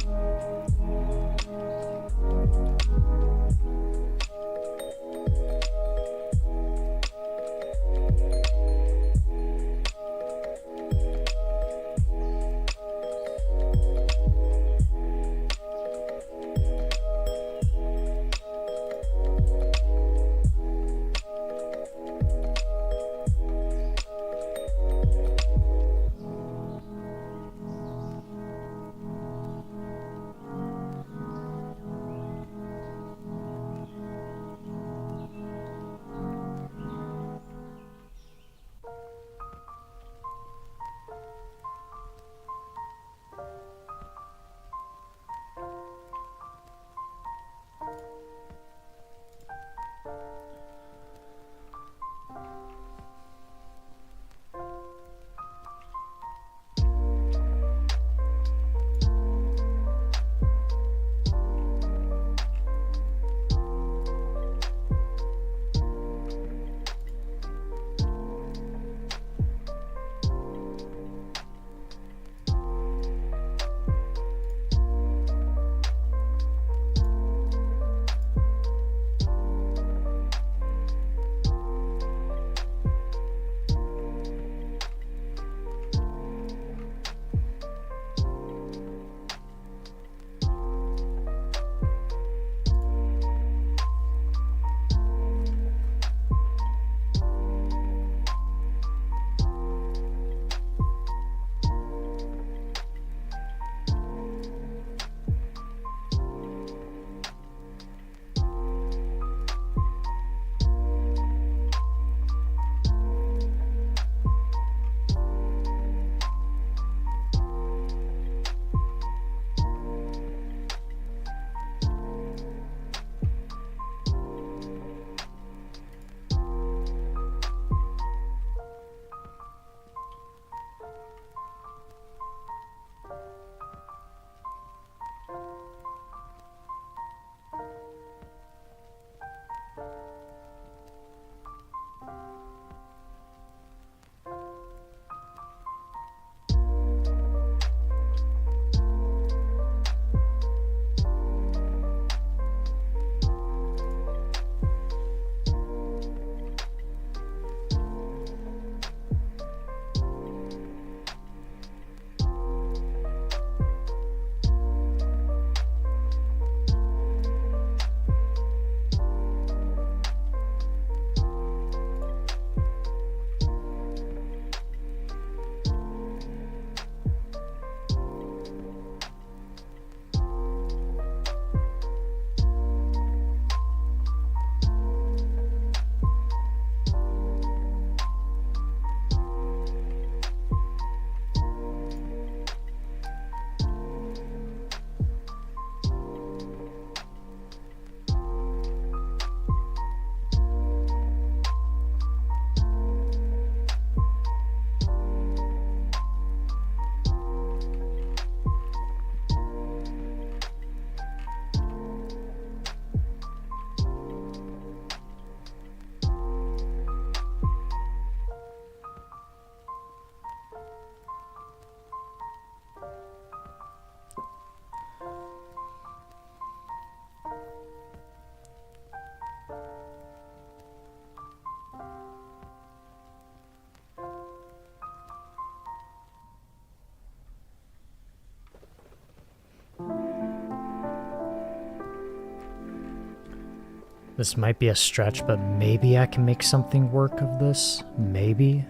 This might be a stretch, but maybe I can make something work of this. Maybe.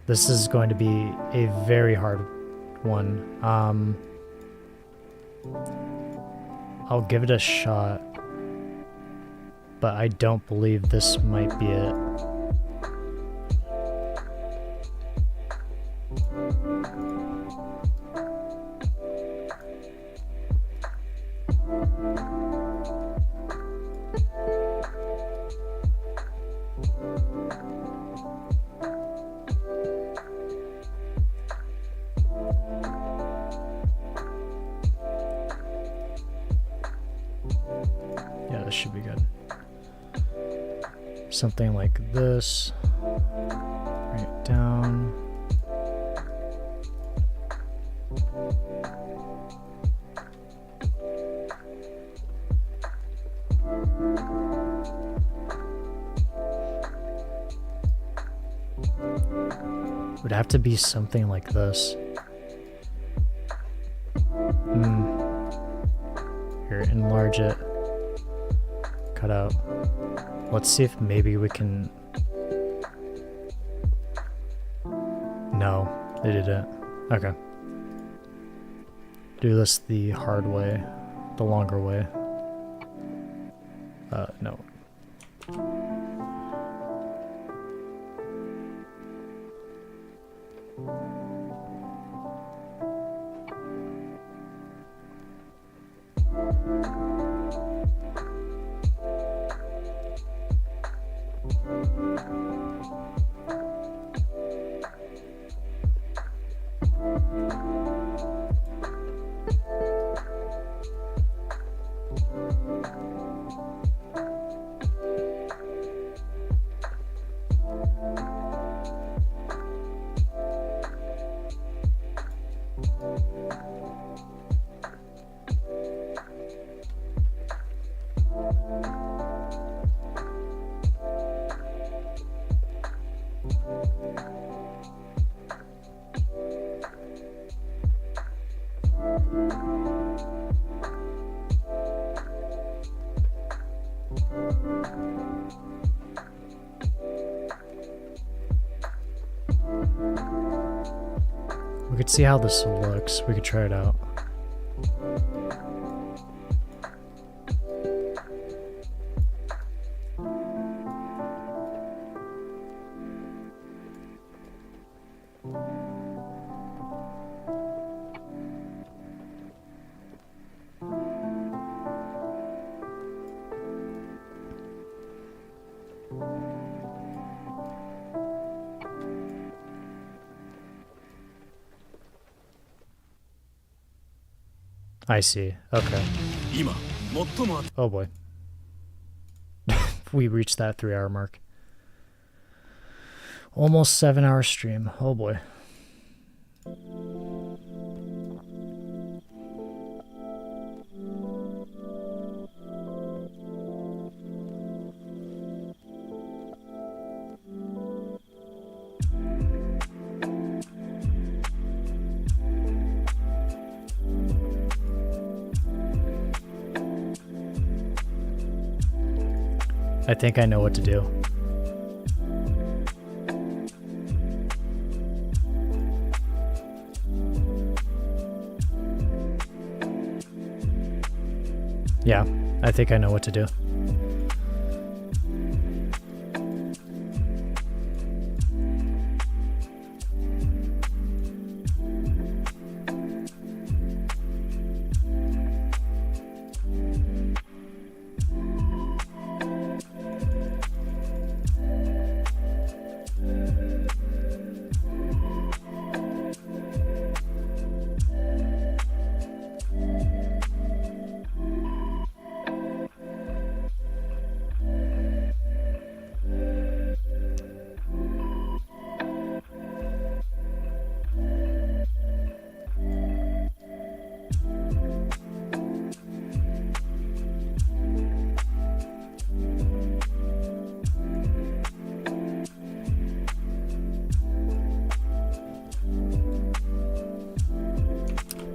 This is going to be a very hard one. I'll give it a shot, but I don't believe this might be it. Yeah, this should be good. Something like this. Right down. Would have to be something like this. Here, enlarge it. Cut out. Let's see if maybe we can... No, they didn't. Okay. Do this the hard way. The longer way. No. We could see how this looks. We could try it out. I see. Okay. Oh boy. We reached that 3-hour mark. Almost 7-hour stream. Oh boy. I think I know what to do. Yeah, I think I know what to do.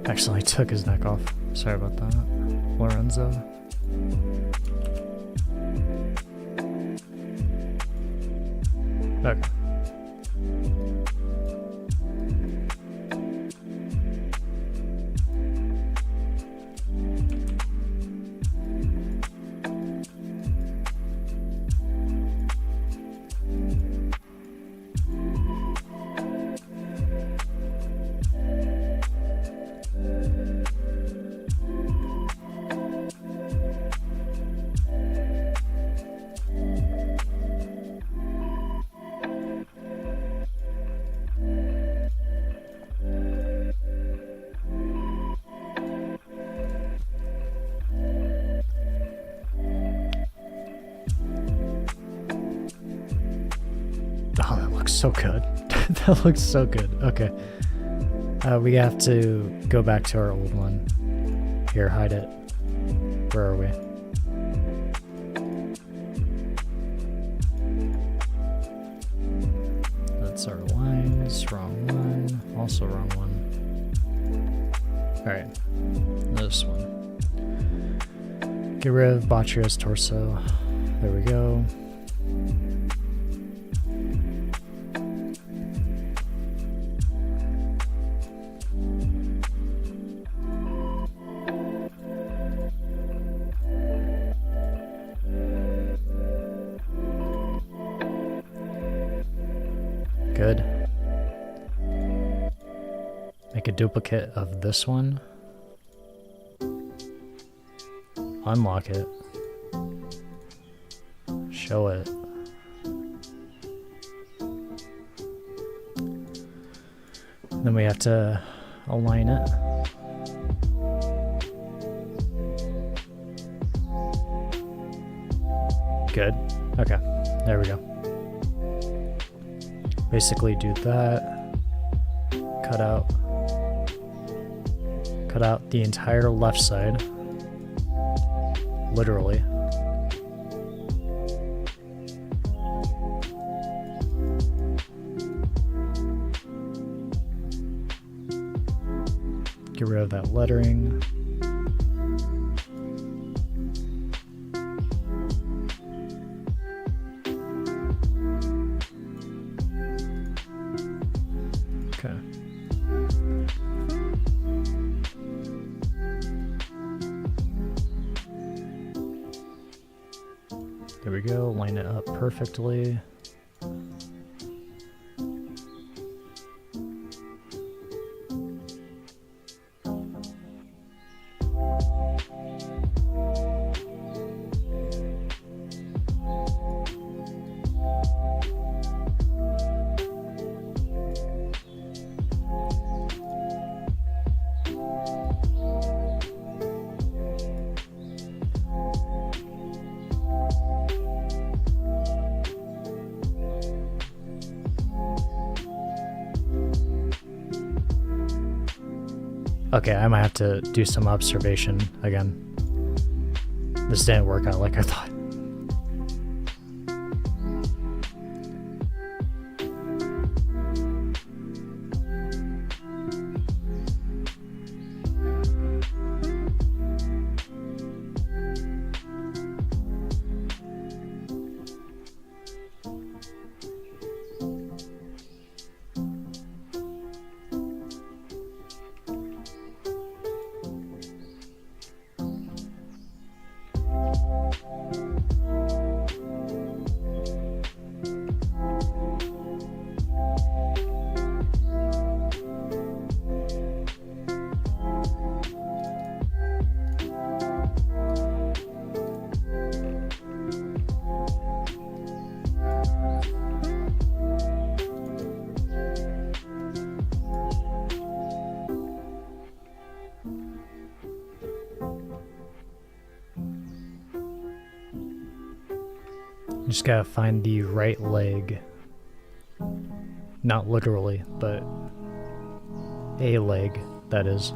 Accidentally took his neck off. Sorry about that, Lorenzo. Oh, that looks so good. That looks so good. Okay. We have to go back to our old one. Here, hide it. Where are we? That's our lines. Wrong one. Also wrong one. Alright. This one. Get rid of Bachira's torso. There we go. Good. Make a duplicate of this one. Unlock it. Show it. Then we have to align it. Good. Okay. There we go. Basically do that. Cut out the entire left side. Literally. Get rid of that lettering. Okay. There we go, line it up perfectly. Okay, I might have to do some observation again. This didn't work out like I thought. Just gotta find the right leg. Not literally, but a leg, that is.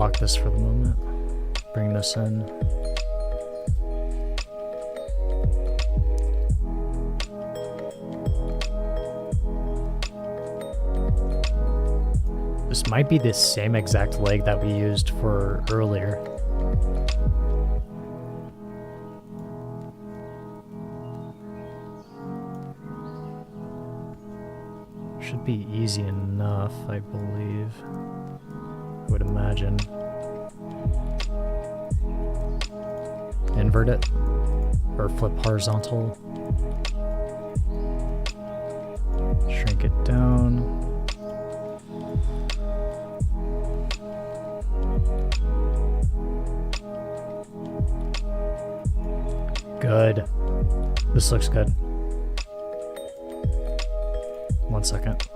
lock this for the moment. Bring this in. This might be the same exact leg that we used for earlier. Should be easy enough, I believe. I would imagine. Invert it. Or flip horizontal. Shrink it down. Good. This looks good. 1 second.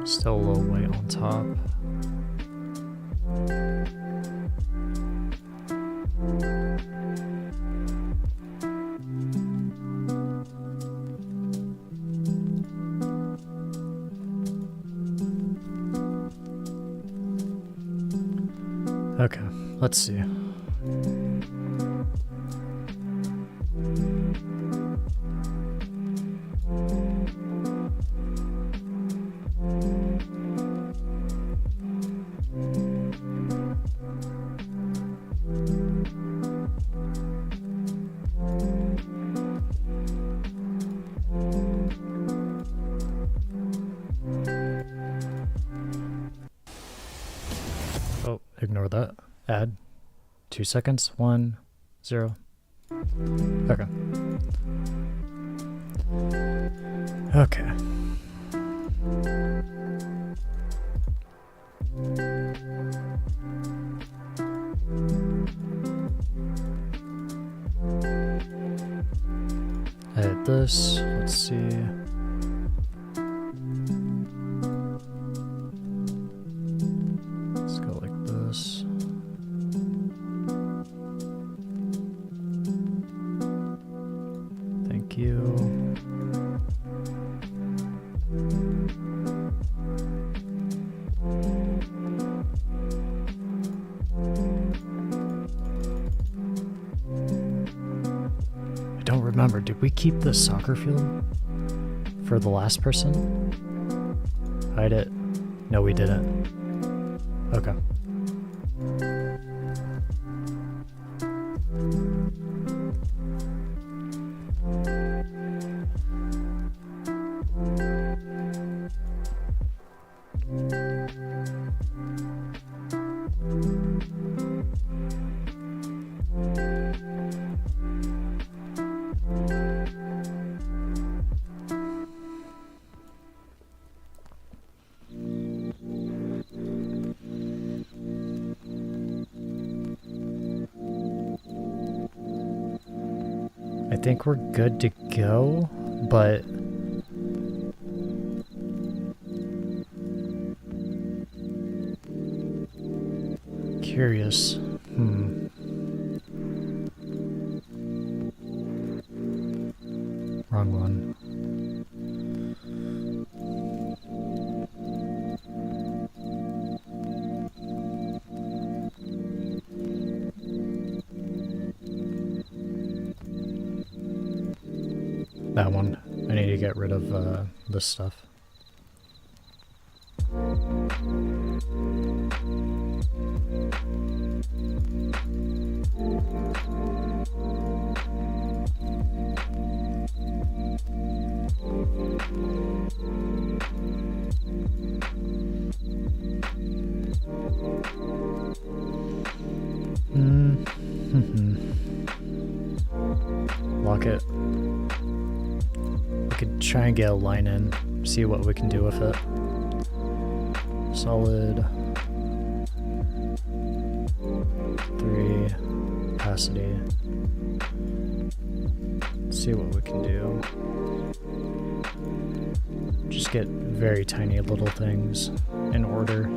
Still a little weight on top. Okay, let's see. Oh, ignore that. Add 2 seconds. 1, 0. Okay. Okay. Edit this. Let's see. Let's go like this. Thank you. I don't remember. Did we keep the soccer field for the last person? Hide it. No, we didn't. Okay. I think we're good to go, but curious. Wrong one. That one. I need to get rid of this stuff. Lock it. We could try and get a line in, see what we can do with it. Solid 3 opacity. See what we can do. Just get very tiny little things in order.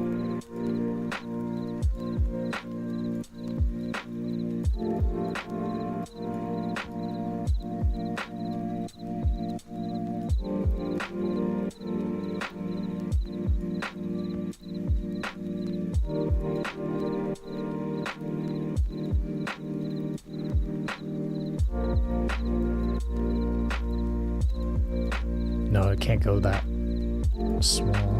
No, it can't go that small.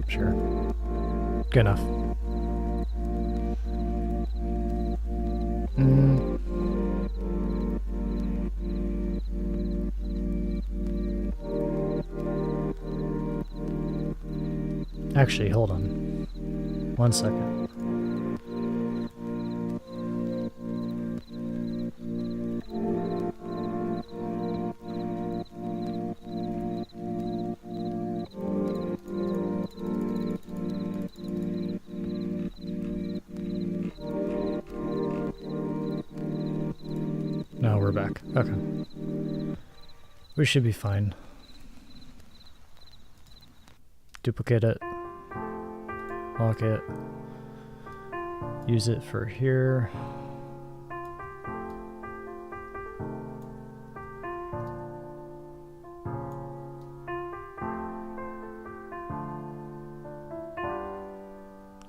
Sure. Good enough. Actually, hold on. 1 second. Now we're back. Okay. We should be fine. Duplicate it. Lock it. Use it for here.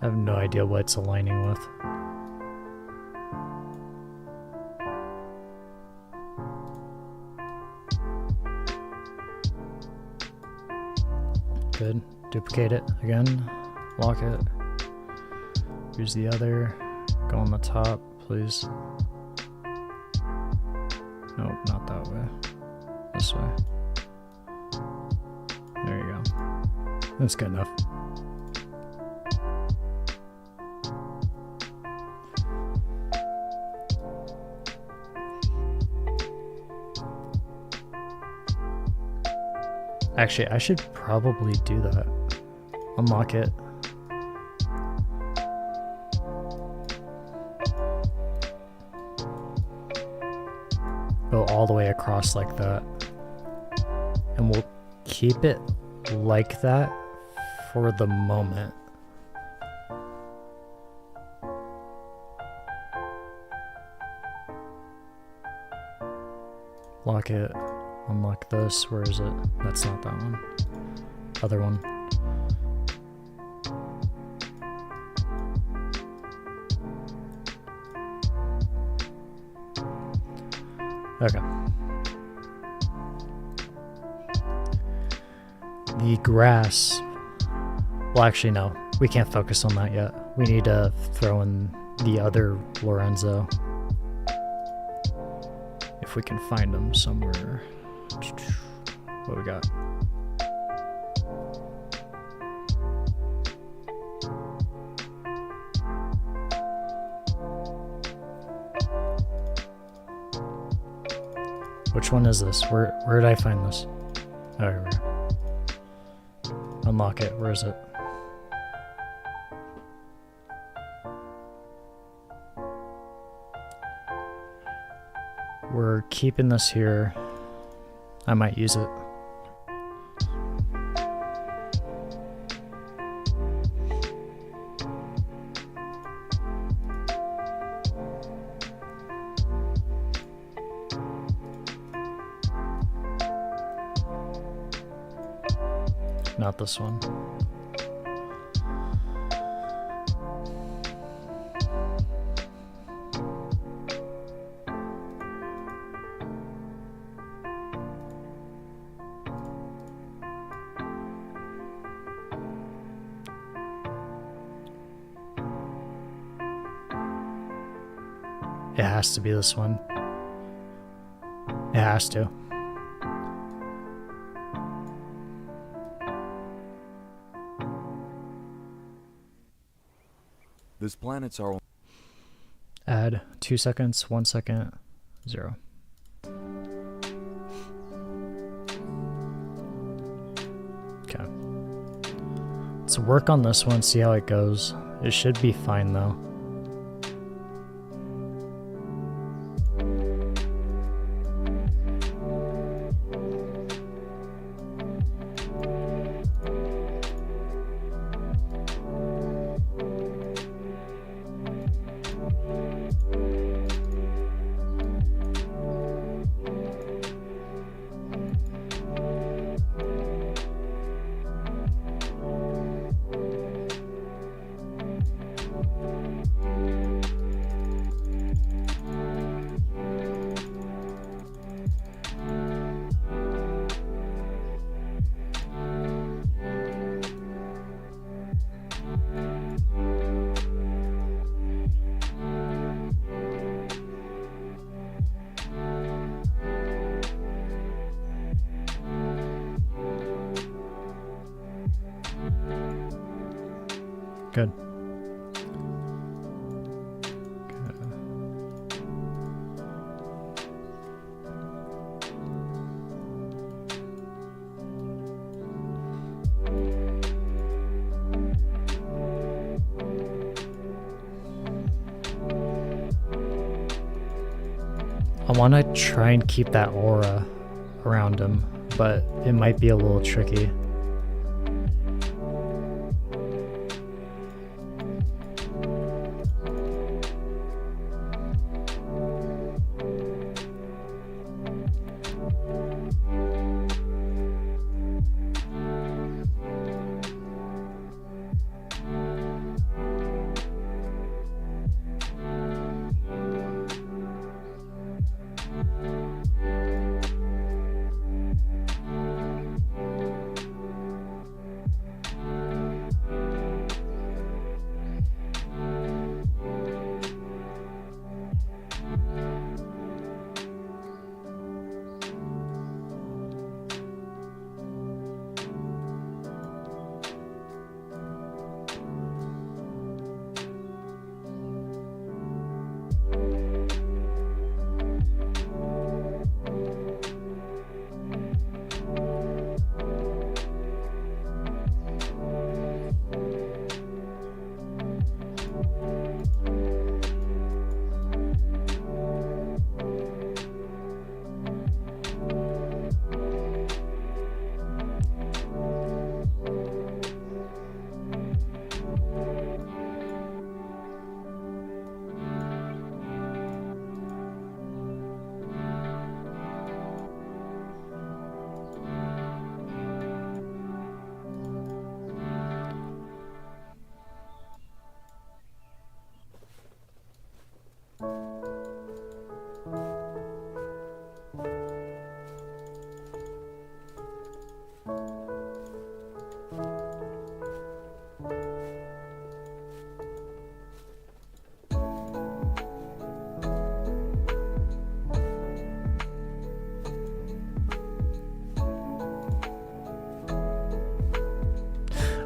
I have no idea what it's aligning with. Good. Duplicate it again. Lock it. Use the other. Go on the top, please. Nope, not that way. This way. There you go. That's good enough. Actually, I should probably do that. Unlock it. Go all the way across like that. And we'll keep it like that for the moment. Lock it. Unlock this. Where is it? That's not that one. Other one. Okay. The grass. Well, actually, no. We can't focus on that yet. We need to throw in the other Lorenzo. If we can find him somewhere. What we got? Which one is this? Where did I find this? Oh, here we go. unlock it. Where is it? We're keeping this here. I might use it. Not this one. It has to be this one. It has to. This planet's our... Add 2 seconds, 1 second, 0. Okay. Let's work on this one, see how it goes. It should be fine though. Good. I want to try and keep that aura around him, but it might be a little tricky.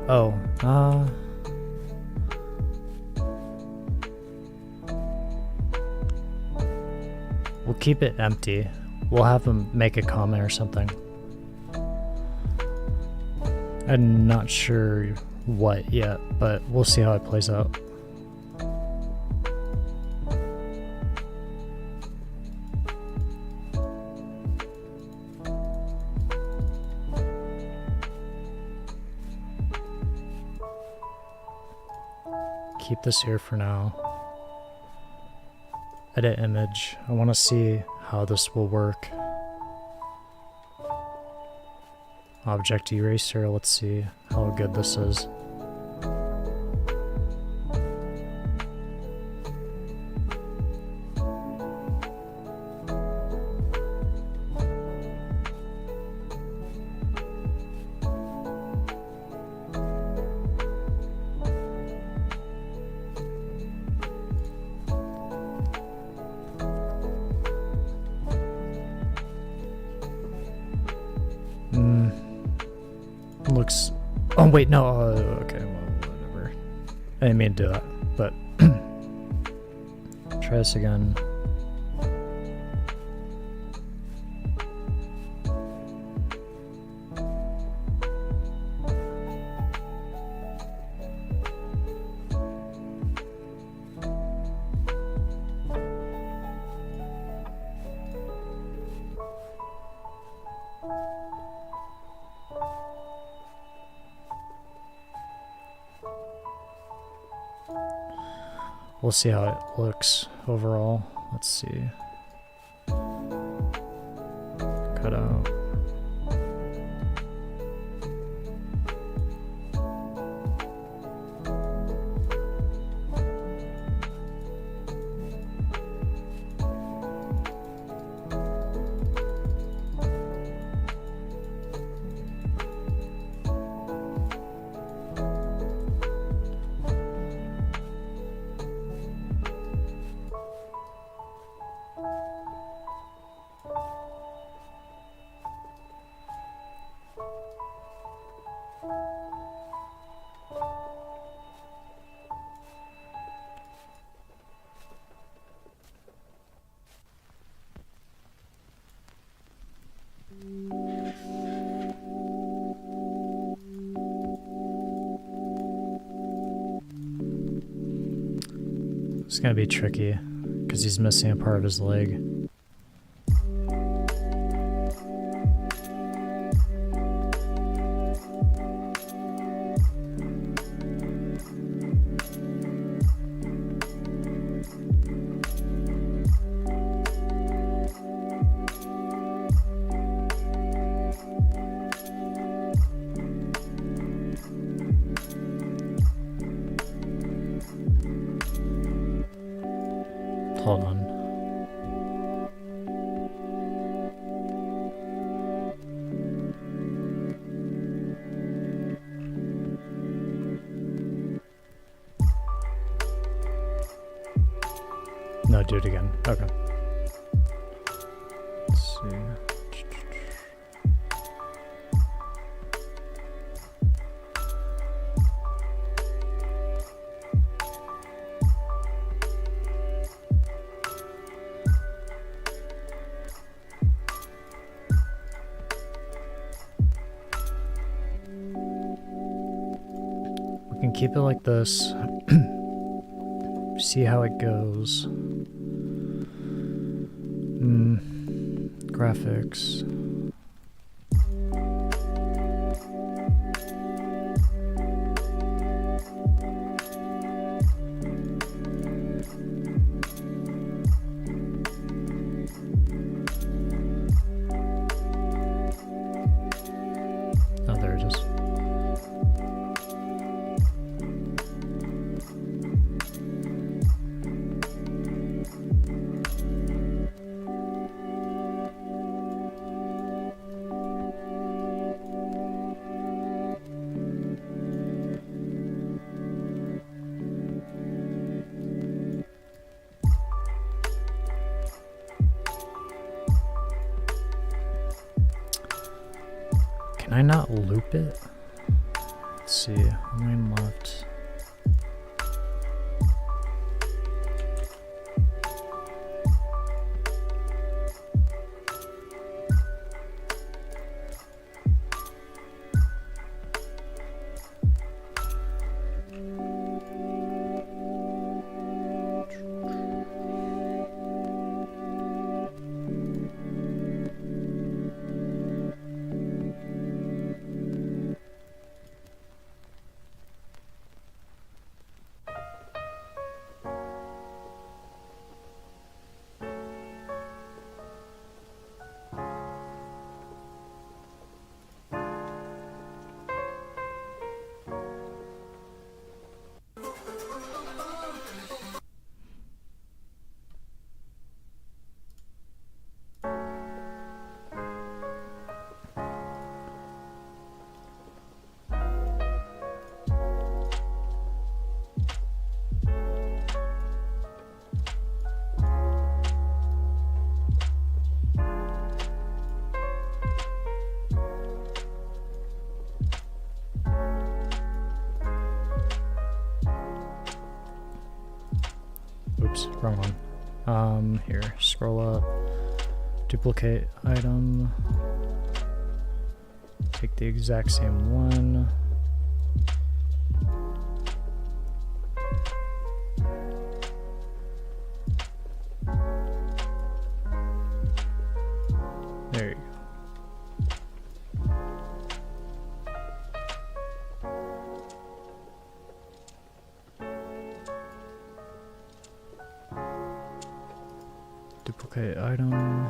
Oh, we'll keep it empty. We'll have him make a comment or something. I'm not sure what yet, but we'll see how it plays out. Keep this here for now. Edit image. I want to see how this will work. Object eraser. Let's see how good this is. Looks... Oh wait, no, okay, well, whatever. I didn't mean to do that, but... Try this again. We'll see how it looks overall. Let's see. Cut out. It's gonna be tricky because he's missing a part of his leg. Hold on. No, do it again. Okay. Let's see. Keep it like this. See how it goes. Graphics. Oh, there it is. Can I not loop it? Let's see, how many left? Oops, wrong one. Here, scroll up, duplicate item, take the exact same one. There you go. Duplicate item.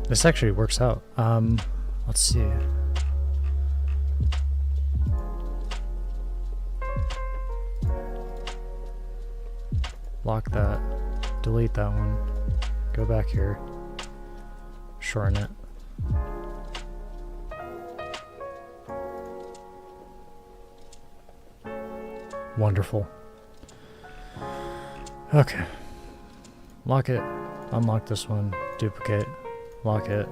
This actually works out. Let's see. Lock that. Delete that one. Go back here. Shorten it. Wonderful. Okay. Lock it. Unlock this one. Duplicate. Lock it.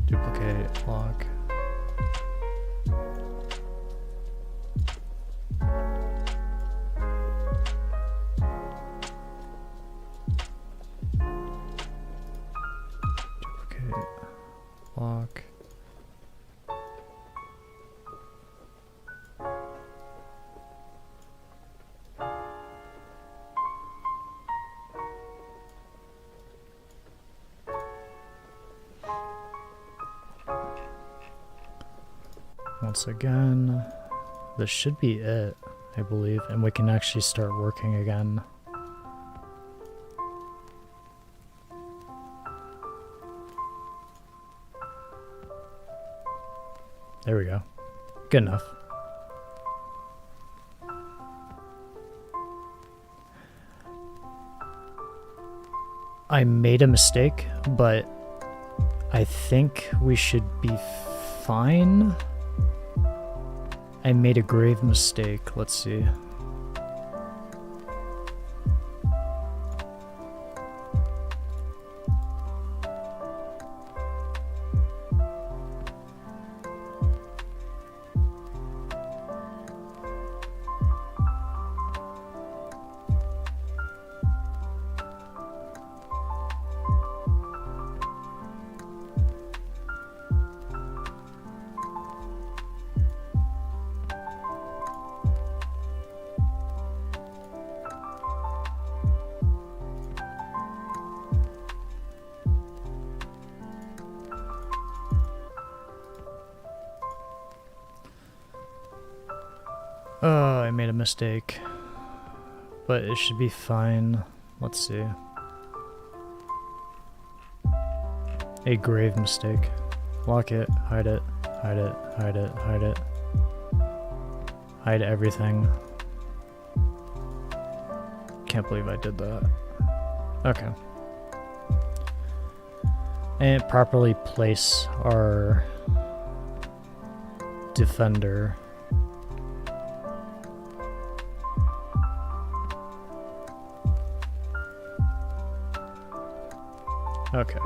Duplicate, lock. Lock. Once again, this should be it, I believe, and we can actually start working again. There we go. Good enough. I made a mistake, but I think we should be fine. I made a grave mistake. Let's see. Oh, I made a mistake. But it should be fine. Let's see. A grave mistake. Lock it, hide it, hide it, hide it, hide it. Hide everything. Can't believe I did that. Okay. And properly place our defender. Okay.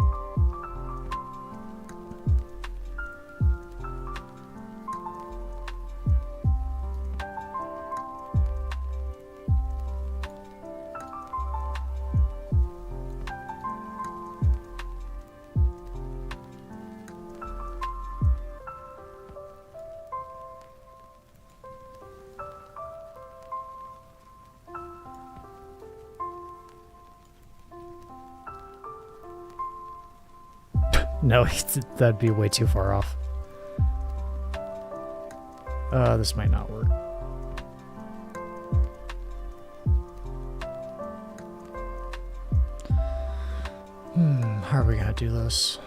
No, that'd be way too far off. This might not work. How are we gonna do this?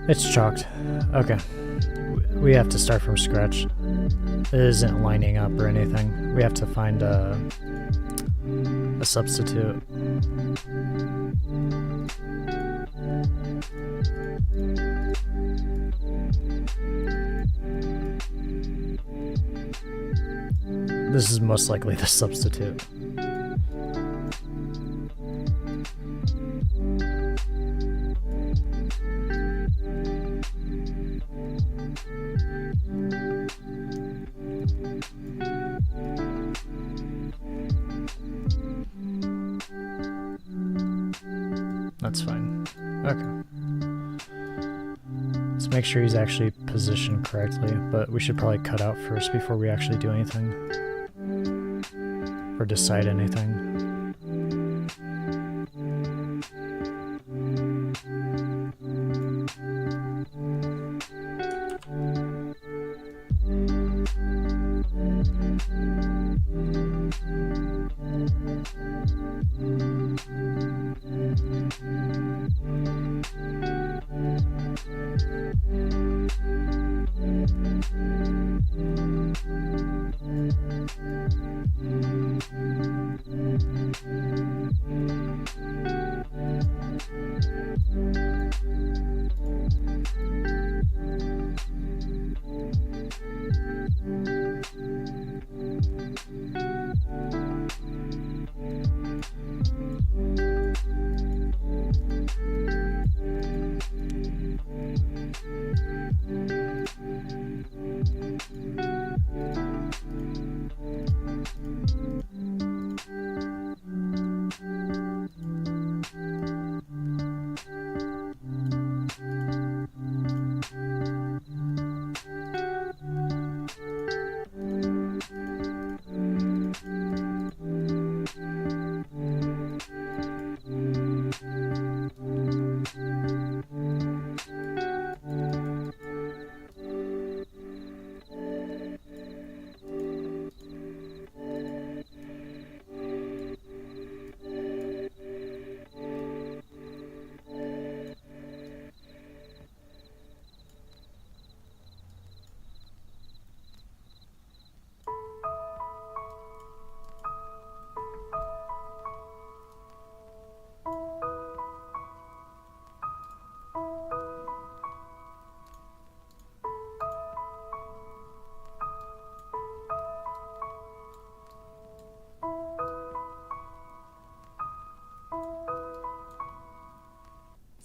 It's chalked. Okay. We have to start from scratch. It isn't lining up or anything. We have to find a substitute. This is most likely the substitute. That's fine. Okay. Let's make sure he's actually positioned correctly, but we should probably cut out first before we actually do anything. Or decide anything.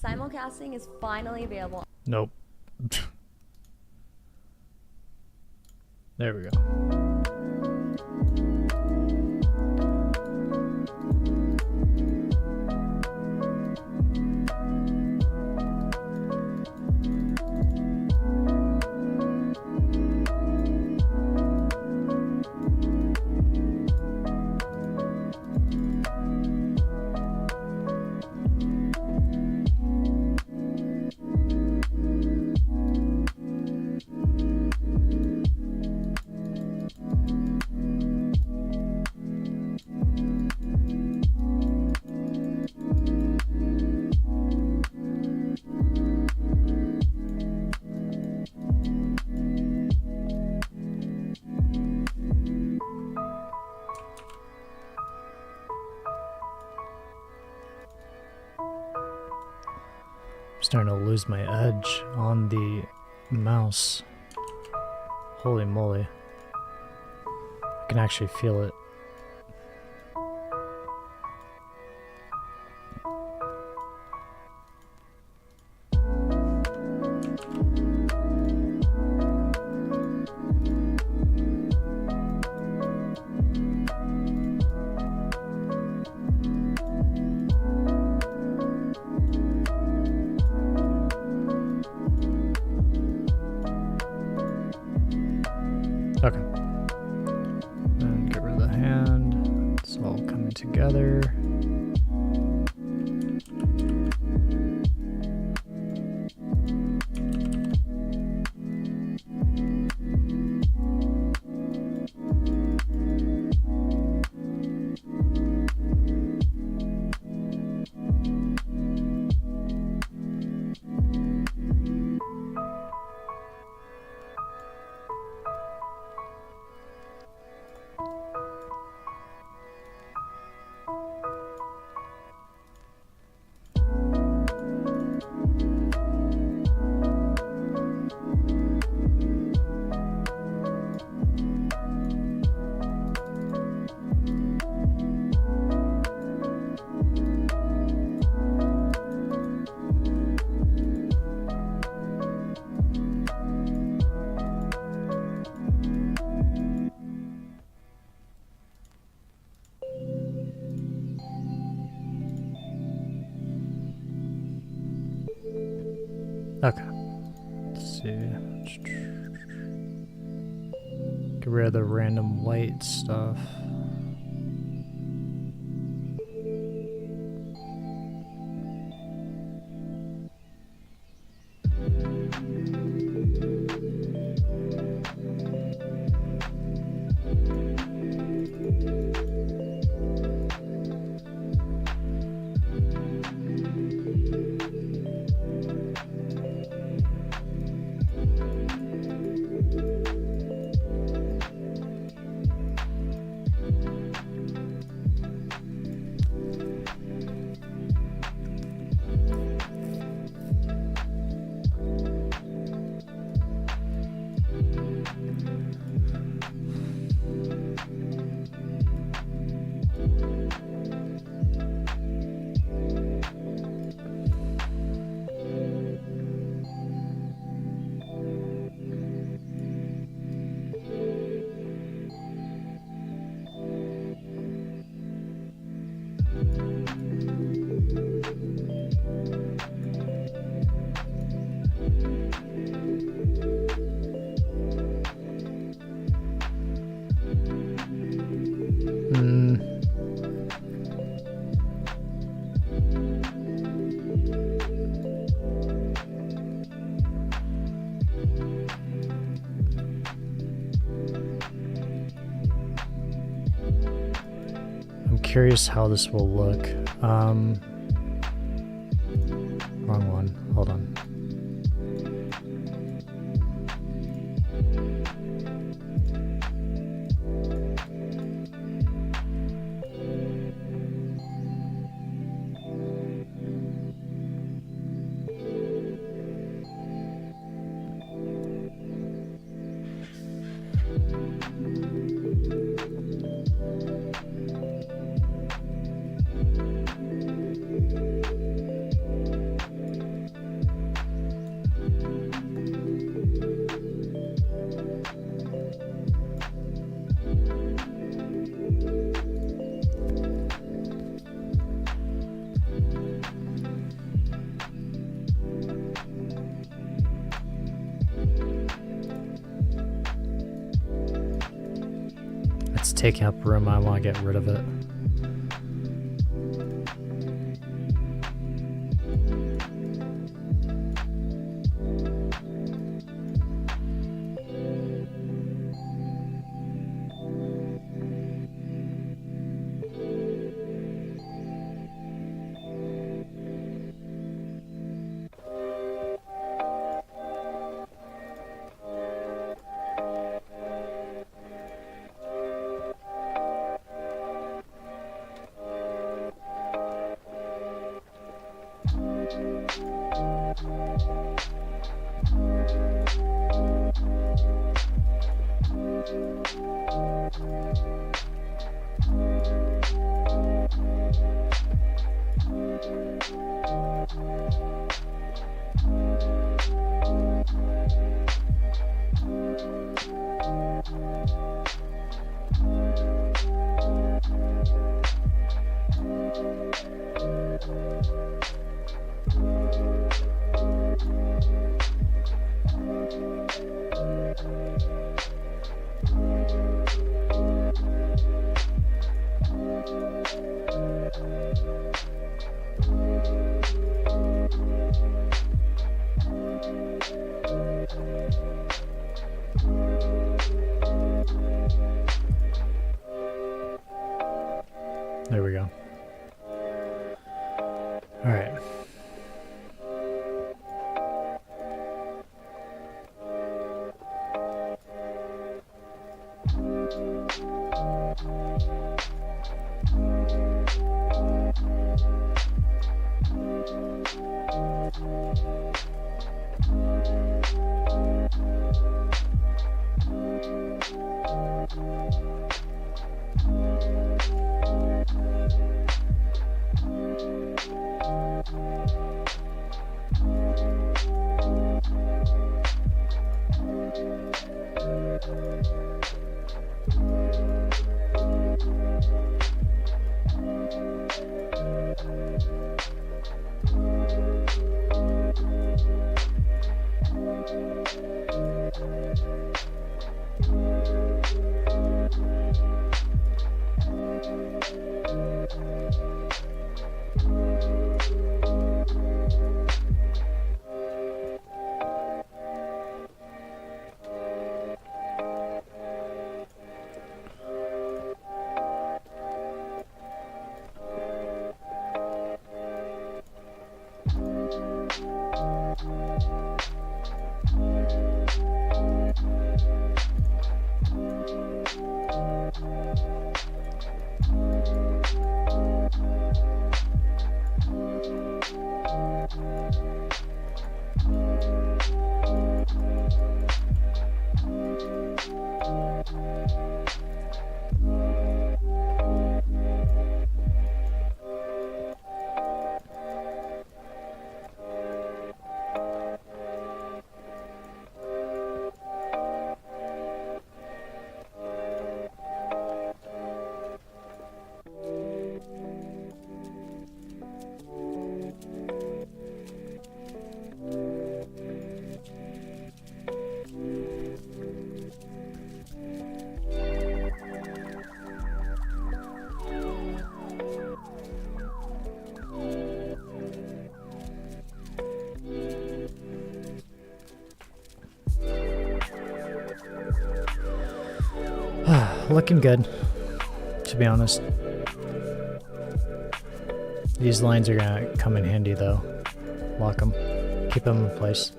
Simulcasting is finally available. Nope. There we go. Starting to lose my edge on the mouse. Holy moly. I can actually feel it. Okay. And get rid of the hand. It's all coming together. Okay. Let's see. Get rid of the random white stuff. Curious how this will look. Wrong one. Hold on. It's taking up room. I want to get rid of it. There we go. All right. Looking good, to be honest. These lines are gonna come in handy though. Lock them. Keep them in place.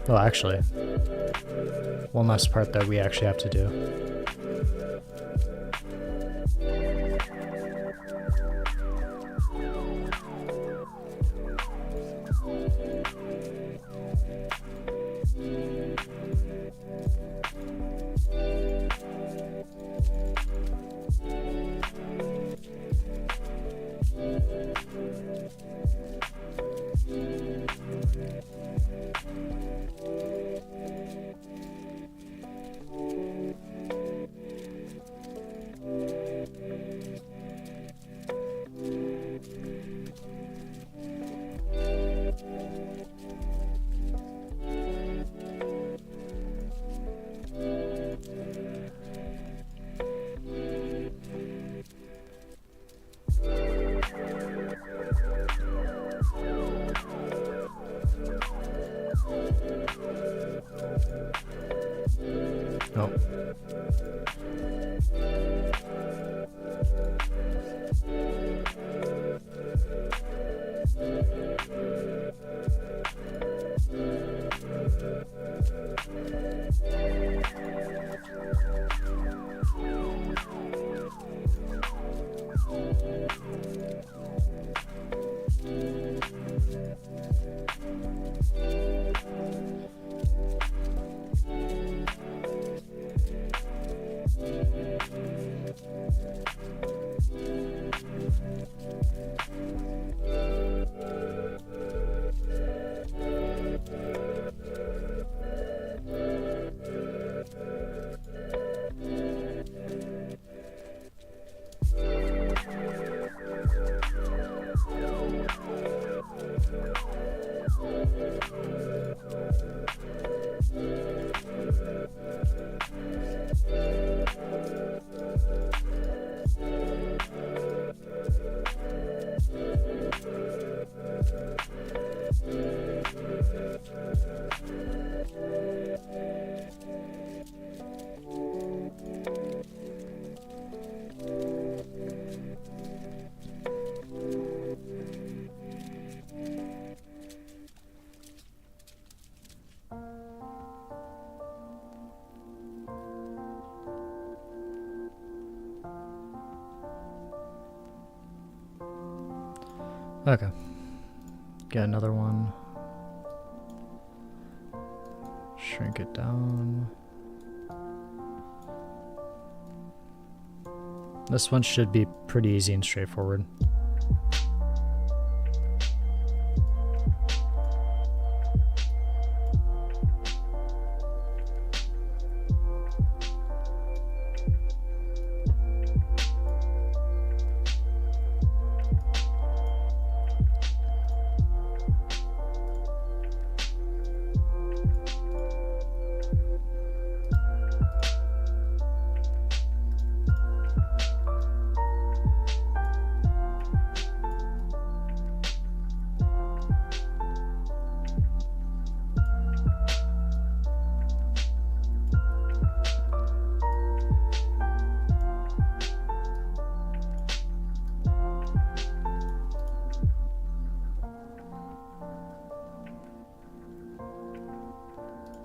Oh, actually, one last part that we actually have to do. Oh. Okay. Get another one. Shrink it down. This one should be pretty easy and straightforward.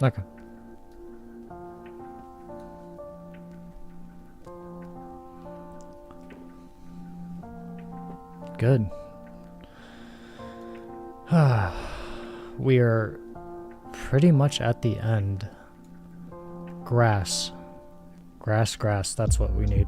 Okay. Good. We are pretty much at the end. Grass. Grass, that's what we need.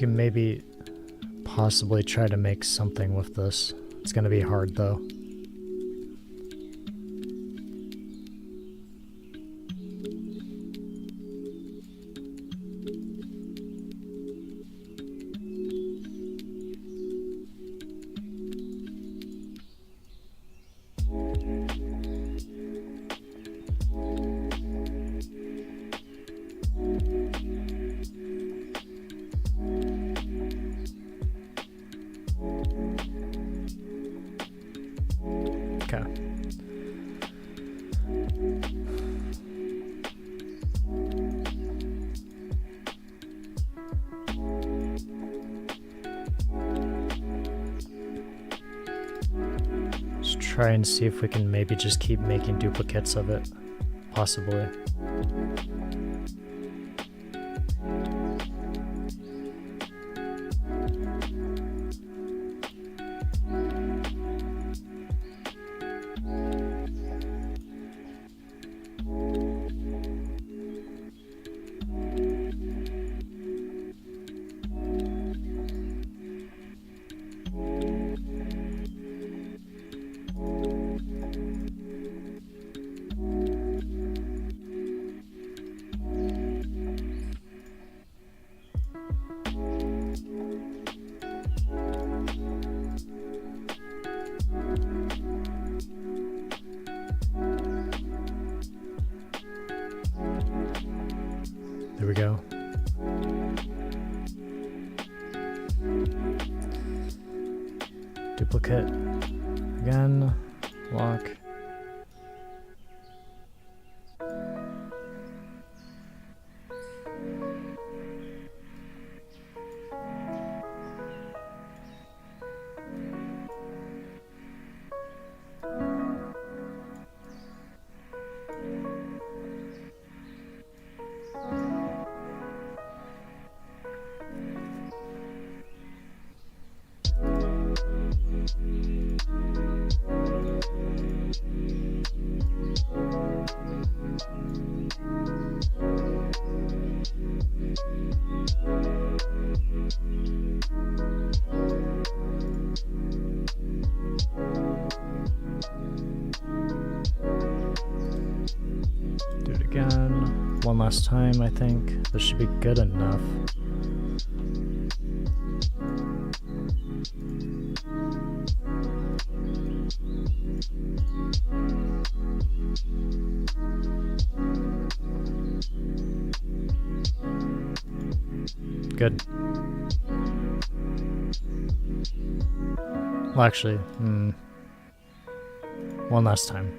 can maybe possibly try to make something with this. It's gonna be hard though. Okay. Let's try and see if we can maybe just keep making duplicates of it. Possibly. There we go. Duplicate again, lock. Do it again. One last time, I think. This should be good enough. Good. Well, actually, one last time.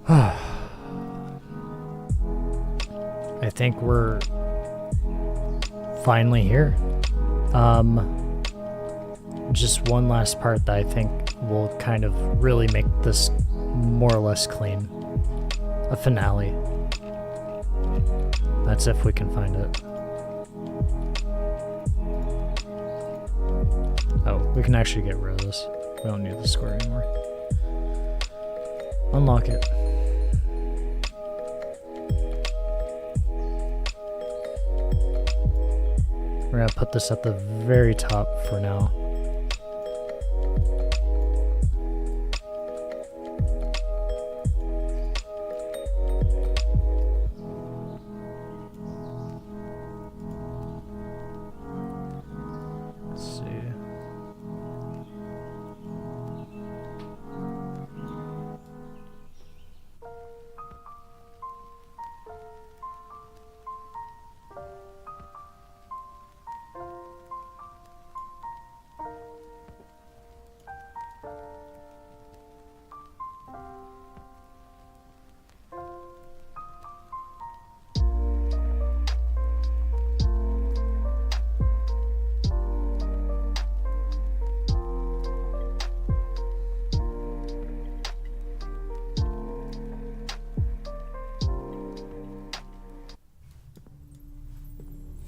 I think we're finally here. Just one last part that I think will kind of really make this more or less clean. A finale. That's if we can find it. Oh, we can actually get rid of this. We don't need the score anymore. Unlock it. We're gonna put this at the very top for now. Let's see.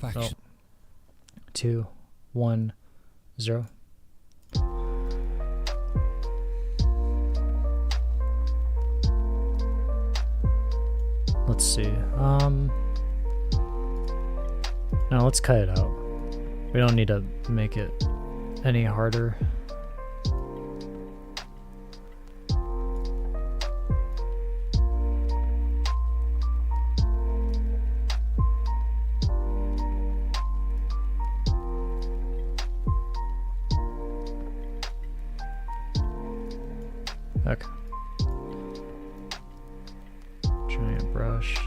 Faction. 2, 1, 0. Let's see. No, let's cut it out. We don't need to make it any harder. Okay. Giant brush.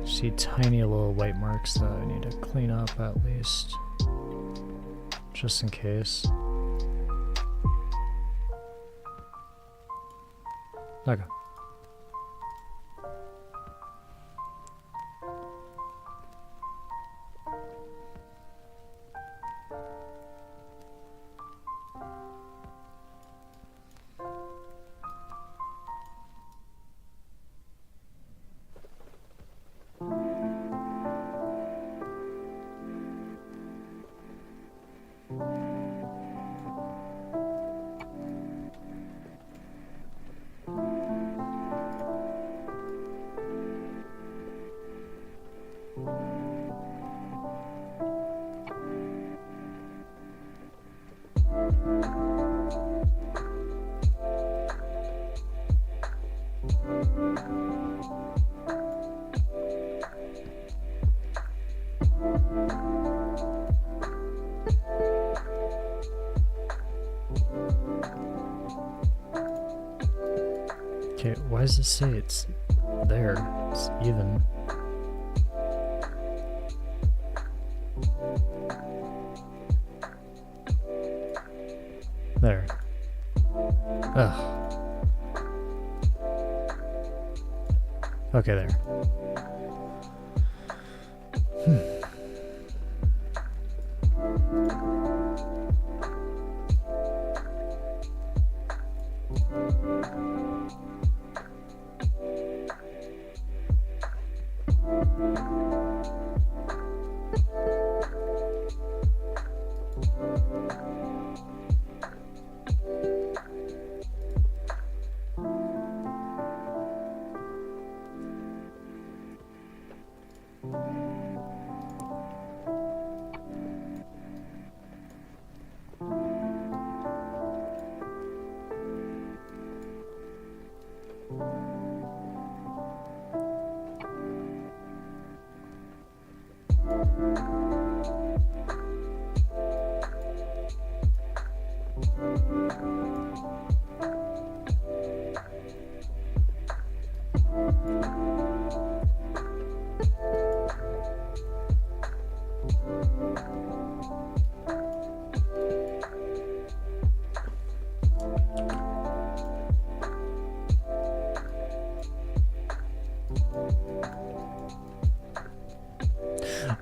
See tiny little white marks that I need to clean up at least, just in case. Okay. why does it say it's there? It's even. There. Ugh. Okay, there.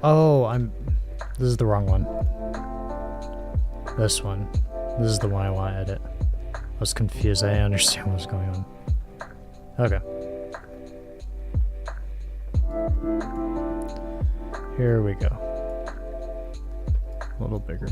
Oh, this is the wrong one. This one. This is the one I want to edit. I was confused. I didn't understand what was going on. Okay. Here we go. A little bigger.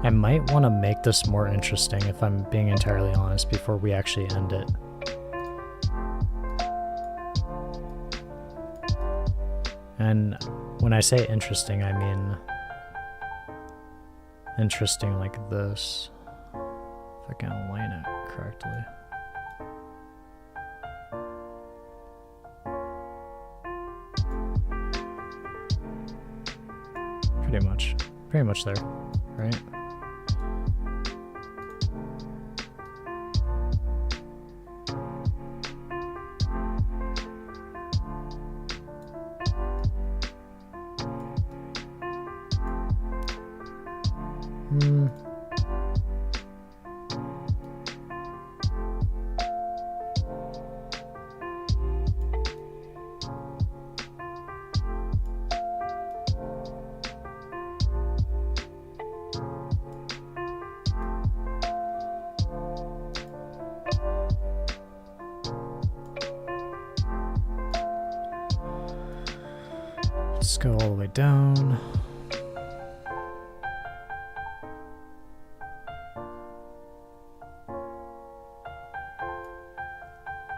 I might want to make this more interesting if I'm being entirely honest before we actually end it. And when I say interesting, I mean interesting like this. If I can align it correctly. Pretty much there, right? Let's go all the way down.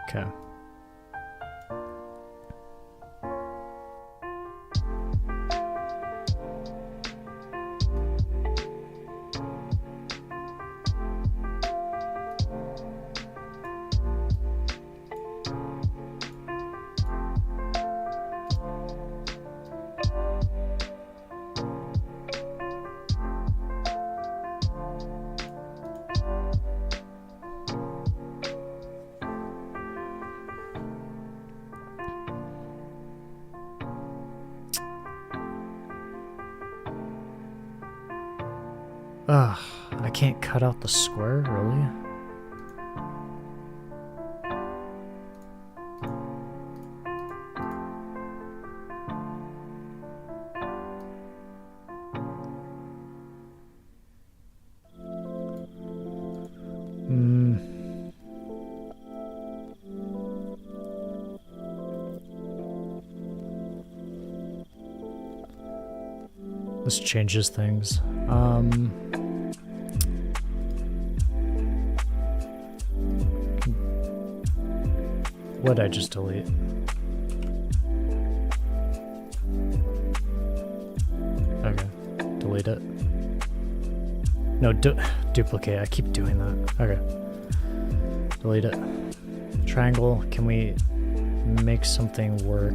Okay. Ugh, I can't cut out the square, really? This changes things. What'd I just delete? Okay, delete it. No, duplicate. I keep doing that. Okay, delete it. Triangle. Can we make something work?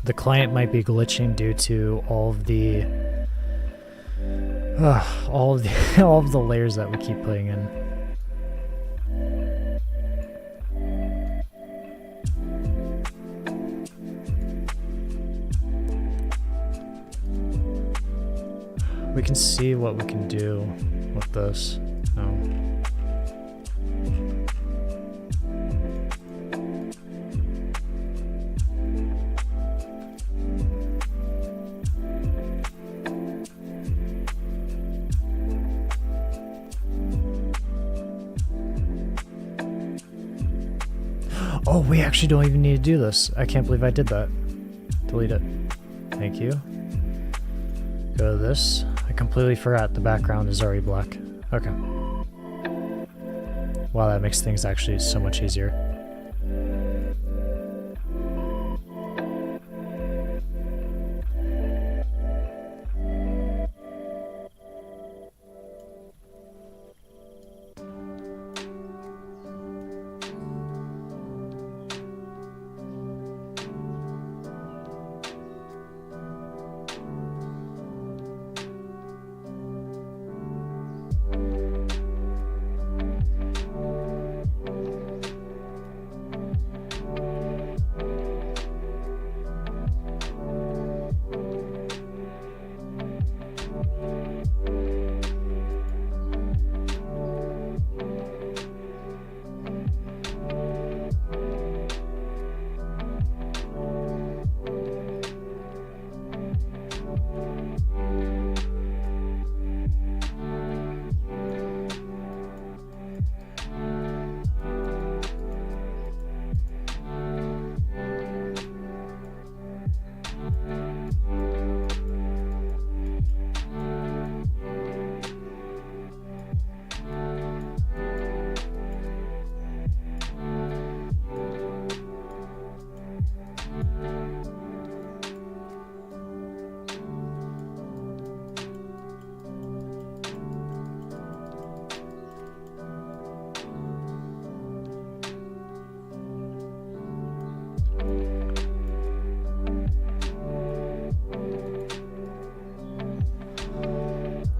The client might be glitching due to all of the all of the layers that we keep putting in. We can see what we can do with this. No. Oh, we actually don't even need to do this. I can't believe I did that. Delete it. Thank you. Go to this. I completely forgot the background is already black. Okay. Wow, that makes things actually so much easier.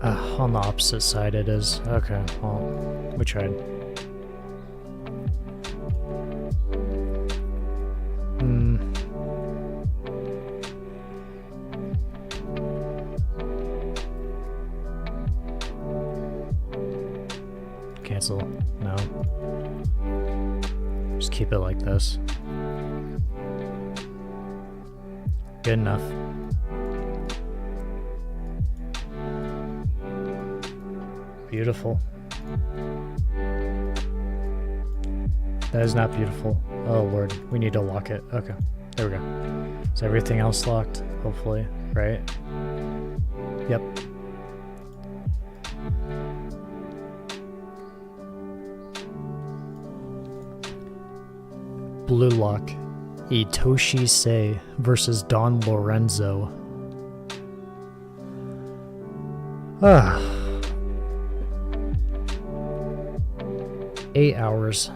On the opposite side it is. Okay, well, we tried. Cancel. No. Just keep it like this. Good enough. Beautiful. That is not beautiful. Oh lord, we need to lock it. Okay, there we go. Is everything else locked? Hopefully, right? Yep. Blue lock. Itoshi Sei versus Don Lorenzo. Ah. 8 hours.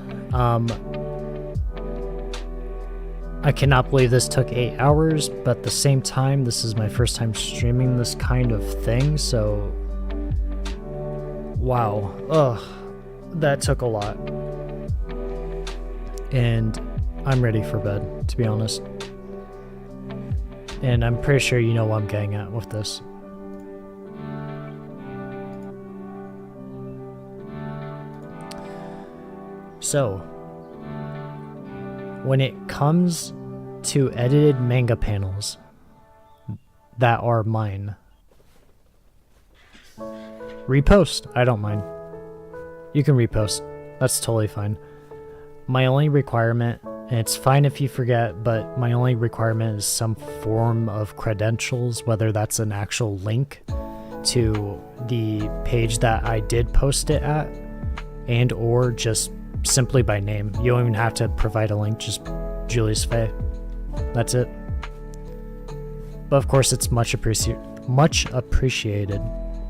I cannot believe this took 8 hours, but at the same time, this is my first time streaming this kind of thing, so... Wow. Ugh. That took a lot. And I'm ready for bed, to be honest. And I'm pretty sure you know what I'm getting at with this. So, when it comes to edited manga panels that are mine, repost. I don't mind. You can repost. That's totally fine. My only requirement, and it's fine if you forget, but my only requirement is some form of credentials, whether that's an actual link to the page that I did post it at, and or just simply by name. You don't even have to provide a link, just Julius Faye. That's it. But of course it's much appreciated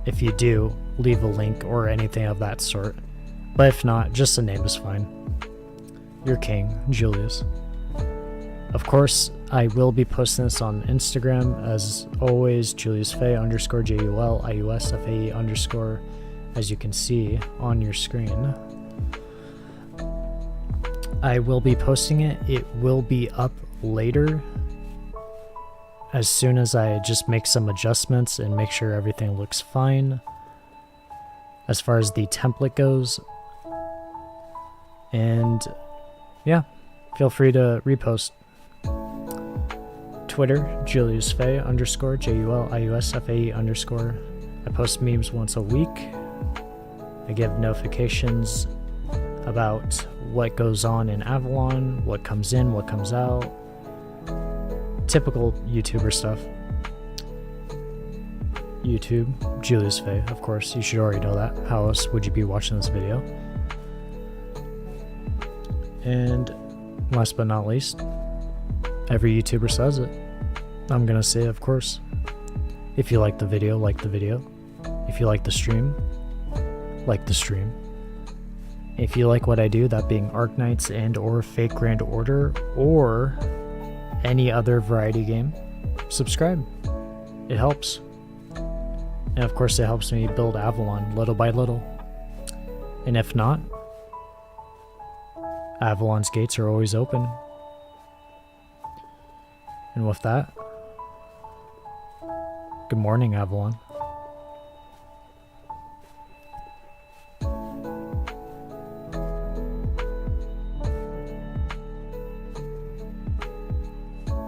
if you do leave a link or anything of that sort. But if not, just the name is fine. Your king, Julius. Of course, I will be posting this on Instagram as always, Julius Faye _ JULIUS FAE _ as you can see on your screen. I will be posting it. It will be up later as soon as I just make some adjustments and make sure everything looks fine as far as the template goes. And yeah, feel free to repost. Twitter, Julius Faye _ JULIUS FAE _ I post memes once a week. I give notifications about what goes on in Avalon, what comes in, what comes out. Typical YouTuber stuff. YouTube, Julius Faye, of course. You should already know that. How else would you be watching this video? And last but not least, every YouTuber says it. I'm gonna say, of course. If you like the video, like the video. If you like the stream, like the stream. If you like what I do, that being Arknights and or Fake Grand Order or any other variety game, subscribe. It helps. And of course it helps me build Avalon little by little. And if not, Avalon's gates are always open. And with that, good morning, Avalon.